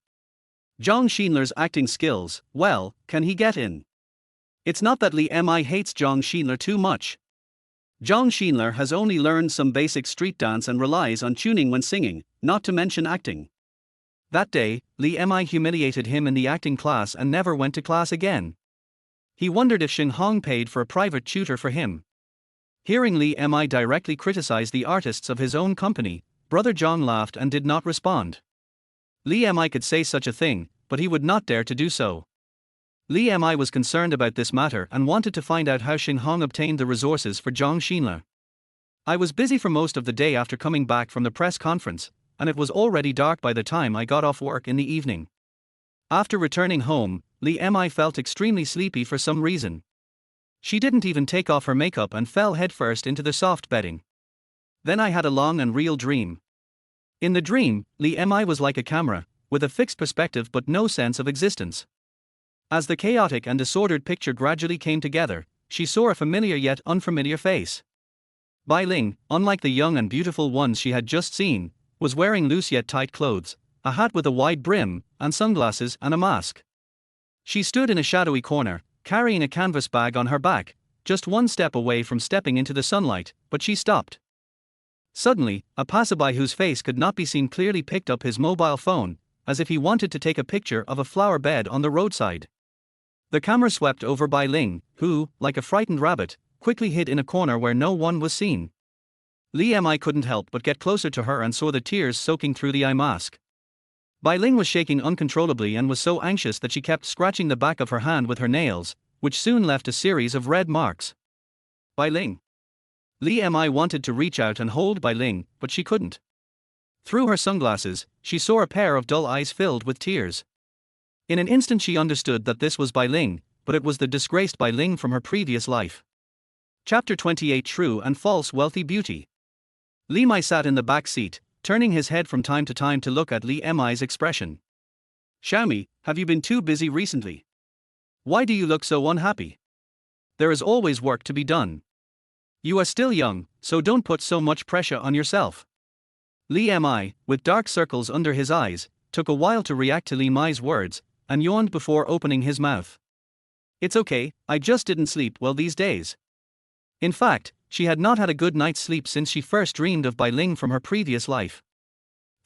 Zhang Xinler's acting skills, well, can he get in? It's not that Li Mi hates Zhang Xinler too much. Zhang Xinler has only learned some basic street dance and relies on tuning when singing, not to mention acting. That day, Li Mi humiliated him in the acting class and never went to class again. He wondered if Shenghong paid for a private tutor for him. Hearing Li Mi directly criticize the artists of his own company, Brother Zhang laughed and did not respond. Li Mi could say such a thing, but he would not dare to do so. Li Mi was concerned about this matter and wanted to find out how Shenghong obtained the resources for Zhang Xinler. I was busy for most of the day after coming back from the press conference, and it was already dark by the time I got off work in the evening. After returning home, Li Mi felt extremely sleepy for some reason. She didn't even take off her makeup and fell headfirst into the soft bedding. Then I had a long and real dream. In the dream, Li Mi was like a camera, with a fixed perspective but no sense of existence. As the chaotic and disordered picture gradually came together, she saw a familiar yet unfamiliar face. Bai Ling, unlike the young and beautiful ones she had just seen, was wearing loose yet tight clothes, a hat with a wide brim, and sunglasses and a mask. She stood in a shadowy corner, carrying a canvas bag on her back, just one step away from stepping into the sunlight, but she stopped. Suddenly, a passerby whose face could not be seen clearly picked up his mobile phone, as if he wanted to take a picture of a flower bed on the roadside. The camera swept over Bai Ling, who, like a frightened rabbit, quickly hid in a corner where no one was seen. Li Mi couldn't help but get closer to her and saw the tears soaking through the eye mask. Bai Ling was shaking uncontrollably and was so anxious that she kept scratching the back of her hand with her nails, which soon left a series of red marks. Bai Ling. Li Mi wanted to reach out and hold Bai Ling, but she couldn't. Through her sunglasses, she saw a pair of dull eyes filled with tears. In an instant she understood that this was Bai Ling, but it was the disgraced Bai Ling from her previous life. Chapter 28 True and False Wealthy Beauty. Li Mi sat in the back seat, turning his head from time to time to look at Li Mi's expression. Xiaomi, have you been too busy recently? Why do you look so unhappy? There is always work to be done. You are still young, so don't put so much pressure on yourself. Li Mi, with dark circles under his eyes, took a while to react to Li Mi's words, and yawned before opening his mouth. It's okay, I just didn't sleep well these days. In fact, she had not had a good night's sleep since she first dreamed of Bai Ling from her previous life.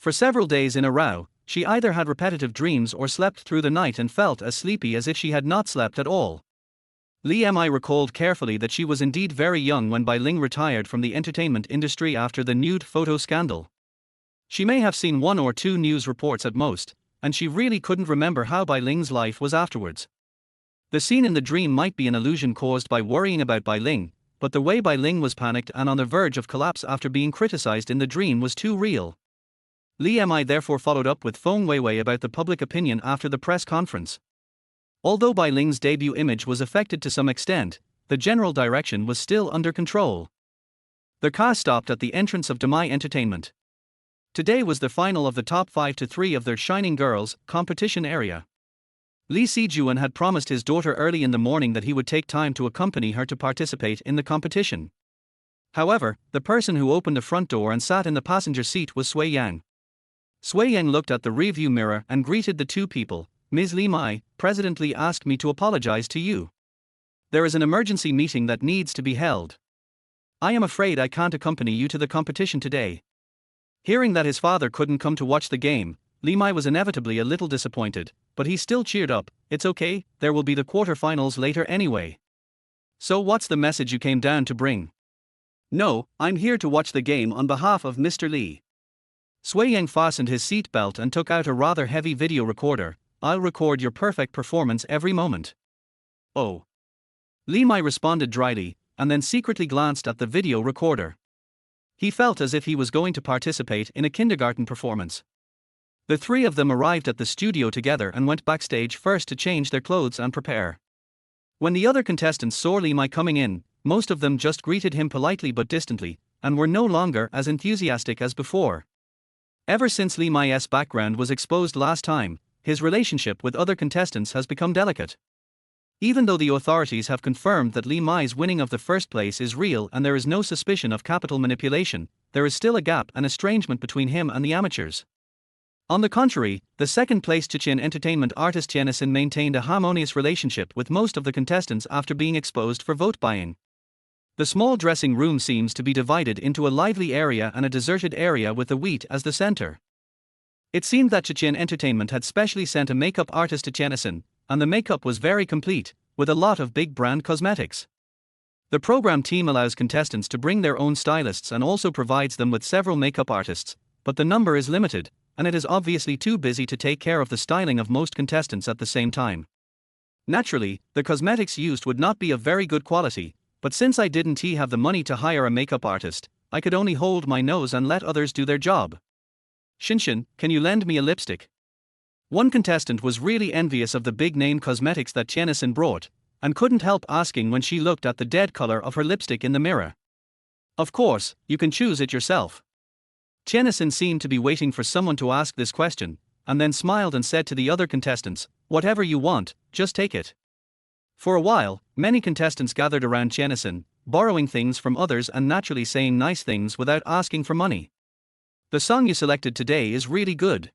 For several days in a row, she either had repetitive dreams or slept through the night and felt as sleepy as if she had not slept at all. Li Mi recalled carefully that she was indeed very young when Bai Ling retired from the entertainment industry after the nude photo scandal. She may have seen one or two news reports at most, and she really couldn't remember how Bai Ling's life was afterwards. The scene in the dream might be an illusion caused by worrying about Bai Ling, but the way Bai Ling was panicked and on the verge of collapse after being criticized in the dream was too real. Li Mi therefore followed up with Feng Weiwei about the public opinion after the press conference. Although Bai Ling's debut image was affected to some extent, the general direction was still under control. The car stopped at the entrance of Demai Entertainment. Today was the final of the top 5 to 3 of their Shining Girls competition area. Li Sijuan had promised his daughter early in the morning that he would take time to accompany her to participate in the competition. However, the person who opened the front door and sat in the passenger seat was Sui Yang. Sui Yang looked at the rearview mirror and greeted the two people. Ms. Li Mi, President Li asked me to apologize to you. There is an emergency meeting that needs to be held. I am afraid I can't accompany you to the competition today. Hearing that his father couldn't come to watch the game, Li Mi was inevitably a little disappointed, but he still cheered up. It's okay, there will be the quarterfinals later anyway. So what's the message you came down to bring? No, I'm here to watch the game on behalf of Mr. Li. Sui Yang fastened his seat belt and took out a rather heavy video recorder. I'll record your perfect performance every moment. Oh. Li Mi responded dryly, and then secretly glanced at the video recorder. He felt as if he was going to participate in a kindergarten performance. The three of them arrived at the studio together and went backstage first to change their clothes and prepare. When the other contestants saw Li Mi coming in, most of them just greeted him politely but distantly, and were no longer as enthusiastic as before. Ever since Li Mi's background was exposed last time, his relationship with other contestants has become delicate. Even though the authorities have confirmed that Li Mi's winning of the first place is real and there is no suspicion of capital manipulation, there is still a gap and estrangement between him and the amateurs. On the contrary, the second-place Chechen entertainment artist Tianison maintained a harmonious relationship with most of the contestants after being exposed for vote buying. The small dressing room seems to be divided into a lively area and a deserted area with the wheat as the center. It seemed that Chechen Entertainment had specially sent a makeup artist to Tianison, and the makeup was very complete, with a lot of big brand cosmetics. The program team allows contestants to bring their own stylists and also provides them with several makeup artists, but the number is limited, and it is obviously too busy to take care of the styling of most contestants at the same time. Naturally, the cosmetics used would not be of very good quality, but since I didn't have the money to hire a makeup artist, I could only hold my nose and let others do their job. Shinshin, can you lend me a lipstick? One contestant was really envious of the big-name cosmetics that Tianison brought, and couldn't help asking when she looked at the dead color of her lipstick in the mirror. Of course, you can choose it yourself. Tianison seemed to be waiting for someone to ask this question, and then smiled and said to the other contestants, whatever you want, just take it. For a while, many contestants gathered around Tianison, borrowing things from others and naturally saying nice things without asking for money. The song you selected today is really good.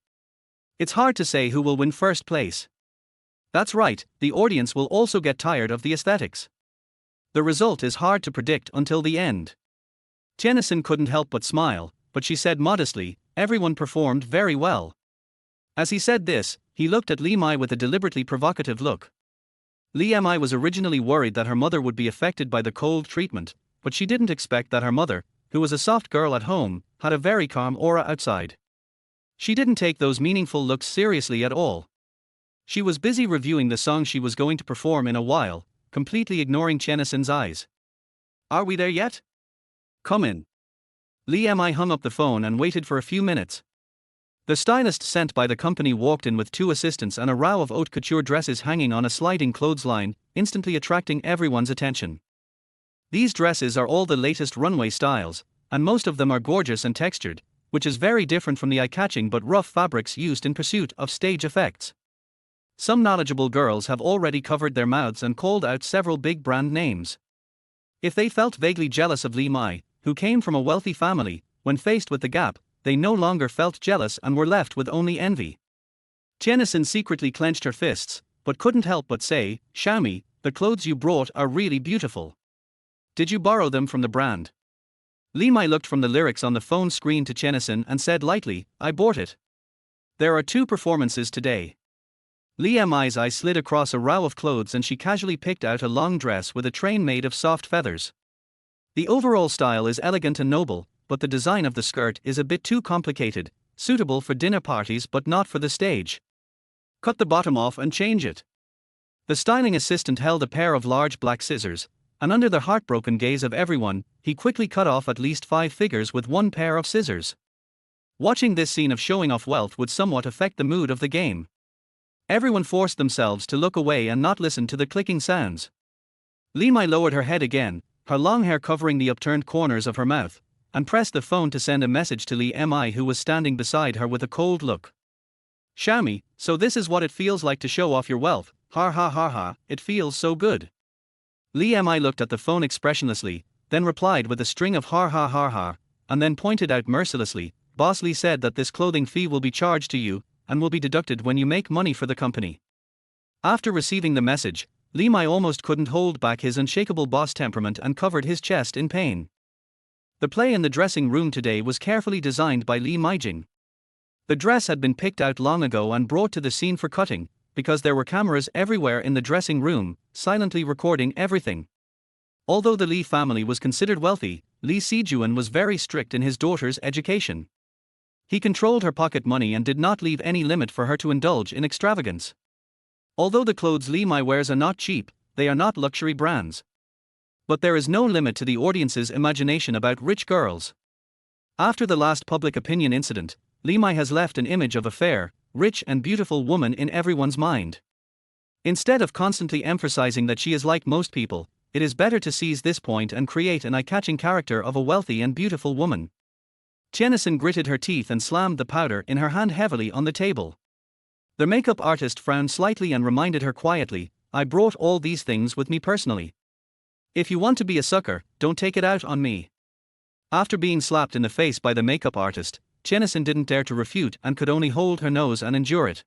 It's hard to say who will win first place. That's right, the audience will also get tired of the aesthetics. The result is hard to predict until the end. Tianison couldn't help but smile, but she said modestly, everyone performed very well. As he said this, he looked at Li Mi with a deliberately provocative look. Li Mi was originally worried that her mother would be affected by the cold treatment, but she didn't expect that her mother, who was a soft girl at home, had a very calm aura outside. She didn't take those meaningful looks seriously at all. She was busy reviewing the song she was going to perform in a while, completely ignoring Tianison's eyes. Are we there yet? Come in. Li Mi hung up the phone and waited for a few minutes. The stylist sent by the company walked in with two assistants and a row of haute couture dresses hanging on a sliding clothesline, instantly attracting everyone's attention. These dresses are all the latest runway styles, and most of them are gorgeous and textured, which is very different from the eye-catching but rough fabrics used in pursuit of stage effects. Some knowledgeable girls have already covered their mouths and called out several big brand names. If they felt vaguely jealous of Li Mi, who came from a wealthy family, when faced with the gap, they no longer felt jealous and were left with only envy. Tianison secretly clenched her fists, but couldn't help but say, Xiaomi, the clothes you brought are really beautiful. Did you borrow them from the brand? Li Mai looked from the lyrics on the phone screen to Chenison and said lightly, I bought it. There are 2 performances today. Li Mai's eye slid across a row of clothes and she casually picked out a long dress with a train made of soft feathers. The overall style is elegant and noble, but the design of the skirt is a bit too complicated, suitable for dinner parties but not for the stage. Cut the bottom off and change it. The styling assistant held a pair of large black scissors, and under the heartbroken gaze of everyone, he quickly cut off at least 5 figures with one pair of scissors. Watching this scene of showing off wealth would somewhat affect the mood of the game. Everyone forced themselves to look away and not listen to the clicking sounds. Li Mai lowered her head again, her long hair covering the upturned corners of her mouth, and pressed the phone to send a message to Li Mi, who was standing beside her with a cold look. Xiaomi, so this is what it feels like to show off your wealth, ha ha ha ha, it feels so good. Li Mi looked at the phone expressionlessly, then replied with a string of ha ha ha ha, and then pointed out mercilessly, Boss Li said that this clothing fee will be charged to you, and will be deducted when you make money for the company. After receiving the message, Li Mi almost couldn't hold back his unshakable boss temperament and covered his chest in pain. The play in the dressing room today was carefully designed by Li Meijing. The dress had been picked out long ago and brought to the scene for cutting, because there were cameras everywhere in the dressing room, silently recording everything. Although the Li family was considered wealthy, Li Sijuan was very strict in his daughter's education. He controlled her pocket money and did not leave any limit for her to indulge in extravagance. Although the clothes Li Mi wears are not cheap, they are not luxury brands. But there is no limit to the audience's imagination about rich girls. After the last public opinion incident, Li Mi has left an image of a fair, rich and beautiful woman in everyone's mind. Instead of constantly emphasizing that she is like most people, it is better to seize this point and create an eye-catching character of a wealthy and beautiful woman. Chenison gritted her teeth and slammed the powder in her hand heavily on the table. The makeup artist frowned slightly and reminded her quietly, I brought all these things with me personally. If you want to be a sucker, don't take it out on me. After being slapped in the face by the makeup artist, Chenison didn't dare to refute and could only hold her nose and endure it.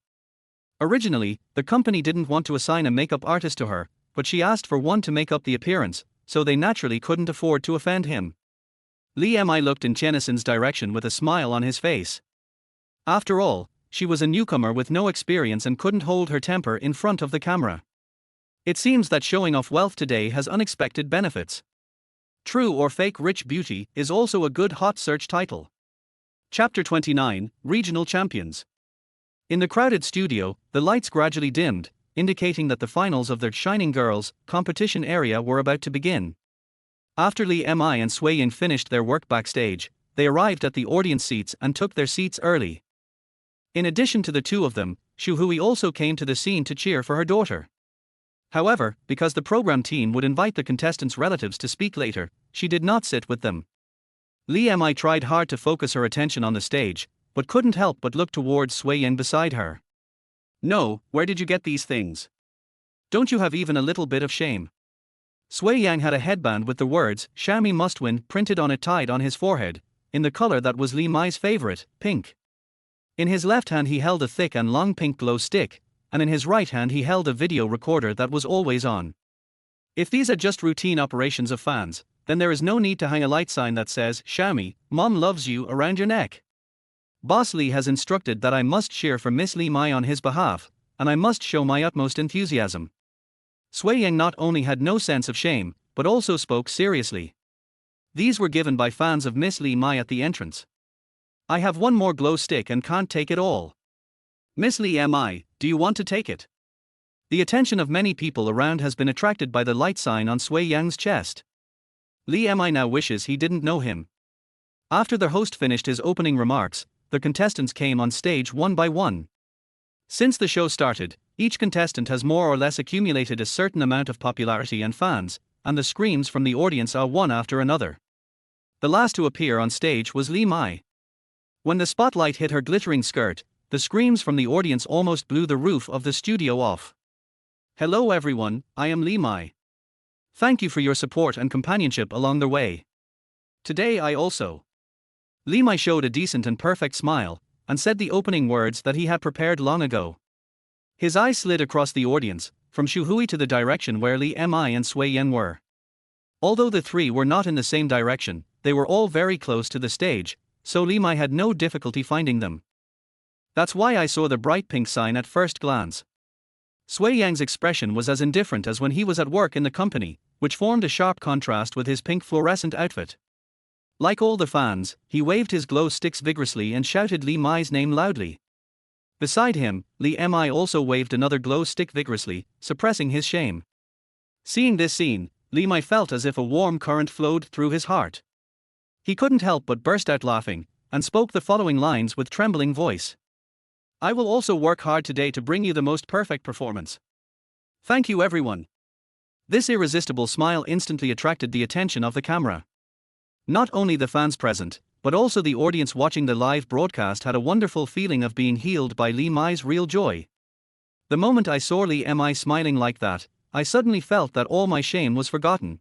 Originally, the company didn't want to assign a makeup artist to her, but she asked for one to make up the appearance, so they naturally couldn't afford to offend him. Li Mi looked in Chenison's direction with a smile on his face. After all, she was a newcomer with no experience and couldn't hold her temper in front of the camera. It seems that showing off wealth today has unexpected benefits. True or Fake Rich Beauty is also a good hot search title. Chapter 29, Regional Champions. In the crowded studio, the lights gradually dimmed, indicating that the finals of the Shining Girls competition area were about to begin. After Li Mi and Sui Ying finished their work backstage, they arrived at the audience seats and took their seats early. In addition to the two of them, Xu Hui also came to the scene to cheer for her daughter. However, because the program team would invite the contestants' relatives to speak later, she did not sit with them. Li Mi tried hard to focus her attention on the stage, but couldn't help but look towards Sui Ying beside her. No, where did you get these things? Don't you have even a little bit of shame? Sui Yang had a headband with the words, Xiaomi must win, printed on it tied on his forehead, in the color that was Li Mi's favorite, pink. In his left hand he held a thick and long pink glow stick, and in his right hand he held a video recorder that was always on. If these are just routine operations of fans, then there is no need to hang a light sign that says, Xiaomi, Mom loves you around your neck. Boss Li has instructed that I must cheer for Miss Li Mi on his behalf, and I must show my utmost enthusiasm. Sui Ying not only had no sense of shame, but also spoke seriously. These were given by fans of Miss Li Mi at the entrance. I have one more glow stick and can't take it all. Miss Li Mi, do you want to take it? The attention of many people around has been attracted by the light sign on Sui Yang's chest. Li Mi now wishes he didn't know him. After the host finished his opening remarks, the contestants came on stage one by one. Since the show started, each contestant has more or less accumulated a certain amount of popularity and fans, and the screams from the audience are one after another. The last to appear on stage was Li Mi. When the spotlight hit her glittering skirt, the screams from the audience almost blew the roof of the studio off. Hello everyone, I am Li Mi. Thank you for your support and companionship along the way. Today I also. Li Mi showed a decent and perfect smile, and said the opening words that he had prepared long ago. His eyes slid across the audience, from Xu Hui to the direction where Li Mi and Sui Ying were. Although the three were not in the same direction, they were all very close to the stage, so Li Mai had no difficulty finding them. That's why I saw the bright pink sign at first glance. Sui Yang's expression was as indifferent as when he was at work in the company, which formed a sharp contrast with his pink fluorescent outfit. Like all the fans, he waved his glow sticks vigorously and shouted Li Mai's name loudly. Beside him, Li Mi also waved another glow stick vigorously, suppressing his shame. Seeing this scene, Li Mai felt as if a warm current flowed through his heart. He couldn't help but burst out laughing, and spoke the following lines with trembling voice. I will also work hard today to bring you the most perfect performance. Thank you everyone. This irresistible smile instantly attracted the attention of the camera. Not only the fans present, but also the audience watching the live broadcast had a wonderful feeling of being healed by Li Mai's real joy. The moment I saw Li Mi smiling like that, I suddenly felt that all my shame was forgotten.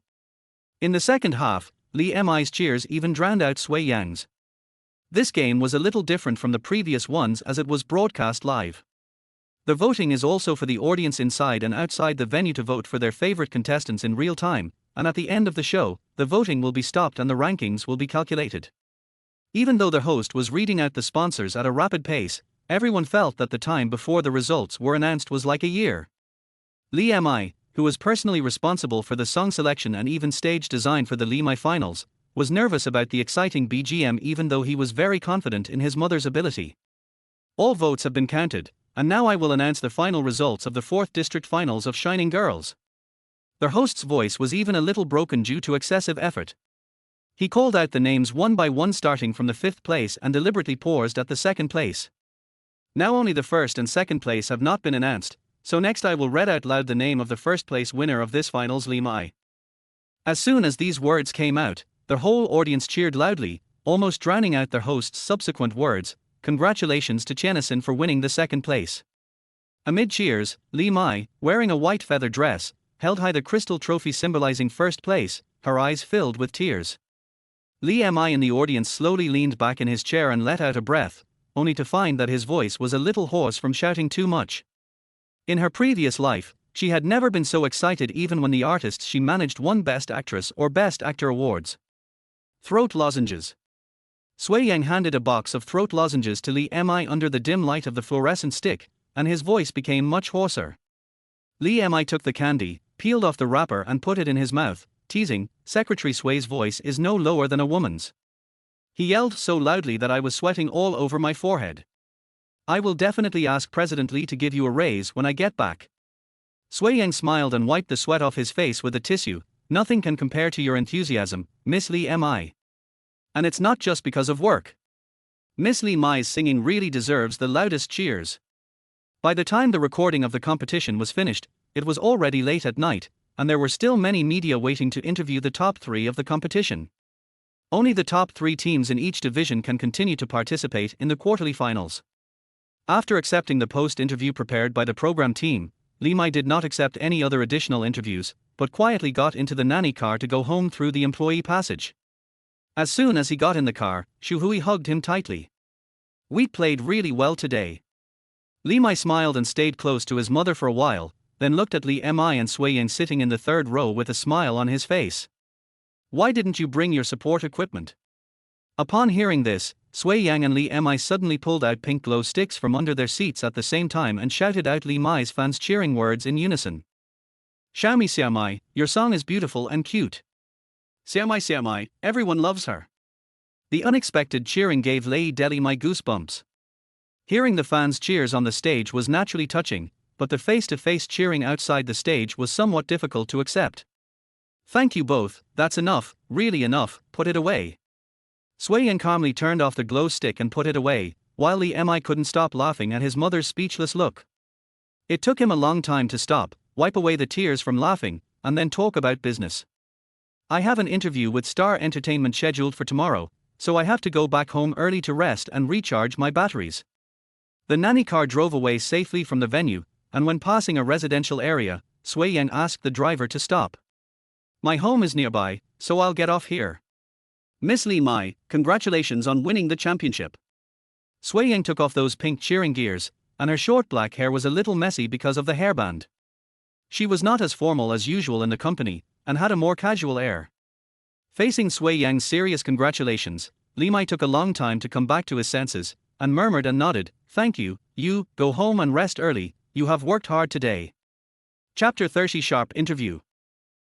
In the second half, Li Mi's cheers even drowned out Sui Yang's. This game was a little different from the previous ones as it was broadcast live. The voting is also for the audience inside and outside the venue to vote for their favorite contestants in real time, and at the end of the show, the voting will be stopped and the rankings will be calculated. Even though the host was reading out the sponsors at a rapid pace, everyone felt that the time before the results were announced was like a year. Li Mi, who was personally responsible for the song selection and even stage design for the Li Mi finals, was nervous about the exciting BGM even though he was very confident in his mother's ability. All votes have been counted, and now I will announce the final results of the 4th District Finals of Shining Girls. Their host's voice was even a little broken due to excessive effort. He called out the names one by one starting from the 5th place and deliberately paused at the 2nd place. Now only the 1st and 2nd place have not been announced, so next I will read out loud the name of the 1st place winner of this finals, Li Mi. As soon as these words came out, the whole audience cheered loudly, almost drowning out their host's subsequent words. Congratulations to Chenison for winning the 2nd place. Amid cheers, Li Mi, wearing a white feather dress, held high the crystal trophy symbolizing 1st place, her eyes filled with tears. Li Mi in the audience slowly leaned back in his chair and let out a breath, only to find that his voice was a little hoarse from shouting too much. In her previous life, she had never been so excited even when the artists she managed won Best Actress or Best Actor awards. Throat lozenges. Sui Yang handed a box of throat lozenges to Li Mi under the dim light of the fluorescent stick, and his voice became much hoarser. Li Mi took the candy, peeled off the wrapper and put it in his mouth, teasing, Secretary Sui's voice is no lower than a woman's. He yelled so loudly that I was sweating all over my forehead. I will definitely ask President Li to give you a raise when I get back. Sui Yang smiled and wiped the sweat off his face with a tissue. Nothing can compare to your enthusiasm, Miss Li Mi. And it's not just because of work. Miss Li Mi's singing really deserves the loudest cheers. By the time the recording of the competition was finished, it was already late at night, and there were still many media waiting to interview the top 3 of the competition. Only the top 3 teams in each division can continue to participate in the quarterly finals. After accepting the post-interview prepared by the program team, Li Mi did not accept any other additional interviews, but quietly got into the nanny car to go home through the employee passage. As soon as he got in the car, Xu Hui hugged him tightly. We played really well today. Li Mi smiled and stayed close to his mother for a while, then looked at Li Mi and Sui Yang sitting in the 3rd row with a smile on his face. Why didn't you bring your support equipment? Upon hearing this, Sui Yang and Li Mi suddenly pulled out pink glow sticks from under their seats at the same time and shouted out Li Mi's fans' cheering words in unison. Xiaomi Xiaomai, your song is beautiful and cute. Xiaomai Xiaomai, everyone loves her. The unexpected cheering gave Lei Deli my goosebumps. Hearing the fans' cheers on the stage was naturally touching, but the face-to-face cheering outside the stage was somewhat difficult to accept. Thank you both, that's enough, really enough, put it away. Sui Yang calmly turned off the glow stick and put it away, while Li Mi couldn't stop laughing at his mother's speechless look. It took him a long time to stop, wipe away the tears from laughing, and then talk about business. I have an interview with Star Entertainment scheduled for tomorrow, so I have to go back home early to rest and recharge my batteries. The nanny car drove away safely from the venue, and when passing a residential area, Sui Yang asked the driver to stop. My home is nearby, so I'll get off here. Miss Li Mi, congratulations on winning the championship. Sui Yang took off those pink cheering gears, and her short black hair was a little messy because of the hairband. She was not as formal as usual in the company, and had a more casual air. Facing Sui Yang's serious congratulations, Li Mai took a long time to come back to his senses, and murmured and nodded, "Thank you, go home and rest early, you have worked hard today." Chapter 30 Sharp Interview.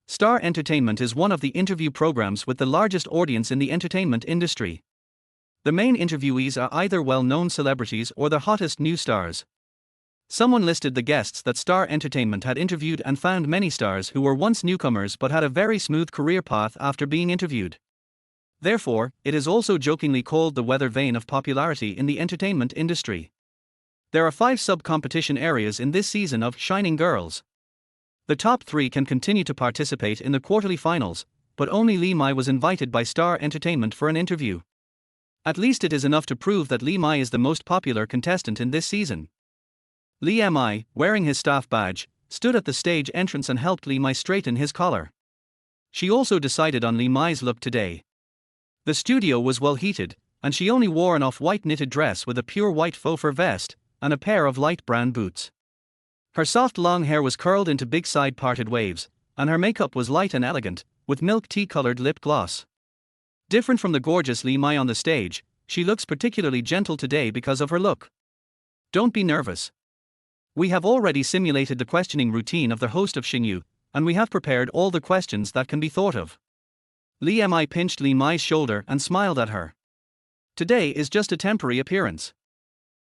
Star Entertainment is one of the interview programs with the largest audience in the entertainment industry. The main interviewees are either well-known celebrities or the hottest new stars. Someone listed the guests that Star Entertainment had interviewed and found many stars who were once newcomers but had a very smooth career path after being interviewed. Therefore, it is also jokingly called the weather vane of popularity in the entertainment industry. There are 5 sub-competition areas in this season of Shining Girls. The top 3 can continue to participate in the quarterly finals, but only Li Mai was invited by Star Entertainment for an interview. At least it is enough to prove that Li Mai is the most popular contestant in this season. Li Mi, wearing his staff badge, stood at the stage entrance and helped Li Mai straighten his collar. She also decided on Li Mai's look today. The studio was well heated, and she only wore an off-white knitted dress with a pure white faux fur vest and a pair of light brown boots. Her soft long hair was curled into big side-parted waves, and her makeup was light and elegant, with milk tea-colored lip gloss. Different from the gorgeous Li Mai on the stage, she looks particularly gentle today because of her look. Don't be nervous. We have already simulated the questioning routine of the host of Xingyu, and we have prepared all the questions that can be thought of. Li Mi pinched Li Mai's shoulder and smiled at her. Today is just a temporary appearance.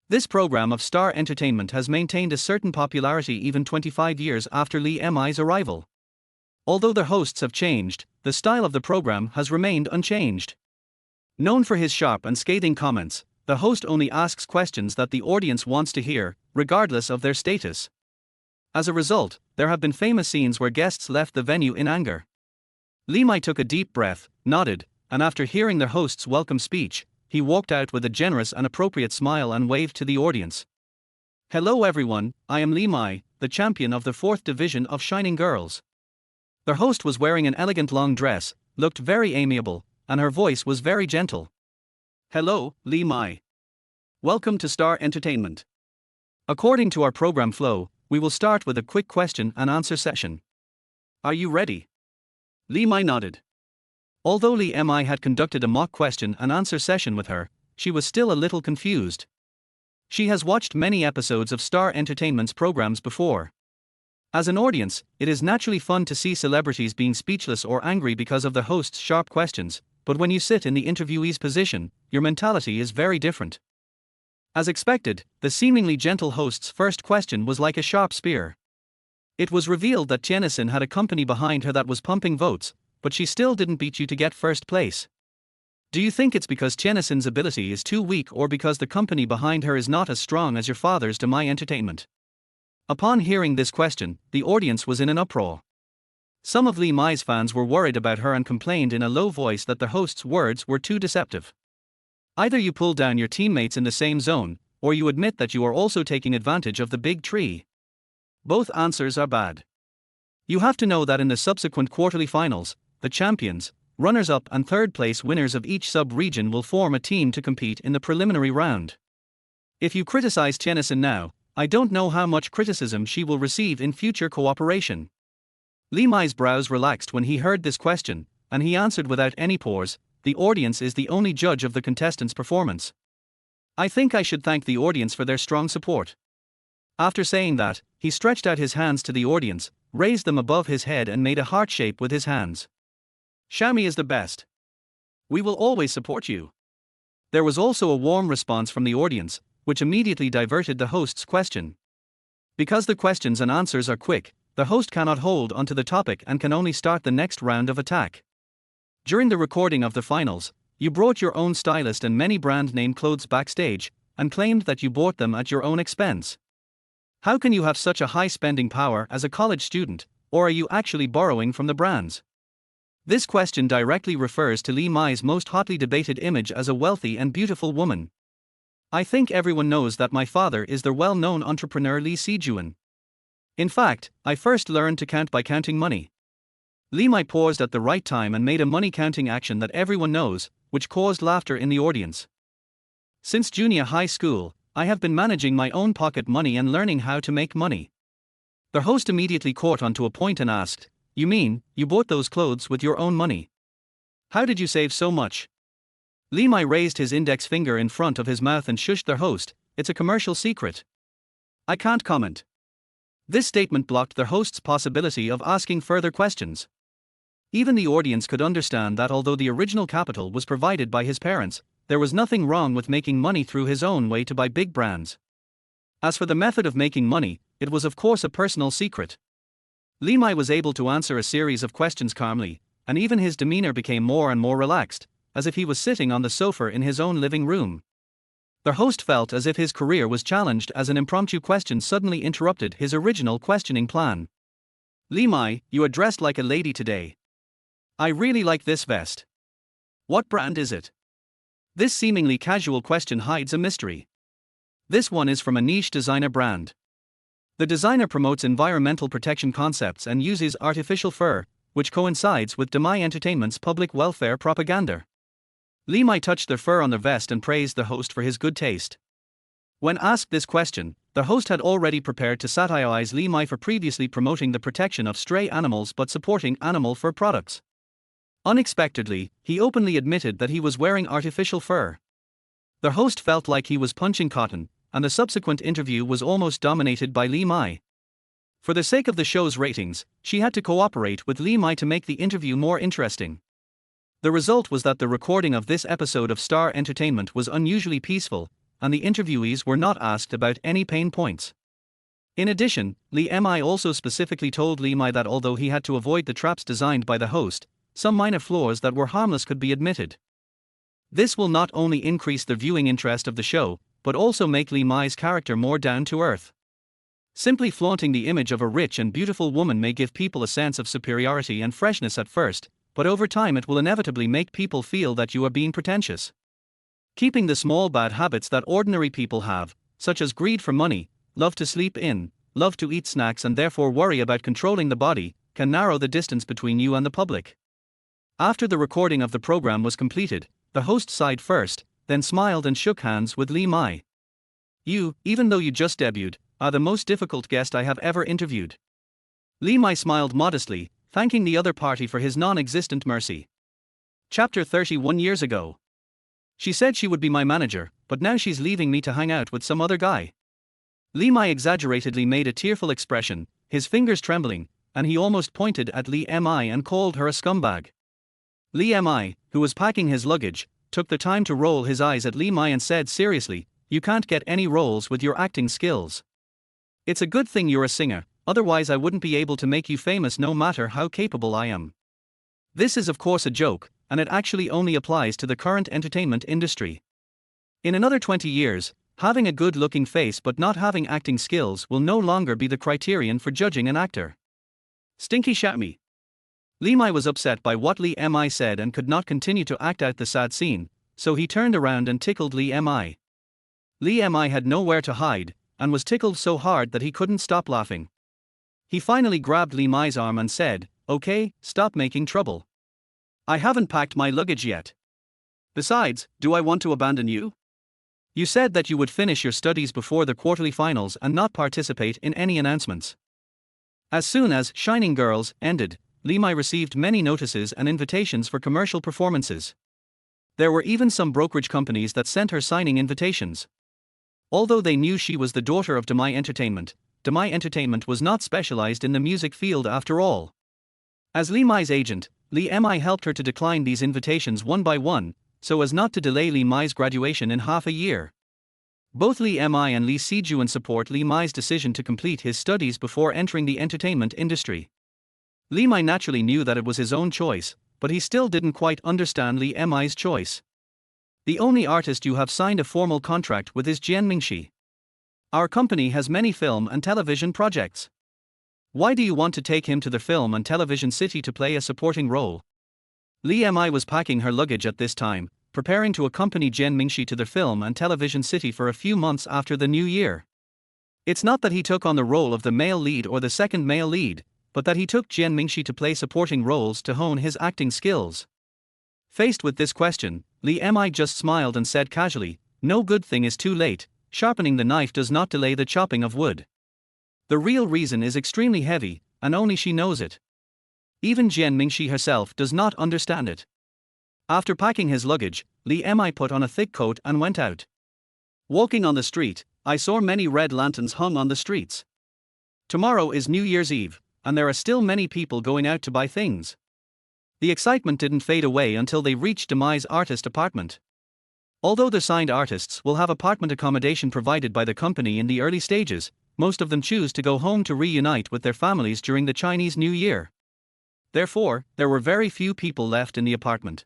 This program of Star Entertainment has maintained a certain popularity even 25 years after Li Mi's arrival. Although the hosts have changed, the style of the program has remained unchanged. Known for his sharp and scathing comments, the host only asks questions that the audience wants to hear, regardless of their status. As a result, there have been famous scenes where guests left the venue in anger. Li Mi took a deep breath, nodded, and after hearing the host's welcome speech, he walked out with a generous and appropriate smile and waved to the audience. "Hello everyone, I am Li Mi, the champion of the 4th division of Shining Girls." The host was wearing an elegant long dress, looked very amiable, and her voice was very gentle. "Hello, Li Mi. Welcome to Star Entertainment. According to our program flow, we will start with a quick question and answer session. Are you ready?" Li Mi nodded. Although Li Mi had conducted a mock question and answer session with her, she was still a little confused. She has watched many episodes of Star Entertainment's programs before. As an audience, it is naturally fun to see celebrities being speechless or angry because of the host's sharp questions, but when you sit in the interviewee's position, your mentality is very different. As expected, the seemingly gentle host's first question was like a sharp spear. It was revealed that Tianison had a company behind her that was pumping votes, but she still didn't beat you to get first place. Do you think it's because Tianison's ability is too weak or because the company behind her is not as strong as your father's to my entertainment? Upon hearing this question, the audience was in an uproar. Some of Li Mi's fans were worried about her and complained in a low voice that the host's words were too deceptive. Either you pull down your teammates in the same zone, or you admit that you are also taking advantage of the big tree. Both answers are bad. You have to know that in the subsequent quarterly finals, the champions, runners-up and third-place winners of each sub-region will form a team to compete in the preliminary round. If you criticize Tianison now, I don't know how much criticism she will receive in future cooperation. Li Mi's brows relaxed when he heard this question, and he answered without any pause, "The audience is the only judge of the contestant's performance. I think I should thank the audience for their strong support." After saying that, he stretched out his hands to the audience, raised them above his head and made a heart shape with his hands. "Shami is the best. We will always support you." There was also a warm response from the audience, which immediately diverted the host's question. Because the questions and answers are quick, the host cannot hold onto the topic and can only start the next round of attack. During the recording of the finals, you brought your own stylist and many brand-name clothes backstage, and claimed that you bought them at your own expense. How can you have such a high spending power as a college student, or are you actually borrowing from the brands? This question directly refers to Li Mi's most hotly debated image as a wealthy and beautiful woman. I think everyone knows that my father is the well-known entrepreneur Li Sijuan. In fact, I first learned to count by counting money. Li Mi paused at the right time and made a money-counting action that everyone knows, which caused laughter in the audience. Since junior high school, I have been managing my own pocket money and learning how to make money. The host immediately caught onto a point and asked, "You mean, you bought those clothes with your own money? How did you save so much? Li Mai raised his index finger in front of his mouth and shushed their host. It's a commercial secret. I can't comment. This statement blocked their host's possibility of asking further questions. Even the audience could understand that although the original capital was provided by his parents, there was nothing wrong with making money through his own way to buy big brands. As for the method of making money, it was of course a personal secret. Li Mai was able to answer a series of questions calmly, and even his demeanor became more and more relaxed, as if he was sitting on the sofa in his own living room. Their host felt as if his career was challenged as an impromptu question suddenly interrupted his original questioning plan. Li Mai, you are dressed like a lady today. I really like this vest. What brand is it? This seemingly casual question hides a mystery. This one is from a niche designer brand. The designer promotes environmental protection concepts and uses artificial fur, which coincides with Demai Entertainment's public welfare propaganda. Li Mai touched the fur on their vest and praised the host for his good taste. When asked this question, the host had already prepared to satirize Li Mai for previously promoting the protection of stray animals but supporting animal fur products. Unexpectedly, he openly admitted that he was wearing artificial fur. The host felt like he was punching cotton, and the subsequent interview was almost dominated by Li Mai. For the sake of the show's ratings, she had to cooperate with Li Mai to make the interview more interesting. The result was that the recording of this episode of Star Entertainment was unusually peaceful, and the interviewees were not asked about any pain points. In addition, Li Mi also specifically told Li Mai that although he had to avoid the traps designed by the host, some minor flaws that were harmless could be admitted. This will not only increase the viewing interest of the show, but also make Li Mi's character more down-to-earth. Simply flaunting the image of a rich and beautiful woman may give people a sense of superiority and freshness at first, but over time it will inevitably make people feel that you are being pretentious. Keeping the small bad habits that ordinary people have, such as greed for money, love to sleep in, love to eat snacks and therefore worry about controlling the body, can narrow the distance between you and the public. After the recording of the program was completed, the host sighed first, then smiled and shook hands with Li Mai. You, even though you just debuted, are the most difficult guest I have ever interviewed. Li Mai smiled modestly, thanking the other party for his non-existent mercy. Chapter 31 years ago. She said she would be my manager, but now she's leaving me to hang out with some other guy. Li Mai exaggeratedly made a tearful expression, his fingers trembling, and he almost pointed at Li Mi and called her a scumbag. Li Mi, who was packing his luggage, took the time to roll his eyes at Li Mai and said seriously, "You can't get any roles with your acting skills. It's a good thing you're a singer, otherwise I wouldn't be able to make you famous no matter how capable I am." This is of course a joke, and it actually only applies to the current entertainment industry. In another 20 years, having a good-looking face but not having acting skills will no longer be the criterion for judging an actor. Stinky Shatmy. Li Mai was upset by what Li Mi said and could not continue to act out the sad scene, so he turned around and tickled Li Mi. Li Mi had nowhere to hide, and was tickled so hard that he couldn't stop laughing. He finally grabbed Li Mi's arm and said, "Okay, stop making trouble. I haven't packed my luggage yet. Besides, do I want to abandon you? You said that you would finish your studies before the quarterly finals and not participate in any announcements." As soon as Shining Girls ended, Li Mi received many notices and invitations for commercial performances. There were even some brokerage companies that sent her signing invitations. Although they knew she was the daughter of Demai Entertainment was not specialized in the music field after all. As Li Mi's agent, Li Mi helped her to decline these invitations one by one, so as not to delay Li Mi's graduation in half a year. Both Li Mi and Li Sijuan support Li Mi's decision to complete his studies before entering the entertainment industry. Li Mi naturally knew that it was his own choice, but he still didn't quite understand Li Mi's choice. "The only artist you have signed a formal contract with is Jian Mingxi. Our company has many film and television projects. Why do you want to take him to the film and television city to play a supporting role?" Li Mi was packing her luggage at this time, preparing to accompany Jian Mingxi to the film and television city for a few months after the new year. It's not that he took on the role of the male lead or the second male lead, but that he took Jian Mingxi to play supporting roles to hone his acting skills. Faced with this question, Li Mi just smiled and said casually, "No good thing is too late, sharpening the knife does not delay the chopping of wood." The real reason is extremely heavy, and only she knows it. Even Jian Mingxi herself does not understand it. After packing his luggage, Li Mi put on a thick coat and went out. Walking on the street, I saw many red lanterns hung on the streets. Tomorrow is New Year's Eve, and there are still many people going out to buy things. The excitement didn't fade away until they reached Demi's artist apartment. Although the signed artists will have apartment accommodation provided by the company in the early stages, most of them choose to go home to reunite with their families during the Chinese New Year. Therefore, there were very few people left in the apartment.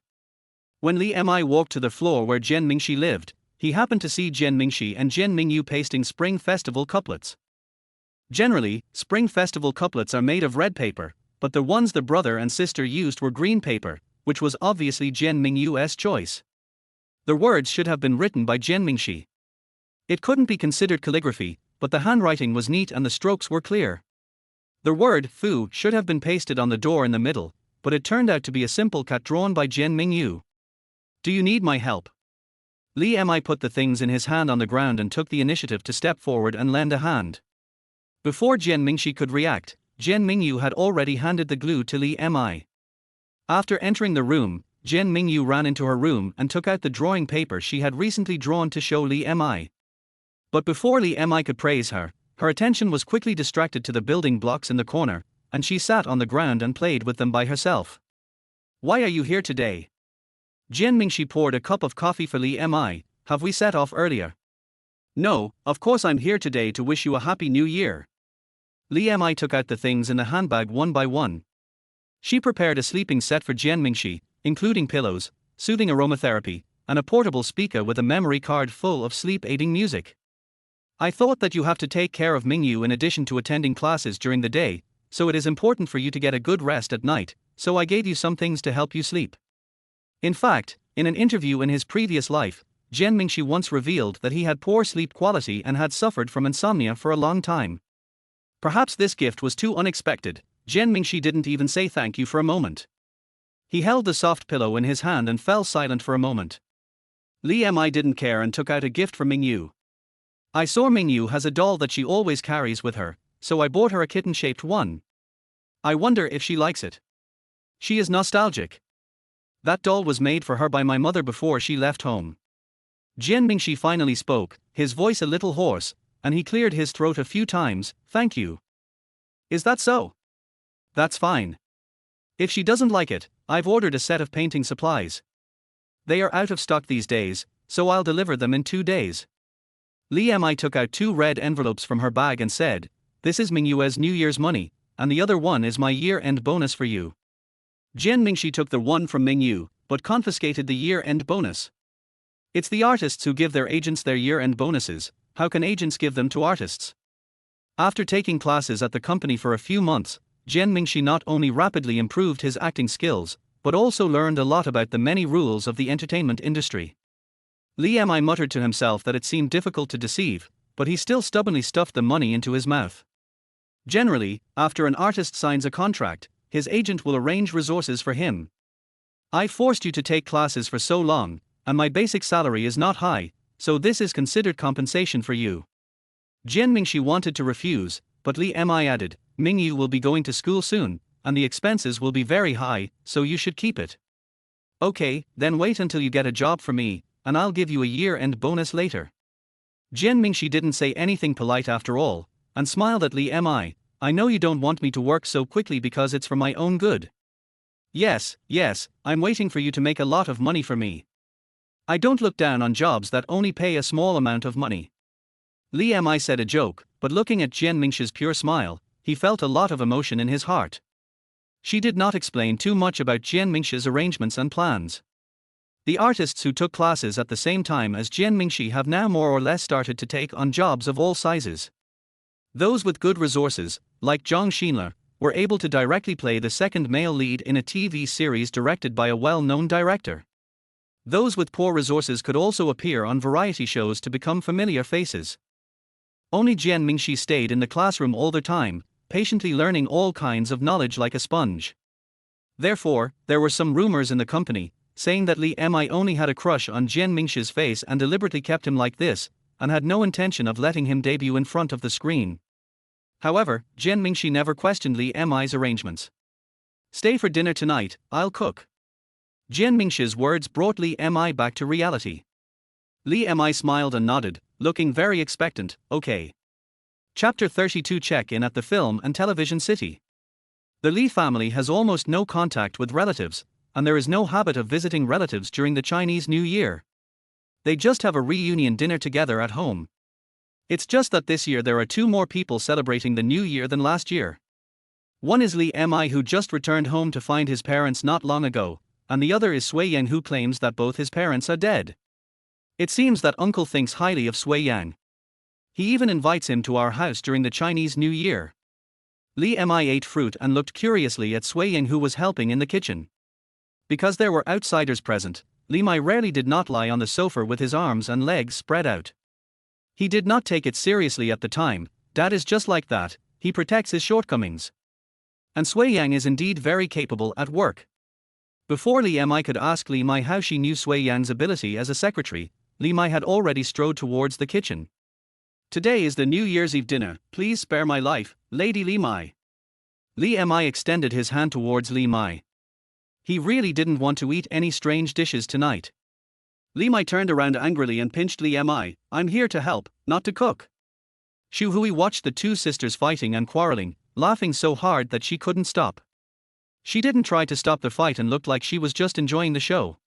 When Li Mi walked to the floor where Jian Mingxi lived, he happened to see Jian Mingxi and Jian Mingyu pasting Spring Festival couplets. Generally, Spring Festival couplets are made of red paper, but the ones the brother and sister used were green paper, which was obviously Jian Mingyu's choice. The words should have been written by Jian Mingxi. It couldn't be considered calligraphy, but the handwriting was neat and the strokes were clear. The word Fu should have been pasted on the door in the middle, but it turned out to be a simple cut drawn by Jian Mingyu. Do you need my help? Li Mi put the things in his hand on the ground and took the initiative to step forward and lend a hand. Before Jian Mingxi could react, Jian Mingyu had already handed the glue to Li Mi. After entering the room, Jian Mingyu ran into her room and took out the drawing paper she had recently drawn to show Li Mi. But before Li Mi could praise her, her attention was quickly distracted to the building blocks in the corner, and she sat on the ground and played with them by herself. Why are you here today? Jian Mingxi poured a cup of coffee for Li Mi. Have we set off earlier? No, of course I'm here today to wish you a happy new year. Li Mi took out the things in the handbag one by one. She prepared a sleeping set for Jian Mingxi, including pillows, soothing aromatherapy, and a portable speaker with a memory card full of sleep-aiding music. I thought that you have to take care of Mingyu in addition to attending classes during the day, so it is important for you to get a good rest at night, so I gave you some things to help you sleep. In fact, in an interview in his previous life, Jian Mingxi once revealed that he had poor sleep quality and had suffered from insomnia for a long time. Perhaps this gift was too unexpected. Jian Mingxi didn't even say thank you for a moment. He held the soft pillow in his hand and fell silent for a moment. Li Mi didn't care and took out a gift for Mingyu. I saw Mingyu has a doll that she always carries with her, so I bought her a kitten-shaped one. I wonder if she likes it. She is nostalgic. That doll was made for her by my mother before she left home. Jian Mingxi finally spoke, his voice a little hoarse, and he cleared his throat a few times. Thank you. Is that so? That's fine. If she doesn't like it, I've ordered a set of painting supplies. They are out of stock these days, so I'll deliver them in 2 days. Li Mi took out 2 red envelopes from her bag and said, "This is Mingyu's New Year's money, and the other one is my year-end bonus for you." Jian Mingxi took the one from Mingyu, but confiscated the year-end bonus. It's the artists who give their agents their year-end bonuses. How can agents give them to artists? After taking classes at the company for a few months, Jian Mingxi not only rapidly improved his acting skills, but also learned a lot about the many rules of the entertainment industry. Li Mi muttered to himself that it seemed difficult to deceive, but he still stubbornly stuffed the money into his mouth. Generally, after an artist signs a contract, his agent will arrange resources for him. I forced you to take classes for so long, and my basic salary is not high, so this is considered compensation for you. Jian Mingxi wanted to refuse, but Li Mi added, Mingyu will be going to school soon, and the expenses will be very high, so you should keep it. Okay, then wait until you get a job for me, and I'll give you a year-end bonus later. Jian Mingxi didn't say anything polite after all, and smiled at Li Mi. I know you don't want me to work so quickly because it's for my own good. Yes, I'm waiting for you to make a lot of money for me. I don't look down on jobs that only pay a small amount of money. Li Mi said a joke, but looking at Jian Mingxi's pure smile, he felt a lot of emotion in his heart. She did not explain too much about Jian Mingxi's arrangements and plans. The artists who took classes at the same time as Jian Mingxi have now more or less started to take on jobs of all sizes. Those with good resources, like Zhang Xinle, were able to directly play the second male lead in a TV series directed by a well-known director. Those with poor resources could also appear on variety shows to become familiar faces. Only Jian Mingxi stayed in the classroom all the time, patiently learning all kinds of knowledge like a sponge. Therefore, there were some rumors in the company, saying that Li Mi only had a crush on Jian Mingxi's face and deliberately kept him like this, and had no intention of letting him debut in front of the screen. However, Jian Mingxi never questioned Li Mi's arrangements. Stay for dinner tonight, I'll cook. Jian Mingshi's words brought Li Mi back to reality. Li Mi smiled and nodded, looking very expectant. Okay. Chapter 32. Check-in at the film and television city. The Li family has almost no contact with relatives, and there is no habit of visiting relatives during the Chinese New Year. They just have a reunion dinner together at home. It's just that this year there are two more people celebrating the New Year than last year. One is Li Mi, who just returned home to find his parents not long ago, and the other is Sui Yang, who claims that both his parents are dead. It seems that uncle thinks highly of Sui Yang. He even invites him to our house during the Chinese New Year. Li Mi ate fruit and looked curiously at Sui Yang, who was helping in the kitchen. Because there were outsiders present, Li Mi rarely did not lie on the sofa with his arms and legs spread out. He did not take it seriously at the time. Dad is just like that, he protects his shortcomings. And Sui Yang is indeed very capable at work. Before Li Mi could ask Li Mi how she knew Sui Yang's ability as a secretary, Li Mi had already strode towards the kitchen. Today is the New Year's Eve dinner, please spare my life, Lady Li Mi. Li Mi extended his hand towards Li Mi. He really didn't want to eat any strange dishes tonight. Li Mi turned around angrily and pinched Li Mi. I'm here to help, not to cook. Xu Hui watched the two sisters fighting and quarreling, laughing so hard that she couldn't stop. She didn't try to stop the fight and looked like she was just enjoying the show.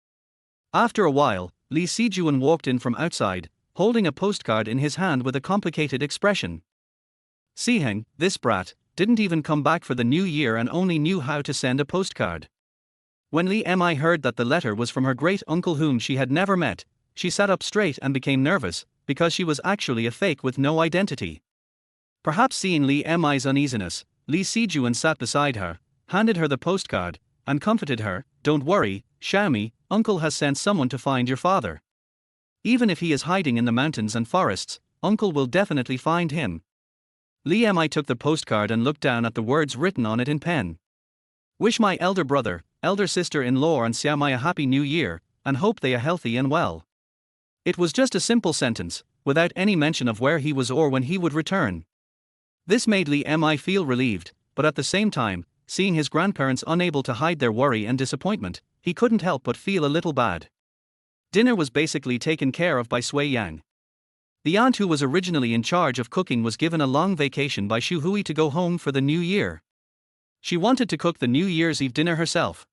After a while, Li Sijuan walked in from outside, holding a postcard in his hand with a complicated expression. Siheng, this brat, didn't even come back for the new year and only knew how to send a postcard. When Li Mi heard that the letter was from her great-uncle whom she had never met, she sat up straight and became nervous, because she was actually a fake with no identity. Perhaps seeing Li Mi's uneasiness, Li Sijuan sat beside her, handed her the postcard, and comforted her. Don't worry, Xiaomi, uncle has sent someone to find your father. Even if he is hiding in the mountains and forests, uncle will definitely find him. Li Mi took the postcard and looked down at the words written on it in pen. Wish my elder brother, elder sister-in-law and Xiaomai a happy new year, and hope they are healthy and well. It was just a simple sentence, without any mention of where he was or when he would return. This made Li Mi feel relieved, but at the same time, seeing his grandparents unable to hide their worry and disappointment, he couldn't help but feel a little bad. Dinner was basically taken care of by Sui Yang. The aunt who was originally in charge of cooking was given a long vacation by Xu Hui to go home for the new year. She wanted to cook the New Year's Eve dinner herself.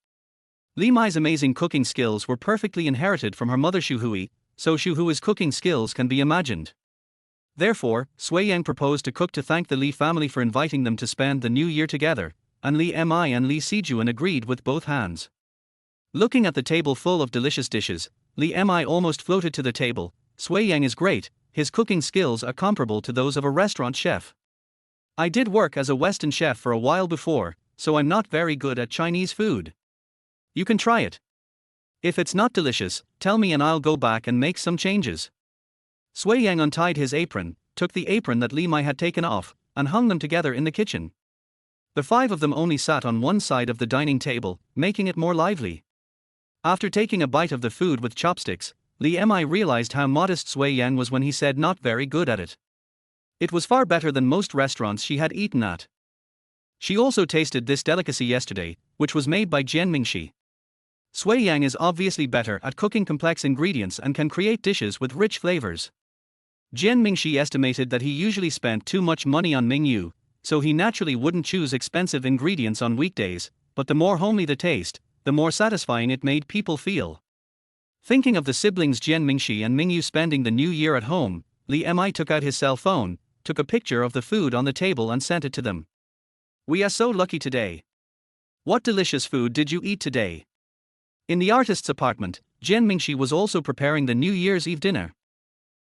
Li Mi's amazing cooking skills were perfectly inherited from her mother Xu Hui, so Xu Hui's cooking skills can be imagined. Therefore, Sui Yang proposed to cook to thank the Li family for inviting them to spend the new year together, and Li Mi and Li Sijuan agreed with both hands. Looking at the table full of delicious dishes, Li Mi almost floated to the table. Sui Yang is great, his cooking skills are comparable to those of a restaurant chef. I did work as a Western chef for a while before, so I'm not very good at Chinese food. You can try it. If it's not delicious, tell me and I'll go back and make some changes. Sui Yang untied his apron, took the apron that Li Mi had taken off, and hung them together in the kitchen. The five of them only sat on one side of the dining table, making it more lively. After taking a bite of the food with chopsticks, Li Mi realized how modest Sui Yang was when he said not very good at it. It was far better than most restaurants she had eaten at. She also tasted this delicacy yesterday, which was made by Jian Mingshi. Sui Yang is obviously better at cooking complex ingredients and can create dishes with rich flavors. Jian Mingshi estimated that he usually spent too much money on menu, so he naturally wouldn't choose expensive ingredients on weekdays, but the more homely the taste, the more satisfying it made people feel. Thinking of the siblings Jian Mingshi and Mingyu spending the new year at home, Li Mi took out his cell phone, took a picture of the food on the table and sent it to them. We are so lucky today. What delicious food did you eat today? In the artist's apartment, Jian Mingshi was also preparing the New Year's Eve dinner.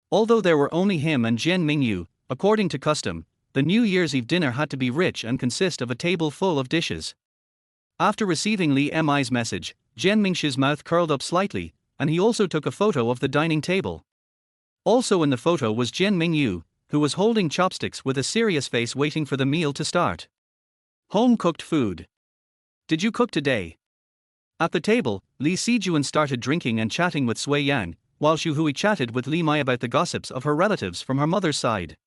Although there were only him and Jian Mingyu, according to custom, the New Year's Eve dinner had to be rich and consist of a table full of dishes. After receiving Li Mi's message, Jian Mingshi's mouth curled up slightly, and he also took a photo of the dining table. Also in the photo was Jian Mingyu, who was holding chopsticks with a serious face waiting for the meal to start. Home-cooked food. Did you cook today? At the table, Li Sijuan started drinking and chatting with Sui Yang, while Xu Hui chatted with Li Mi about the gossips of her relatives from her mother's side.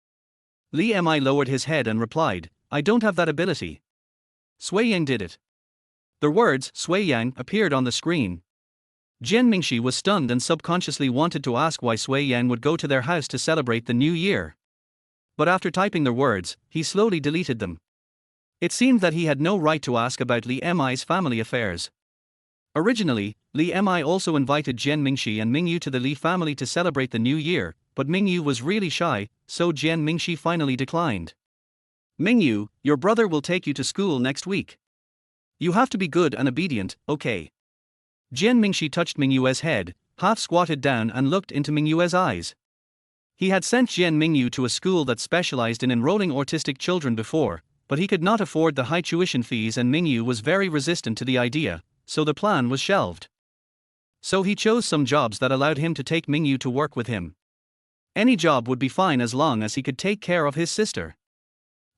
Li Mi lowered his head and replied, I don't have that ability. Sui Yang did it. The words Sui Yang appeared on the screen. Jian Mingxi was stunned and subconsciously wanted to ask why Sui Yan would go to their house to celebrate the new year. But after typing their words, he slowly deleted them. It seemed that he had no right to ask about Li Mi's family affairs. Originally, Li Mi also invited Jian Mingxi and Mingyu to the Li family to celebrate the new year, but Mingyu was really shy, so Jian Mingxi finally declined. Mingyu, your brother will take you to school next week. You have to be good and obedient, okay? Jian Mingxi touched Mingyue's head, half squatted down and looked into Mingyue's eyes. He had sent Jian Mingyu to a school that specialized in enrolling autistic children before, but he could not afford the high tuition fees and Mingyu was very resistant to the idea, so the plan was shelved. So he chose some jobs that allowed him to take Mingyu to work with him. Any job would be fine as long as he could take care of his sister.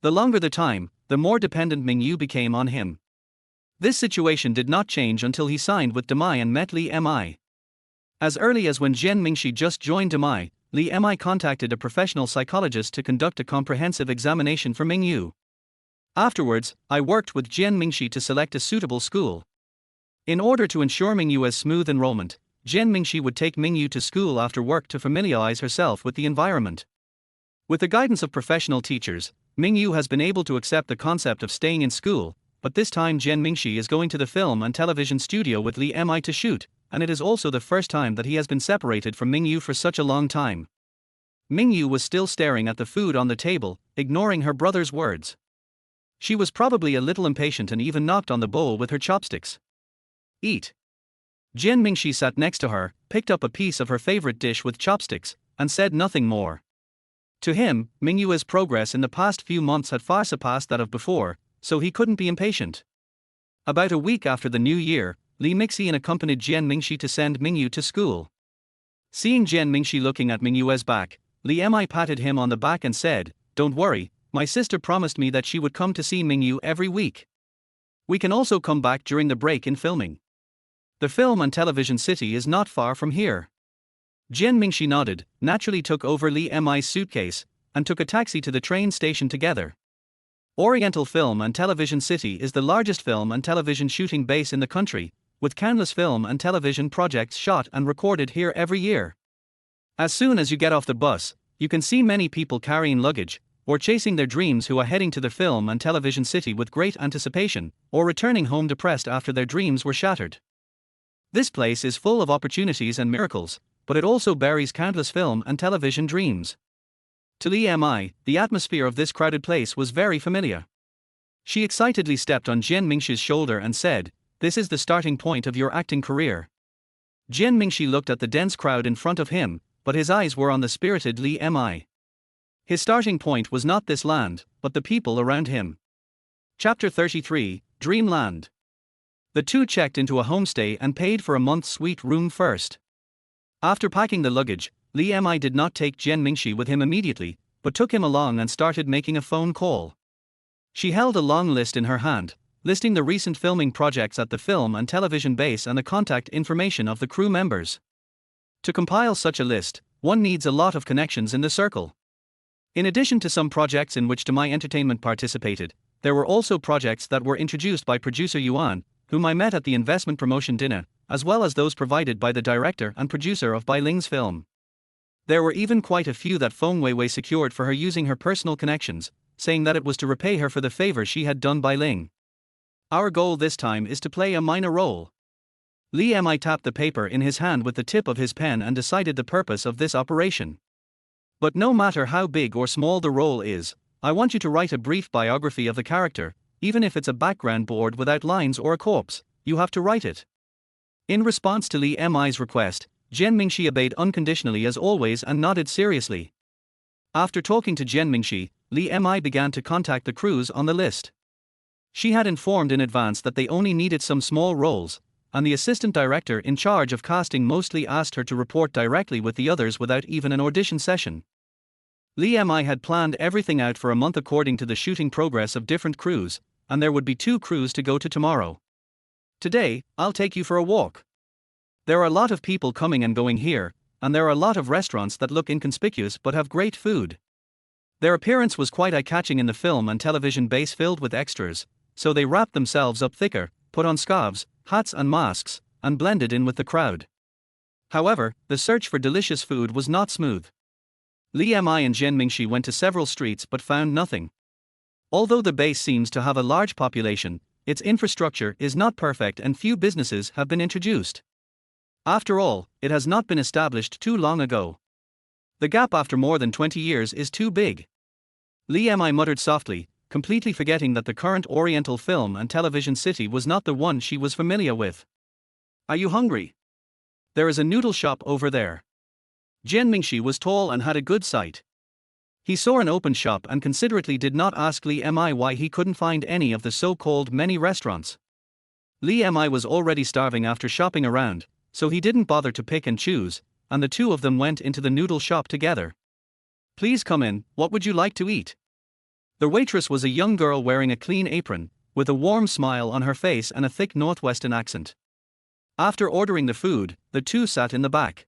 The longer the time, the more dependent Mingyu became on him. This situation did not change until he signed with Demai and met Li Mi. As early as when Jian Mingxi just joined Demai, Li Mi contacted a professional psychologist to conduct a comprehensive examination for Mingyu. Afterwards, I worked with Jian Mingxi to select a suitable school. In order to ensure Mingyu's smooth enrollment, Jian Mingxi would take Mingyu to school after work to familiarize herself with the environment. With the guidance of professional teachers, Mingyu has been able to accept the concept of staying in school, but this time Jian Mingxi is going to the film and television studio with Li Mi to shoot, and it is also the first time that he has been separated from Mingyu for such a long time. Mingyu was still staring at the food on the table, ignoring her brother's words. She was probably a little impatient and even knocked on the bowl with her chopsticks. Eat. Jian Mingxi sat next to her, picked up a piece of her favorite dish with chopsticks, and said nothing more. To him, Mingyu's progress in the past few months had far surpassed that of before, so he couldn't be impatient. About a week after the new year, Li Mingxi accompanied Jian Mingxi to send Mingyu to school. Seeing Jian Mingxi looking at Mingyu's back, Li Mi patted him on the back and said, "Don't worry, my sister promised me that she would come to see Mingyu every week. We can also come back during the break in filming. The film and television city is not far from here." Jian Mingxi nodded, naturally took over Li Mi's suitcase, and took a taxi to the train station together. Oriental Film and Television City is the largest film and television shooting base in the country, with countless film and television projects shot and recorded here every year. As soon as you get off the bus, you can see many people carrying luggage, or chasing their dreams who are heading to the film and television city with great anticipation, or returning home depressed after their dreams were shattered. This place is full of opportunities and miracles, but it also buries countless film and television dreams. To Li Mi, the atmosphere of this crowded place was very familiar. She excitedly stepped on Jian Mingxi's shoulder and said, "This is the starting point of your acting career." Jian Mingxi looked at the dense crowd in front of him, but his eyes were on the spirited Li Mi. His starting point was not this land, but the people around him. Chapter 33, Dreamland. The two checked into a homestay and paid for a month's suite room first. After packing the luggage, Li Mi did not take Jian Mingxi with him immediately, but took him along and started making a phone call. She held a long list in her hand, listing the recent filming projects at the film and television base and the contact information of the crew members. To compile such a list, one needs a lot of connections in the circle. In addition to some projects in which Demai Entertainment participated, there were also projects that were introduced by producer Yuan, whom I met at the investment promotion dinner, as well as those provided by the director and producer of Bai Ling's film. There were even quite a few that Feng Weiwei secured for her using her personal connections, saying that it was to repay her for the favor she had done Bai Ling. Our goal this time is to play a minor role. Li Mi tapped the paper in his hand with the tip of his pen and decided the purpose of this operation. But no matter how big or small the role is, I want you to write a brief biography of the character, even if it's a background board without lines or a corpse, you have to write it. In response to Li Mi's request, Jian Mingxi obeyed unconditionally as always and nodded seriously. After talking to Jian Mingxi, Li Mi began to contact the crews on the list. She had informed in advance that they only needed some small roles, and the assistant director in charge of casting mostly asked her to report directly with the others without even an audition session. Li Mi had planned everything out for a month according to the shooting progress of different crews, and there would be 2 crews to go to tomorrow. Today, I'll take you for a walk. There are a lot of people coming and going here, and there are a lot of restaurants that look inconspicuous but have great food. Their appearance was quite eye-catching in the film and television base filled with extras, so they wrapped themselves up thicker, put on scarves, hats and masks, and blended in with the crowd. However, the search for delicious food was not smooth. Li Mi and Jian Mingxi went to several streets but found nothing. Although the base seems to have a large population, its infrastructure is not perfect and few businesses have been introduced. After all, it has not been established too long ago. The gap after more than 20 years is too big. Li Mi muttered softly, completely forgetting that the current Oriental film and television city was not the one she was familiar with. Are you hungry? There is a noodle shop over there. Jian Mingxi was tall and had a good sight. He saw an open shop and considerately did not ask Li Mi why he couldn't find any of the so-called many restaurants. Li Mi was already starving after shopping around, so he didn't bother to pick and choose, and the two of them went into the noodle shop together. Please come in, what would you like to eat? The waitress was a young girl wearing a clean apron, with a warm smile on her face and a thick northwestern accent. After ordering the food, the two sat in the back.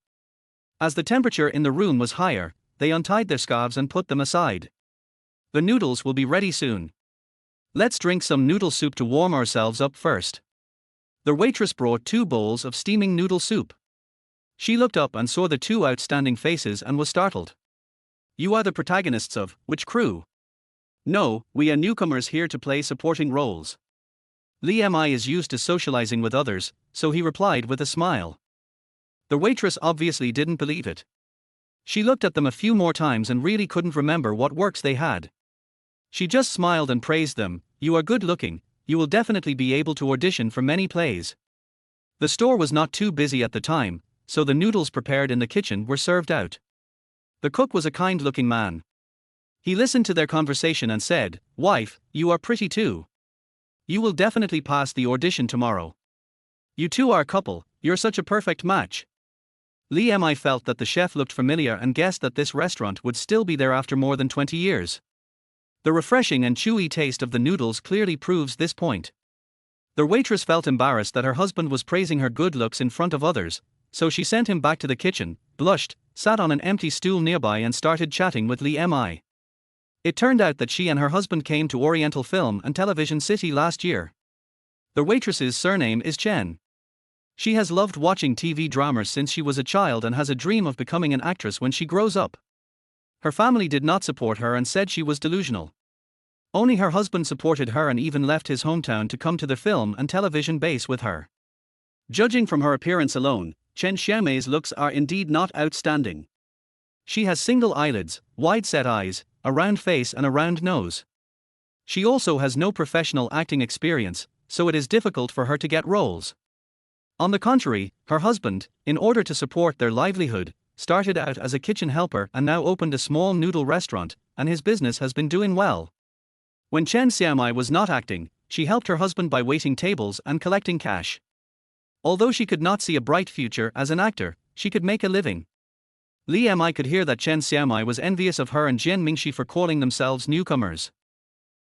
As the temperature in the room was higher, they untied their scarves and put them aside. The noodles will be ready soon. Let's drink some noodle soup to warm ourselves up first. The waitress brought 2 bowls of steaming noodle soup. She looked up and saw the 2 outstanding faces and was startled. You are the protagonists of which crew? No, we are newcomers here to play supporting roles. Li Mi is used to socializing with others, so he replied with a smile. The waitress obviously didn't believe it. She looked at them a few more times and really couldn't remember what works they had. She just smiled and praised them. You are good looking, you will definitely be able to audition for many plays. The store was not too busy at the time, so the noodles prepared in the kitchen were served out. The cook was a kind-looking man. He listened to their conversation and said, Wife, you are pretty too. You will definitely pass the audition tomorrow. You two are a couple, you're such a perfect match. Li Mi felt that the chef looked familiar and guessed that this restaurant would still be there after more than 20 years. The refreshing and chewy taste of the noodles clearly proves this point. The waitress felt embarrassed that her husband was praising her good looks in front of others, so she sent him back to the kitchen, blushed, sat on an empty stool nearby and started chatting with Li Mi. It turned out that she and her husband came to Oriental Film and Television City last year. The waitress's surname is Chen. She has loved watching TV dramas since she was a child and has a dream of becoming an actress when she grows up. Her family did not support her and said she was delusional. Only her husband supported her and even left his hometown to come to the film and television base with her. Judging from her appearance alone, Chen Xiaomei's looks are indeed not outstanding. She has single eyelids, wide-set eyes, a round face and a round nose. She also has no professional acting experience, so it is difficult for her to get roles. On the contrary, her husband, in order to support their livelihood, started out as a kitchen helper and now opened a small noodle restaurant, and his business has been doing well. When Chen Xiaomei was not acting, she helped her husband by waiting tables and collecting cash. Although she could not see a bright future as an actor, she could make a living. Li Mi could hear that Chen Xiaomei was envious of her and Jian Mingxi for calling themselves newcomers.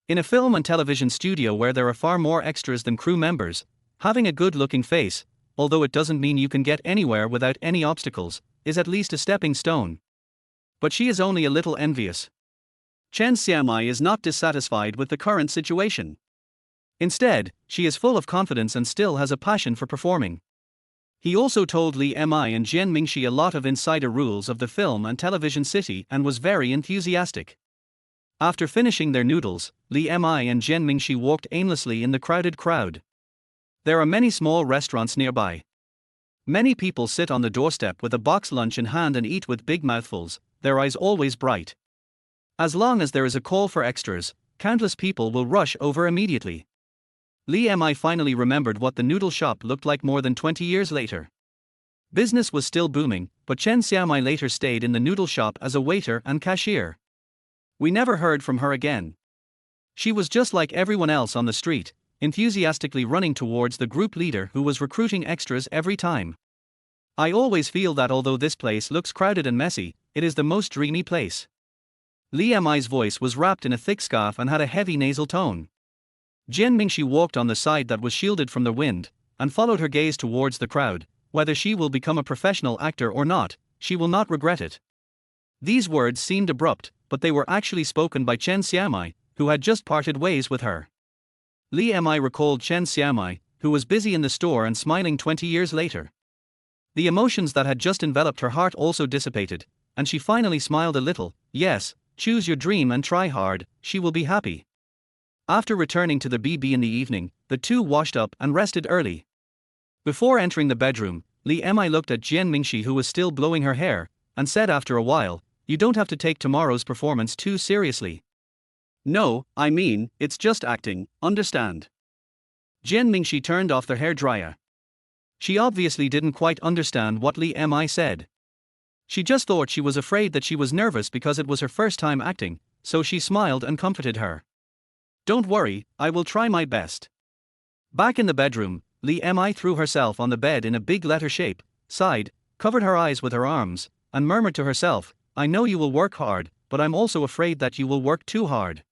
In a film and television studio where there are far more extras than crew members, having a good-looking face, although it doesn't mean you can get anywhere without any obstacles, is at least a stepping stone. But she is only a little envious. Chen Xiaomei is not dissatisfied with the current situation. Instead, she is full of confidence and still has a passion for performing. He also told Li Mi and Jian Mingxi a lot of insider rules of the film and television city and was very enthusiastic. After finishing their noodles, Li Mi and Jian Mingxi walked aimlessly in the crowded crowd. There are many small restaurants nearby. Many people sit on the doorstep with a box lunch in hand and eat with big mouthfuls, their eyes always bright. As long as there is a call for extras, countless people will rush over immediately. Li Mi finally remembered what the noodle shop looked like more than 20 years later. Business was still booming, but Chen Xiaomei later stayed in the noodle shop as a waiter and cashier. We never heard from her again. She was just like everyone else on the street, enthusiastically running towards the group leader who was recruiting extras every time. I always feel that although this place looks crowded and messy, it is the most dreamy place. Li Mi's voice was wrapped in a thick scarf and had a heavy nasal tone. Jian Mingxi walked on the side that was shielded from the wind, and followed her gaze towards the crowd. Whether she will become a professional actor or not, she will not regret it. These words seemed abrupt, but they were actually spoken by Chen Xiaomei, who had just parted ways with her. Li Mi recalled Chen Xiaomei, who was busy in the store and smiling 20 years later. The emotions that had just enveloped her heart also dissipated, and she finally smiled a little. Yes, choose your dream and try hard, she will be happy. After returning to the BB in the evening, the two washed up and rested early. Before entering the bedroom, Li Mi looked at Jian Mingxi, who was still blowing her hair, and said after a while, "You don't have to take tomorrow's performance too seriously." "No, I mean, it's just acting, understand?" Jian Mingxi turned off the hairdryer. She obviously didn't quite understand what Li Mi said. She just thought she was afraid that she was nervous because it was her first time acting, so she smiled and comforted her. "Don't worry, I will try my best." Back in the bedroom, Li Mi threw herself on the bed in a big letter shape, sighed, covered her eyes with her arms, and murmured to herself, "I know you will work hard, but I'm also afraid that you will work too hard."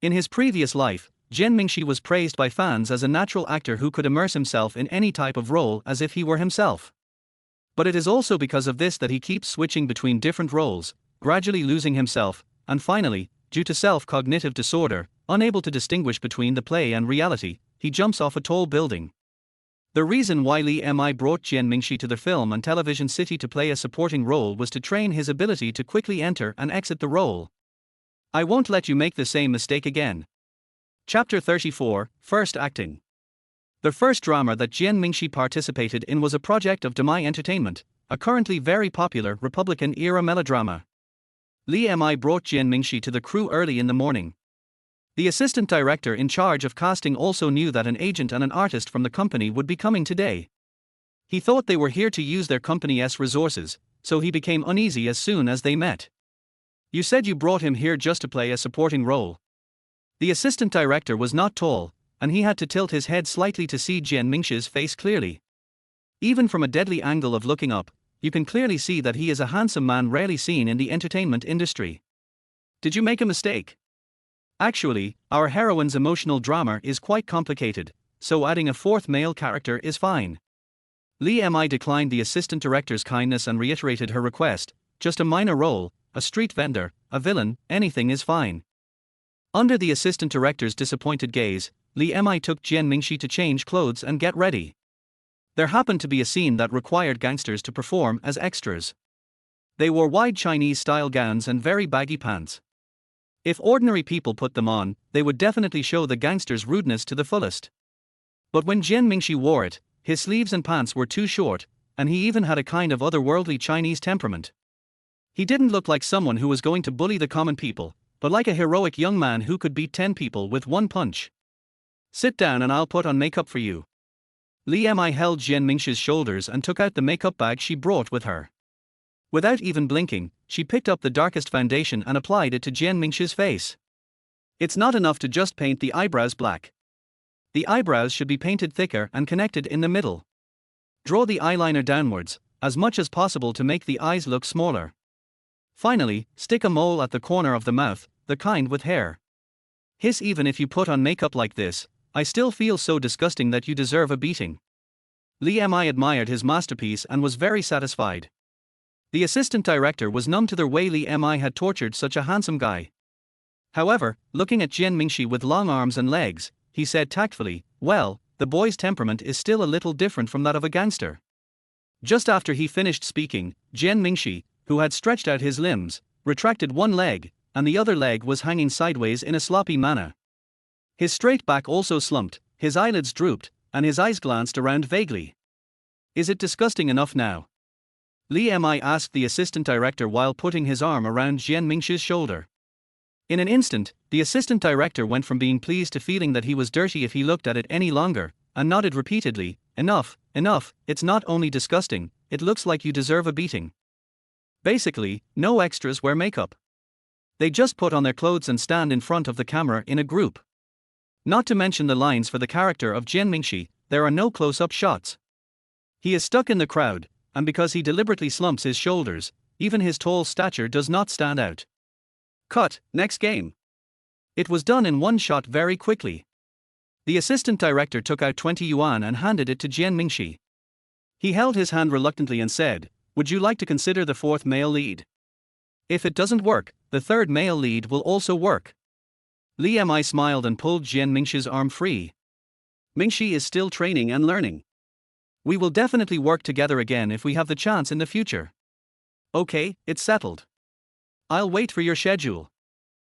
In his previous life, Jian Mingxi was praised by fans as a natural actor who could immerse himself in any type of role as if he were himself. But it is also because of this that he keeps switching between different roles, gradually losing himself, and finally, due to self-cognitive disorder, unable to distinguish between the play and reality, he jumps off a tall building. The reason why Li Mi brought Jian Mingxi to the film and television city to play a supporting role was to train his ability to quickly enter and exit the role. I won't let you make the same mistake again. Chapter 34, First Acting. The first drama that Jian Mingxi participated in was a project of Demai Entertainment, a currently very popular Republican-era melodrama. Li Mi brought Jian Mingxi to the crew early in the morning. The assistant director in charge of casting also knew that an agent and an artist from the company would be coming today. He thought they were here to use their company's resources, so he became uneasy as soon as they met. "You said you brought him here just to play a supporting role." The assistant director was not tall, and he had to tilt his head slightly to see Jian Mingxi's face clearly. Even from a deadly angle of looking up, you can clearly see that he is a handsome man rarely seen in the entertainment industry. "Did you make a mistake?" Actually, our heroine's emotional drama is quite complicated, so adding a fourth male character is fine. Li Mi declined the assistant director's kindness and reiterated her request, "Just a minor role, a street vendor, a villain, anything is fine." Under the assistant director's disappointed gaze, Li Mi took Jian Mingxi to change clothes and get ready. There happened to be a scene that required gangsters to perform as extras. They wore wide Chinese-style gowns and very baggy pants. If ordinary people put them on, they would definitely show the gangster's rudeness to the fullest. But when Jian Mingxi wore it, his sleeves and pants were too short, and he even had a kind of otherworldly Chinese temperament. He didn't look like someone who was going to bully the common people, but like a heroic young man who could beat 10 people with one punch. "Sit down and I'll put on makeup for you." Li Mi held Jian Mingxi's shoulders and took out the makeup bag she brought with her. Without even blinking, she picked up the darkest foundation and applied it to Jian Mingxi's face. It's not enough to just paint the eyebrows black. The eyebrows should be painted thicker and connected in the middle. Draw the eyeliner downwards, as much as possible to make the eyes look smaller. Finally, stick a mole at the corner of the mouth, the kind with hair. Hiss, even if you put on makeup like this, I still feel so disgusting that you deserve a beating. Li Mi admired his masterpiece and was very satisfied. The assistant director was numb to the way Li Mi had tortured such a handsome guy. However, looking at Jian Mingxi with long arms and legs, he said tactfully, "Well, the boy's temperament is still a little different from that of a gangster." Just after he finished speaking, Jian Mingxi, who had stretched out his limbs, retracted one leg, and the other leg was hanging sideways in a sloppy manner. His straight back also slumped, his eyelids drooped, and his eyes glanced around vaguely. "Is it disgusting enough now?" Li Mi asked the assistant director while putting his arm around Jian Mingxi's shoulder. In an instant, the assistant director went from being pleased to feeling that he was dirty if he looked at it any longer, and nodded repeatedly, "Enough, enough, it's not only disgusting, it looks like you deserve a beating." Basically, no extras wear makeup. They just put on their clothes and stand in front of the camera in a group. Not to mention the lines for the character of Jian Mingxi, there are no close-up shots. He is stuck in the crowd, and because he deliberately slumps his shoulders, even his tall stature does not stand out. Cut, next game. It was done in one shot very quickly. The assistant director took out 20 yuan and handed it to Jian Mingxi. He held his hand reluctantly and said, "Would you like to consider the fourth male lead? If it doesn't work, the third male lead will also work." Li Mi smiled and pulled Jian Mingxi's arm free. Mingxi is still training and learning. We will definitely work together again if we have the chance in the future. Okay, it's settled. I'll wait for your schedule.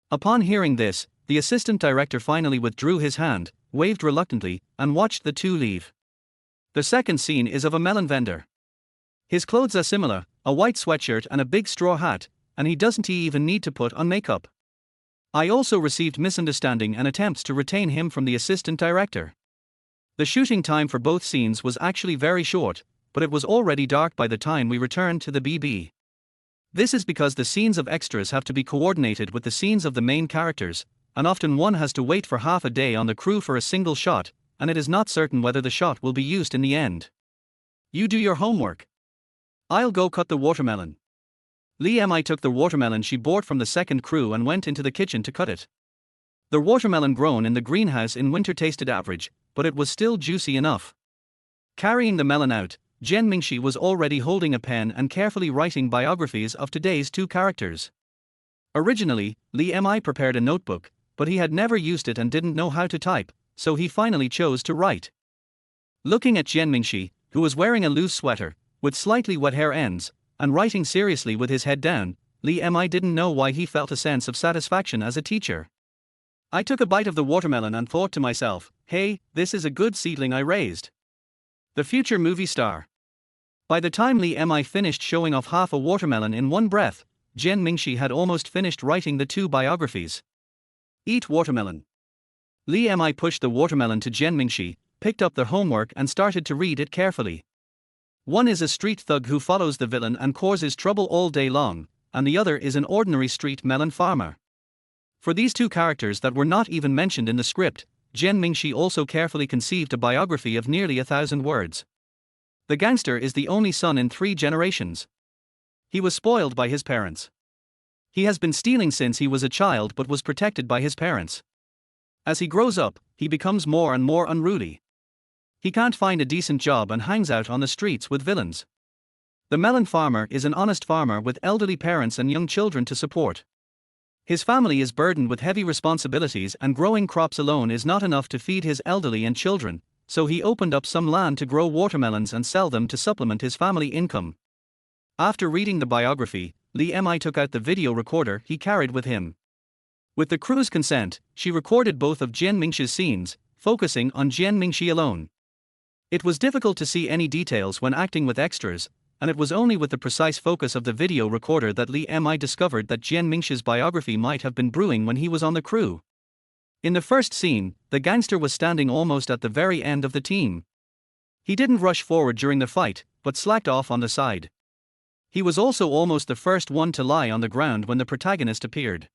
Upon hearing this, the assistant director finally withdrew his hand, waved reluctantly, and watched the two leave. The second scene is of a melon vendor. His clothes are similar, a white sweatshirt and a big straw hat, and he doesn't even need to put on makeup. I also received misunderstanding and attempts to retain him from the assistant director. The shooting time for both scenes was actually very short, but it was already dark by the time we returned to the BB. This is because the scenes of extras have to be coordinated with the scenes of the main characters, and often one has to wait for half a day on the crew for a single shot, and it is not certain whether the shot will be used in the end. You do your homework. I'll go cut the watermelon. Li took the watermelon she bought from the second crew and went into the kitchen to cut it. The watermelon grown in the greenhouse in winter tasted average, but it was still juicy enough. Carrying the melon out, Jen Mingxi was already holding a pen and carefully writing biographies of today's two characters. Originally, Li prepared a notebook, but he had never used it and didn't know how to type, so he finally chose to write. Looking at Jen Mingxi, who was wearing a loose sweater, with slightly wet hair ends, and writing seriously with his head down, Li didn't know why he felt a sense of satisfaction as a teacher. I took a bite of the watermelon and thought to myself, hey, this is a good seedling I raised. The future movie star. By the time Li finished showing off half a watermelon in one breath, Jen Mingxi had almost finished writing the two biographies. Eat watermelon. Li pushed the watermelon to Jen Mingxi, picked up their homework and started to read it carefully. One is a street thug who follows the villain and causes trouble all day long, and the other is an ordinary street melon farmer. For these two characters that were not even mentioned in the script, Jen Mingxi also carefully conceived a biography of nearly 1,000 words. The gangster is the only son in 3 generations. He was spoiled by his parents. He has been stealing since he was a child but was protected by his parents. As he grows up, he becomes more and more unruly. He can't find a decent job and hangs out on the streets with villains. The melon farmer is an honest farmer with elderly parents and young children to support. His family is burdened with heavy responsibilities and growing crops alone is not enough to feed his elderly and children, so he opened up some land to grow watermelons and sell them to supplement his family income. After reading the biography, Li took out the video recorder he carried with him. With the crew's consent, she recorded both of Jen Mingxi's scenes, focusing on Jen Mingxi alone. It was difficult to see any details when acting with extras, and it was only with the precise focus of the video recorder that Li discovered that Jen Mingxi's biography might have been brewing when he was on the crew. In the first scene, the gangster was standing almost at the very end of the team. He didn't rush forward during the fight, but slacked off on the side. He was also almost the first one to lie on the ground when the protagonist appeared.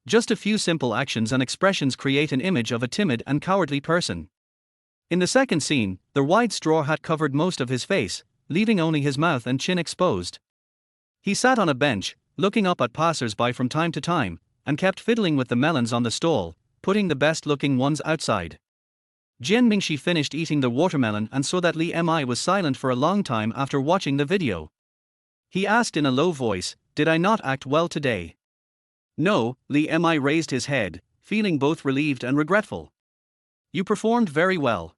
Just a few simple actions and expressions create an image of a timid and cowardly person. In the second scene, the wide straw hat covered most of his face, leaving only his mouth and chin exposed. He sat on a bench, looking up at passers-by from time to time, and kept fiddling with the melons on the stall, putting the best-looking ones outside. Jen Mingxi finished eating the watermelon and saw that Li was silent for a long time after watching the video. He asked in a low voice, "Did I not act well today?" "No," Li raised his head, feeling both relieved and regretful. "You performed very well."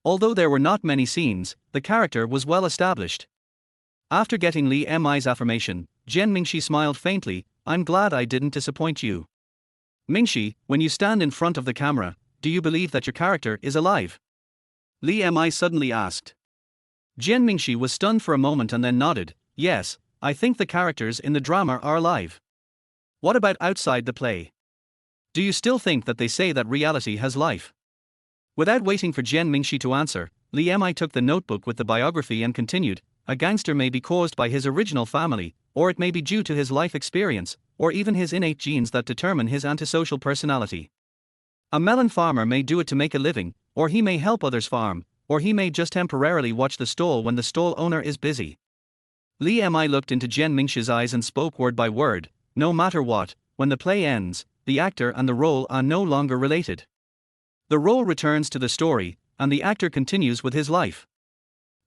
Although there were not many scenes, the character was well established. After getting Li's affirmation, Jen Mingxi smiled faintly, "I'm glad I didn't disappoint you." "Mingxi, when you stand in front of the camera, do you believe that your character is alive?" Li suddenly asked. Jen Mingxi was stunned for a moment and then nodded, "Yes, I think the characters in the drama are alive." "What about outside the play? Do you still think that they say that reality has life?" Without waiting for Jen Mingxi to answer, Li took the notebook with the biography and continued, "A gangster may be caused by his original family, or it may be due to his life experience, or even his innate genes that determine his antisocial personality. A melon farmer may do it to make a living, or he may help others farm, or he may just temporarily watch the stall when the stall owner is busy." Li looked into Jen Mingxi's eyes and spoke word by word, "No matter what, when the play ends, the actor and the role are no longer related. The role returns to the story, and the actor continues with his life."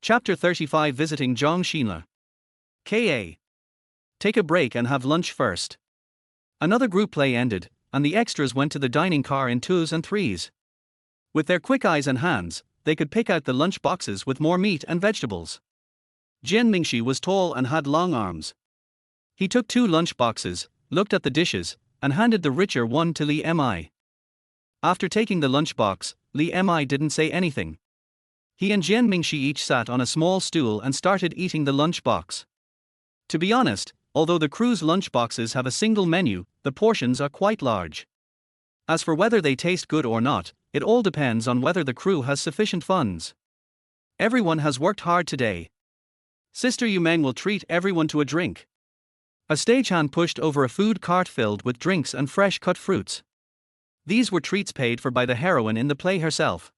Chapter 35 Visiting Zhang Xinla. Ka. Take a break and have lunch first. Another group play ended, and the extras went to the dining car in 2s and 3s. With their quick eyes and hands, they could pick out the lunch boxes with more meat and vegetables. Jian Mingxi was tall and had long arms. He took 2 lunch boxes, looked at the dishes, and handed the richer one to Li Mi. After taking the lunch box, Li Mi didn't say anything. He and Jian Mingxi each sat on a small stool and started eating the lunch box. To be honest, although the crew's lunch boxes have a single menu, the portions are quite large. As for whether they taste good or not, it all depends on whether the crew has sufficient funds. Everyone has worked hard today. Sister Yu Meng will treat everyone to a drink. A stagehand pushed over a food cart filled with drinks and fresh cut fruits. These were treats paid for by the heroine in the play herself.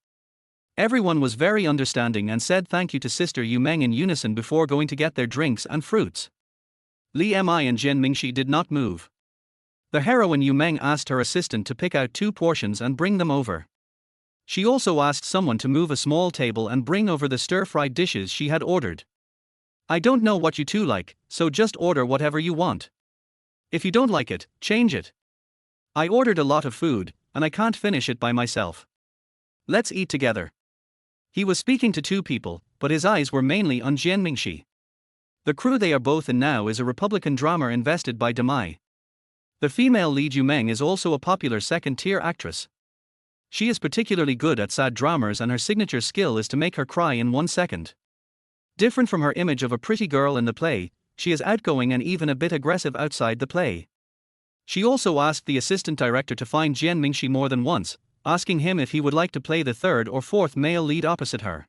Everyone was very understanding and said thank you to Sister Yu Meng in unison before going to get their drinks and fruits. Li Mi and Jian Mingxi did not move. The heroine Yu Meng asked her assistant to pick out 2 portions and bring them over. She also asked someone to move a small table and bring over the stir-fried dishes she had ordered. I don't know what you two like, so just order whatever you want. If you don't like it, change it. I ordered a lot of food, and I can't finish it by myself. Let's eat together. He was speaking to 2 people, but his eyes were mainly on Jian Mingxi. The crew they are both in now is a Republican drama invested by Demai. The female lead Yu Meng is also a popular second-tier actress. She is particularly good at sad dramas and her signature skill is to make her cry in 1 second. Different from her image of a pretty girl in the play, she is outgoing and even a bit aggressive outside the play. She also asked the assistant director to find Jian Mingxi more than once, asking him if he would like to play the 3rd or 4th male lead opposite her.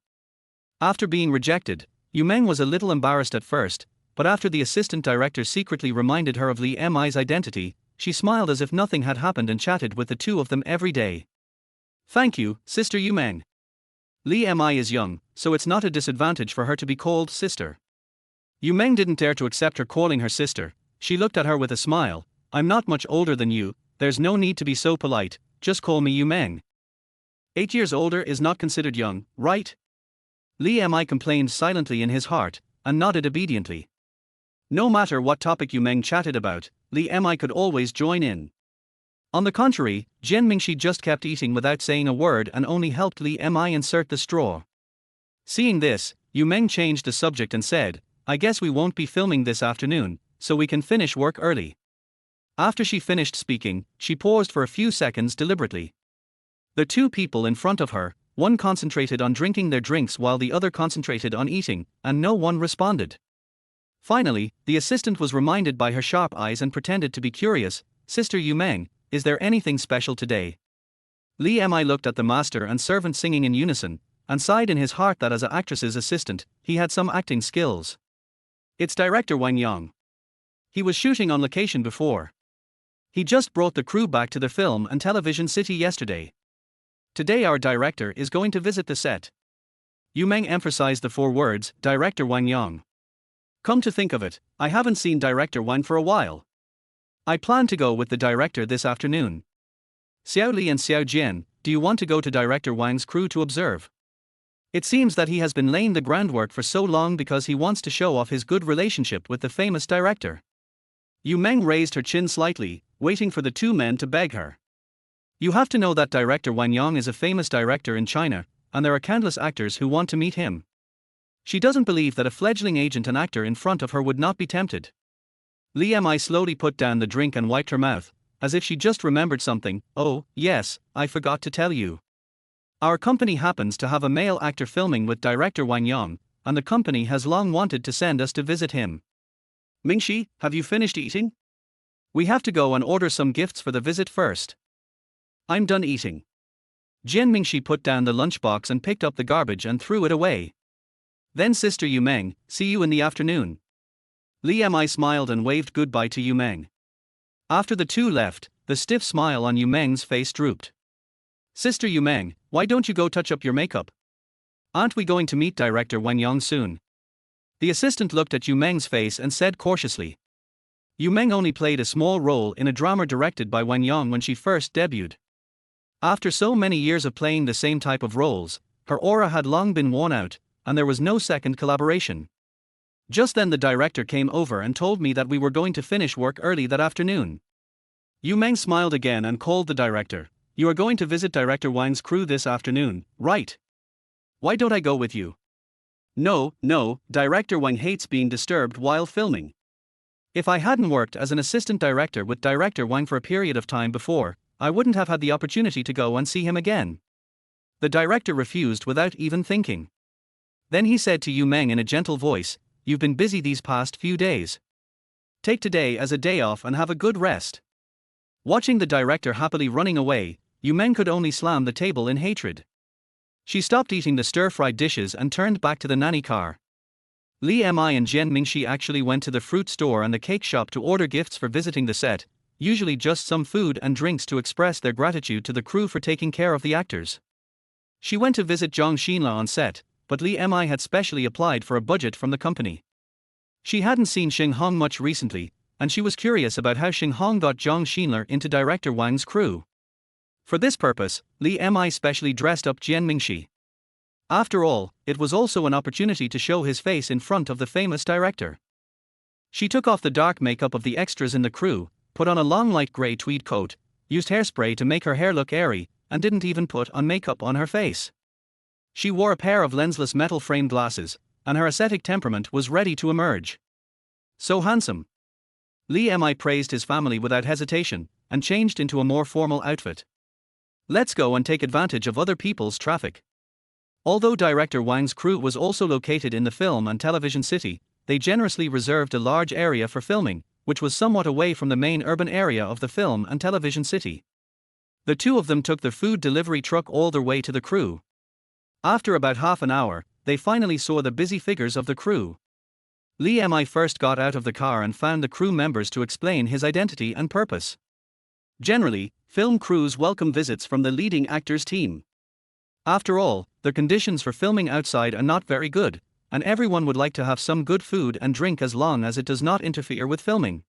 After being rejected, Yu Meng was a little embarrassed at first, but after the assistant director secretly reminded her of Li Mi's identity, she smiled as if nothing had happened and chatted with the 2 of them every day. Thank you, Sister Yu Meng. Li Mi is young, so it's not a disadvantage for her to be called sister. Yu Meng didn't dare to accept her calling her sister. She looked at her with a smile. I'm not much older than you, there's no need to be so polite, just call me Yu Meng. 8 years older is not considered young, right? Li Mi complained silently in his heart, and nodded obediently. No matter what topic Yu Meng chatted about, Li Mi could always join in. On the contrary, Jian Mingxi just kept eating without saying a word and only helped Li Mi insert the straw. Seeing this, Yu Meng changed the subject and said, I guess we won't be filming this afternoon, so we can finish work early. After she finished speaking, she paused for a few seconds deliberately. The 2 people in front of her, one concentrated on drinking their drinks while the other concentrated on eating, and no one responded. Finally, the assistant was reminded by her sharp eyes and pretended to be curious. Sister Yu Meng, is there anything special today? Li Mi looked at the master and servant singing in unison, and sighed in his heart that as an actress's assistant, he had some acting skills. It's director Wang Yang. He was shooting on location before. He just brought the crew back to the film and television city yesterday. Today our director is going to visit the set. Yu Meng emphasized the 4 words, Director Wang Yang. Come to think of it, I haven't seen Director Wang for a while. I plan to go with the director this afternoon. Xiao Li and Xiao Jian, do you want to go to Director Wang's crew to observe? It seems that he has been laying the groundwork for so long because he wants to show off his good relationship with the famous director. Yu Meng raised her chin slightly, waiting for the 2 men to beg her. You have to know that director Wang Yang is a famous director in China, and there are countless actors who want to meet him. She doesn't believe that a fledgling agent and actor in front of her would not be tempted. Li Mi slowly put down the drink and wiped her mouth, as if she just remembered something. Oh, yes, I forgot to tell you. Our company happens to have a male actor filming with director Wang Yang, and the company has long wanted to send us to visit him. Mingxi, have you finished eating? We have to go and order some gifts for the visit first. I'm done eating. Jian Mingxi put down the lunchbox and picked up the garbage and threw it away. Then Sister Yu Meng, see you in the afternoon. Li Mi smiled and waved goodbye to Yu Meng. After the 2 left, the stiff smile on Yu Meng's face drooped. Sister Yu Meng, why don't you go touch up your makeup? Aren't we going to meet director Wang Yang soon? The assistant looked at Yu Meng's face and said cautiously. Yu Meng only played a small role in a drama directed by Wang Yang when she first debuted. After so many years of playing the same type of roles, her aura had long been worn out, and there was no second collaboration. Just then the director came over and told me that we were going to finish work early that afternoon. Yu Meng smiled again and called the director. You are going to visit Director Wang's crew this afternoon, right? Why don't I go with you? No, Director Wang hates being disturbed while filming. If I hadn't worked as an assistant director with Director Wang for a period of time before, I wouldn't have had the opportunity to go and see him again. The director refused without even thinking. Then he said to Yu Meng in a gentle voice, "You've been busy these past few days. Take today as a day off and have a good rest." Watching the director happily running away, Yu Meng could only slam the table in hatred. She stopped eating the stir-fried dishes and turned back to the nanny car. Li Mi and Jian Mingxi actually went to the fruit store and the cake shop to order gifts for visiting the set, usually just some food and drinks to express their gratitude to the crew for taking care of the actors. She went to visit Zhang Xinla on set, but Li Mi had specially applied for a budget from the company. She hadn't seen Shenghong much recently, and she was curious about how Shenghong got Zhang Xinla into Director Wang's crew. For this purpose, Li Mi specially dressed up Jian Mingxi. After all, it was also an opportunity to show his face in front of the famous director. She took off the dark makeup of the extras in the crew, put on a long light grey tweed coat, used hairspray to make her hair look airy, and didn't even put on makeup on her face. She wore a pair of lensless metal frame glasses, and her ascetic temperament was ready to emerge. So handsome. Li Mi praised his family without hesitation, and changed into a more formal outfit. Let's go and take advantage of other people's traffic. Although Director Wang's crew was also located in the film and television city, they generously reserved a large area for filming, which was somewhat away from the main urban area of the film and television city. The two of them took the food delivery truck all their way to the crew. After about half an hour, they finally saw the busy figures of the crew. Li Mi first got out of the car and found the crew members to explain his identity and purpose. Generally, film crews welcome visits from the leading actors team. After all, the conditions for filming outside are not very good, and everyone would like to have some good food and drink as long as it does not interfere with filming.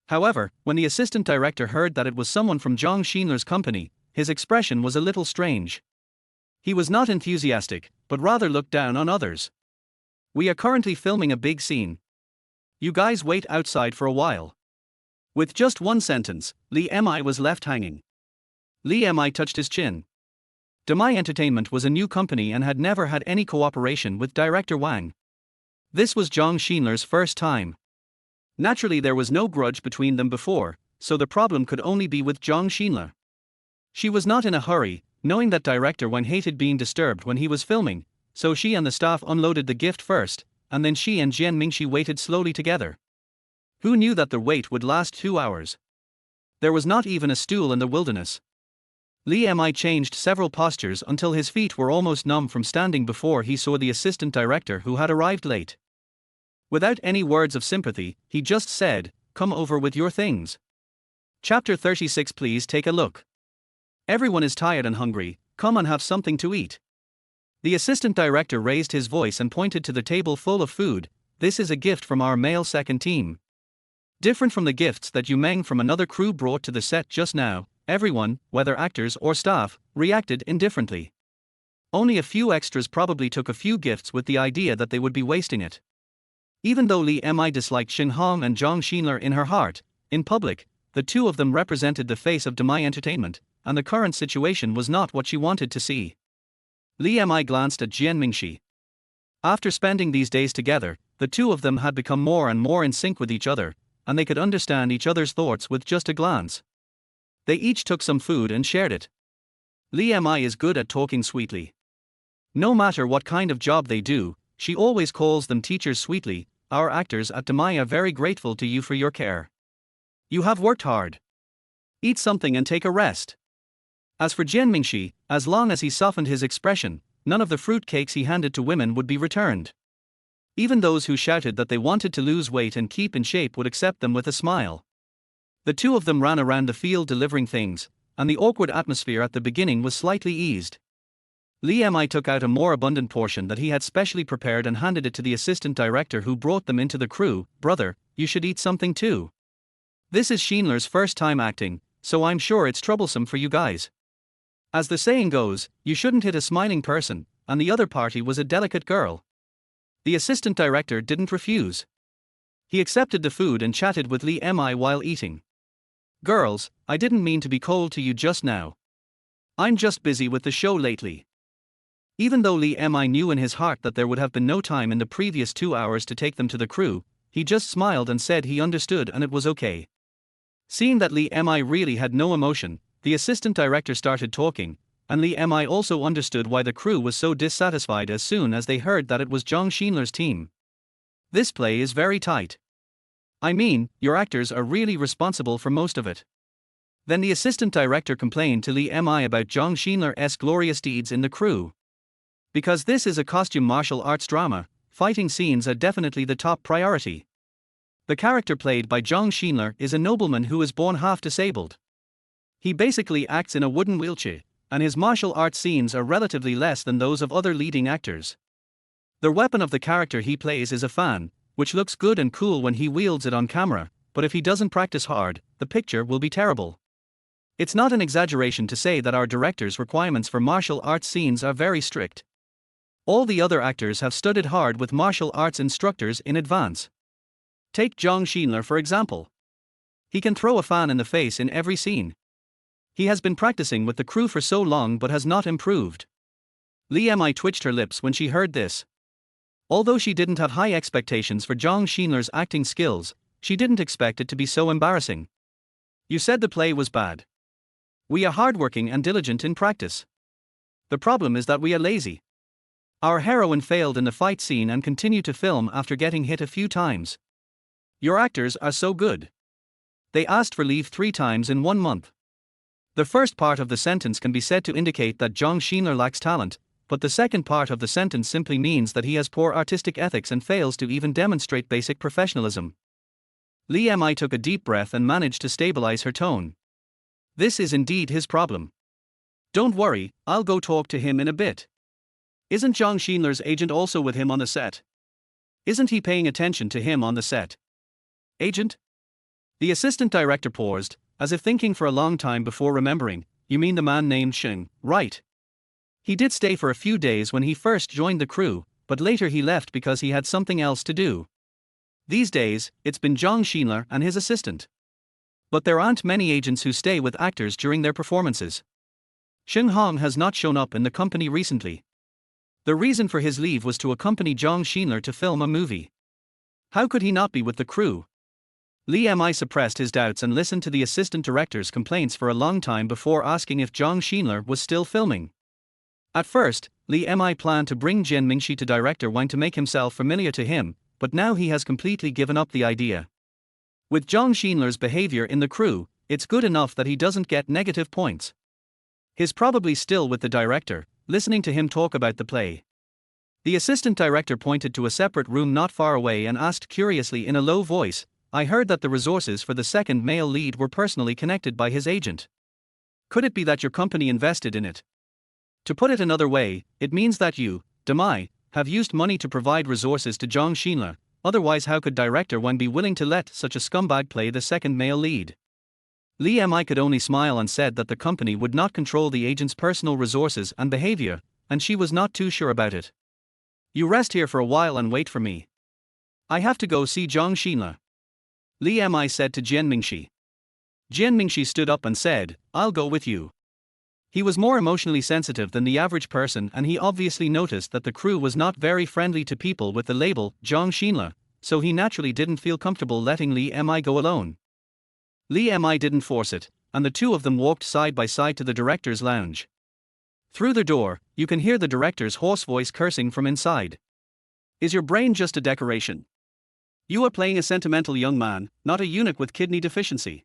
However, when the assistant director heard that it was someone from Zhang Xinla's company, his expression was a little strange. He was not enthusiastic, but rather looked down on others. "We are currently filming a big scene. You guys wait outside for a while." With just one sentence, Li Mi was left hanging. Li Mi touched his chin. Demai Entertainment was a new company and had never had any cooperation with Director Wang. This was Zhang Xinla's first time. Naturally, there was no grudge between them before, so the problem could only be with Zhang Xinla. She was not in a hurry, knowing that Director Wang hated being disturbed when he was filming, so she and the staff unloaded the gift first, and then she and Jian Mingxi waited slowly together. Who knew that the wait would last 2 hours? There was not even a stool in the wilderness. Li Mi changed several postures until his feet were almost numb from standing before he saw the assistant director who had arrived late. Without any words of sympathy, he just said, "Come over with your things." Chapter 36. Please take a look. Everyone is tired and hungry, come and have something to eat. The assistant director raised his voice and pointed to the table full of food. "This is a gift from our male second team." Different from the gifts that Yu Meng from another crew brought to the set just now, everyone, whether actors or staff, reacted indifferently. Only a few extras probably took a few gifts with the idea that they would be wasting it. Even though Li Mi disliked Shenghong and Zhang Xinla in her heart, in public, the two of them represented the face of Demai Entertainment, and the current situation was not what she wanted to see. Li Mi glanced at Jian Mingxi. After spending these days together, the two of them had become more and more in sync with each other, and they could understand each other's thoughts with just a glance. They each took some food and shared it. Li Mi is good at talking sweetly. No matter what kind of job they do, she always calls them teachers sweetly. "Our actors at Demai are very grateful to you for your care. You have worked hard. Eat something and take a rest." As for Jian Mingxi, as long as he softened his expression, none of the fruit cakes he handed to women would be returned. Even those who shouted that they wanted to lose weight and keep in shape would accept them with a smile. The two of them ran around the field delivering things, and the awkward atmosphere at the beginning was slightly eased. Li Mi took out a more abundant portion that he had specially prepared and handed it to the assistant director who brought them into the crew. "Brother, you should eat something too. This is Xinla's first time acting, so I'm sure it's troublesome for you guys. As the saying goes, you shouldn't hit a smiling person, and the other party was a delicate girl." The assistant director didn't refuse. He accepted the food and chatted with Li Mi while eating. "Girls, I didn't mean to be cold to you just now. I'm just busy with the show lately. Even though Li Mi knew in his heart that there would have been no time in the previous 2 hours to take them to the crew, he just smiled and said he understood and it was okay. Seeing that Li Mi really had no emotion, the assistant director started talking, and Li Mi also understood why the crew was so dissatisfied as soon as they heard that it was Zhang Xinler's team. This play is very tight. I mean, your actors are really responsible for most of it. Then the assistant director complained to Li Mi about Zhang Xinler's glorious deeds in the crew. Because this is a costume martial arts drama, fighting scenes are definitely the top priority. The character played by Zhang Xinler is a nobleman who is born half disabled. He basically acts in a wooden wheelchair, and his martial arts scenes are relatively less than those of other leading actors. The weapon of the character he plays is a fan, which looks good and cool when he wields it on camera, but if he doesn't practice hard, the picture will be terrible. It's not an exaggeration to say that our director's requirements for martial arts scenes are very strict. All the other actors have studied hard with martial arts instructors in advance. Take Zhang Xinler for example. He can throw a fan in the face in every scene. He has been practicing with the crew for so long but has not improved. Li Mi twitched her lips when she heard this. Although she didn't have high expectations for Zhang Xinler's acting skills, she didn't expect it to be so embarrassing. You said the play was bad. We are hardworking and diligent in practice. The problem is that we are lazy. Our heroine failed in the fight scene and continued to film after getting hit a few times. Your actors are so good. They asked for leave 3 times in 1 month. The first part of the sentence can be said to indicate that Zhang Xinler lacks talent, but the second part of the sentence simply means that he has poor artistic ethics and fails to even demonstrate basic professionalism. Li Mi took a deep breath and managed to stabilize her tone. This is indeed his problem. Don't worry, I'll go talk to him in a bit. Isn't Zhang Xinler's agent also with him on the set? Isn't he paying attention to him on the set? Agent? The assistant director paused, as if thinking for a long time before remembering. You mean the man named Sheng, right? He did stay for a few days when he first joined the crew, but later he left because he had something else to do. These days, it's been Zhang Xinler and his assistant. But there aren't many agents who stay with actors during their performances. Shenghong has not shown up in the company recently. The reason for his leave was to accompany Zhang Xinler to film a movie. How could he not be with the crew? Li Mi suppressed his doubts and listened to the assistant director's complaints for a long time before asking if Zhang Xinler was still filming. At first, Li Mi planned to bring Jian Mingxi to director Wang to make himself familiar to him, but now he has completely given up the idea. With Zhang Xinler's behavior in the crew, it's good enough that he doesn't get negative points. He's probably still with the director, listening to him talk about the play. The assistant director pointed to a separate room not far away and asked curiously in a low voice, I heard that the resources for the second male lead were personally connected by his agent. Could it be that your company invested in it? To put it another way, it means that you, Demai, have used money to provide resources to Zhang Xinler, otherwise how could director Wang be willing to let such a scumbag play the second male lead? Li Mi could only smile and said that the company would not control the agent's personal resources and behavior, and she was not too sure about it. You rest here for a while and wait for me. I have to go see Zhang Xinler. Li Mi said to Jian Mingxi. Jian Mingxi stood up and said, I'll go with you. He was more emotionally sensitive than the average person and he obviously noticed that the crew was not very friendly to people with the label Zhang Xinler, so he naturally didn't feel comfortable letting Li Mi go alone. Li Mi didn't force it, and the two of them walked side by side to the director's lounge. Through the door, you can hear the director's hoarse voice cursing from inside. Is your brain just a decoration? You are playing a sentimental young man, not a eunuch with kidney deficiency.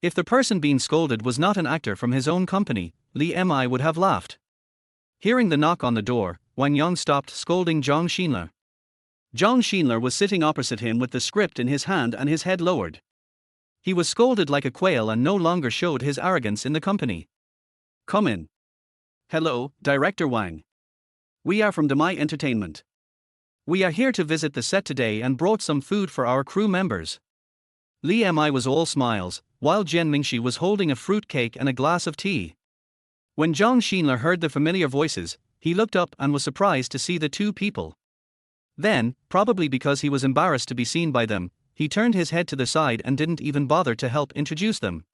If the person being scolded was not an actor from his own company, Li Mi would have laughed. Hearing the knock on the door, Wang Yang stopped scolding Zhang Xinler. Zhang Xinler was sitting opposite him with the script in his hand and his head lowered. He was scolded like a quail and no longer showed his arrogance in the company. Come in. Hello, Director Wang. We are from Demai Entertainment. We are here to visit the set today and brought some food for our crew members. Li Mi was all smiles, while Jian Mingxi was holding a fruit cake and a glass of tea. When Zhang Xinler heard the familiar voices, he looked up and was surprised to see the two people. Then, probably because he was embarrassed to be seen by them, he turned his head to the side and didn't even bother to help introduce them.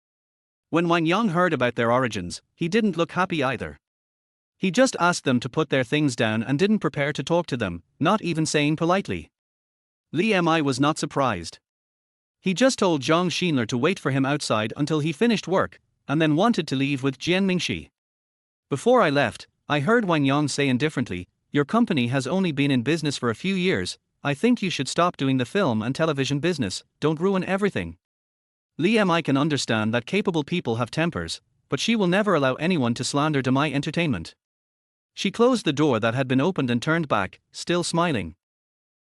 When Wang Yang heard about their origins, he didn't look happy either. He just asked them to put their things down and didn't prepare to talk to them, not even saying politely. Li Mi was not surprised. He just told Zhang Xinler to wait for him outside until he finished work, and then wanted to leave with Jian Mingxi. Before I left, I heard Wang Yang say indifferently, "Your company has only been in business for a few years, I think you should stop doing the film and television business, don't ruin everything." Li Mi can understand that capable people have tempers, but she will never allow anyone to slander to my entertainment. She closed the door that had been opened and turned back, still smiling.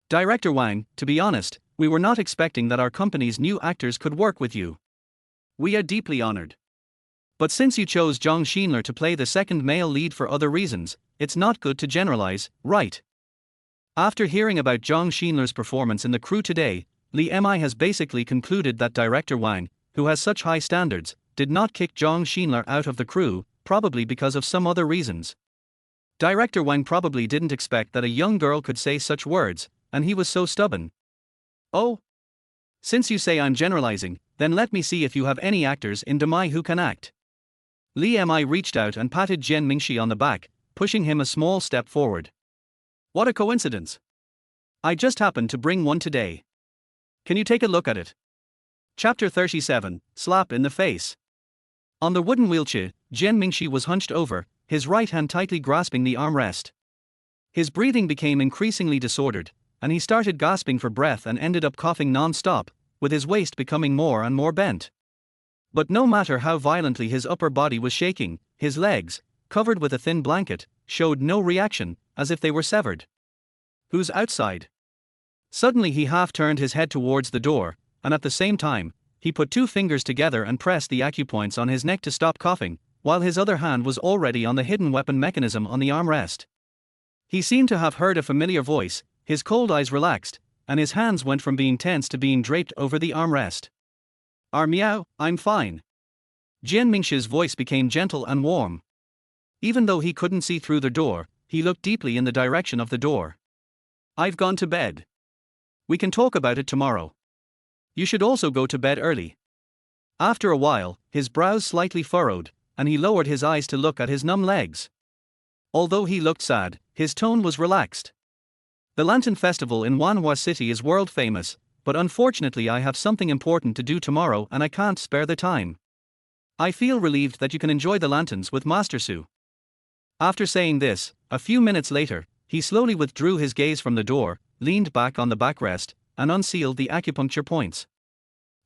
"Director Wang, to be honest, we were not expecting that our company's new actors could work with you. We are deeply honored. But since you chose Zhang Xinler to play the second male lead for other reasons, it's not good to generalize, right?" After hearing about Zhang Xinler's performance in the crew today, Li Mi has basically concluded that Director Wang, who has such high standards, did not kick Zhang Xinler out of the crew, probably because of some other reasons. Director Wang probably didn't expect that a young girl could say such words, and he was so stubborn. "Oh? Since you say I'm generalizing, then let me see if you have any actors in Demai who can act." Li Mi reached out and patted Jian Mingxi on the back, pushing him a small step forward. "What a coincidence. I just happened to bring one today. Can you take a look at it?" Chapter 37, Slap in the Face. On the wooden wheelchair, Jian Mingxi was hunched over, his right hand tightly grasping the armrest. His breathing became increasingly disordered, and he started gasping for breath and ended up coughing non-stop, with his waist becoming more and more bent. But no matter how violently his upper body was shaking, his legs, covered with a thin blanket, showed no reaction, as if they were severed. "Who's outside?" Suddenly he half turned his head towards the door, and at the same time, he put two fingers together and pressed the acupoints on his neck to stop coughing, while his other hand was already on the hidden weapon mechanism on the armrest. He seemed to have heard a familiar voice, his cold eyes relaxed, and his hands went from being tense to being draped over the armrest. Meow, I'm fine." Jian Mingxi's voice became gentle and warm. Even though he couldn't see through the door, he looked deeply in the direction of the door. "I've gone to bed. We can talk about it tomorrow. You should also go to bed early." After a while, his brows slightly furrowed, and he lowered his eyes to look at his numb legs. Although he looked sad, his tone was relaxed. "The Lantern Festival in Wanhua City is world famous, but unfortunately I have something important to do tomorrow and I can't spare the time. I feel relieved that you can enjoy the lanterns with Master Su." After saying this, a few minutes later, he slowly withdrew his gaze from the door, leaned back on the backrest, and unsealed the acupuncture points.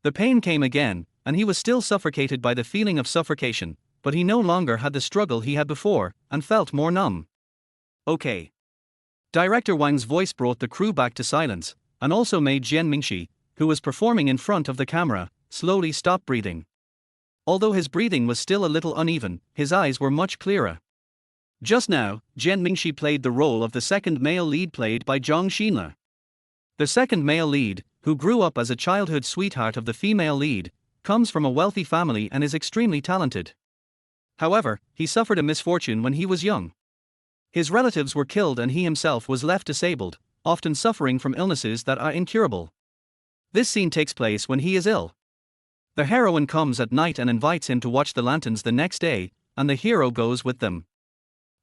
The pain came again, and he was still suffocated by the feeling of suffocation, but he no longer had the struggle he had before, and felt more numb. "Okay." Director Wang's voice brought the crew back to silence, and also made Jian Mingxi, who was performing in front of the camera, slowly stop breathing. Although his breathing was still a little uneven, his eyes were much clearer. Just now, Jian Mingxi played the role of the second male lead played by Zhang Xinler. The second male lead, who grew up as a childhood sweetheart of the female lead, comes from a wealthy family and is extremely talented. However, he suffered a misfortune when he was young. His relatives were killed and he himself was left disabled, often suffering from illnesses that are incurable. This scene takes place when he is ill. The heroine comes at night and invites him to watch the lanterns the next day, and the hero goes with them.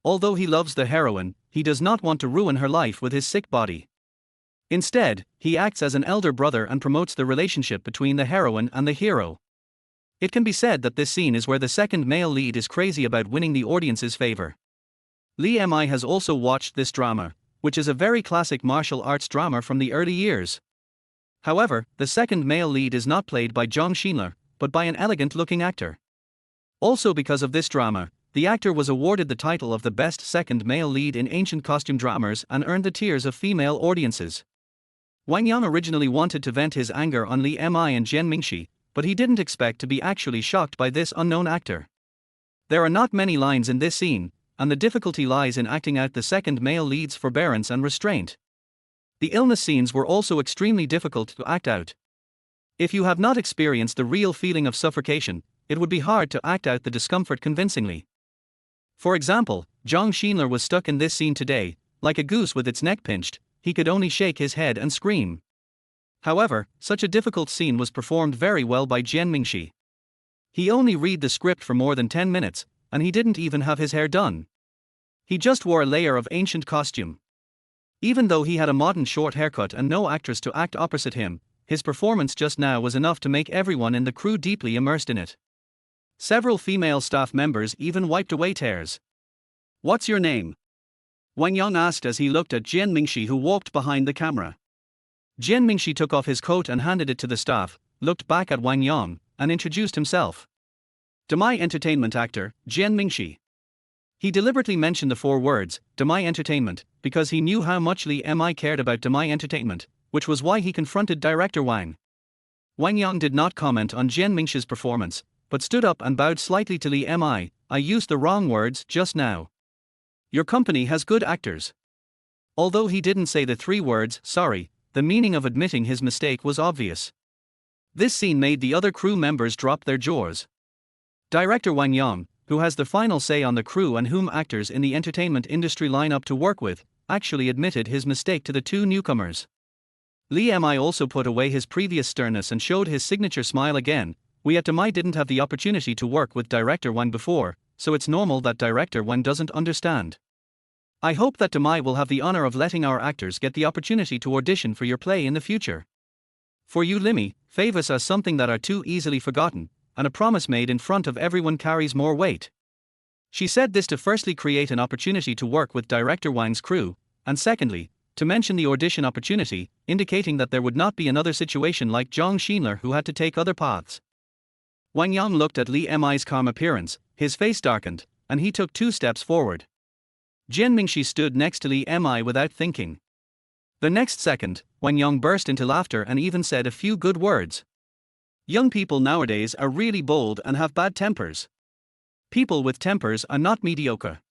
Although he loves the heroine, he does not want to ruin her life with his sick body. Instead, he acts as an elder brother and promotes the relationship between the heroine and the hero. It can be said that this scene is where the second male lead is crazy about winning the audience's favor. Li Mi has also watched this drama, which is a very classic martial arts drama from the early years. However, the second male lead is not played by Zhang Xinler, but by an elegant-looking actor. Also because of this drama, the actor was awarded the title of the best second male lead in ancient costume dramas and earned the tears of female audiences. Wang Yang originally wanted to vent his anger on Li Mi and Jian Mingxi, but he didn't expect to be actually shocked by this unknown actor. There are not many lines in this scene, and the difficulty lies in acting out the second male lead's forbearance and restraint. The illness scenes were also extremely difficult to act out. If you have not experienced the real feeling of suffocation, it would be hard to act out the discomfort convincingly. For example, Zhang Xinler was stuck in this scene today, like a goose with its neck pinched, he could only shake his head and scream. However, such a difficult scene was performed very well by Jian Mingxi. He only read the script for more than 10 minutes, and he didn't even have his hair done. He just wore a layer of ancient costume. Even though he had a modern short haircut and no actress to act opposite him, his performance just now was enough to make everyone in the crew deeply immersed in it. Several female staff members even wiped away tears. "What's your name?" Wang Yang asked as he looked at Jian Mingxi, who walked behind the camera. Jian Mingxi took off his coat and handed it to the staff, looked back at Wang Yang, and introduced himself. "Demai Entertainment actor, Jian Mingxi." He deliberately mentioned the 4 words, Demai Entertainment, because he knew how much Li Mi cared about Demai Entertainment, which was why he confronted director Wang. Wang Yang did not comment on Jian Mingxi's performance, but stood up and bowed slightly to Li Mi. "I used the wrong words just now. Your company has good actors." Although he didn't say the 3 words, sorry, the meaning of admitting his mistake was obvious. This scene made the other crew members drop their jaws. Director Wang Yang, who has the final say on the crew and whom actors in the entertainment industry line up to work with, actually admitted his mistake to the 2 newcomers. Li Mi also put away his previous sternness and showed his signature smile again. "We at Demai didn't have the opportunity to work with director Wang before, so it's normal that director Wang doesn't understand. I hope that Demai will have the honor of letting our actors get the opportunity to audition for your play in the future. For you Limi, favors are something that are too easily forgotten, and a promise made in front of everyone carries more weight." She said this to firstly create an opportunity to work with director Wang's crew, and secondly, to mention the audition opportunity, indicating that there would not be another situation like Zhang Xinler who had to take other paths. Wang Yang looked at Li Mi's calm appearance, his face darkened, and he took 2 steps forward. Jian Mingxi stood next to Li Mi without thinking. The next second, Wang Yang burst into laughter and even said a few good words. "Young people nowadays are really bold and have bad tempers. People with tempers are not mediocre.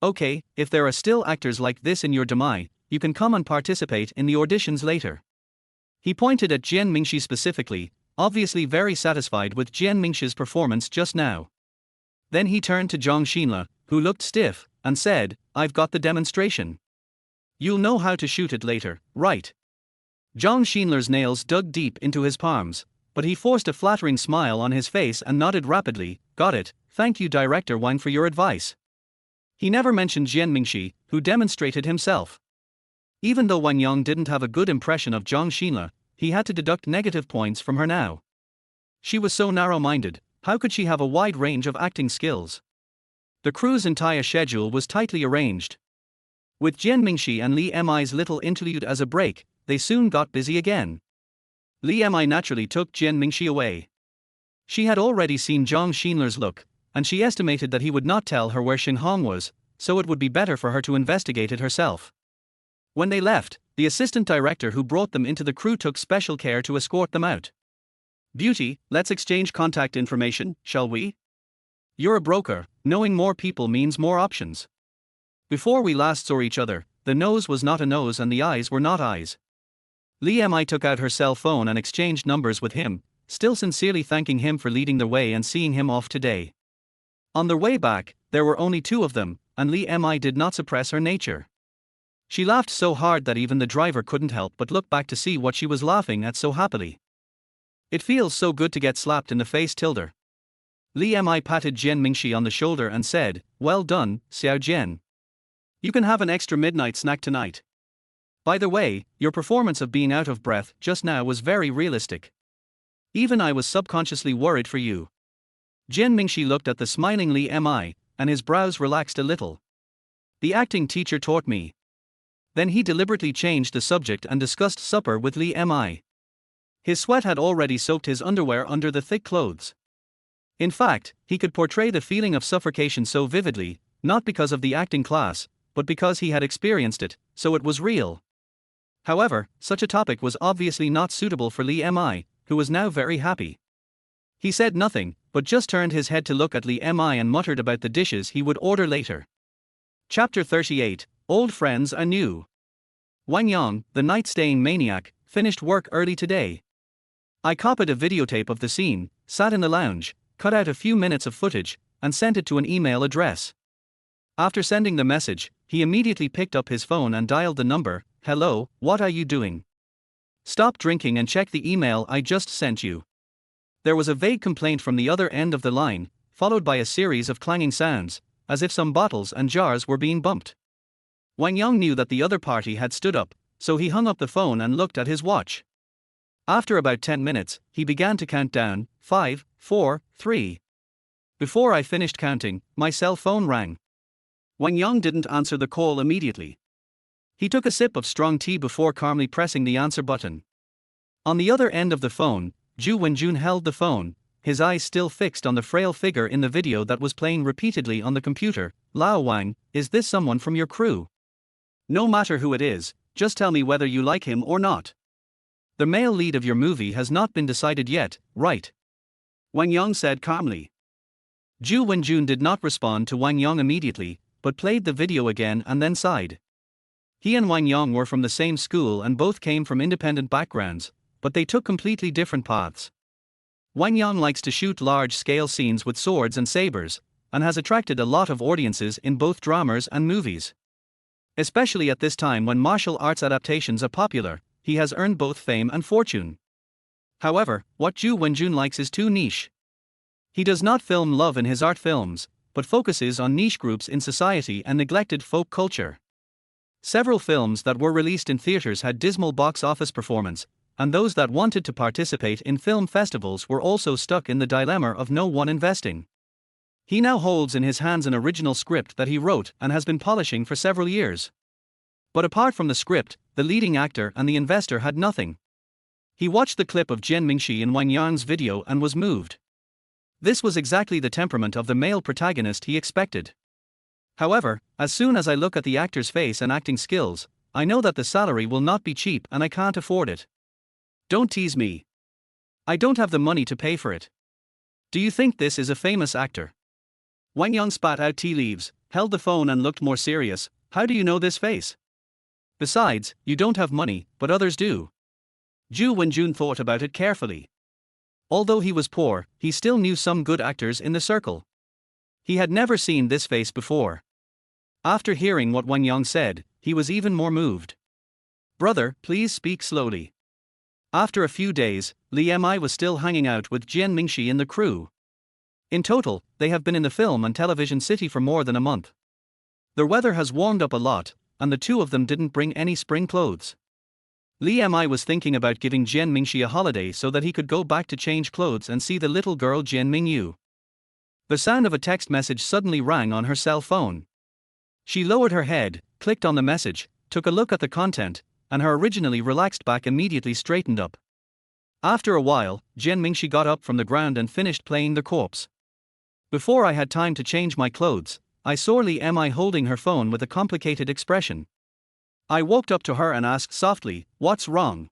Okay, if there are still actors like this in your Demai, you can come and participate in the auditions later." He pointed at Jian Mingxi specifically, obviously very satisfied with Jian Mingxi's performance just now. Then he turned to Zhang Xinle, who looked stiff, and said, "I've got the demonstration. You'll know how to shoot it later, right?" Zhang Xinler's nails dug deep into his palms, but he forced a flattering smile on his face and nodded rapidly. "Got it, thank you Director Wang for your advice." He never mentioned Jian Mingxi, who demonstrated himself. Even though Wang Yang didn't have a good impression of Zhang Xinle, he had to deduct negative points from her now. She was so narrow-minded, how could she have a wide range of acting skills? The crew's entire schedule was tightly arranged. With Jian Mingxi and Li Mi's little interlude as a break, they soon got busy again. Li Mi naturally took Jian Mingxi away. She had already seen Zhang Xinler's look, and she estimated that he would not tell her where Shenghong was, so it would be better for her to investigate it herself. When they left, the assistant director who brought them into the crew took special care to escort them out. "Beauty, let's exchange contact information, shall we? You're a broker, knowing more people means more options. Before we last saw each other, the nose was not a nose and the eyes were not eyes." Li Mi took out her cell phone and exchanged numbers with him, still sincerely thanking him for leading the way and seeing him off today. On their way back, there were only 2 of them, and Li Mi did not suppress her nature. She laughed so hard that even the driver couldn't help but look back to see what she was laughing at so happily. "It feels so good to get slapped in the face, Tilder." Li Mi patted Jian Mingxi on the shoulder and said, "Well done, Xiao Jian. You can have an extra midnight snack tonight. By the way, your performance of being out of breath just now was very realistic. Even I was subconsciously worried for you." Jian Mingxi looked at the smiling Li Mi, and his brows relaxed a little. "The acting teacher taught me." Then he deliberately changed the subject and discussed supper with Li Mi. His sweat had already soaked his underwear under the thick clothes. In fact, he could portray the feeling of suffocation so vividly, not because of the acting class, but because he had experienced it, so it was real. However, such a topic was obviously not suitable for Li Mi, who was now very happy. He said nothing, but just turned his head to look at Li Mi and muttered about the dishes he would order later. Chapter 38, Old Friends Anew. Wang Yang, the night-staying maniac, finished work early today. I copied a videotape of the scene, sat in the lounge, cut out a few minutes of footage, and sent it to an email address. After sending the message, he immediately picked up his phone and dialed the number. "Hello, what are you doing? Stop drinking and check the email I just sent you." There was a vague complaint from the other end of the line, followed by a series of clanging sounds, as if some bottles and jars were being bumped. Wang Yang knew that the other party had stood up, so he hung up the phone and looked at his watch. After about 10 minutes, he began to count down, 5, 4, 3. Before I finished counting, my cell phone rang. Wang Yang didn't answer the call immediately. He took a sip of strong tea before calmly pressing the answer button. On the other end of the phone, Zhu Wenjun held the phone, his eyes still fixed on the frail figure in the video that was playing repeatedly on the computer. Lao Wang, is this someone from your crew? No matter who it is, just tell me whether you like him or not. The male lead of your movie has not been decided yet, right? Wang Yang said calmly. Zhu Wenjun did not respond to Wang Yang immediately, but played the video again and then sighed. He and Wang Yang were from the same school and both came from independent backgrounds, but they took completely different paths. Wang Yang likes to shoot large-scale scenes with swords and sabers, and has attracted a lot of audiences in both dramas and movies. Especially at this time when martial arts adaptations are popular, he has earned both fame and fortune. However, what Zhu Wenjun likes is too niche. He does not film love in his art films, but focuses on niche groups in society and neglected folk culture. Several films that were released in theaters had dismal box office performance, and those that wanted to participate in film festivals were also stuck in the dilemma of no one investing. He now holds in his hands an original script that he wrote and has been polishing for several years. But apart from the script, the leading actor and the investor had nothing. He watched the clip of Jian Mingxi in Wang Yang's video and was moved. This was exactly the temperament of the male protagonist he expected. However, as soon as I look at the actor's face and acting skills, I know that the salary will not be cheap and I can't afford it. Don't tease me. I don't have the money to pay for it. Do you think this is a famous actor? Wang Yang spat out tea leaves, held the phone and looked more serious. How do you know this face? Besides, you don't have money, but others do. Zhu Wenjun thought about it carefully. Although he was poor, he still knew some good actors in the circle. He had never seen this face before. After hearing what Wang Yang said, he was even more moved. Brother, please speak slowly. After a few days, Li Mi was still hanging out with Jian Mingxi in the crew. In total, they have been in the film and television city for more than a month. The weather has warmed up a lot, and the two of them didn't bring any spring clothes. Li Mi was thinking about giving Jian Mingxi a holiday so that he could go back to change clothes and see the little girl Jian Mingyu. The sound of a text message suddenly rang on her cell phone. She lowered her head, clicked on the message, took a look at the content, and her originally relaxed back immediately straightened up. After a while, Jian Mingxi got up from the ground and finished playing the corpse. Before I had time to change my clothes, I saw Li Mi holding her phone with a complicated expression. I walked up to her and asked softly, "What's wrong?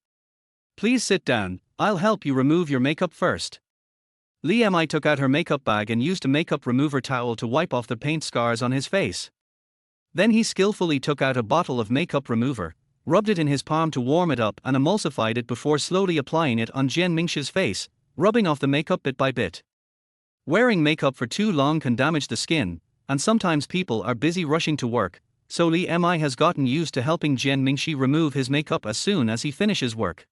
Please sit down, I'll help you remove your makeup first." Li Mi took out her makeup bag and used a makeup remover towel to wipe off the paint scars on his face. Then he skillfully took out a bottle of makeup remover, rubbed it in his palm to warm it up and emulsified it before slowly applying it on Jian Mingxi's face, rubbing off the makeup bit by bit. Wearing makeup for too long can damage the skin, and sometimes people are busy rushing to work, so Li Mi has gotten used to helping Jian Mingxi remove his makeup as soon as he finishes work.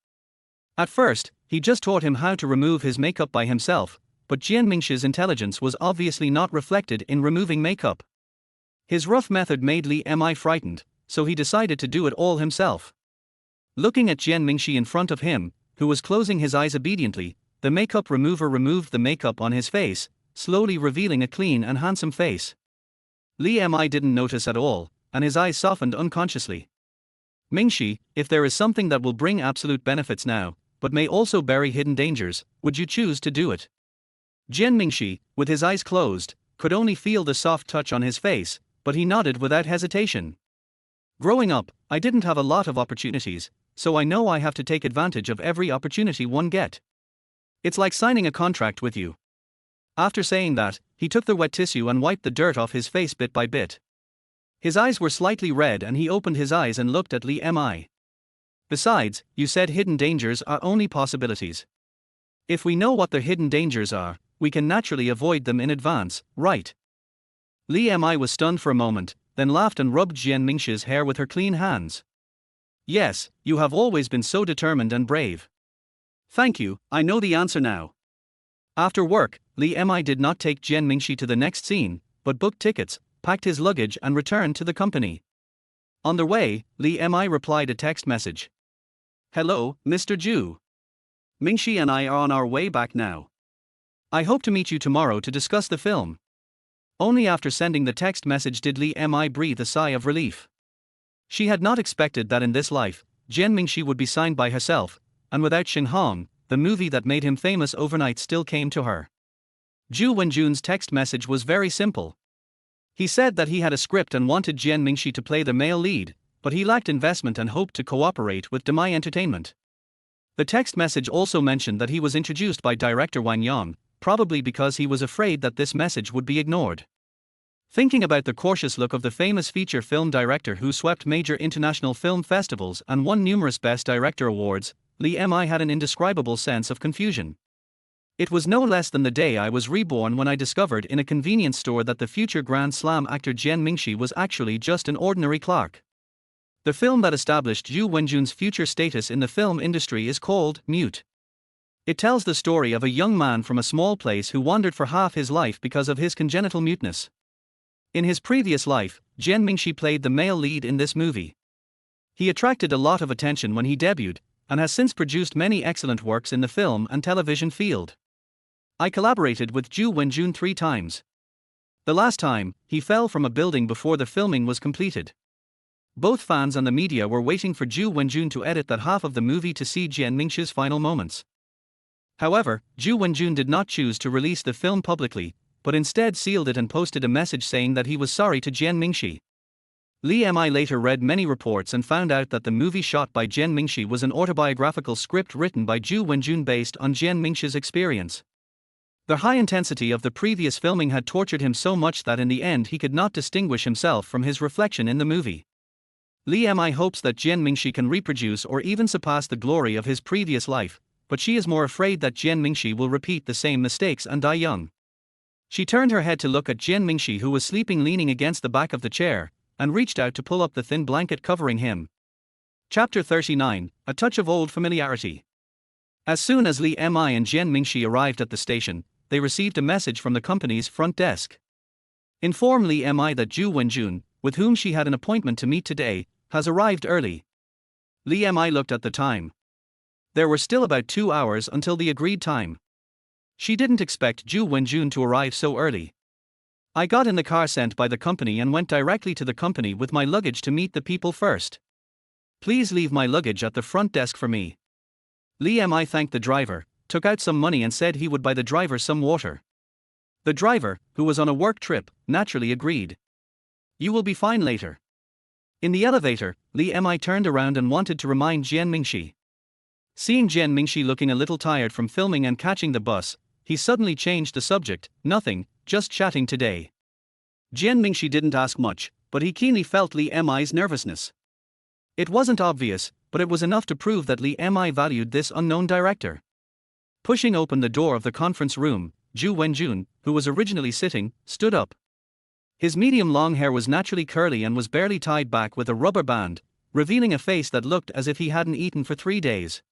At first, he just taught him how to remove his makeup by himself, but Jian Mingxi's intelligence was obviously not reflected in removing makeup. His rough method made Li Mi frightened, so he decided to do it all himself. Looking at Jian Mingxi in front of him, who was closing his eyes obediently, the makeup remover removed the makeup on his face, slowly revealing a clean and handsome face. Li Mi didn't notice at all, and his eyes softened unconsciously. Mingxi, if there is something that will bring absolute benefits now, but may also bury hidden dangers, would you choose to do it? Jian Mingxi, with his eyes closed, could only feel the soft touch on his face, but he nodded without hesitation. Growing up, I didn't have a lot of opportunities, so I know I have to take advantage of every opportunity one get. It's like signing a contract with you. After saying that, he took the wet tissue and wiped the dirt off his face bit by bit. His eyes were slightly red and he opened his eyes and looked at Li Mi. Besides, you said hidden dangers are only possibilities. If we know what the hidden dangers are, we can naturally avoid them in advance, right? Li Mi was stunned for a moment, then laughed and rubbed Jian Mingxi's hair with her clean hands. Yes, you have always been so determined and brave. Thank you, I know the answer now. After work, Li Mi did not take Jian Mingxi to the next scene, but booked tickets, packed his luggage and returned to the company. On their way, Li Mi replied a text message. "Hello, Mr. Zhu. Mingxi and I are on our way back now. I hope to meet you tomorrow to discuss the film." Only after sending the text message did Li Mi breathe a sigh of relief. She had not expected that in this life, Jian Mingxi would be signed by herself, and without Shenghong, the movie that made him famous overnight still came to her. Zhu Wenjun's text message was very simple. He said that he had a script and wanted Jian Mingxi to play the male lead, but he lacked investment and hoped to cooperate with Demai Entertainment. The text message also mentioned that he was introduced by director Wang Yang, probably because he was afraid that this message would be ignored. Thinking about the cautious look of the famous feature film director who swept major international film festivals and won numerous Best Director awards, Li Mi had an indescribable sense of confusion. It was no less than the day I was reborn when I discovered in a convenience store that the future Grand Slam actor Jian Mingxi was actually just an ordinary clerk. The film that established Zhu Wenjun's future status in the film industry is called Mute. It tells the story of a young man from a small place who wandered for half his life because of his congenital muteness. In his previous life, Jian Mingxi played the male lead in this movie. He attracted a lot of attention when he debuted, and has since produced many excellent works in the film and television field. I collaborated with Zhu Wenjun 3 times. The last time, he fell from a building before the filming was completed. Both fans and the media were waiting for Zhu Wenjun to edit that half of the movie to see Jian Mingxi's final moments. However, Zhu Wenjun did not choose to release the film publicly, but instead sealed it and posted a message saying that he was sorry to Jian Mingxi. Li Mi later read many reports and found out that the movie shot by Jian Mingxi was an autobiographical script written by Zhu Wenjun based on Jian Mingxi's experience. The high intensity of the previous filming had tortured him so much that in the end he could not distinguish himself from his reflection in the movie. Li Mi hopes that Jian Mingxi can reproduce or even surpass the glory of his previous life, but she is more afraid that Jian Mingxi will repeat the same mistakes and die young. She turned her head to look at Jian Mingxi, who was sleeping leaning against the back of the chair, and reached out to pull up the thin blanket covering him. Chapter 39, A Touch of Old Familiarity. As soon as Li Mi and Jian Mingxi arrived at the station, they received a message from the company's front desk. Inform Li Mi that Zhu Wenjun, with whom she had an appointment to meet today, has arrived early. Li Mi looked at the time. There were still about 2 hours until the agreed time. She didn't expect Zhu Wenjun to arrive so early. I got in the car sent by the company and went directly to the company with my luggage to meet the people first. Please leave my luggage at the front desk for me. Li Mi thanked the driver, took out some money and said he would buy the driver some water. The driver, who was on a work trip, naturally agreed. You will be fine later. In the elevator, Li Mi turned around and wanted to remind Jian Mingxi. Seeing Jian Mingxi looking a little tired from filming and catching the bus, he suddenly changed the subject. Nothing, just chatting today. Jian Mingxi didn't ask much, but he keenly felt Li Mi's nervousness. It wasn't obvious, but it was enough to prove that Li Mi valued this unknown director. Pushing open the door of the conference room, Zhu Wenjun, who was originally sitting, stood up. His medium-long hair was naturally curly and was barely tied back with a rubber band, revealing a face that looked as if he hadn't eaten for 3 days.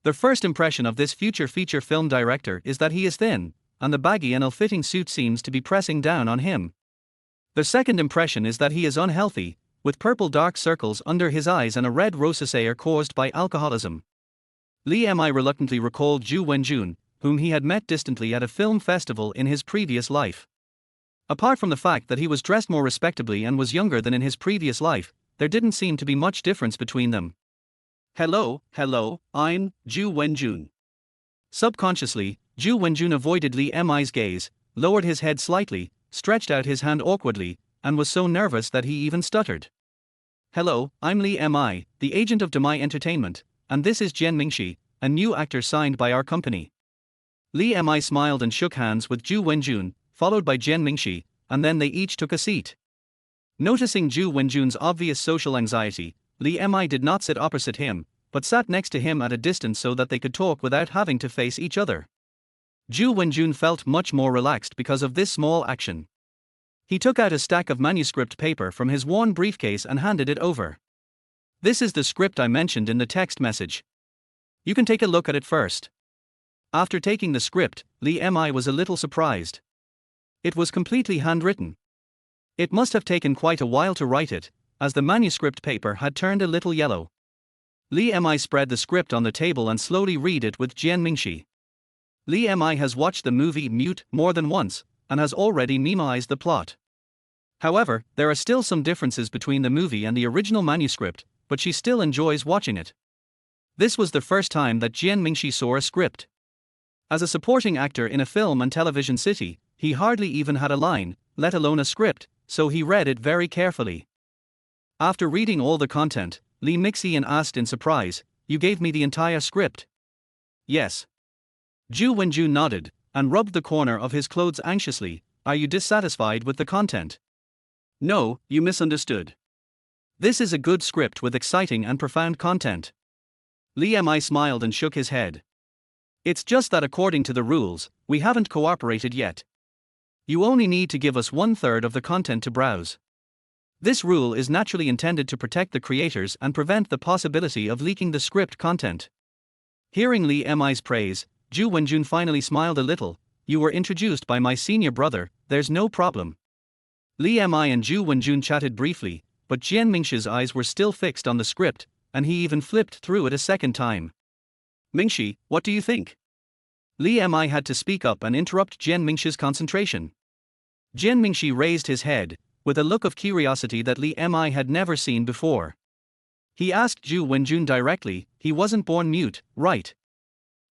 The first impression of this future feature film director is that he is thin, and the baggy and ill-fitting suit seems to be pressing down on him. The second impression is that he is unhealthy, with purple dark circles under his eyes and a red rosacea caused by alcoholism. Li Mi reluctantly recalled Zhu Wenjun, whom he had met distantly at a film festival in his previous life. Apart from the fact that he was dressed more respectably and was younger than in his previous life, there didn't seem to be much difference between them. Hello, I'm Zhu Wenjun. Subconsciously, Zhu Wenjun avoided Li Mi's gaze, lowered his head slightly, stretched out his hand awkwardly, and was so nervous that he even stuttered. Hello, I'm Li Mi, the agent of Demai Entertainment, and this is Jian Mingxi, a new actor signed by our company. Li Mi smiled and shook hands with Zhu Wenjun, followed by Jian Mingxi, and then they each took a seat. Noticing Zhu Wenjun's obvious social anxiety, Li Mi did not sit opposite him, but sat next to him at a distance so that they could talk without having to face each other. Zhu Wenjun felt much more relaxed because of this small action. He took out a stack of manuscript paper from his worn briefcase and handed it over. This is the script I mentioned in the text message. You can take a look at it first. After taking the script, Li Mi was a little surprised. It was completely handwritten. It must have taken quite a while to write it, as the manuscript paper had turned a little yellow. Li Mi spread the script on the table and slowly read it with Jian Mingxi. Li Mi has watched the movie Mute more than once, and has already memoized the plot. However, there are still some differences between the movie and the original manuscript, but she still enjoys watching it. This was the first time that Jian Mingxi saw a script. As a supporting actor in a film and television city, he hardly even had a line, let alone a script, so he read it very carefully. After reading all the content, Li Mingxian asked in surprise, "You gave me the entire script?" "Yes." Zhu Wenjun nodded, and rubbed the corner of his clothes anxiously. "Are you dissatisfied with the content?" "No, you misunderstood. This is a good script with exciting and profound content." Li Mi smiled and shook his head. "It's just that according to the rules, we haven't cooperated yet. You only need to give us 1/3 of the content to browse. This rule is naturally intended to protect the creators and prevent the possibility of leaking the script content." Hearing Li Mi's praise, Zhu Wenjun finally smiled a little. "You were introduced by my senior brother, there's no problem." Li Mi and Zhu Wenjun chatted briefly, but Jian Mingxi's eyes were still fixed on the script, and he even flipped through it a second time. "Mingxi, what do you think?" Li Mi had to speak up and interrupt Jian Mingxi's concentration. Jian Mingxi raised his head, with a look of curiosity that Li Mi had never seen before. He asked Zhu Wenjun directly, "He wasn't born mute, right?"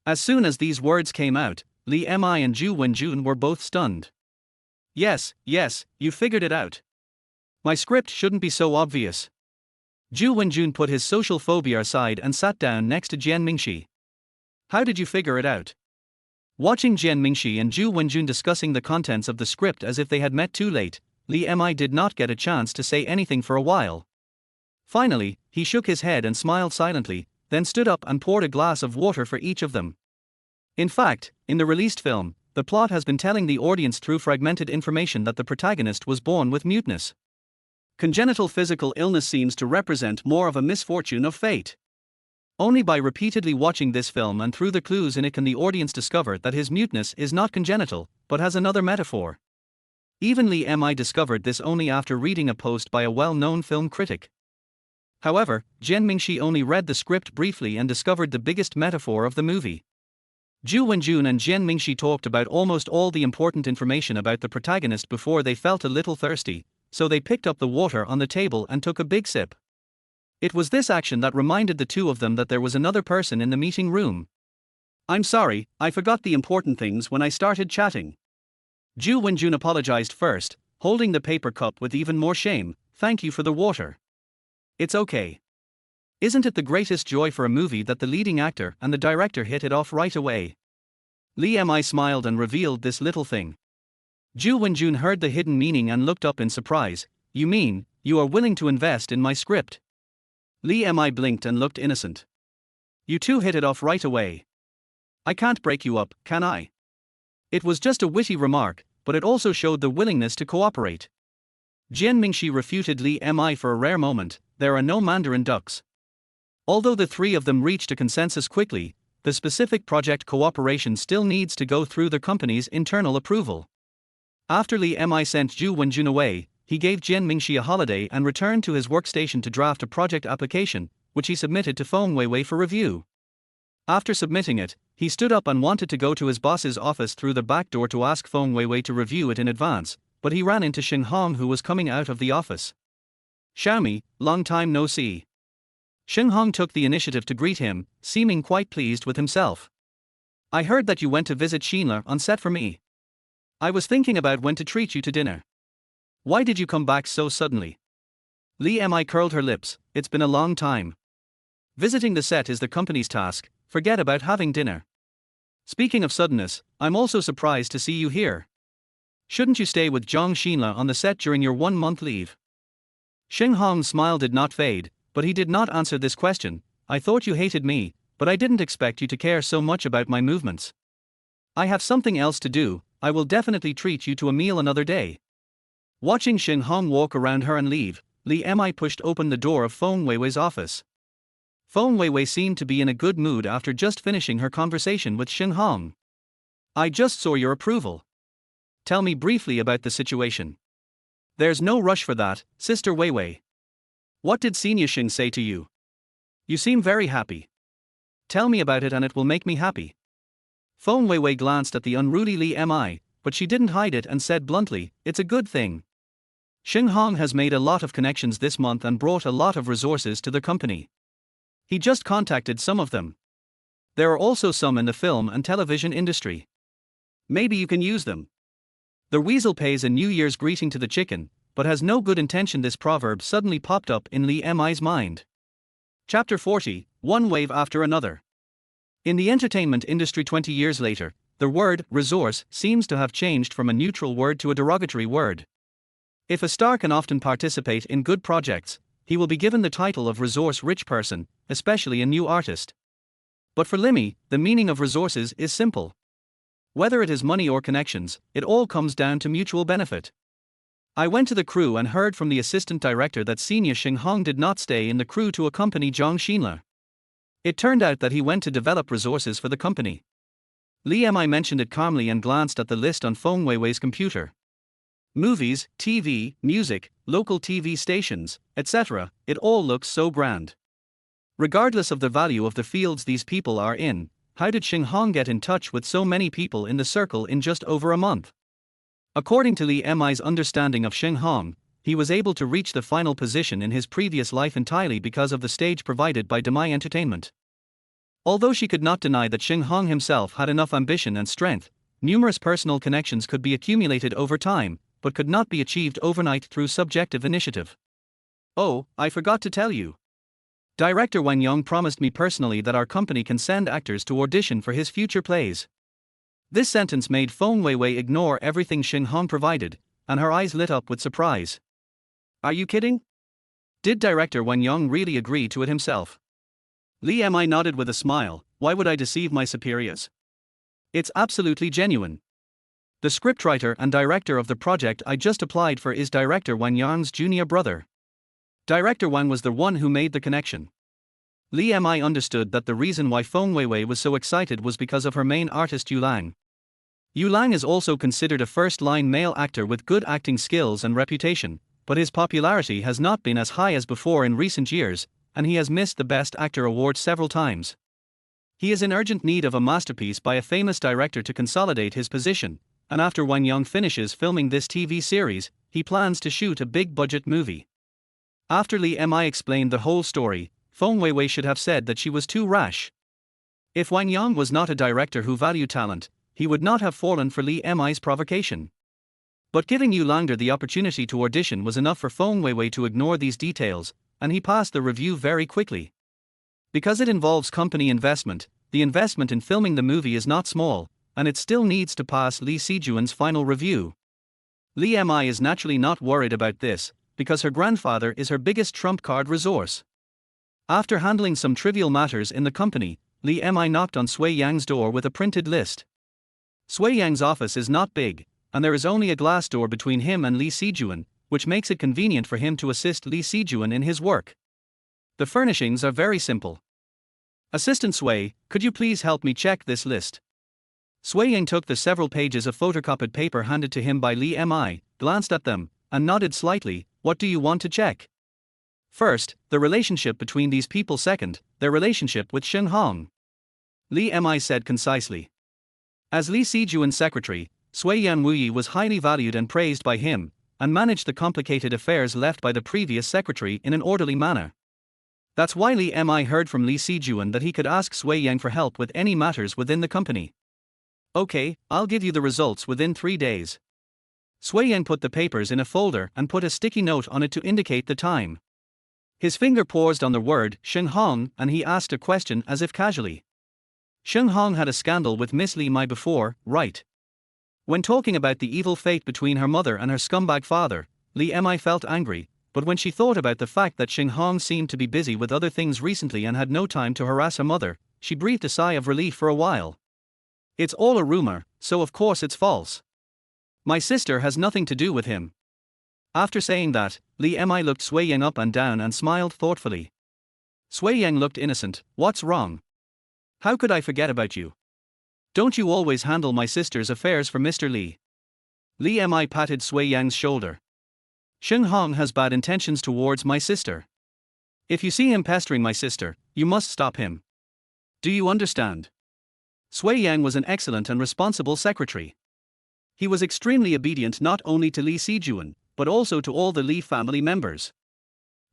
As soon as these words came out, Li Mi and Zhu Wenjun were both stunned. Yes, you figured it out. My script shouldn't be so obvious." Zhu Wenjun put his social phobia aside and sat down next to Jian Mingxi. "How did you figure it out?" Watching Jian Mingxi and Zhu Wenjun discussing the contents of the script as if they had met too late, Li Mi did not get a chance to say anything for a while. Finally, he shook his head and smiled silently, then stood up and poured a glass of water for each of them. In fact, in the released film, the plot has been telling the audience through fragmented information that the protagonist was born with muteness. Congenital physical illness seems to represent more of a misfortune of fate. Only by repeatedly watching this film and through the clues in it can the audience discover that his muteness is not congenital, but has another metaphor. Even Li Mi discovered this only after reading a post by a well-known film critic. However, Jian Mingxi only read the script briefly and discovered the biggest metaphor of the movie. Zhu Wenjun and Jian Mingxi talked about almost all the important information about the protagonist before they felt a little thirsty, so they picked up the water on the table and took a big sip. It was this action that reminded the two of them that there was another person in the meeting room. "I'm sorry, I forgot the important things when I started chatting." Zhu Wenjun apologized first, holding the paper cup with even more shame. "Thank you for the water." "It's okay. Isn't it the greatest joy for a movie that the leading actor and the director hit it off right away?" Li Mi smiled and revealed this little thing. Zhu Wenjun heard the hidden meaning and looked up in surprise. "You mean, you are willing to invest in my script?" Li Mi blinked and looked innocent. "You two hit it off right away. I can't break you up, can I?" It was just a witty remark, but it also showed the willingness to cooperate. Jian Mingxi refuted Li Mi for a rare moment. "There are no Mandarin ducks." Although the three of them reached a consensus quickly, the specific project cooperation still needs to go through the company's internal approval. After Li Mi sent Zhu Wenjun away, he gave Jian Mingxi a holiday and returned to his workstation to draft a project application, which he submitted to Feng Weiwei for review. After submitting it, he stood up and wanted to go to his boss's office through the back door to ask Feng Weiwei to review it in advance, but he ran into Shenghong, who was coming out of the office. "Xiaomi, long time no see." Shenghong took the initiative to greet him, seeming quite pleased with himself. "I heard that you went to visit Xinle on set for me. I was thinking about when to treat you to dinner. Why did you come back so suddenly?" Li Mi curled her lips. "It's been a long time. Visiting the set is the company's task, forget about having dinner. Speaking of suddenness, I'm also surprised to see you here. Shouldn't you stay with Zhang Xinle on the set during your 1-month leave?" Shenghong's smile did not fade, but he did not answer this question. "I thought you hated me, but I didn't expect you to care so much about my movements. I have something else to do. I will definitely treat you to a meal another day." Watching Shenghong walk around her and leave, Li Mi pushed open the door of Feng Weiwei's office. Feng Weiwei seemed to be in a good mood after just finishing her conversation with Shenghong. I just saw your approval. Tell me briefly about the situation. There's no rush for that, Sister Weiwei. What did Senior Xing say to you? You seem very happy. Tell me about it and it will make me happy. Feng Weiwei glanced at the unruly Li Mi, but she didn't hide it and said bluntly, it's a good thing. Shenghong has made a lot of connections this month and brought a lot of resources to the company. He just contacted some of them. There are also some in the film and television industry. Maybe you can use them. The weasel pays a New Year's greeting to the chicken, but has no good intention. This proverb suddenly popped up in Li Mi's mind. Chapter 40, One Wave After Another. In the entertainment industry 20 years later, the word resource seems to have changed from a neutral word to a derogatory word. If a star can often participate in good projects, he will be given the title of resource-rich person, especially a new artist. But for Limmy, the meaning of resources is simple. Whether it is money or connections, it all comes down to mutual benefit. I went to the crew and heard from the assistant director that Senior Shenghong did not stay in the crew to accompany Zhang Xinle. It turned out that he went to develop resources for the company. Li Mi mentioned it calmly and glanced at the list on Feng Weiwei's computer. Movies, TV, music, local TV stations, etc., it all looks so grand. Regardless of the value of the fields these people are in, how did Shenghong get in touch with so many people in the circle in just over a month? According to Li Mi's understanding of Shenghong, he was able to reach the final position in his previous life entirely because of the stage provided by Demai Entertainment. Although she could not deny that Shenghong himself had enough ambition and strength, numerous personal connections could be accumulated over time, but could not be achieved overnight through subjective initiative. Oh, I forgot to tell you. Director Wang Yong promised me personally that our company can send actors to audition for his future plays. This sentence made Feng Weiwei ignore everything Shenghong provided, and her eyes lit up with surprise. Are you kidding? Did Director Wang Yong really agree to it himself? Li Mi nodded with a smile. Why would I deceive my superiors? It's absolutely genuine. The scriptwriter and director of the project I just applied for is Director Wang Yong's junior brother. Director Wang was the one who made the connection. Li Mi understood that the reason why Feng Weiwei was so excited was because of her main artist Yu Lang. Yu Lang is also considered a first-line male actor with good acting skills and reputation, but his popularity has not been as high as before in recent years, and he has missed the Best Actor award several times. He is in urgent need of a masterpiece by a famous director to consolidate his position, and after Wang Yong finishes filming this TV series, he plans to shoot a big-budget movie. After Li Mi explained the whole story, Feng Weiwei should have said that she was too rash. If Wang Yong was not a director who valued talent, he would not have fallen for Li Mi's provocation. But giving Yu Langder the opportunity to audition was enough for Feng Weiwei to ignore these details, and he passed the review very quickly. Because it involves company investment, the investment in filming the movie is not small, and it still needs to pass Li Sijuan's final review. Li Mi is naturally not worried about this, because her grandfather is her biggest trump card resource. After handling some trivial matters in the company, Li Mi knocked on Sui Yang's door with a printed list. Sui Yang's office is not big, and there is only a glass door between him and Li Sijuan, which makes it convenient for him to assist Li Sijuan in his work. The furnishings are very simple. Assistant Sui, could you please help me check this list? Sui Yang took the several pages of photocopied paper handed to him by Li Mi, glanced at them, and nodded slightly. What do you want to check? First, the relationship between these people. Second, their relationship with Shenghong. Li Mi said concisely. As Li Sijuan's secretary, Sui Yan Wuyi was highly valued and praised by him, and managed the complicated affairs left by the previous secretary in an orderly manner. That's why Li Mi heard from Li Sijuan that he could ask Sui Yang for help with any matters within the company. Okay, I'll give you the results within 3 days. Sui Yang put the papers in a folder and put a sticky note on it to indicate the time. His finger paused on the word Shenghong, and he asked a question as if casually. Shenghong had a scandal with Miss Li Mi before, right? When talking about the evil fate between her mother and her scumbag father, Li Mi felt angry, but when she thought about the fact that Shenghong seemed to be busy with other things recently and had no time to harass her mother, she breathed a sigh of relief for a while. It's all a rumor, so of course it's false. My sister has nothing to do with him. After saying that, Li Mi looked Sui Yang up and down and smiled thoughtfully. Sui Yang looked innocent. What's wrong? How could I forget about you? Don't you always handle my sister's affairs for Mr. Li? Li Mi patted Sui Yang's shoulder. Shenghong has bad intentions towards my sister. If you see him pestering my sister, you must stop him. Do you understand? Sui Yang was an excellent and responsible secretary. He was extremely obedient not only to Li Sijuan, but also to all the Li family members.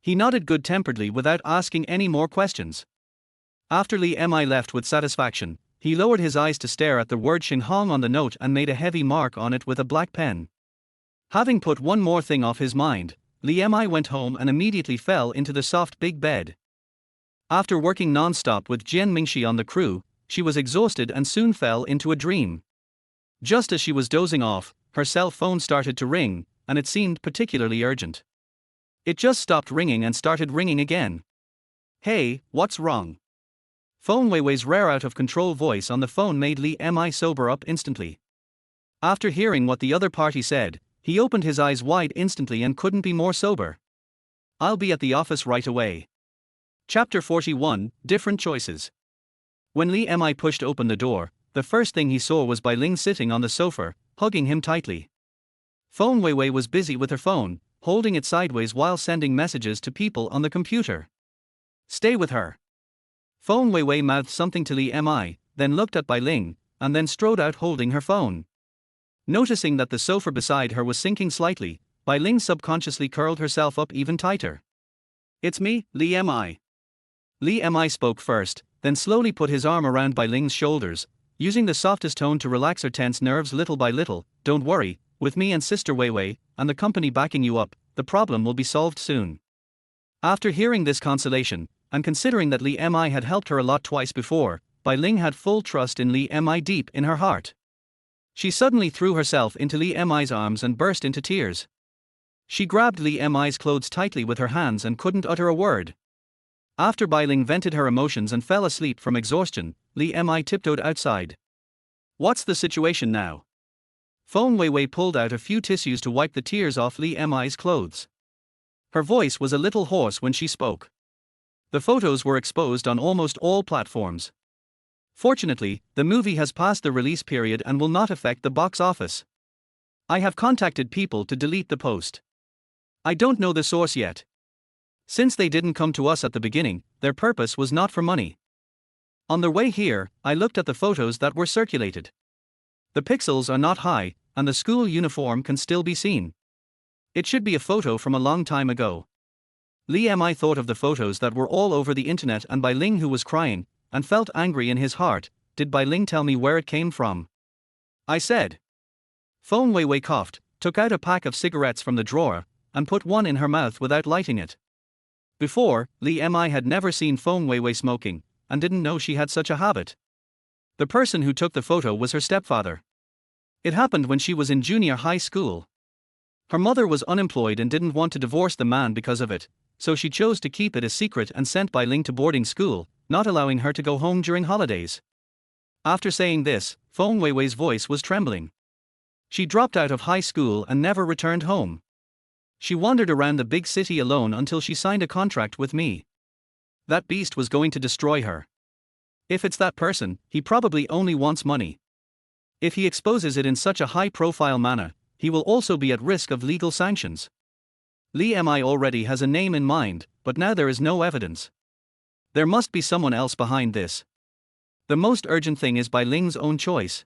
He nodded good-temperedly without asking any more questions. After Li Mi left with satisfaction, he lowered his eyes to stare at the word Shenghong on the note and made a heavy mark on it with a black pen. Having put one more thing off his mind, Li Mi went home and immediately fell into the soft big bed. After working non-stop with Jian Mingxi on the crew, she was exhausted and soon fell into a dream. Just as she was dozing off, her cell phone started to ring, and it seemed particularly urgent. It just stopped ringing and started ringing again. Hey, what's wrong? Feng Weiwei's rare out-of-control voice on the phone made Li Mi sober up instantly. After hearing what the other party said, he opened his eyes wide instantly and couldn't be more sober. I'll be at the office right away. Chapter 41, Different Choices. When Li Mi pushed open the door, the first thing he saw was Bai Ling sitting on the sofa, hugging him tightly. Feng Weiwei was busy with her phone, holding it sideways while sending messages to people on the computer. Stay with her. Feng Weiwei mouthed something to Li Mi, then looked at Bai Ling, and then strode out holding her phone. Noticing that the sofa beside her was sinking slightly, Bai Ling subconsciously curled herself up even tighter. It's me, Li Mi. Li Mi spoke first, then slowly put his arm around Bai Ling's shoulders, using the softest tone to relax her tense nerves little by little. Don't worry, with me and Sister Weiwei, and the company backing you up, the problem will be solved soon. After hearing this consolation, and considering that Li Mi had helped her a lot twice before, Bai Ling had full trust in Li Mi deep in her heart. She suddenly threw herself into Li Mi's arms and burst into tears. She grabbed Li Mi's clothes tightly with her hands and couldn't utter a word. After Bai Ling vented her emotions and fell asleep from exhaustion, Li Mi tiptoed outside. What's the situation now? Feng Weiwei pulled out a few tissues to wipe the tears off Li Mi's clothes. Her voice was a little hoarse when she spoke. The photos were exposed on almost all platforms. Fortunately, the movie has passed the release period and will not affect the box office. I have contacted people to delete the post. I don't know the source yet. Since they didn't come to us at the beginning, their purpose was not for money. On their way here, I looked at the photos that were circulated. The pixels are not high, and the school uniform can still be seen. It should be a photo from a long time ago. Li Mi thought of the photos that were all over the internet and Bai Ling who was crying, and felt angry in his heart. Did Bai Ling tell me where it came from? I said. Feng Weiwei coughed, took out a pack of cigarettes from the drawer, and put one in her mouth without lighting it. Before, Li Mi had never seen Feng Weiwei smoking, and didn't know she had such a habit. The person who took the photo was her stepfather. It happened when she was in junior high school. Her mother was unemployed and didn't want to divorce the man because of it, so she chose to keep it a secret and sent Bai Ling to boarding school, not allowing her to go home during holidays. After saying this, Feng Weiwei's voice was trembling. She dropped out of high school and never returned home. She wandered around the big city alone until she signed a contract with me. That beast was going to destroy her. If it's that person, he probably only wants money. If he exposes it in such a high-profile manner, he will also be at risk of legal sanctions. Li Mi already has a name in mind, but now there is no evidence. There must be someone else behind this. The most urgent thing is Bai Ling's own choice.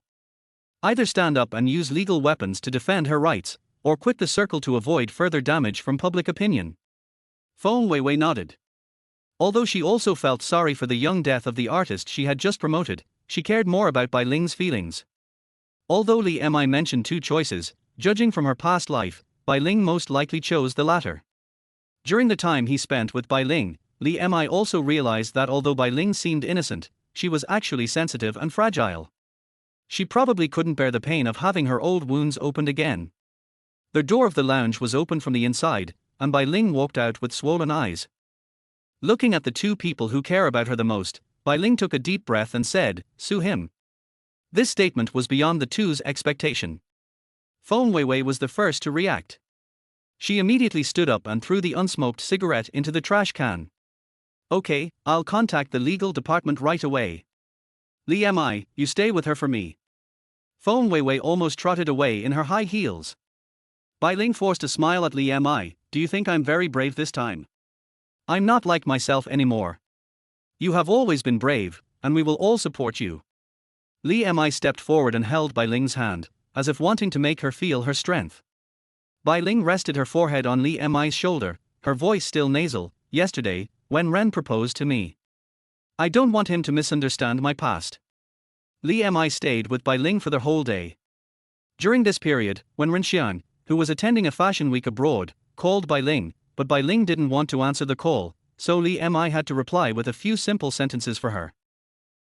Either stand up and use legal weapons to defend her rights, or quit the circle to avoid further damage from public opinion. Feng Weiwei nodded. Although she also felt sorry for the young death of the artist she had just promoted, she cared more about Bai Ling's feelings. Although Li Mi mentioned two choices, judging from her past life, Bai Ling most likely chose the latter. During the time he spent with Bai Ling, Li Mi also realized that although Bai Ling seemed innocent, she was actually sensitive and fragile. She probably couldn't bear the pain of having her old wounds opened again. The door of the lounge was open from the inside, and Bai Ling walked out with swollen eyes. Looking at the two people who care about her the most, Bai Ling took a deep breath and said, "Sue him." This statement was beyond the two's expectation. Feng Weiwei was the first to react. She immediately stood up and threw the unsmoked cigarette into the trash can. Okay, I'll contact the legal department right away. Li Mi, you stay with her for me. Feng Weiwei almost trotted away in her high heels. Bai Ling forced a smile at Li Mi. Do you think I'm very brave this time? I'm not like myself anymore. You have always been brave, and we will all support you. Li Mi stepped forward and held Bai Ling's hand, as if wanting to make her feel her strength. Bai Ling rested her forehead on Li Mi's shoulder, her voice still nasal. Yesterday, when Ren proposed to me, I don't want him to misunderstand my past. Li Mi stayed with Bai Ling for the whole day. During this period, when Renxiang, who was attending a fashion week abroad, called Bai Ling, but Bai Ling didn't want to answer the call, so Li Mi had to reply with a few simple sentences for her.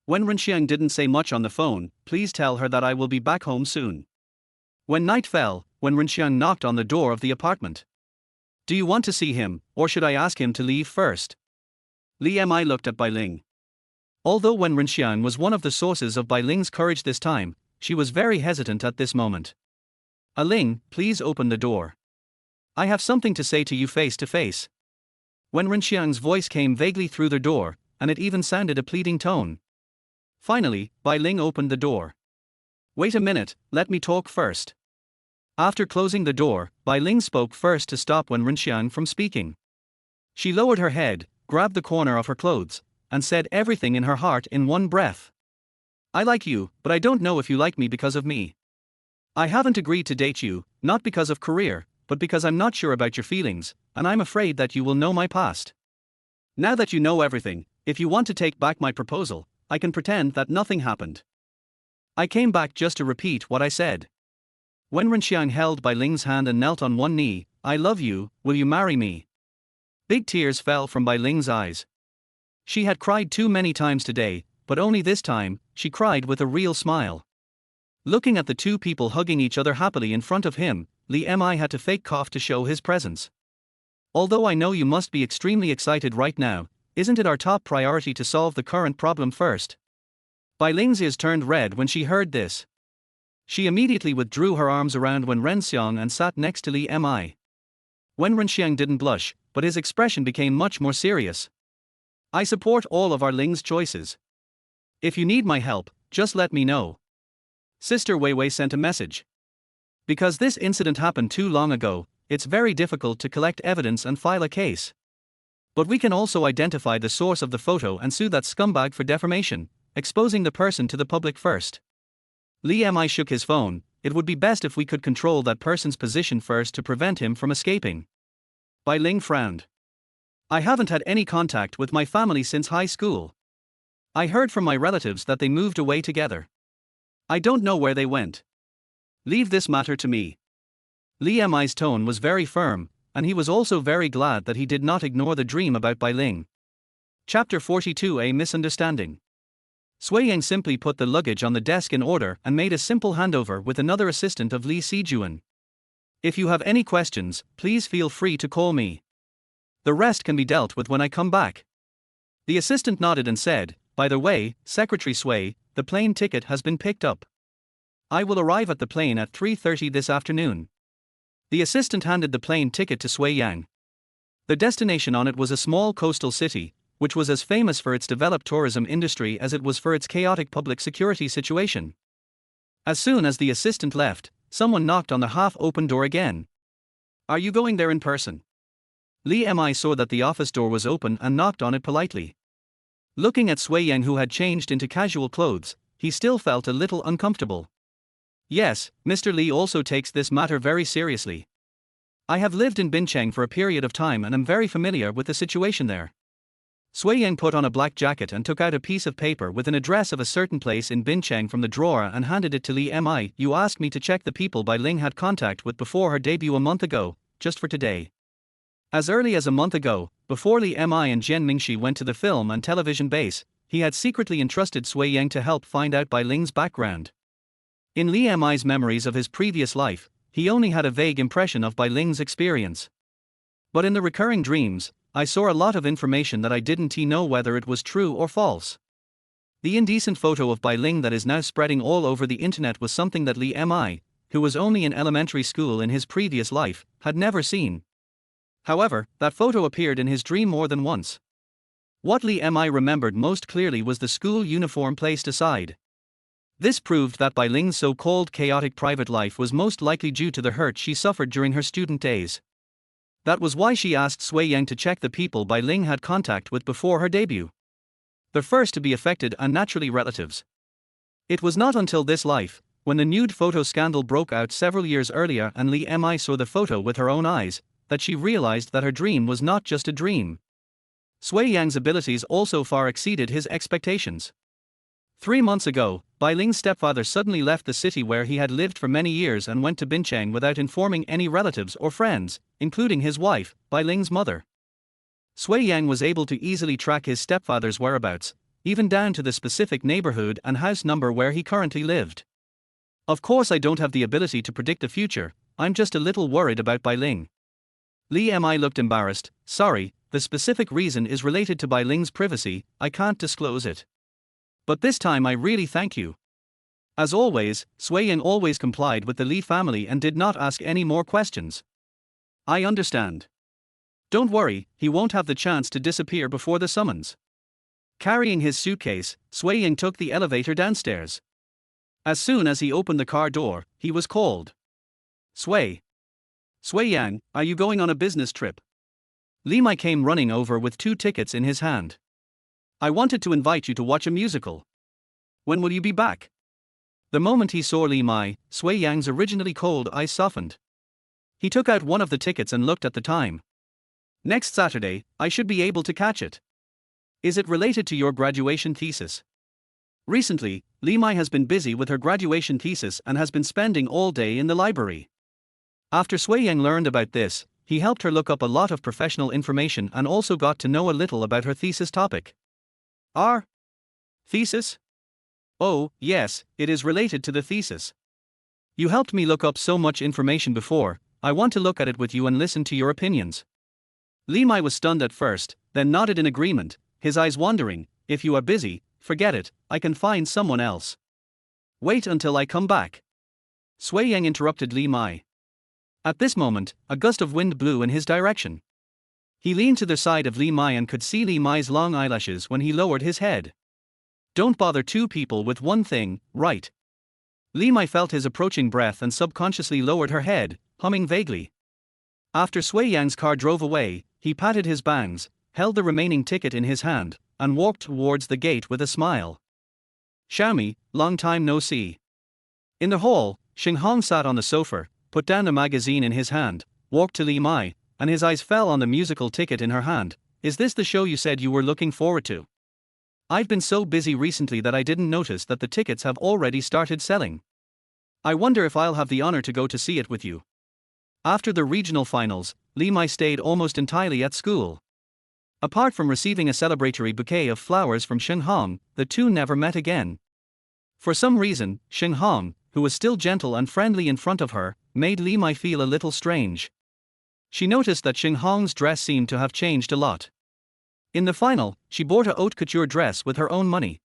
When Renxiang didn't say much on the phone, please tell her that I will be back home soon. When night fell, when Renxiang knocked on the door of the apartment. Do you want to see him, or should I ask him to leave first? Li Mi looked at Bai Ling. Although when Renxiang was one of the sources of Bai Ling's courage this time, she was very hesitant at this moment. Ling, please open the door. I have something to say to you face to face. When Renxiang's voice came vaguely through the door, and it even sounded a pleading tone. Finally, Bai Ling opened the door. Wait a minute, let me talk first. After closing the door, Bai Ling spoke first to stop when Renxiang from speaking. She lowered her head, grabbed the corner of her clothes, and said everything in her heart in one breath. I like you, but I don't know if you like me because of me. I haven't agreed to date you, not because of career, but because I'm not sure about your feelings, and I'm afraid that you will know my past. Now that you know everything, if you want to take back my proposal, I can pretend that nothing happened. I came back just to repeat what I said. When Renxiang held Bai Ling's hand and knelt on one knee, I love you, will you marry me? Big tears fell from Bai Ling's eyes. She had cried too many times today, but only this time, she cried with a real smile. Looking at the two people hugging each other happily in front of him, Li Mi had to fake cough to show his presence. Although I know you must be extremely excited right now, isn't it our top priority to solve the current problem first? Bai Ling's ears turned red when she heard this. She immediately withdrew her arms around when Renxiang and sat next to Li Mi. When Renxiang didn't blush, but his expression became much more serious. I support all of our Ling's choices. If you need my help, just let me know. Sister Weiwei sent a message. Because this incident happened too long ago, it's very difficult to collect evidence and file a case. But we can also identify the source of the photo and sue that scumbag for defamation, exposing the person to the public first. Li Mi shook his phone. It would be best if we could control that person's position first to prevent him from escaping. Bai Ling frowned. I haven't had any contact with my family since high school. I heard from my relatives that they moved away together. I don't know where they went. Leave this matter to me. Li Mi's tone was very firm, and he was also very glad that he did not ignore the dream about Bai Ling. Chapter 42: A Misunderstanding. Sui Yang simply put the luggage on the desk in order and made a simple handover with another assistant of Li Sijuan. If you have any questions, please feel free to call me. The rest can be dealt with when I come back. The assistant nodded and said, By the way, Secretary Sui, the plane ticket has been picked up. I will arrive at the plane at 3:30 this afternoon. The assistant handed the plane ticket to Sui Yang. The destination on it was a small coastal city, which was as famous for its developed tourism industry as it was for its chaotic public security situation. As soon as the assistant left, someone knocked on the half-open door again. Are you going there in person? Li Mi saw that the office door was open and knocked on it politely. Looking at Sui Yang, who had changed into casual clothes, he still felt a little uncomfortable. Yes, Mr. Li also takes this matter very seriously. I have lived in Bincheng for a period of time and am very familiar with the situation there. Sui Yang put on a black jacket and took out a piece of paper with an address of a certain place in Bincheng from the drawer and handed it to Li Mi. You asked me to check the people Bai Ling had contact with before her debut a month ago, just for today. As early as a month ago, before Li Mi and Jian Mingxi went to the film and television base, he had secretly entrusted Sui Yang to help find out Bai Ling's background. In Li Mi's memories of his previous life, he only had a vague impression of Bai Ling's experience. But in the recurring dreams, I saw a lot of information that I didn't know whether it was true or false. The indecent photo of Bai Ling that is now spreading all over the internet was something that Li Mi, who was only in elementary school in his previous life, had never seen. However, that photo appeared in his dream more than once. What Li Mi remembered most clearly was the school uniform placed aside. This proved that Bai Ling's so-called chaotic private life was most likely due to the hurt she suffered during her student days. That was why she asked Sui Yang to check the people Bai Ling had contact with before her debut. The first to be affected are naturally relatives. It was not until this life, when the nude photo scandal broke out several years earlier and Li Mi saw the photo with her own eyes, that she realized that her dream was not just a dream. Sui Yang's abilities also far exceeded his expectations. 3 months ago, Bai Ling's stepfather suddenly left the city where he had lived for many years and went to Binchang without informing any relatives or friends, including his wife, Bai Ling's mother. Sui Yang was able to easily track his stepfather's whereabouts, even down to the specific neighborhood and house number where he currently lived. Of course, I don't have the ability to predict the future, I'm just a little worried about Bai Ling. Li Mi looked embarrassed. Sorry, the specific reason is related to Bai Ling's privacy, I can't disclose it. But this time I really thank you. As always, Sui Yang always complied with the Li family and did not ask any more questions. I understand. Don't worry, he won't have the chance to disappear before the summons. Carrying his suitcase, Sui Yang took the elevator downstairs. As soon as he opened the car door, he was called. Sui Yang, are you going on a business trip? Li Mi came running over with 2 tickets in his hand. I wanted to invite you to watch a musical. When will you be back? The moment he saw Li Mi, Sui Yang's originally cold eyes softened. He took out one of the tickets and looked at the time. Next Saturday, I should be able to catch it. Is it related to your graduation thesis? Recently, Li Mi has been busy with her graduation thesis and has been spending all day in the library. After Sui Yang learned about this, he helped her look up a lot of professional information and also got to know a little about her thesis topic. Our thesis? Oh, yes, it is related to the thesis. You helped me look up so much information before, I want to look at it with you and listen to your opinions. Li Mi was stunned at first, then nodded in agreement, his eyes wandering. If you are busy, forget it, I can find someone else. Wait until I come back. Sui Yang interrupted Li Mi. At this moment, a gust of wind blew in his direction. He leaned to the side of Li Mi and could see Li Mi's long eyelashes when he lowered his head. Don't bother 2 people with one thing, right? Li Mi felt his approaching breath and subconsciously lowered her head, humming vaguely. After Sui Yang's car drove away, he patted his bangs, held the remaining ticket in his hand, and walked towards the gate with a smile. Xiaomi, long time no see. In the hall, Shenghong sat on the sofa, put down the magazine in his hand, walked to Li Mi, and his eyes fell on the musical ticket in her hand. Is this the show you said you were looking forward to? I've been so busy recently that I didn't notice that the tickets have already started selling. I wonder if I'll have the honor to go to see it with you. After the regional finals, Li Mi stayed almost entirely at school. Apart from receiving a celebratory bouquet of flowers from Shenghong, the two never met again. For some reason, Shenghong, who was still gentle and friendly in front of her, made Li Mi feel a little strange. She noticed that Shenghong's dress seemed to have changed a lot. In the final, she bought a haute couture dress with her own money.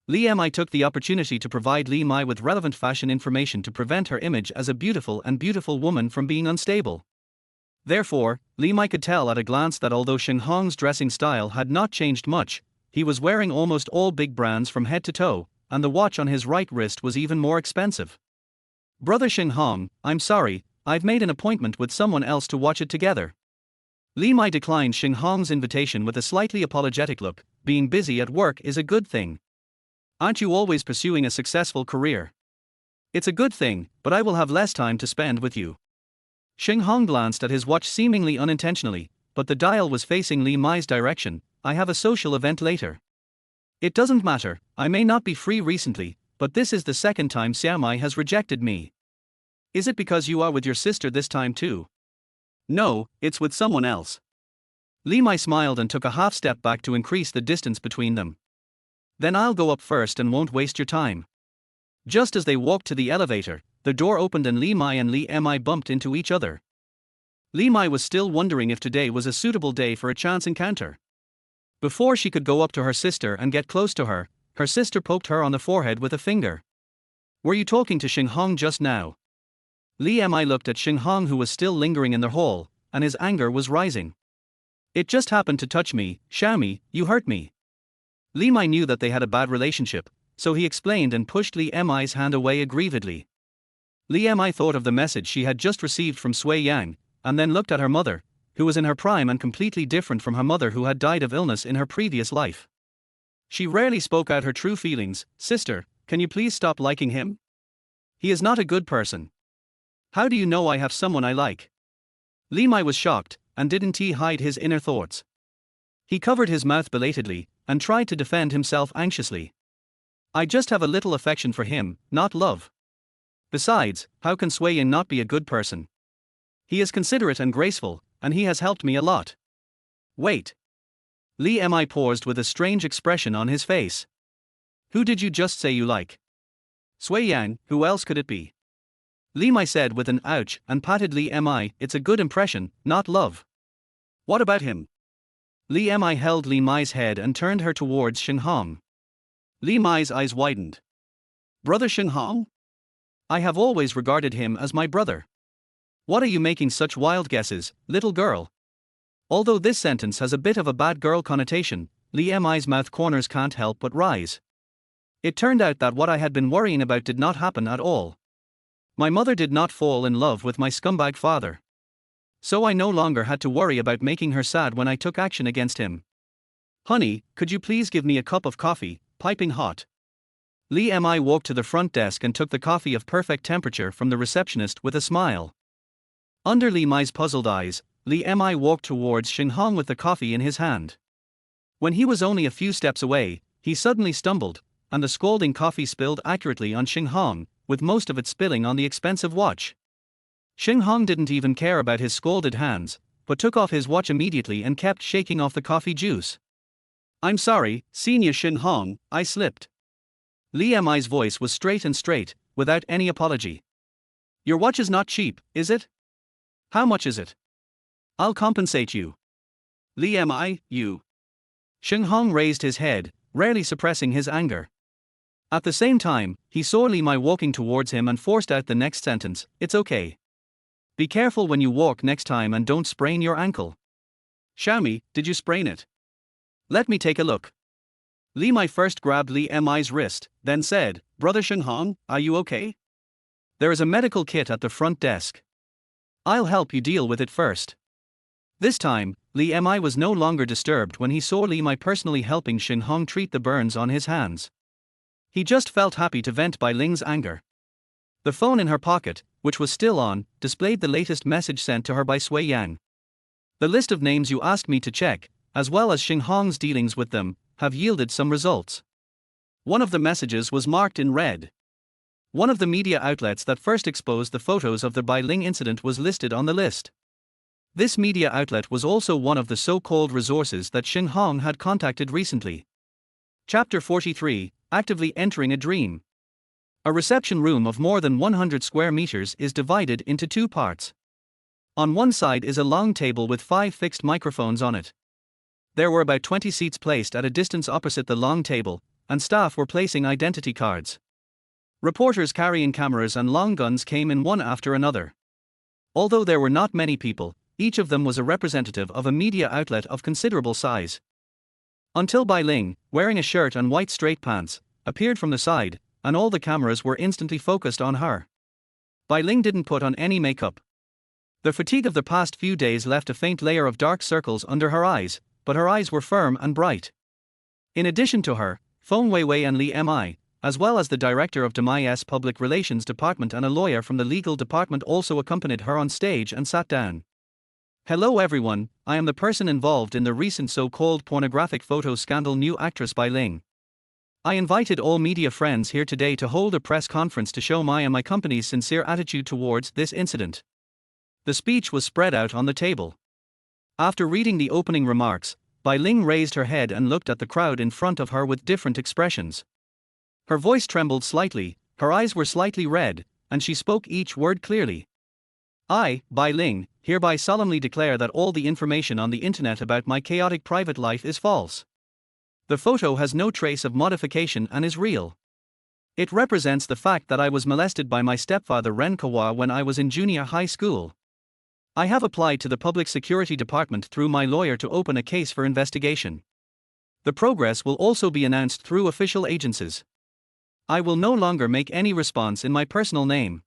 Li Mi took the opportunity to provide Li Mi with relevant fashion information to prevent her image as a beautiful woman from being unstable. Therefore, Li Mi could tell at a glance that although Shenghong's dressing style had not changed much, he was wearing almost all big brands from head to toe, and the watch on his right wrist was even more expensive. Brother Shenghong, I'm sorry, I've made an appointment with someone else to watch it together. Li Mi declined Shenghong's invitation with a slightly apologetic look. Being busy at work is a good thing. Aren't you always pursuing a successful career? It's a good thing, but I will have less time to spend with you. Shenghong glanced at his watch seemingly unintentionally, but the dial was facing Li Mi's direction. I have a social event later. It doesn't matter, I may not be free recently, but this is the second time Xiaomai has rejected me. Is it because you are with your sister this time too? No, it's with someone else. Li Mi smiled and took a half step back to increase the distance between them. Then I'll go up first and won't waste your time. Just as they walked to the elevator, the door opened and Li Mi bumped into each other. Li Mi was still wondering if today was a suitable day for a chance encounter. Before she could go up to her sister and get close to her, her sister poked her on the forehead with a finger. Were you talking to Shenghong just now? Li Mi looked at Shenghong, who was still lingering in the hall, and his anger was rising. It just happened to touch me, Xiaomi, you hurt me. Li Mai knew that they had a bad relationship, so he explained and pushed Li Mi's hand away aggrievedly. Li Mi thought of the message she had just received from Sui Yang, and then looked at her mother, who was in her prime and completely different from her mother who had died of illness in her previous life. She rarely spoke out her true feelings. Sister, can you please stop liking him? He is not a good person. How do you know I have someone I like? Li Mi was shocked, and didn't he hide his inner thoughts? He covered his mouth belatedly, and tried to defend himself anxiously. I just have a little affection for him, not love. Besides, how can Sui Yin not be a good person? He is considerate and graceful, and he has helped me a lot. Wait. Li Mi paused with a strange expression on his face. Who did you just say you like? Sui Yang, who else could it be? Li Mi said with an ouch and patted Li Mi. It's a good impression, not love. What about him? Li Mi held Li Mi's head and turned her towards Shenghong. Li Mi's eyes widened. Brother Shenghong? I have always regarded him as my brother. What are you making such wild guesses, little girl? Although this sentence has a bit of a bad girl connotation, Li Mi's mouth corners can't help but rise. It turned out that what I had been worrying about did not happen at all. My mother did not fall in love with my scumbag father. So I no longer had to worry about making her sad when I took action against him. Honey, could you please give me a cup of coffee, piping hot? Li Mi walked to the front desk and took the coffee of perfect temperature from the receptionist with a smile. Under Li Mi's puzzled eyes, Li Mi walked towards Shenghong with the coffee in his hand. When he was only a few steps away, he suddenly stumbled, and the scalding coffee spilled accurately on Shenghong, with most of it spilling on the expensive watch. Shenghong didn't even care about his scalded hands, but took off his watch immediately and kept shaking off the coffee juice. I'm sorry, Senior Shenghong, I slipped. Li Mi's voice was straight, without any apology. Your watch is not cheap, is it? How much is it? I'll compensate you. Li Mi, you. Shenghong raised his head, rarely suppressing his anger. At the same time, he saw Li Mi walking towards him and forced out the next sentence, it's okay. Be careful when you walk next time and don't sprain your ankle. Xiaomi, did you sprain it? Let me take a look. Li Mi first grabbed Li Mi's wrist, then said, Brother Shenghong, are you okay? There is a medical kit at the front desk. I'll help you deal with it first. This time, Li Mi was no longer disturbed when he saw Li Mi personally helping Shenghong treat the burns on his hands. He just felt happy to vent Bai Ling's anger. The phone in her pocket, which was still on, displayed the latest message sent to her by Sui Yang. The list of names you asked me to check, as well as Shenghong's dealings with them, have yielded some results. One of the messages was marked in red. One of the media outlets that first exposed the photos of the Bai Ling incident was listed on the list. This media outlet was also one of the so-called resources that Shenghong had contacted recently. Chapter 43, Actively Entering a Dream. A reception room of more than 100 square meters is divided into two parts. On one side is a long table with 5 fixed microphones on it. There were about 20 seats placed at a distance opposite the long table, and staff were placing identity cards. Reporters carrying cameras and long guns came in one after another. Although there were not many people, each of them was a representative of a media outlet of considerable size. Until Bai Ling, wearing a shirt and white straight pants, appeared from the side, and all the cameras were instantly focused on her. Bai Ling didn't put on any makeup. The fatigue of the past few days left a faint layer of dark circles under her eyes, but her eyes were firm and bright. In addition to her, Feng Weiwei and Li Mi, as well as the director of DMI's Public Relations Department and a lawyer from the legal department also accompanied her on stage and sat down. Hello everyone, I am the person involved in the recent so-called pornographic photo scandal, new actress Bai Ling. I invited all media friends here today to hold a press conference to show my and my company's sincere attitude towards this incident. The speech was spread out on the table. After reading the opening remarks, Bai Ling raised her head and looked at the crowd in front of her with different expressions. Her voice trembled slightly, her eyes were slightly red, and she spoke each word clearly. I, Bai Ling, hereby solemnly declare that all the information on the internet about my chaotic private life is false. The photo has no trace of modification and is real. It represents the fact that I was molested by my stepfather Ren Kawa when I was in junior high school. I have applied to the Public Security Department through my lawyer to open a case for investigation. The progress will also be announced through official agencies. I will no longer make any response in my personal name.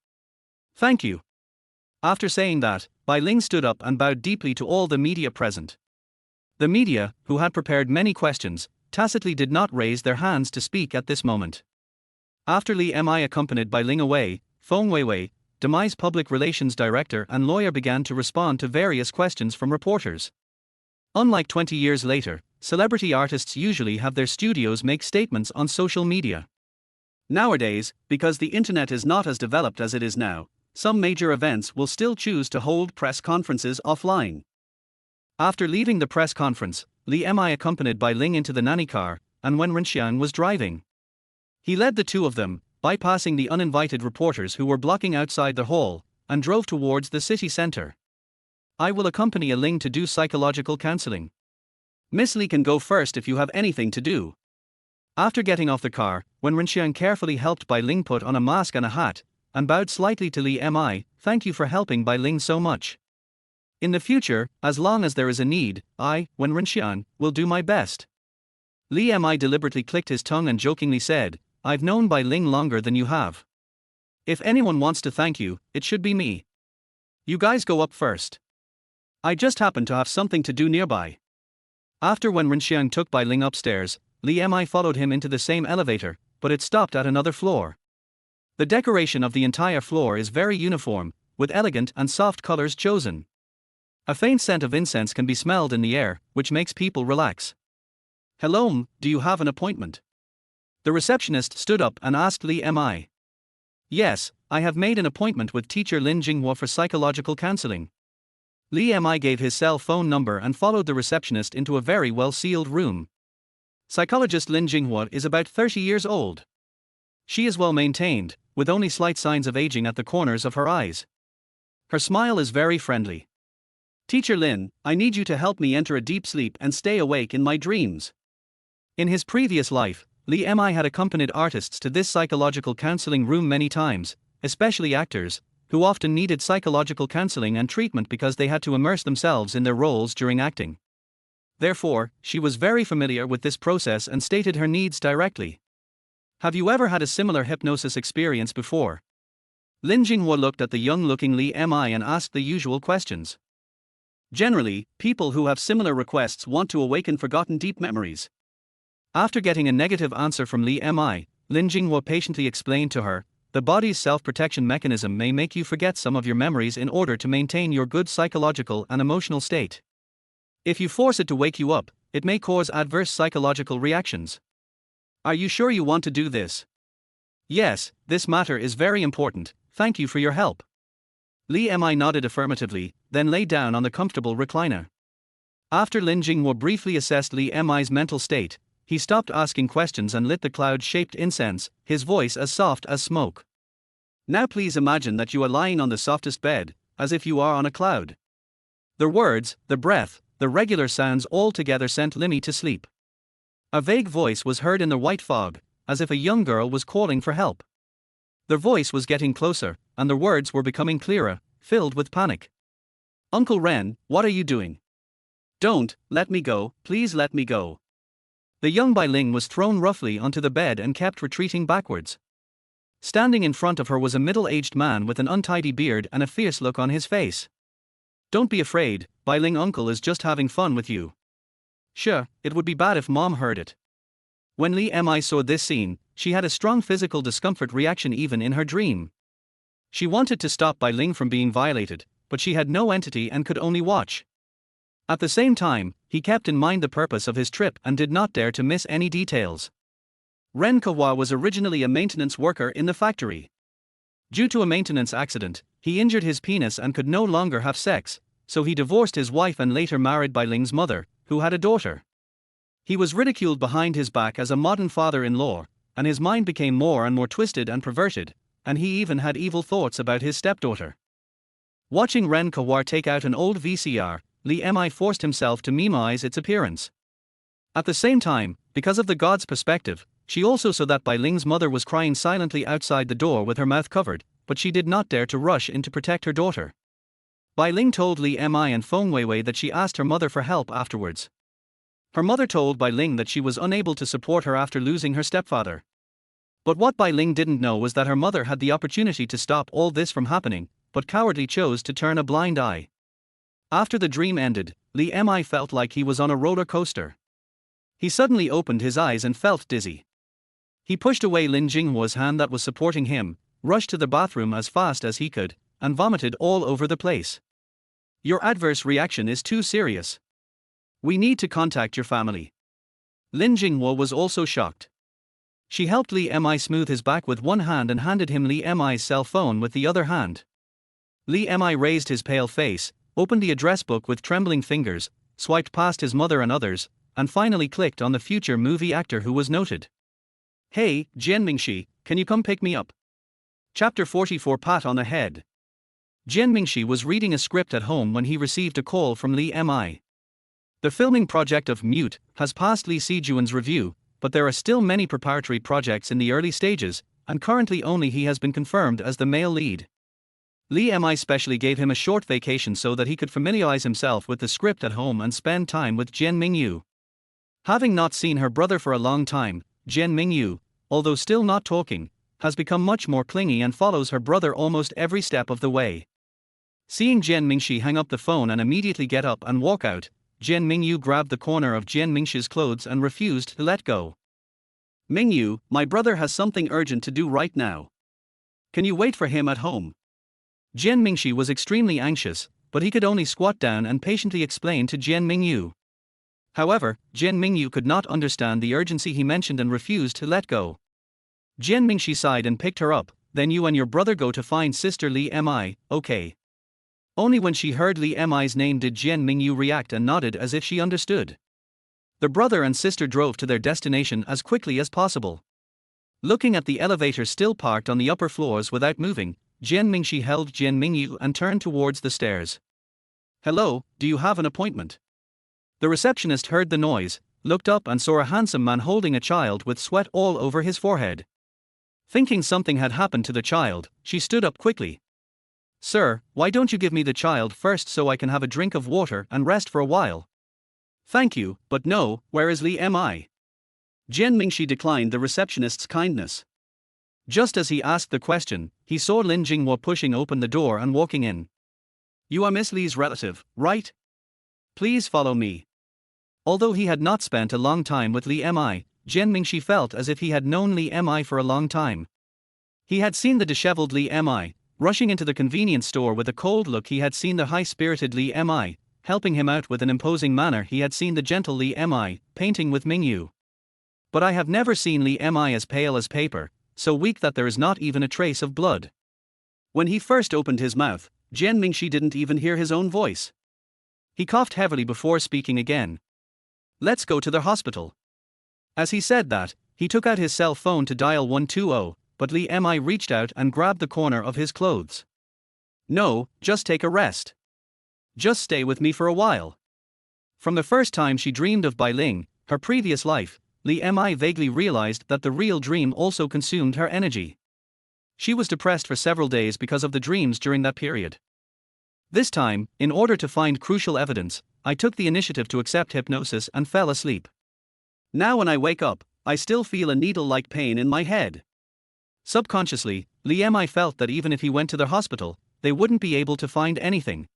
Thank you. After saying that, Bai Ling stood up and bowed deeply to all the media present. The media, who had prepared many questions, tacitly did not raise their hands to speak at this moment. After Li Mi accompanied Bai Ling away, Feng Weiwei, Demai's public relations director and lawyer, began to respond to various questions from reporters. Unlike 20 years later, celebrity artists usually have their studios make statements on social media. Nowadays, because the internet is not as developed as it is now, some major events will still choose to hold press conferences offline. After leaving the press conference, Li Mi accompanied Bai Ling into the nanny car, and when Renxiang was driving, he led the two of them, bypassing the uninvited reporters who were blocking outside the hall, and drove towards the city center. I will accompany Ling to do psychological counseling. Miss Li can go first if you have anything to do. After getting off the car, when Renxiang carefully helped Bai Ling put on a mask and a hat, and bowed slightly to Li Mi, thank you for helping Bai Ling so much. In the future, as long as there is a need, when Renxiang, will do my best. Li Mi deliberately clicked his tongue and jokingly said, I've known Bai Ling longer than you have. If anyone wants to thank you, it should be me. You guys go up first. I just happen to have something to do nearby. After when Renxiang took Bai Ling upstairs, Li Mi followed him into the same elevator, but it stopped at another floor. The decoration of the entire floor is very uniform, with elegant and soft colors chosen. A faint scent of incense can be smelled in the air, which makes people relax. Hello, do you have an appointment? The receptionist stood up and asked Li Mi. Yes, I have made an appointment with teacher Lin Jinghua for psychological counseling. Li Mi gave his cell phone number and followed the receptionist into a very well-sealed room. Psychologist Lin Jinghua is about 30 years old. She is well maintained, with only slight signs of aging at the corners of her eyes. Her smile is very friendly. Teacher Lin, I need you to help me enter a deep sleep and stay awake in my dreams. In his previous life, Li Mi had accompanied artists to this psychological counseling room many times, especially actors, who often needed psychological counseling and treatment because they had to immerse themselves in their roles during acting. Therefore, she was very familiar with this process and stated her needs directly. Have you ever had a similar hypnosis experience before? Lin Jinghua looked at the young-looking Li Mi and asked the usual questions. Generally, people who have similar requests want to awaken forgotten deep memories. After getting a negative answer from Li Mi, Lin Jinghua patiently explained to her, the body's self-protection mechanism may make you forget some of your memories in order to maintain your good psychological and emotional state. If you force it to wake you up, it may cause adverse psychological reactions. Are you sure you want to do this? Yes, this matter is very important, thank you for your help. Li Mi nodded affirmatively, then lay down on the comfortable recliner. After Lin Jinghua briefly assessed Li Mi's mental state, he stopped asking questions and lit the cloud-shaped incense, his voice as soft as smoke. Now please imagine that you are lying on the softest bed, as if you are on a cloud. The words, the breath, the regular sounds all together sent Limmy to sleep. A vague voice was heard in the white fog, as if a young girl was calling for help. The voice was getting closer, and the words were becoming clearer, filled with panic. Uncle Ren, what are you doing? Don't, let me go, please let me go. The young Bai Ling was thrown roughly onto the bed and kept retreating backwards. Standing in front of her was a middle-aged man with an untidy beard and a fierce look on his face. Don't be afraid, Bai Ling uncle is just having fun with you. Sure, it would be bad if mom heard it. When Li Mi saw this scene, she had a strong physical discomfort reaction even in her dream. She wanted to stop Bai Ling from being violated, but she had no entity and could only watch. At the same time, he kept in mind the purpose of his trip and did not dare to miss any details. Ren Kahua was originally a maintenance worker in the factory. Due to a maintenance accident, he injured his penis and could no longer have sex, so he divorced his wife and later married Bai Ling's mother, who had a daughter. He was ridiculed behind his back as a modern father-in-law, and his mind became more and more twisted and perverted, and he even had evil thoughts about his stepdaughter. Watching Ren Kahua take out an old VCR, Li Mi forced himself to mimize its appearance. At the same time, because of the god's perspective, she also saw that Bai Ling's mother was crying silently outside the door with her mouth covered, but she did not dare to rush in to protect her daughter. Bai Ling told Li Mi and Feng Weiwei that she asked her mother for help afterwards. Her mother told Bai Ling that she was unable to support her after losing her stepfather. But what Bai Ling didn't know was that her mother had the opportunity to stop all this from happening, but cowardly chose to turn a blind eye. After the dream ended, Li Mi felt like he was on a roller coaster. He suddenly opened his eyes and felt dizzy. He pushed away Lin Jinghua's hand that was supporting him, rushed to the bathroom as fast as he could, and vomited all over the place. Your adverse reaction is too serious. We need to contact your family. Lin Jinghua was also shocked. She helped Li Mi smooth his back with one hand and handed him Li Mi's cell phone with the other hand. Li Mi raised his pale face, opened the address book with trembling fingers, swiped past his mother and others, and finally clicked on the future movie actor who was noted. Hey, Jian Mingxi, can you come pick me up? Chapter 44 Pat on the Head. Jian Mingxi was reading a script at home when he received a call from Li Mi. The filming project of Mute has passed Li Sijuan's review, but there are still many preparatory projects in the early stages, and currently only he has been confirmed as the male lead. Li Mi specially gave him a short vacation so that he could familiarize himself with the script at home and spend time with Jian Mingyu. Having not seen her brother for a long time, Jian Mingyu, although still not talking, has become much more clingy and follows her brother almost every step of the way. Seeing Jian Mingxi hang up the phone and immediately get up and walk out, Jian Mingyu grabbed the corner of Jian Mingxi's clothes and refused to let go. Mingyu, my brother has something urgent to do right now. Can you wait for him at home? Jian Mingxi was extremely anxious, but he could only squat down and patiently explain to Jian Mingyu. However, Jian Mingyu could not understand the urgency he mentioned and refused to let go. Jian Mingxi sighed and picked her up. Then you and your brother go to find sister Li Mi, okay? Only when she heard Li Mi's name did Jian Mingyu react and nodded as if she understood. The brother and sister drove to their destination as quickly as possible. Looking at the elevator still parked on the upper floors without moving, Jian Mingxi held Jian Mingyu and turned towards the stairs. Hello, do you have an appointment? The receptionist heard the noise, looked up and saw a handsome man holding a child with sweat all over his forehead. Thinking something had happened to the child, she stood up quickly. Sir, why don't you give me the child first so I can have a drink of water and rest for a while? Thank you, but no, where is Li Mi? Jian Mingxi declined the receptionist's kindness. Just as he asked the question, he saw Lin Jinghua pushing open the door and walking in. You are Miss Li's relative, right? Please follow me. Although he had not spent a long time with Li Mi, Jian Mingxi felt as if he had known Li Mi for a long time. He had seen the disheveled Li Mi, rushing into the convenience store with a cold look. He had seen the high-spirited Li Mi, helping him out with an imposing manner. He had seen the gentle Li Mi, painting with Mingyu. But I have never seen Li Mi as pale as paper, so weak that there is not even a trace of blood. When he first opened his mouth, Jian Mingxi didn't even hear his own voice. He coughed heavily before speaking again. Let's go to the hospital. As he said that, he took out his cell phone to dial 120, but Li Mi reached out and grabbed the corner of his clothes. No, just take a rest. Just stay with me for a while. From the first time she dreamed of Bai Ling, her previous life, Li Mi vaguely realized that the real dream also consumed her energy. She was depressed for several days because of the dreams during that period. This time, in order to find crucial evidence, I took the initiative to accept hypnosis and fell asleep. Now when I wake up, I still feel a needle-like pain in my head. Subconsciously, Li Mi felt that even if he went to the hospital, they wouldn't be able to find anything.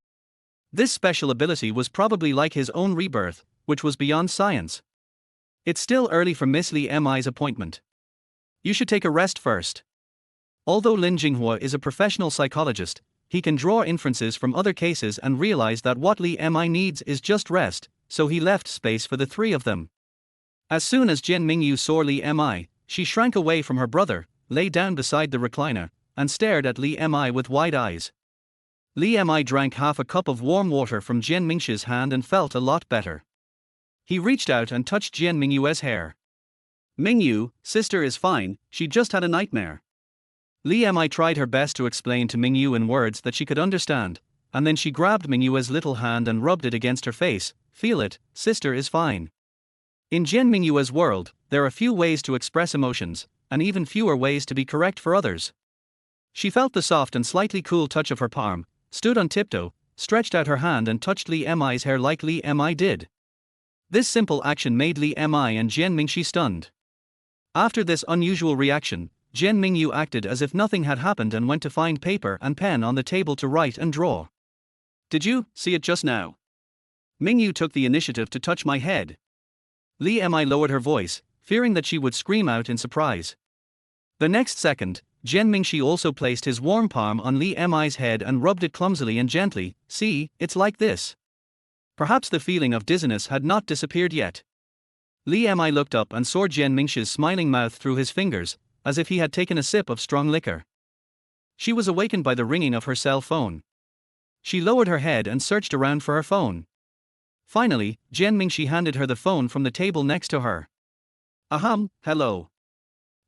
This special ability was probably like his own rebirth, which was beyond science. It's still early for Miss Li Mi's appointment. You should take a rest first. Although Lin Jinghua is a professional psychologist, he can draw inferences from other cases and realize that what Li Mi needs is just rest, so he left space for the three of them. As soon as Jian Mingyu saw Li Mi, she shrank away from her brother, lay down beside the recliner, and stared at Li Mi with wide eyes. Li Mi drank half a cup of warm water from Jian Mingxi's hand and felt a lot better. He reached out and touched Jian Mingyu's hair. Mingyu, sister is fine, she just had a nightmare. Li Mi tried her best to explain to Mingyu in words that she could understand, and then she grabbed Mingyu's little hand and rubbed it against her face. Feel it, sister is fine. In Jian Mingyu's world, there are few ways to express emotions, and even fewer ways to be correct for others. She felt the soft and slightly cool touch of her palm, stood on tiptoe, stretched out her hand and touched Li Mi's hair like Li Mi did. This simple action made Li Mi and Jian Mingxi stunned. After this unusual reaction, Jian Mingyu acted as if nothing had happened and went to find paper and pen on the table to write and draw. Did you see it just now? Mingyu took the initiative to touch my head. Li Mi lowered her voice, fearing that she would scream out in surprise. The next second, Jian Mingxi also placed his warm palm on Li Mi's head and rubbed it clumsily and gently. See, it's like this. Perhaps the feeling of dizziness had not disappeared yet. Li Mi looked up and saw Jian Mingxi's smiling mouth through his fingers, as if he had taken a sip of strong liquor. She was awakened by the ringing of her cell phone. She lowered her head and searched around for her phone. Finally, Jian Mingxi handed her the phone from the table next to her. Hello.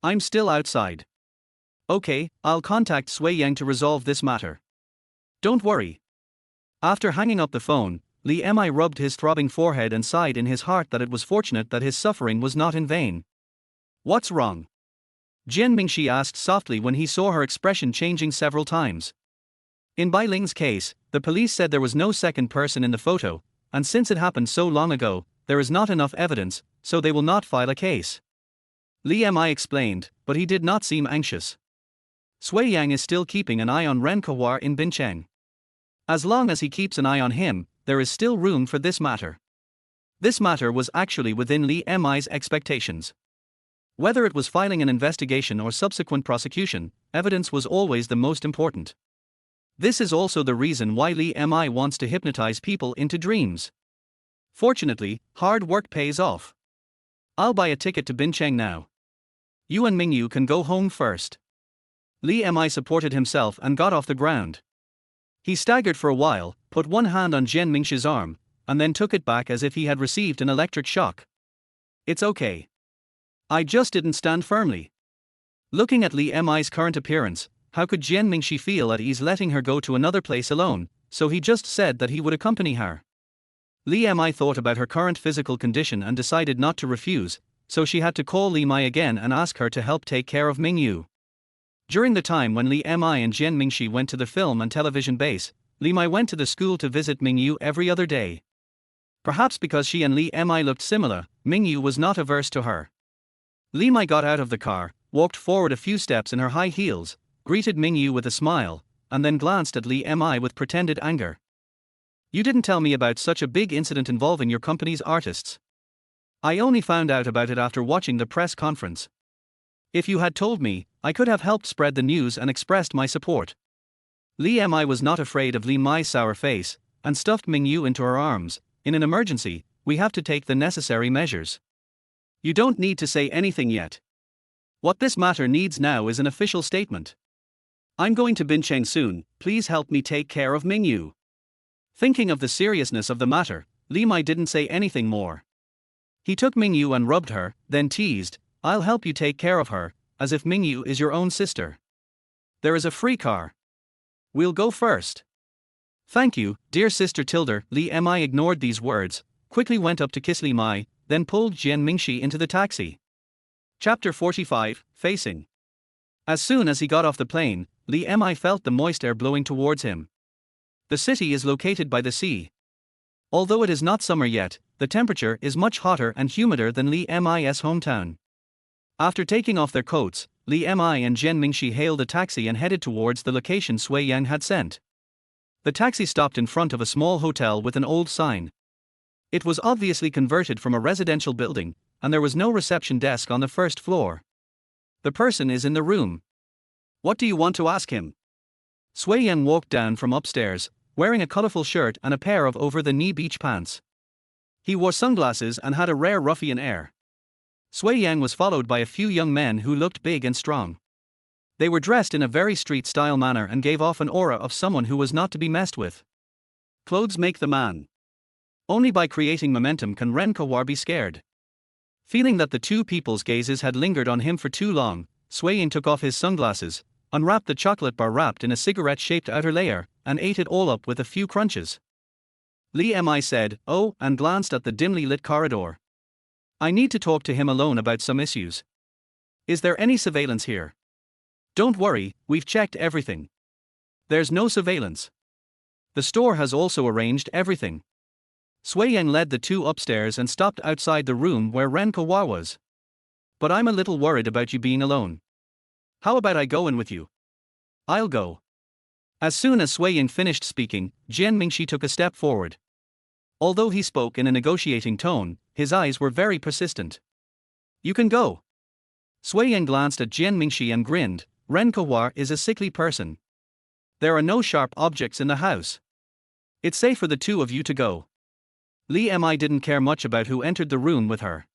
I'm still outside. Okay, I'll contact Sui Yang to resolve this matter. Don't worry. After hanging up the phone, Li Mi rubbed his throbbing forehead and sighed in his heart that it was fortunate that his suffering was not in vain. What's wrong? Jian Mingxi asked softly when he saw her expression changing several times. In Bai Ling's case, the police said there was no second person in the photo, and since it happened so long ago, there is not enough evidence, so they will not file a case. Li Mi explained, but he did not seem anxious. Sui Yang is still keeping an eye on Ren Kawar in Bincheng. As long as he keeps an eye on him, there is still room for this matter. This matter was actually within Li Mi's expectations. Whether it was filing an investigation or subsequent prosecution, evidence was always the most important. This is also the reason why Li Mi wants to hypnotize people into dreams. Fortunately, hard work pays off. I'll buy a ticket to Bincheng now. You and Mingyu can go home first. Li Mi supported himself and got off the ground. He staggered for a while, put one hand on Jian Mingxi's arm, and then took it back as if he had received an electric shock. It's okay. I just didn't stand firmly. Looking at Li Mi's current appearance, how could Jian Mingxi feel at ease letting her go to another place alone, so he just said that he would accompany her. Li Mi thought about her current physical condition and decided not to refuse, so she had to call Li Mi again and ask her to help take care of Mingyu. During the time when Li Mi and Jian Mingxi went to the film and television base, Li Mi went to the school to visit Mingyu every other day. Perhaps because she and Li Mi looked similar, Mingyu was not averse to her. Li Mi got out of the car, walked forward a few steps in her high heels, greeted Mingyu with a smile, and then glanced at Li Mi with pretended anger. You didn't tell me about such a big incident involving your company's artists. I only found out about it after watching the press conference. If you had told me, I could have helped spread the news and expressed my support. Li Mi was not afraid of Li Mi's sour face, and stuffed Mingyu into her arms. In an emergency, we have to take the necessary measures. You don't need to say anything yet. What this matter needs now is an official statement. I'm going to Bincheng soon, please help me take care of Mingyu. Thinking of the seriousness of the matter, Li Mi didn't say anything more. He took Mingyu and rubbed her, then teased, I'll help you take care of her, as if Mingyu is your own sister. There is a free car. We'll go first. Thank you, dear sister Tilder. Li Mi ignored these words, quickly went up to kiss Li Mi, then pulled Jian Mingxi into the taxi. Chapter 45, Facing. As soon as he got off the plane, Li Mi felt the moist air blowing towards him. The city is located by the sea. Although it is not summer yet, the temperature is much hotter and humider than Li Mi's hometown. After taking off their coats, Li Mi and Jian Mingxi hailed a taxi and headed towards the location Sui Yang had sent. The taxi stopped in front of a small hotel with an old sign. It was obviously converted from a residential building, and there was no reception desk on the first floor. The person is in the room. What do you want to ask him? Sui Yang walked down from upstairs, wearing a colorful shirt and a pair of over-the-knee beach pants. He wore sunglasses and had a rare ruffian air. Sui Yang was followed by a few young men who looked big and strong. They were dressed in a very street-style manner and gave off an aura of someone who was not to be messed with. Clothes make the man. Only by creating momentum can Ren Kawar be scared. Feeling that the two people's gazes had lingered on him for too long, Sui Yang took off his sunglasses, unwrapped the chocolate bar wrapped in a cigarette-shaped outer layer, and ate it all up with a few crunches. Li Mi said, oh, and glanced at the dimly lit corridor. I need to talk to him alone about some issues. Is there any surveillance here? Don't worry, we've checked everything. There's no surveillance. The store has also arranged everything. Sui Yang led the two upstairs and stopped outside the room where Ren Kawar was. But I'm a little worried about you being alone. How about I go in with you? I'll go. As soon as Sui Yang finished speaking, Jian Mingxi took a step forward. Although he spoke in a negotiating tone, his eyes were very persistent. You can go. Sui Yang glanced at Jian Mingxi and grinned. Ren Kawar is a sickly person. There are no sharp objects in the house. It's safe for the two of you to go. Li Mi didn't care much about who entered the room with her.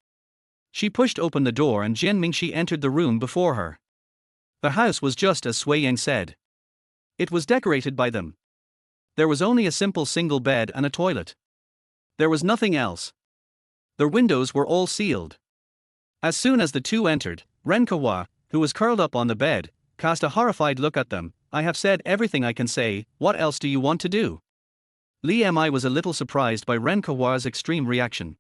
She pushed open the door and Jian Mingxi entered the room before her. The house was just as Sui Yang said. It was decorated by them. There was only a simple single bed and a toilet. There was nothing else. The windows were all sealed. As soon as the two entered, Ren Kawar, who was curled up on the bed, cast a horrified look at them. I have said everything I can say, what else do you want to do? Li Mi was a little surprised by Ren Kawar's extreme reaction.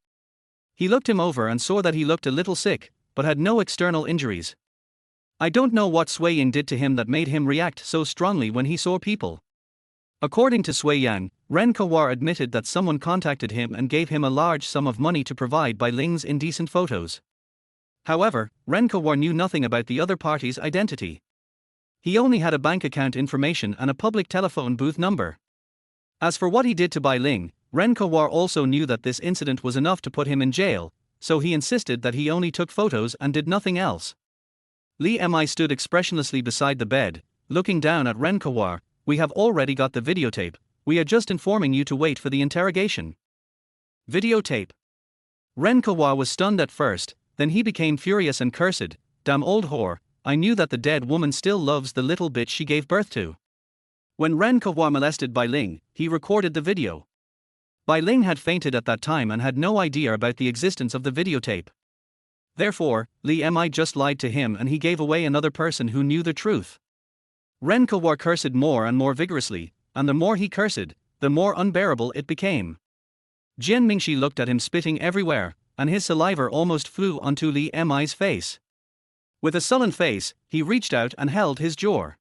He looked him over and saw that he looked a little sick, but had no external injuries. I don't know what Sui Yang did to him that made him react so strongly when he saw people. According to Sui Yang, Ren Kawar admitted that someone contacted him and gave him a large sum of money to provide Bai Ling's indecent photos. However, Ren Kawar knew nothing about the other party's identity. He only had a bank account information and a public telephone booth number. As for what he did to Bai Ling, Ren Kawar also knew that this incident was enough to put him in jail, so he insisted that he only took photos and did nothing else. Li Mi stood expressionlessly beside the bed, looking down at Ren Kawar. We have already got the videotape, we are just informing you to wait for the interrogation. Videotape. Ren Kawar was stunned at first, then he became furious and cursed. Damn old whore, I knew that the dead woman still loves the little bitch she gave birth to. When Ren Kawar molested Bai Ling, he recorded the video. Bai Ling had fainted at that time and had no idea about the existence of the videotape. Therefore, Li Mi just lied to him and he gave away another person who knew the truth. Ren Kawar cursed more and more vigorously, and the more he cursed, the more unbearable it became. Jian Mingxi looked at him spitting everywhere, and his saliva almost flew onto Li Mi's face. With a sullen face, he reached out and held his jaw.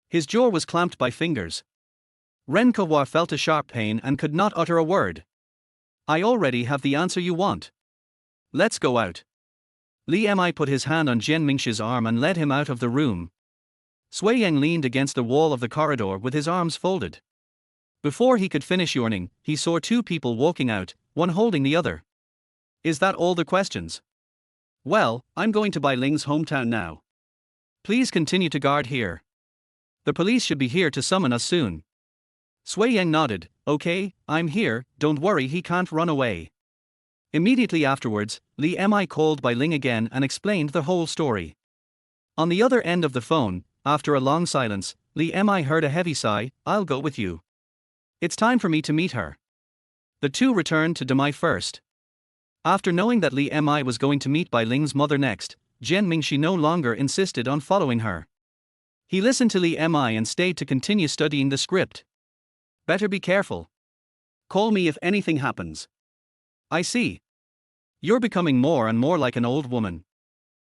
His jaw was clamped by fingers. Ren Kawar felt a sharp pain and could not utter a word. I already have the answer you want. Let's go out. Li Mi put his hand on Jian Mingxi's arm and led him out of the room. Sui Yang leaned against the wall of the corridor with his arms folded. Before he could finish yawning, he saw two people walking out, one holding the other. Is that all the questions? Well, I'm going to Bai Ling's hometown now. Please continue to guard here. The police should be here to summon us soon. Sui Yang nodded. Okay, I'm here, don't worry, he can't run away. Immediately afterwards, Li Mi called Bai Ling again and explained the whole story. On the other end of the phone, after a long silence, Li Mi heard a heavy sigh. I'll go with you. It's time for me to meet her. The two returned to Demai first. After knowing that Li Mi was going to meet Bai Ling's mother next, Jian Mingxi no longer insisted on following her. He listened to Li Mi and stayed to continue studying the script. Better be careful. Call me if anything happens. I see. You're becoming more and more like an old woman.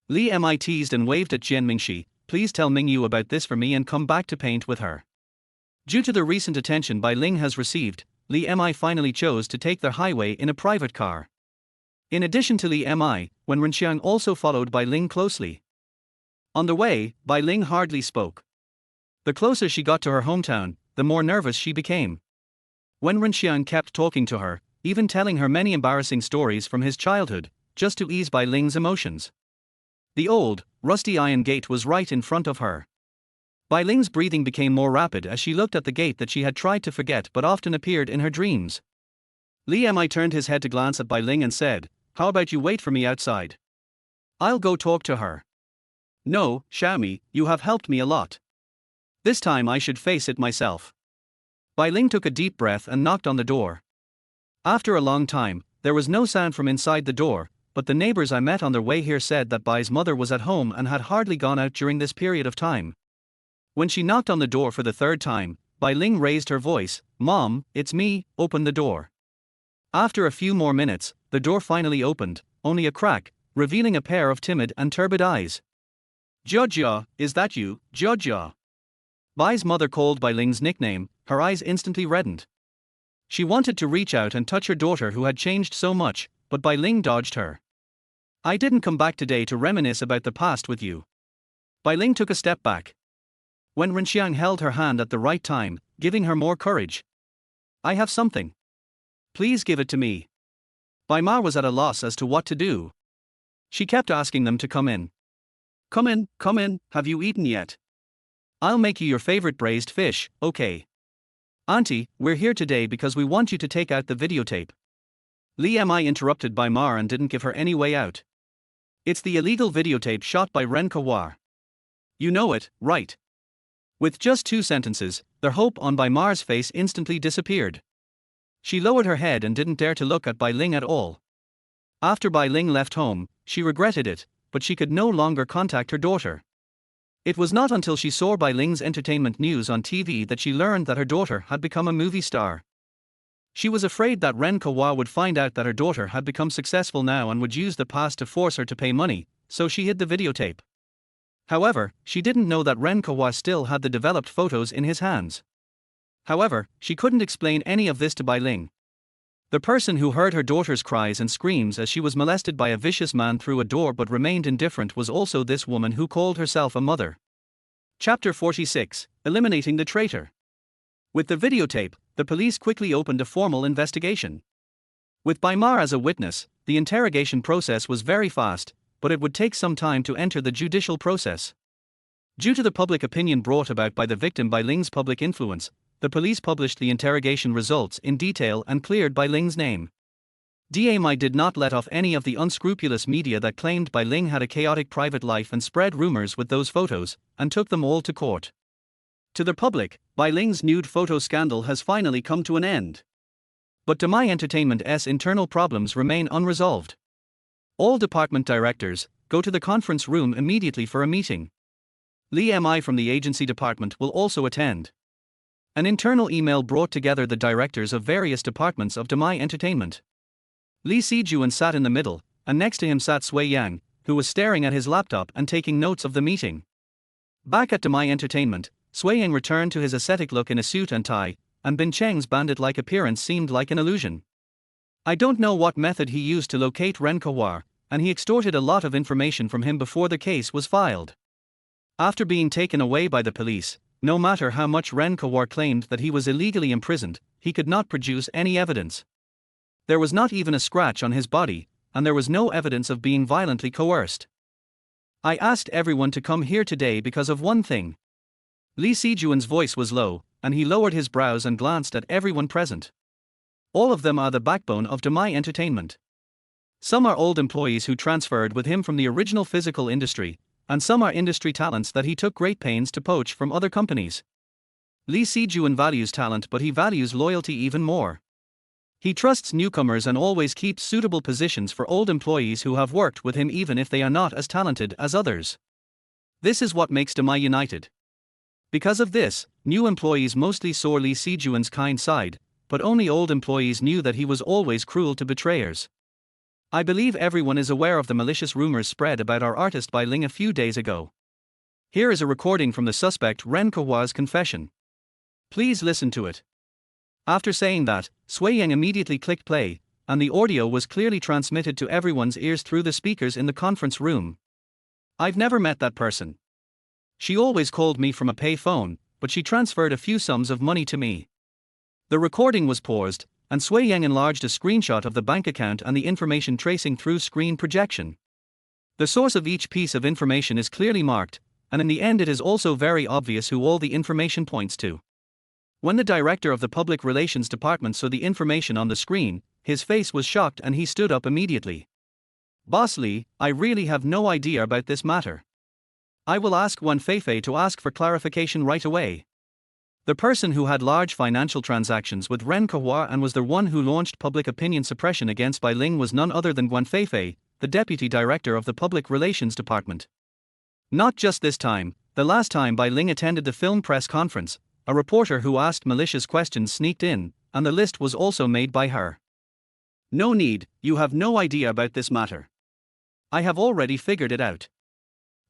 Li Mi teased and waved at Jian Mingxi. Please tell Mingyu about this for me and come back to paint with her. Due to the recent attention Bai Ling has received, Li Mi finally chose to take the highway in a private car. In addition to Li Mi, when Renxiang also followed Bai Ling closely. On the way, Bai Ling hardly spoke. The closer she got to her hometown, the more nervous she became. When Renxiang kept talking to her, even telling her many embarrassing stories from his childhood, just to ease Bai Ling's emotions. The old, rusty iron gate was right in front of her. Bai Ling's breathing became more rapid as she looked at the gate that she had tried to forget but often appeared in her dreams. Li Mi turned his head to glance at Bai Ling and said, how about you wait for me outside? I'll go talk to her. No, Xiaomi, you have helped me a lot. This time I should face it myself. Bai Ling took a deep breath and knocked on the door. After a long time, there was no sound from inside the door, but the neighbors I met on their way here said that Bai's mother was at home and had hardly gone out during this period of time. When she knocked on the door for the third time, Bai Ling raised her voice, Mom, it's me, open the door. After a few more minutes, the door finally opened, only a crack, revealing a pair of timid and turbid eyes. Jiajia, is that you, Jiajia? Bai's mother called Bai Ling's nickname, her eyes instantly reddened. She wanted to reach out and touch her daughter who had changed so much, but Bai Ling dodged her. I didn't come back today to reminisce about the past with you. Bai Ling took a step back. When Renxiang held her hand at the right time, giving her more courage. I have something. Please give it to me. Bai Ma was at a loss as to what to do. She kept asking them to come in. Come in, have you eaten yet? I'll make you your favorite braised fish, okay? Auntie, we're here today because we want you to take out the videotape. Li Mi interrupted Bai Ma and didn't give her any way out. It's the illegal videotape shot by Ren Kawar. You know it, right? With just 2 sentences, the hope on Bai Ma's face instantly disappeared. She lowered her head and didn't dare to look at Bai Ling at all. After Bai Ling left home, she regretted it, but she could no longer contact her daughter. It was not until she saw Bai Ling's entertainment news on TV that she learned that her daughter had become a movie star. She was afraid that Ren Kawa would find out that her daughter had become successful now and would use the past to force her to pay money, so she hid the videotape. However, she didn't know that Ren Kawa still had the developed photos in his hands. However, she couldn't explain any of this to Bai Ling. The person who heard her daughter's cries and screams as she was molested by a vicious man through a door but remained indifferent was also this woman who called herself a mother. Chapter 46, Eliminating the Traitor. With the videotape, the police quickly opened a formal investigation. With Bai Ma as a witness, the interrogation process was very fast, but it would take some time to enter the judicial process. Due to the public opinion brought about by the victim Bai Ling's public influence, the police published the interrogation results in detail and cleared Bai Ling's name. DMI did not let off any of the unscrupulous media that claimed Bai Ling had a chaotic private life and spread rumors with those photos, and took them all to court. To the public, Bai Ling's nude photo scandal has finally come to an end. But Demai Entertainment's internal problems remain unresolved. All department directors, go to the conference room immediately for a meeting. Li Mi from the agency department will also attend. An internal email brought together the directors of various departments of Demai Entertainment. Li Sijuan sat in the middle, and next to him sat Sui Yang, who was staring at his laptop and taking notes of the meeting. Back at Demai Entertainment, Sui Yang returned to his ascetic look in a suit and tie, and Bin Cheng's bandit-like appearance seemed like an illusion. I don't know what method he used to locate Ren Kawar, and he extorted a lot of information from him before the case was filed. After being taken away by the police, no matter how much Ren Kawar claimed that he was illegally imprisoned, he could not produce any evidence. There was not even a scratch on his body, and there was no evidence of being violently coerced. I asked everyone to come here today because of one thing. Li Sijuan's voice was low, and he lowered his brows and glanced at everyone present. All of them are the backbone of Demai Entertainment. Some are old employees who transferred with him from the original physical industry, and some are industry talents that he took great pains to poach from other companies. Li Sijuan values talent, but he values loyalty even more. He trusts newcomers and always keeps suitable positions for old employees who have worked with him even if they are not as talented as others. This is what makes Demai united. Because of this, new employees mostly saw Li Sijuan's kind side, but only old employees knew that he was always cruel to betrayers. I believe everyone is aware of the malicious rumors spread about our artist Bai Ling a few days ago. Here is a recording from the suspect Ren Kawa's confession. Please listen to it. After saying that, Sui Yang immediately clicked play, and the audio was clearly transmitted to everyone's ears through the speakers in the conference room. I've never met that person. She always called me from a pay phone, but she transferred a few sums of money to me. The recording was paused, and Sui Yang enlarged a screenshot of the bank account and the information tracing through screen projection. The source of each piece of information is clearly marked, and in the end it is also very obvious who all the information points to. When the director of the public relations department saw the information on the screen, his face was shocked and he stood up immediately. Boss Li, I really have no idea about this matter. I will ask Wan Feifei to ask for clarification right away. The person who had large financial transactions with Ren Kawar and was the one who launched public opinion suppression against Bai Ling was none other than Wan Feifei, the deputy director of the public relations department. Not just this time, the last time Bai Ling attended the film press conference, a reporter who asked malicious questions sneaked in, and the list was also made by her. No need, you have no idea about this matter. I have already figured it out.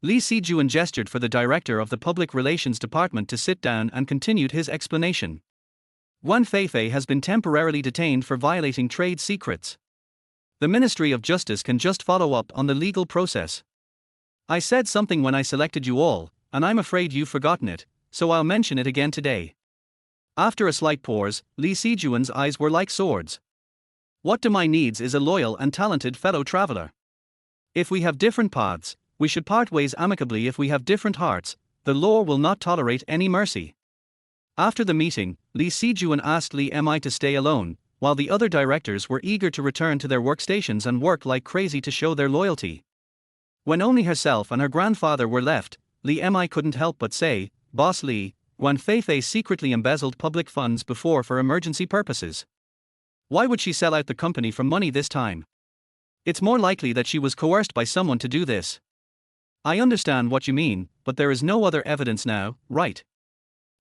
Li Sijuan gestured for the director of the public relations department to sit down and continued his explanation. Guan Feifei has been temporarily detained for violating trade secrets. The Ministry of Justice can just follow up on the legal process. I said something when I selected you all, and I'm afraid you've forgotten it, so I'll mention it again today. After a slight pause, Li Sijuan's eyes were like swords. What Demai needs is a loyal and talented fellow traveler. If we have different paths, we should part ways amicably. If we have different hearts, the law will not tolerate any mercy. After the meeting, Li Sijuan asked Li Mi to stay alone, while the other directors were eager to return to their workstations and work like crazy to show their loyalty. When only herself and her grandfather were left, Li Mi couldn't help but say, "Boss Li, Guan Feifei secretly embezzled public funds before for emergency purposes. Why would she sell out the company for money this time? It's more likely that she was coerced by someone to do this." "I understand what you mean, but there is no other evidence now, right?"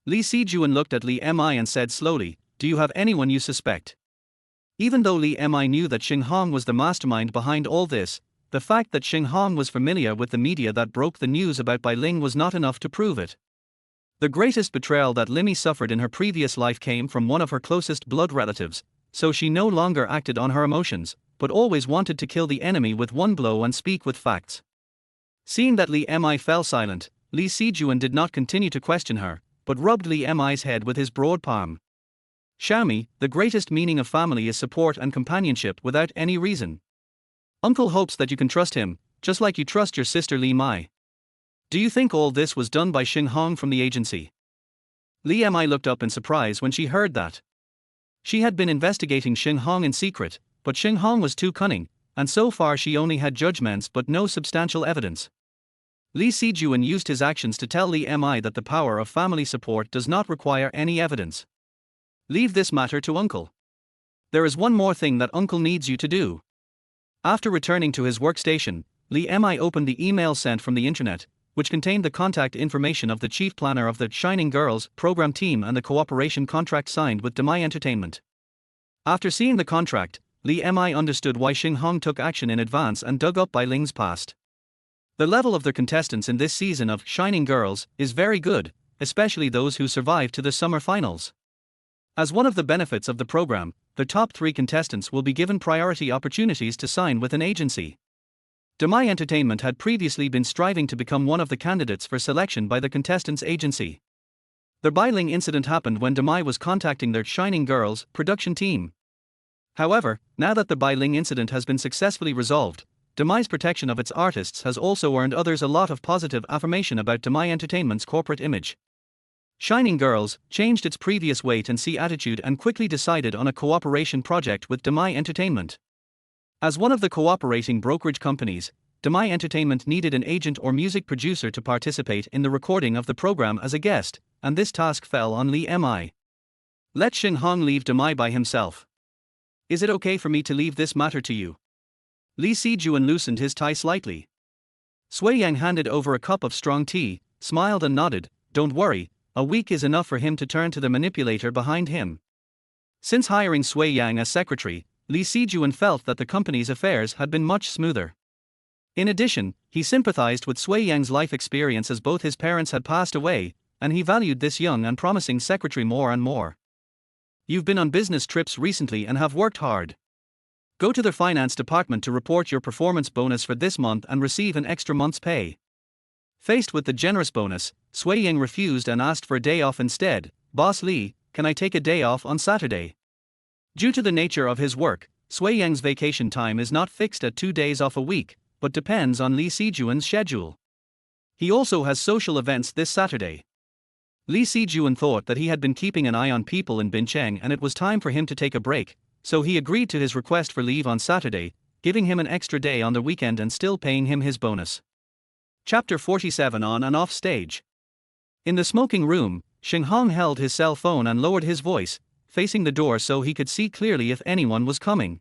Li Sijuan looked at Li Mi and said slowly, "Do you have anyone you suspect?" Even though Li Mi knew that Shenghong was the mastermind behind all this, the fact that Shenghong was familiar with the media that broke the news about Bai Ling was not enough to prove it. The greatest betrayal that Limi suffered in her previous life came from one of her closest blood relatives, so she no longer acted on her emotions, but always wanted to kill the enemy with one blow and speak with facts. Seeing that Li Mi fell silent, Li Sijuan did not continue to question her, but rubbed Li Mi's head with his broad palm. "Xiaomi, the greatest meaning of family is support and companionship without any reason. Uncle hopes that you can trust him, just like you trust your sister Li Mi. Do you think all this was done by Shenghong from the agency?" Li Mi looked up in surprise when she heard that. She had been investigating Shenghong in secret, but Shenghong was too cunning, and so far she only had judgments but no substantial evidence. Li Sijuan used his actions to tell Li Mi that the power of family support does not require any evidence. "Leave this matter to Uncle. There is one more thing that Uncle needs you to do." After returning to his workstation, Li Mi opened the email sent from the internet, which contained the contact information of the chief planner of the Shining Girls program team and the cooperation contract signed with Demai Entertainment. After seeing the contract, Li Mi understood why Shenghong took action in advance and dug up Bai Ling's past. The level of the contestants in this season of Shining Girls is very good, especially those who survived to the summer finals. As one of the benefits of the program, the top 3 contestants will be given priority opportunities to sign with an agency. Demai Entertainment had previously been striving to become one of the candidates for selection by the contestants' agency. The Bai Ling incident happened when Demai was contacting their Shining Girls production team. However, now that the Bai Ling incident has been successfully resolved, Demai's protection of its artists has also earned others a lot of positive affirmation about Demai Entertainment's corporate image. Shining Girls changed its previous wait-and-see attitude and quickly decided on a cooperation project with Demai Entertainment. As one of the cooperating brokerage companies, Demai Entertainment needed an agent or music producer to participate in the recording of the program as a guest, and this task fell on Li Mi. "Let Shenghong leave Demai by himself. Is it okay for me to leave this matter to you?" Li Sijuan loosened his tie slightly. Sui Yang handed over a cup of strong tea, smiled and nodded. "Don't worry, a week is enough for him to turn to the manipulator behind him." Since hiring Sui Yang as secretary, Li Sijuan felt that the company's affairs had been much smoother. In addition, he sympathized with Sui Yang's life experience as both his parents had passed away, and he valued this young and promising secretary more and more. "You've been on business trips recently and have worked hard. Go to the finance department to report your performance bonus for this month and receive an extra month's pay." Faced with the generous bonus, Sui Yang refused and asked for a day off instead. "Boss Li, can I take a day off on Saturday?" Due to the nature of his work, Sui Yang's vacation time is not fixed at 2 days off a week, but depends on Li Sijuan's schedule. He also has social events this Saturday. Li Sijuan thought that he had been keeping an eye on people in Bincheng and it was time for him to take a break, so he agreed to his request for leave on Saturday, giving him an extra day on the weekend and still paying him his bonus. Chapter 47 On and Off Stage. In the smoking room, Shenghong held his cell phone and lowered his voice, facing the door so he could see clearly if anyone was coming.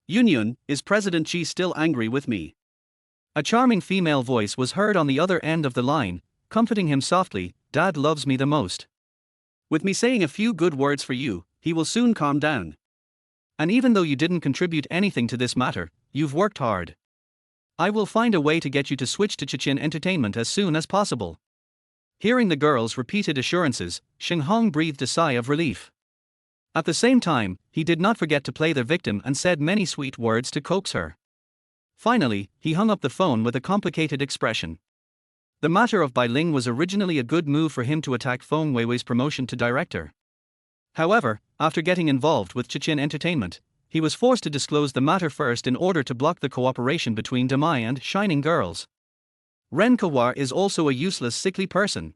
"Yunyun, is President Xi still angry with me?" A charming female voice was heard on the other end of the line, comforting him softly. "Dad loves me the most. With me saying a few good words for you, he will soon calm down. And even though you didn't contribute anything to this matter, you've worked hard. I will find a way to get you to switch to Chechen Entertainment as soon as possible." Hearing the girl's repeated assurances, Shenghong breathed a sigh of relief. At the same time, he did not forget to play the victim and said many sweet words to coax her. Finally, he hung up the phone with a complicated expression. The matter of Bai Ling was originally a good move for him to attack Feng Weiwei's promotion to director. However, after getting involved with Chechen Entertainment, he was forced to disclose the matter first in order to block the cooperation between Demai and Shining Girls. Ren Kawar is also a useless, sickly person.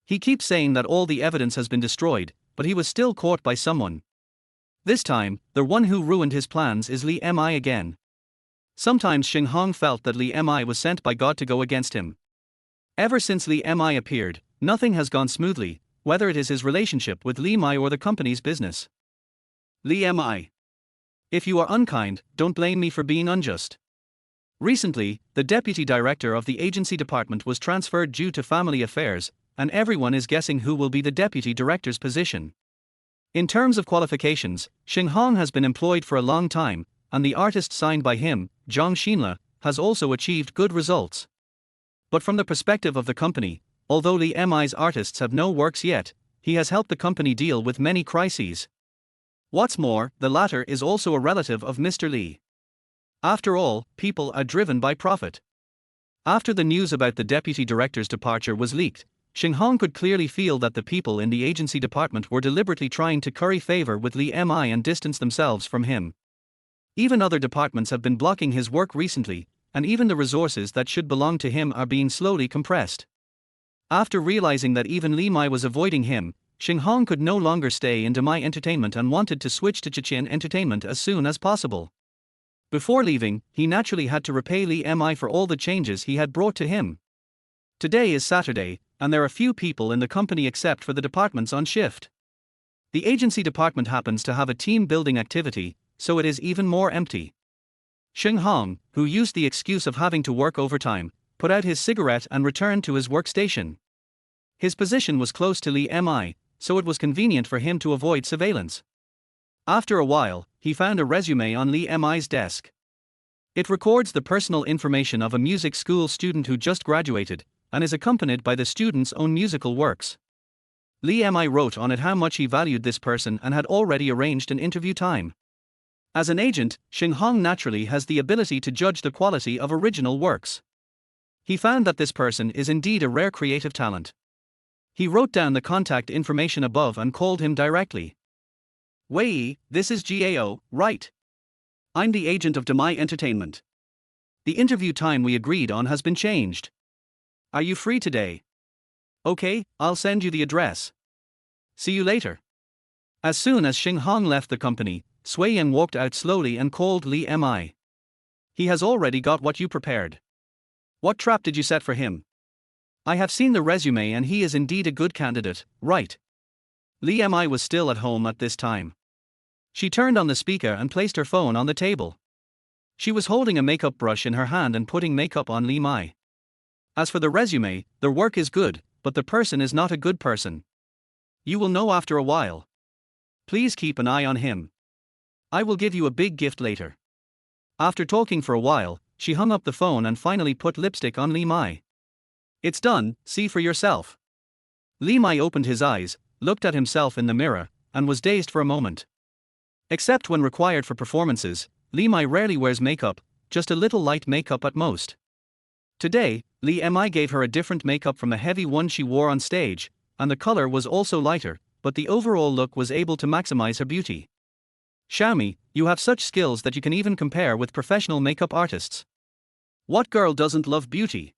He keeps saying that all the evidence has been destroyed, but he was still caught by someone. This time, the one who ruined his plans is Li Mi again. Sometimes Shenghong felt that Li Mi was sent by God to go against him. Ever since Li Mi appeared, nothing has gone smoothly, whether it is his relationship with Li Mi or the company's business. Li Mi. If you are unkind, don't blame me for being unjust. Recently, the deputy director of the agency department was transferred due to family affairs, and everyone is guessing who will be the deputy director's position. In terms of qualifications, Shenghong has been employed for a long time, and the artist signed by him, Zhang Xinle, has also achieved good results. But from the perspective of the company, although Li Mi's artists have no works yet, he has helped the company deal with many crises. What's more, the latter is also a relative of Mr. Li. After all, people are driven by profit. After the news about the deputy director's departure was leaked, Shenghong could clearly feel that the people in the agency department were deliberately trying to curry favor with Li Mi and distance themselves from him. Even other departments have been blocking his work recently, and even the resources that should belong to him are being slowly compressed. After realizing that even Li Mi was avoiding him, Shenghong could no longer stay in Demai Entertainment and wanted to switch to Chechen Entertainment as soon as possible. Before leaving, he naturally had to repay Li Mi for all the changes he had brought to him. Today is Saturday, and there are few people in the company except for the departments on shift. The agency department happens to have a team-building activity, so it is even more empty. Shenghong, who used the excuse of having to work overtime, put out his cigarette and returned to his workstation. His position was close to Li Mi, so it was convenient for him to avoid surveillance. After a while, he found a resume on Li Mi's desk. It records the personal information of a music school student who just graduated, and is accompanied by the student's own musical works. Li Mi wrote on it how much he valued this person and had already arranged an interview time. As an agent, Shenghong naturally has the ability to judge the quality of original works. He found that this person is indeed a rare creative talent. He wrote down the contact information above and called him directly. Wei, this is Gao, right? I'm the agent of Demai Entertainment. The interview time we agreed on has been changed. Are you free today? Okay, I'll send you the address. See you later. As soon as Shenghong left the company, Sui Yang walked out slowly and called Li Mi. He has already got what you prepared. What trap did you set for him? I have seen the resume and he is indeed a good candidate, right? Li Mi was still at home at this time. She turned on the speaker and placed her phone on the table. She was holding a makeup brush in her hand and putting makeup on Li Mi. As for the resume, the work is good, but the person is not a good person. You will know after a while. Please keep an eye on him. I will give you a big gift later. After talking for a while, she hung up the phone and finally put lipstick on Li Mi. It's done, see for yourself. Li Mi opened his eyes, looked at himself in the mirror, and was dazed for a moment. Except when required for performances, Li Mi rarely wears makeup, just a little light makeup at most. Today, Li Mi gave her a different makeup from the heavy one she wore on stage, and the color was also lighter, but the overall look was able to maximize her beauty. Xiaomi, you have such skills that you can even compare with professional makeup artists. What girl doesn't love beauty?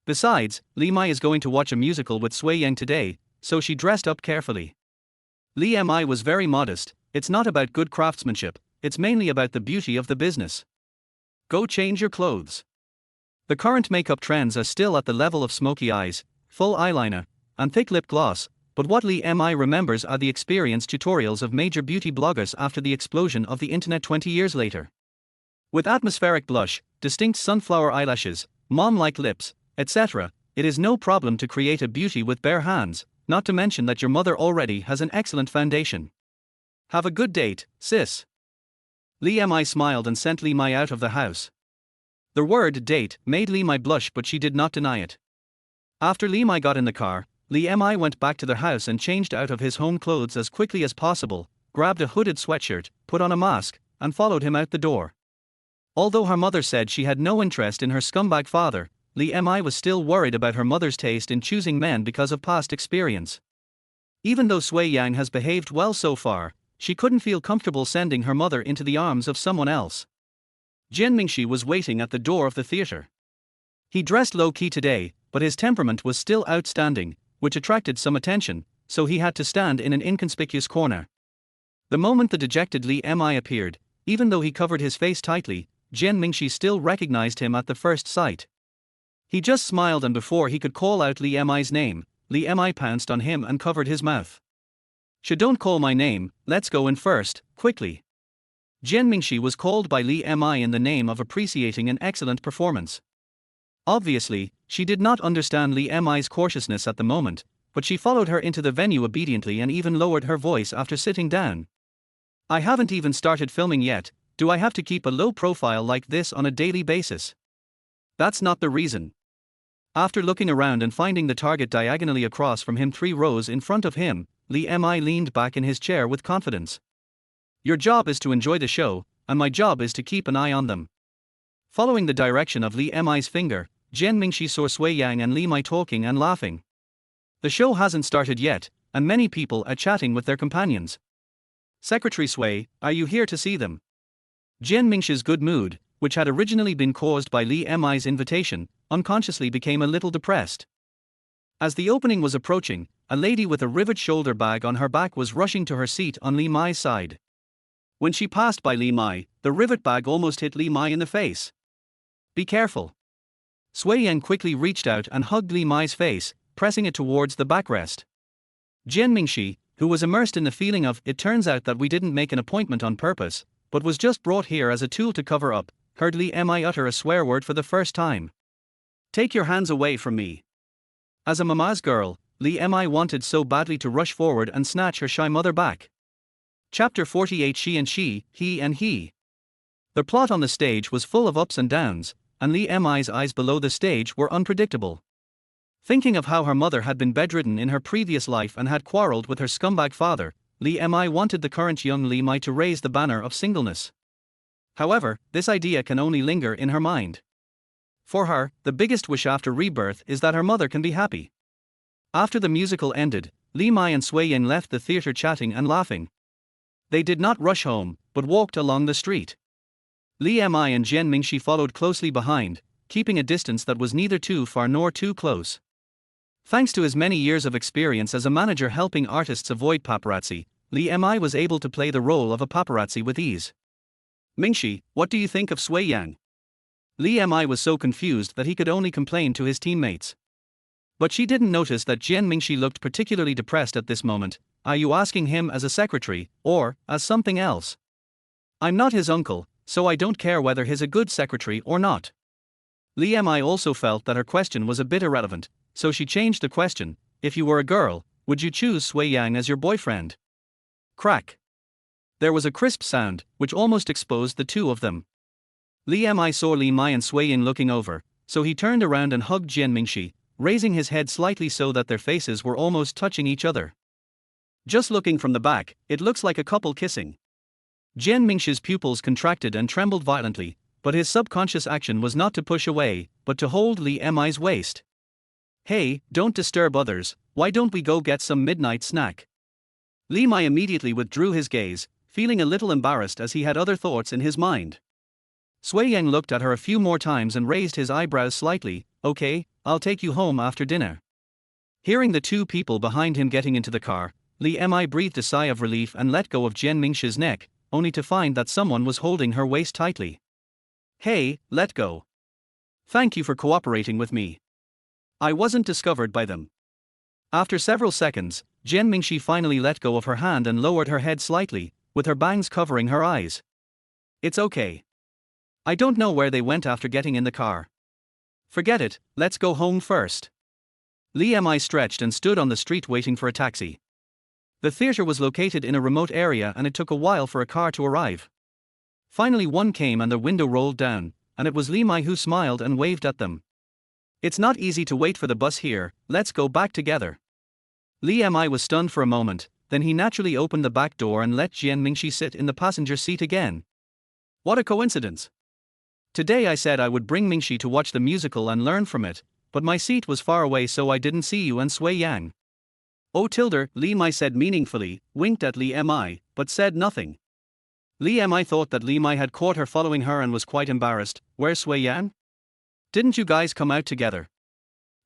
Besides, Li Mi is going to watch a musical with Sui Yang today, so she dressed up carefully. Li Mi was very modest. It's not about good craftsmanship, it's mainly about the beauty of the business. Go change your clothes. The current makeup trends are still at the level of smoky eyes, full eyeliner, and thick lip gloss, but what Li Mi remembers are the experience tutorials of major beauty bloggers after the explosion of the internet 20 years later. With atmospheric blush, distinct sunflower eyelashes, mom-like lips, etc., it is no problem to create a beauty with bare hands, not to mention that your mother already has an excellent foundation. Have a good date, sis. Li Mi smiled and sent Li Mi out of the house. The word date made Li Mi blush, but she did not deny it. After Li Mi got in the car, Li Mi went back to their house and changed out of his home clothes as quickly as possible, grabbed a hooded sweatshirt, put on a mask, and followed him out the door. Although her mother said she had no interest in her scumbag father, Li Mi was still worried about her mother's taste in choosing men because of past experience. Even though Sui Yang has behaved well so far, she couldn't feel comfortable sending her mother into the arms of someone else. Jian Mingxi was waiting at the door of the theater. He dressed low-key today, but his temperament was still outstanding, which attracted some attention, so he had to stand in an inconspicuous corner. The moment the dejected Li Mi appeared, even though he covered his face tightly, Jian Mingxi still recognized him at the first sight. He just smiled, and before he could call out Li Mi's name, Li Mi pounced on him and covered his mouth. Don't call my name, let's go in first, quickly. Jian Mingxi was called by Li Mi in the name of appreciating an excellent performance. Obviously, she did not understand Li Mi's cautiousness at the moment, but she followed her into the venue obediently and even lowered her voice after sitting down. I haven't even started filming yet, do I have to keep a low profile like this on a daily basis? That's not the reason. After looking around and finding the target diagonally across from him 3 rows in front of him, Li Mi leaned back in his chair with confidence. Your job is to enjoy the show, and my job is to keep an eye on them. Following the direction of Li Mi's finger, Jian Mingxi saw Sui Yang and Li Mi talking and laughing. The show hasn't started yet, and many people are chatting with their companions. Secretary Sui, are you here to see them? Jian Mingxi's good mood, which had originally been caused by Li Mi's invitation, unconsciously became a little depressed. As the opening was approaching, a lady with a rivet shoulder bag on her back was rushing to her seat on Li Mi's side. When she passed by Li Mi, the rivet bag almost hit Li Mi in the face. Be careful. Sui Yang quickly reached out and hugged Li Mi's face, pressing it towards the backrest. Jian Mingxi, who was immersed in the feeling of "it turns out that we didn't make an appointment on purpose, but was just brought here as a tool to cover up," heard Li Mi utter a swear word for the first time. Take your hands away from me. As a mama's girl, Li Mi wanted so badly to rush forward and snatch her shy mother back. Chapter 48 She and She, He and He. The plot on the stage was full of ups and downs, and Li Mi's eyes below the stage were unpredictable. Thinking of how her mother had been bedridden in her previous life and had quarreled with her scumbag father, Li Mi wanted the current young Li Mi to raise the banner of singleness. However, this idea can only linger in her mind. For her, the biggest wish after rebirth is that her mother can be happy. After the musical ended, Li Mi and Sui Yang left the theater chatting and laughing. They did not rush home, but walked along the street. Li Mi and Jian Mingxi followed closely behind, keeping a distance that was neither too far nor too close. Thanks to his many years of experience as a manager helping artists avoid paparazzi, Li Mi was able to play the role of a paparazzi with ease. Mingxi, what do you think of Sui Yang? Li Mi was so confused that he could only complain to his teammates. But she didn't notice that Jian Mingxi looked particularly depressed at this moment. Are you asking him as a secretary, or as something else? I'm not his uncle, so I don't care whether he's a good secretary or not. Li Mi also felt that her question was a bit irrelevant, so she changed the question. If you were a girl, would you choose Sui Yang as your boyfriend? Crack. There was a crisp sound, which almost exposed the two of them. Li Mi saw Li Mi and Sui Yang looking over, so he turned around and hugged Jian Mingxi, raising his head slightly so that their faces were almost touching each other. Just looking from the back, it looks like a couple kissing. Jian Mingxi's pupils contracted and trembled violently, but his subconscious action was not to push away, but to hold Li Mi's waist. Hey, don't disturb others, why don't we go get some midnight snack? Li Mi immediately withdrew his gaze, feeling a little embarrassed as he had other thoughts in his mind. Sui Yang looked at her a few more times and raised his eyebrows slightly. Okay, I'll take you home after dinner. Hearing the two people behind him getting into the car, Li Mi breathed a sigh of relief and let go of Jian Mingxi's neck, only to find that someone was holding her waist tightly. Hey, let go. Thank you for cooperating with me. I wasn't discovered by them. After several seconds, Jian Mingxi finally let go of her hand and lowered her head slightly, with her bangs covering her eyes. It's okay. I don't know where they went after getting in the car. Forget it, let's go home first. Li Mi stretched and stood on the street waiting for a taxi. The theater was located in a remote area and it took a while for a car to arrive. Finally one came and the window rolled down, and it was Li Mi who smiled and waved at them. It's not easy to wait for the bus here, let's go back together. Li Mi was stunned for a moment, then he naturally opened the back door and let Jian Mingxi sit in the passenger seat again. What a coincidence. Today I said I would bring Mingxi to watch the musical and learn from it, but my seat was far away so I didn't see you and Sui Yang. Oh tilde, Li Mai said meaningfully, winked at Li Mi, but said nothing. Li Mi thought that Li Mai had caught her following her and was quite embarrassed. Where's Sui Yang? Didn't you guys come out together?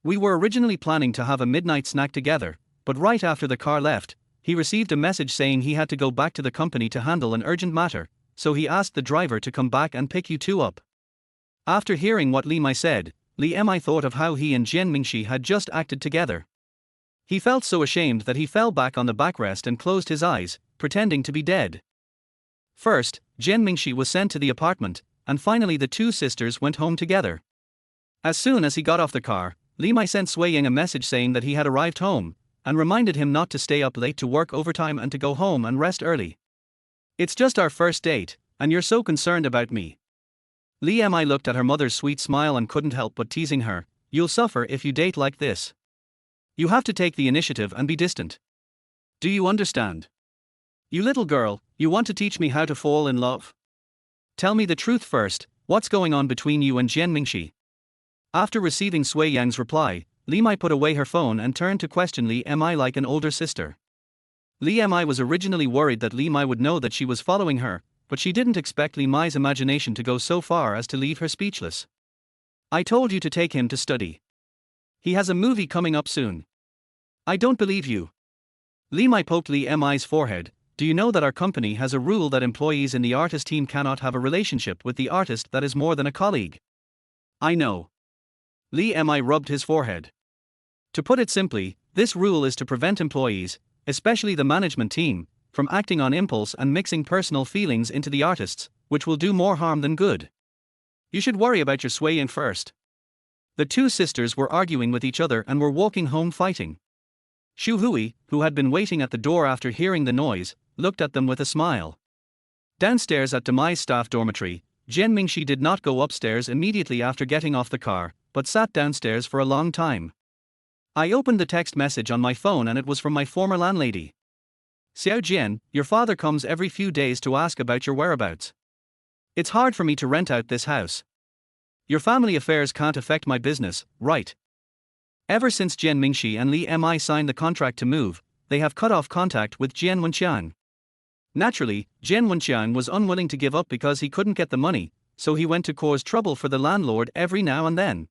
We were originally planning to have a midnight snack together, but right after the car left, he received a message saying he had to go back to the company to handle an urgent matter, so he asked the driver to come back and pick you two up. After hearing what Li Mai said, Li Mi thought of how he and Jian Mingxi had just acted together. He felt so ashamed that he fell back on the backrest and closed his eyes, pretending to be dead. First, Jian Mingxi was sent to the apartment, and finally the two sisters went home together. As soon as he got off the car, Li Mai sent Sui Yang a message saying that he had arrived home, and reminded him not to stay up late to work overtime and to go home and rest early. It's just our first date, and you're so concerned about me. Li Mi looked at her mother's sweet smile and couldn't help but teasing her. You'll suffer if you date like this. You have to take the initiative and be distant. Do you understand? You little girl, you want to teach me how to fall in love? Tell me the truth first, what's going on between you and Jian Mingxi? After receiving Sui Yang's reply, Li Mi put away her phone and turned to question Li Mi like an older sister. Li Mi was originally worried that Li Mi would know that she was following her, but she didn't expect Li Mi's imagination to go so far as to leave her speechless. I told you to take him to study. He has a movie coming up soon. I don't believe you. Li Mi poked Li Mi's forehead. Do you know that our company has a rule that employees in the artist team cannot have a relationship with the artist that is more than a colleague? I know. Li Mi rubbed his forehead. To put it simply, this rule is to prevent employees, especially the management team, from acting on impulse and mixing personal feelings into the artists, which will do more harm than good. You should worry about your Sui Yang first. The two sisters were arguing with each other and were walking home fighting. Xu Hui, who had been waiting at the door after hearing the noise, looked at them with a smile. Downstairs at Demai's staff dormitory, Jian Mingxi did not go upstairs immediately after getting off the car, but sat downstairs for a long time. I opened the text message on my phone and it was from my former landlady. Xiao Jian, your father comes every few days to ask about your whereabouts. It's hard for me to rent out this house. Your family affairs can't affect my business, right? Ever since Jian Mingxi and Li Mi signed the contract to move, they have cut off contact with Jian Wenqiang. Naturally, Jian Wenqiang was unwilling to give up because he couldn't get the money, so he went to cause trouble for the landlord every now and then.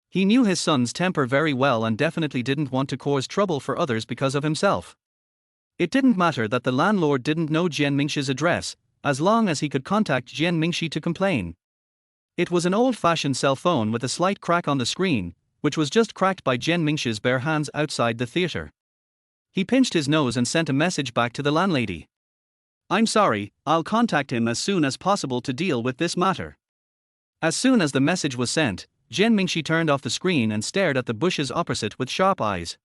He knew his son's temper very well and definitely didn't want to cause trouble for others because of himself. It didn't matter that the landlord didn't know Jian Mingxi's address, as long as he could contact Jian Mingxi to complain. It was an old-fashioned cell phone with a slight crack on the screen, which was just cracked by Jian Mingxi's bare hands outside the theater. He pinched his nose and sent a message back to the landlady. I'm sorry, I'll contact him as soon as possible to deal with this matter. As soon as the message was sent, Jian Mingxi turned off the screen and stared at the bushes opposite with sharp eyes.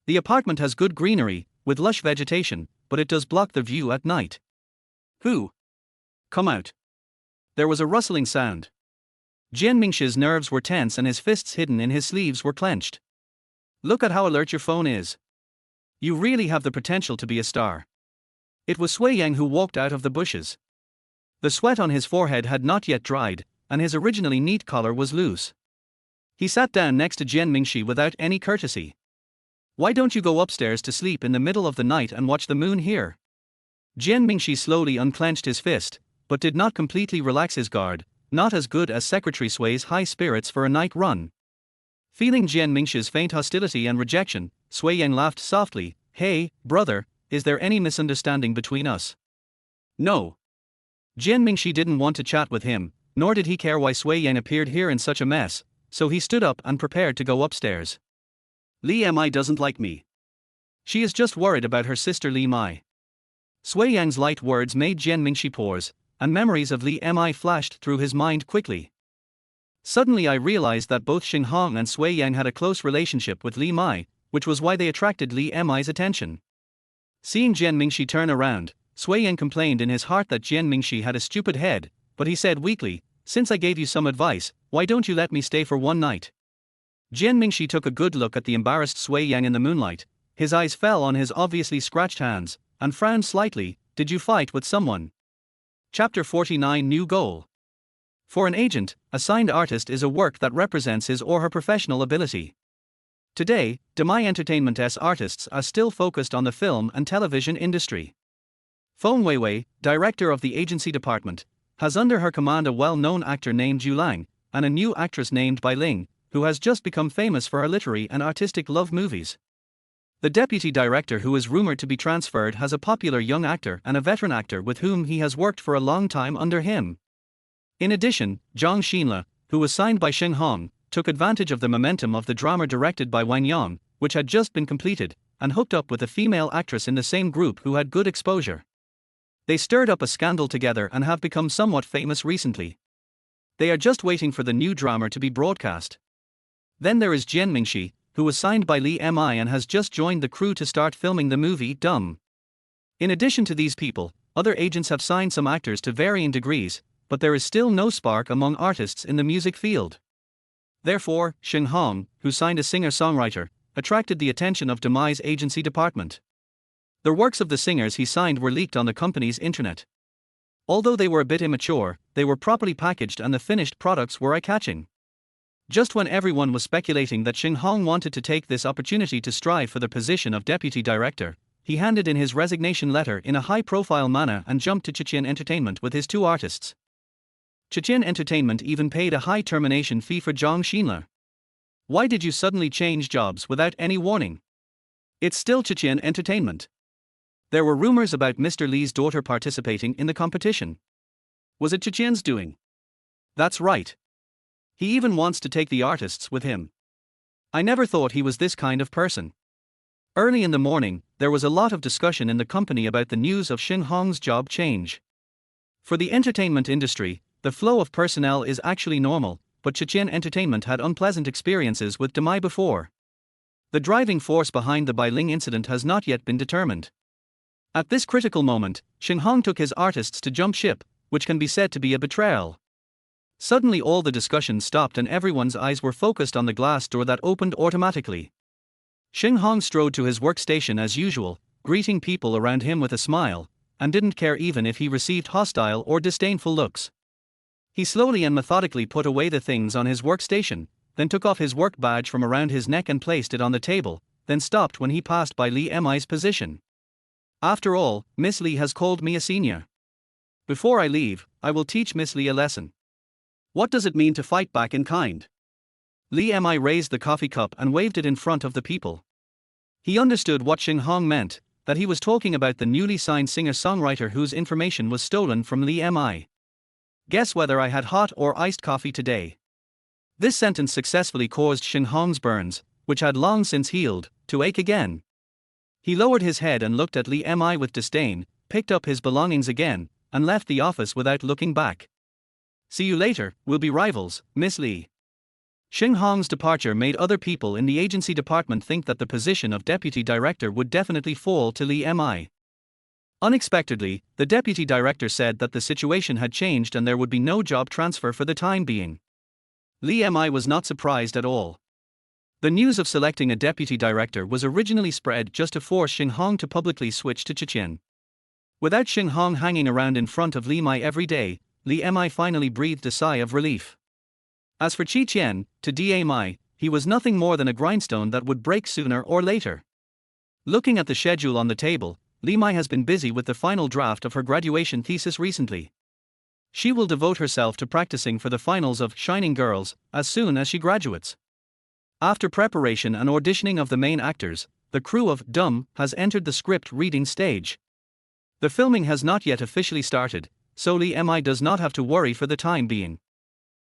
The apartment has good greenery, with lush vegetation, but it does block the view at night. Who? Come out. There was a rustling sound. Jian Mingxi's nerves were tense and his fists hidden in his sleeves were clenched. Look at how alert your phone is. You really have the potential to be a star. It was Sui Yang who walked out of the bushes. The sweat on his forehead had not yet dried, and his originally neat collar was loose. He sat down next to Jian Mingxi without any courtesy. Why don't you go upstairs to sleep in the middle of the night and watch the moon here? Jian Mingxi slowly unclenched his fist, but did not completely relax his guard, not as good as Secretary Sui's high spirits for a night run. Feeling Jian Mingxi's faint hostility and rejection, Sui Yang laughed softly. Hey, brother, is there any misunderstanding between us? No. Jian Mingxi didn't want to chat with him, nor did he care why Sui Yang appeared here in such a mess, so he stood up and prepared to go upstairs. Li Mi doesn't like me. She is just worried about her sister Li Mi. Sui Yang's light words made Jian Mingxi pause, and memories of Li Mi flashed through his mind quickly. Suddenly I realized that both Shenghong and Sui Yang had a close relationship with Li Mi, which was why they attracted Li Mi's attention. Seeing Jian Mingxi turn around, Sui Yang complained in his heart that Jian Mingxi had a stupid head, but he said weakly, since I gave you some advice, why don't you let me stay for one night? Jian Mingxi took a good look at the embarrassed Sui Yang in the moonlight, His eyes fell on his obviously scratched hands, and frowned slightly. Did you fight with someone? Chapter 49 New Goal. For an agent, a signed artist is a work that represents his or her professional ability. Today, Demai Entertainment's artists are still focused on the film and television industry. Feng Weiwei, director of the agency department, has under her command a well-known actor named Yu Lang, and a new actress named Bai Ling, who has just become famous for her literary and artistic love movies. The deputy director, who is rumored to be transferred, has a popular young actor and a veteran actor with whom he has worked for a long time under him. In addition, Zhang Xinle, who was signed by Shenghong, took advantage of the momentum of the drama directed by Wang Yang, which had just been completed, and hooked up with a female actress in the same group who had good exposure. They stirred up a scandal together and have become somewhat famous recently. They are just waiting for the new drama to be broadcast. Then there is Jian Mingxi, who was signed by Li Mi and has just joined the crew to start filming the movie Dumb. In addition to these people, other agents have signed some actors to varying degrees, but there is still no spark among artists in the music field. Therefore, Shenghong, who signed a singer-songwriter, attracted the attention of Demai's agency department. The works of the singers he signed were leaked on the company's internet. Although they were a bit immature, they were properly packaged and the finished products were eye-catching. Just when everyone was speculating that Shenghong wanted to take this opportunity to strive for the position of deputy director, he handed in his resignation letter in a high-profile manner and jumped to Chichen Entertainment with his two artists. Chichen Entertainment even paid a high termination fee for Zhang Xinle. Why did you suddenly change jobs without any warning? It's still Chichen Entertainment. There were rumors about Mr. Li's daughter participating in the competition. Was it Chichen's doing? That's right. He even wants to take the artists with him. I never thought he was this kind of person. Early in the morning, there was a lot of discussion in the company about the news of Shenghong's job change. For the entertainment industry, the flow of personnel is actually normal, but Chichen Entertainment had unpleasant experiences with Demai before. The driving force behind the Bai Ling incident has not yet been determined. At this critical moment, Shenghong took his artists to jump ship, which can be said to be a betrayal. Suddenly all the discussion stopped and everyone's eyes were focused on the glass door that opened automatically. Shenghong strode to his workstation as usual, greeting people around him with a smile, and didn't care even if he received hostile or disdainful looks. He slowly and methodically put away the things on his workstation, then took off his work badge from around his neck and placed it on the table, then stopped when he passed by Li Mi's position. After all, Miss Li has called me a senior. Before I leave, I will teach Miss Li a lesson. What does it mean to fight back in kind? Li Mi raised the coffee cup and waved it in front of the people. He understood what Shenghong meant, that he was talking about the newly signed singer-songwriter whose information was stolen from Li Mi. Guess whether I had hot or iced coffee today. This sentence successfully caused Shenghong's burns, which had long since healed, to ache again. He lowered his head and looked at Li Mi with disdain, picked up his belongings again, and left the office without looking back. See you later, we'll be rivals, Miss Li. Shenghong's departure made other people in the agency department think that the position of deputy director would definitely fall to Li Mi. Unexpectedly, the deputy director said that the situation had changed and there would be no job transfer for the time being. Li Mi was not surprised at all. The news of selecting a deputy director was originally spread just to force Shenghong to publicly switch to Chichen. Without Shenghong hanging around in front of Li Mi every day, Li Mi finally breathed a sigh of relief. As for Chi Qian, to Da Mi, he was nothing more than a grindstone that would break sooner or later. Looking at the schedule on the table, Li Mi has been busy with the final draft of her graduation thesis recently. She will devote herself to practicing for the finals of Shining Girls as soon as she graduates. After preparation and auditioning of the main actors, the crew of Dumb has entered the script reading stage. The filming has not yet officially started, so Li Mi does not have to worry for the time being.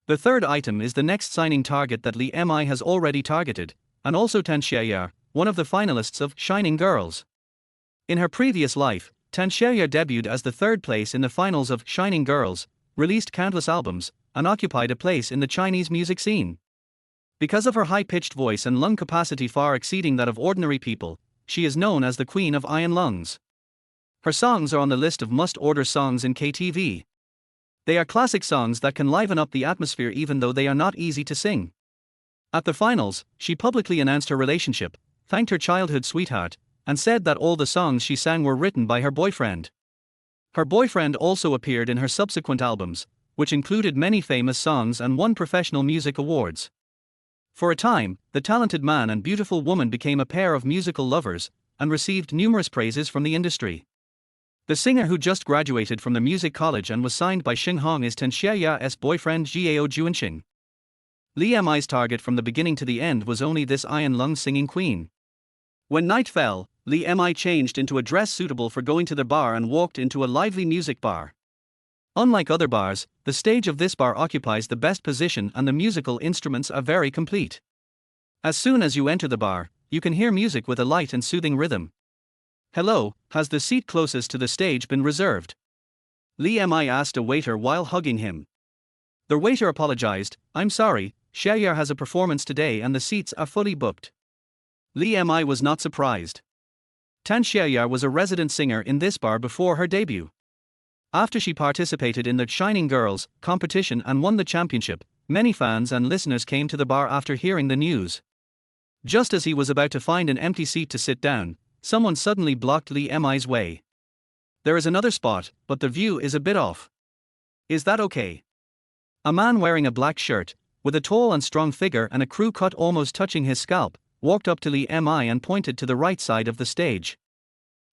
The third item is the next signing target that Li Mi has already targeted, and also Tan Xiaoya, one of the finalists of Shining Girls. In her previous life, Tan Xiaoya debuted as the third place in the finals of Shining Girls, released countless albums, and occupied a place in the Chinese music scene. Because of her high-pitched voice and lung capacity far exceeding that of ordinary people, she is known as the Queen of Iron Lungs. Her songs are on the list of must-order songs in KTV. They are classic songs that can liven up the atmosphere even though they are not easy to sing. At the finals, she publicly announced her relationship, thanked her childhood sweetheart, and said that all the songs she sang were written by her boyfriend. Her boyfriend also appeared in her subsequent albums, which included many famous songs and won professional music awards. For a time, the talented man and beautiful woman became a pair of musical lovers, and received numerous praises from the industry. The singer who just graduated from the music college and was signed by Shenghong is Tan Xiaoya's boyfriend Jiao Juanqing. Li Mi's target from the beginning to the end was only this iron lung singing queen. When night fell, Li Mi changed into a dress suitable for going to the bar and walked into a lively music bar. Unlike other bars, the stage of this bar occupies the best position and the musical instruments are very complete. As soon as you enter the bar, you can hear music with a light and soothing rhythm. "Hello, has the seat closest to the stage been reserved?" Li Mi asked a waiter while hugging him. The waiter apologized, "I'm sorry, Xiaoya has a performance today and the seats are fully booked." Li Mi was not surprised. Tan Xiaoya was a resident singer in this bar before her debut. After she participated in the Shining Girls competition and won the championship, many fans and listeners came to the bar after hearing the news. Just as he was about to find an empty seat to sit down, someone suddenly blocked Li Mi's way. "There is another spot, but the view is a bit off. Is that okay?" A man wearing a black shirt, with a tall and strong figure and a crew cut almost touching his scalp, walked up to Li Mi and pointed to the right side of the stage.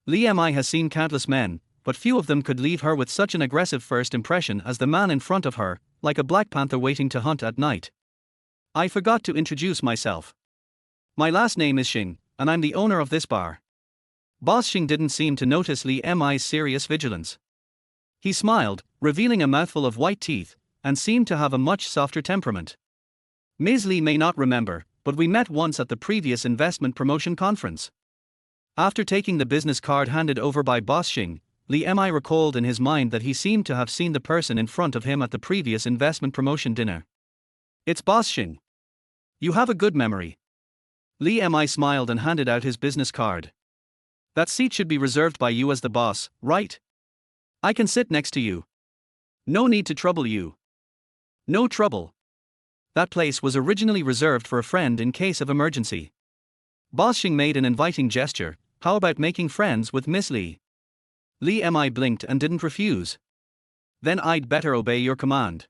Li Mi has seen countless men, but few of them could leave her with such an aggressive first impression as the man in front of her, like a black panther waiting to hunt at night. "I forgot to introduce myself. My last name is Xing, and I'm the owner of this bar." Boss Xing didn't seem to notice Li Mi's serious vigilance. He smiled, revealing a mouthful of white teeth, and seemed to have a much softer temperament. "Ms. Li may not remember, but we met once at the previous investment promotion conference." After taking the business card handed over by Boss Xing, Li Mi recalled in his mind that he seemed to have seen the person in front of him at the previous investment promotion dinner. "It's Boss Xing. You have a good memory." Li Mi smiled and handed out his business card. "That seat should be reserved by you as the boss, right? I can sit next to you. No need to trouble you." "No trouble. That place was originally reserved for a friend in case of emergency." Boss Xing made an inviting gesture. "How about making friends with Miss Li?" Li Mi blinked and didn't refuse. "Then I'd better obey your command."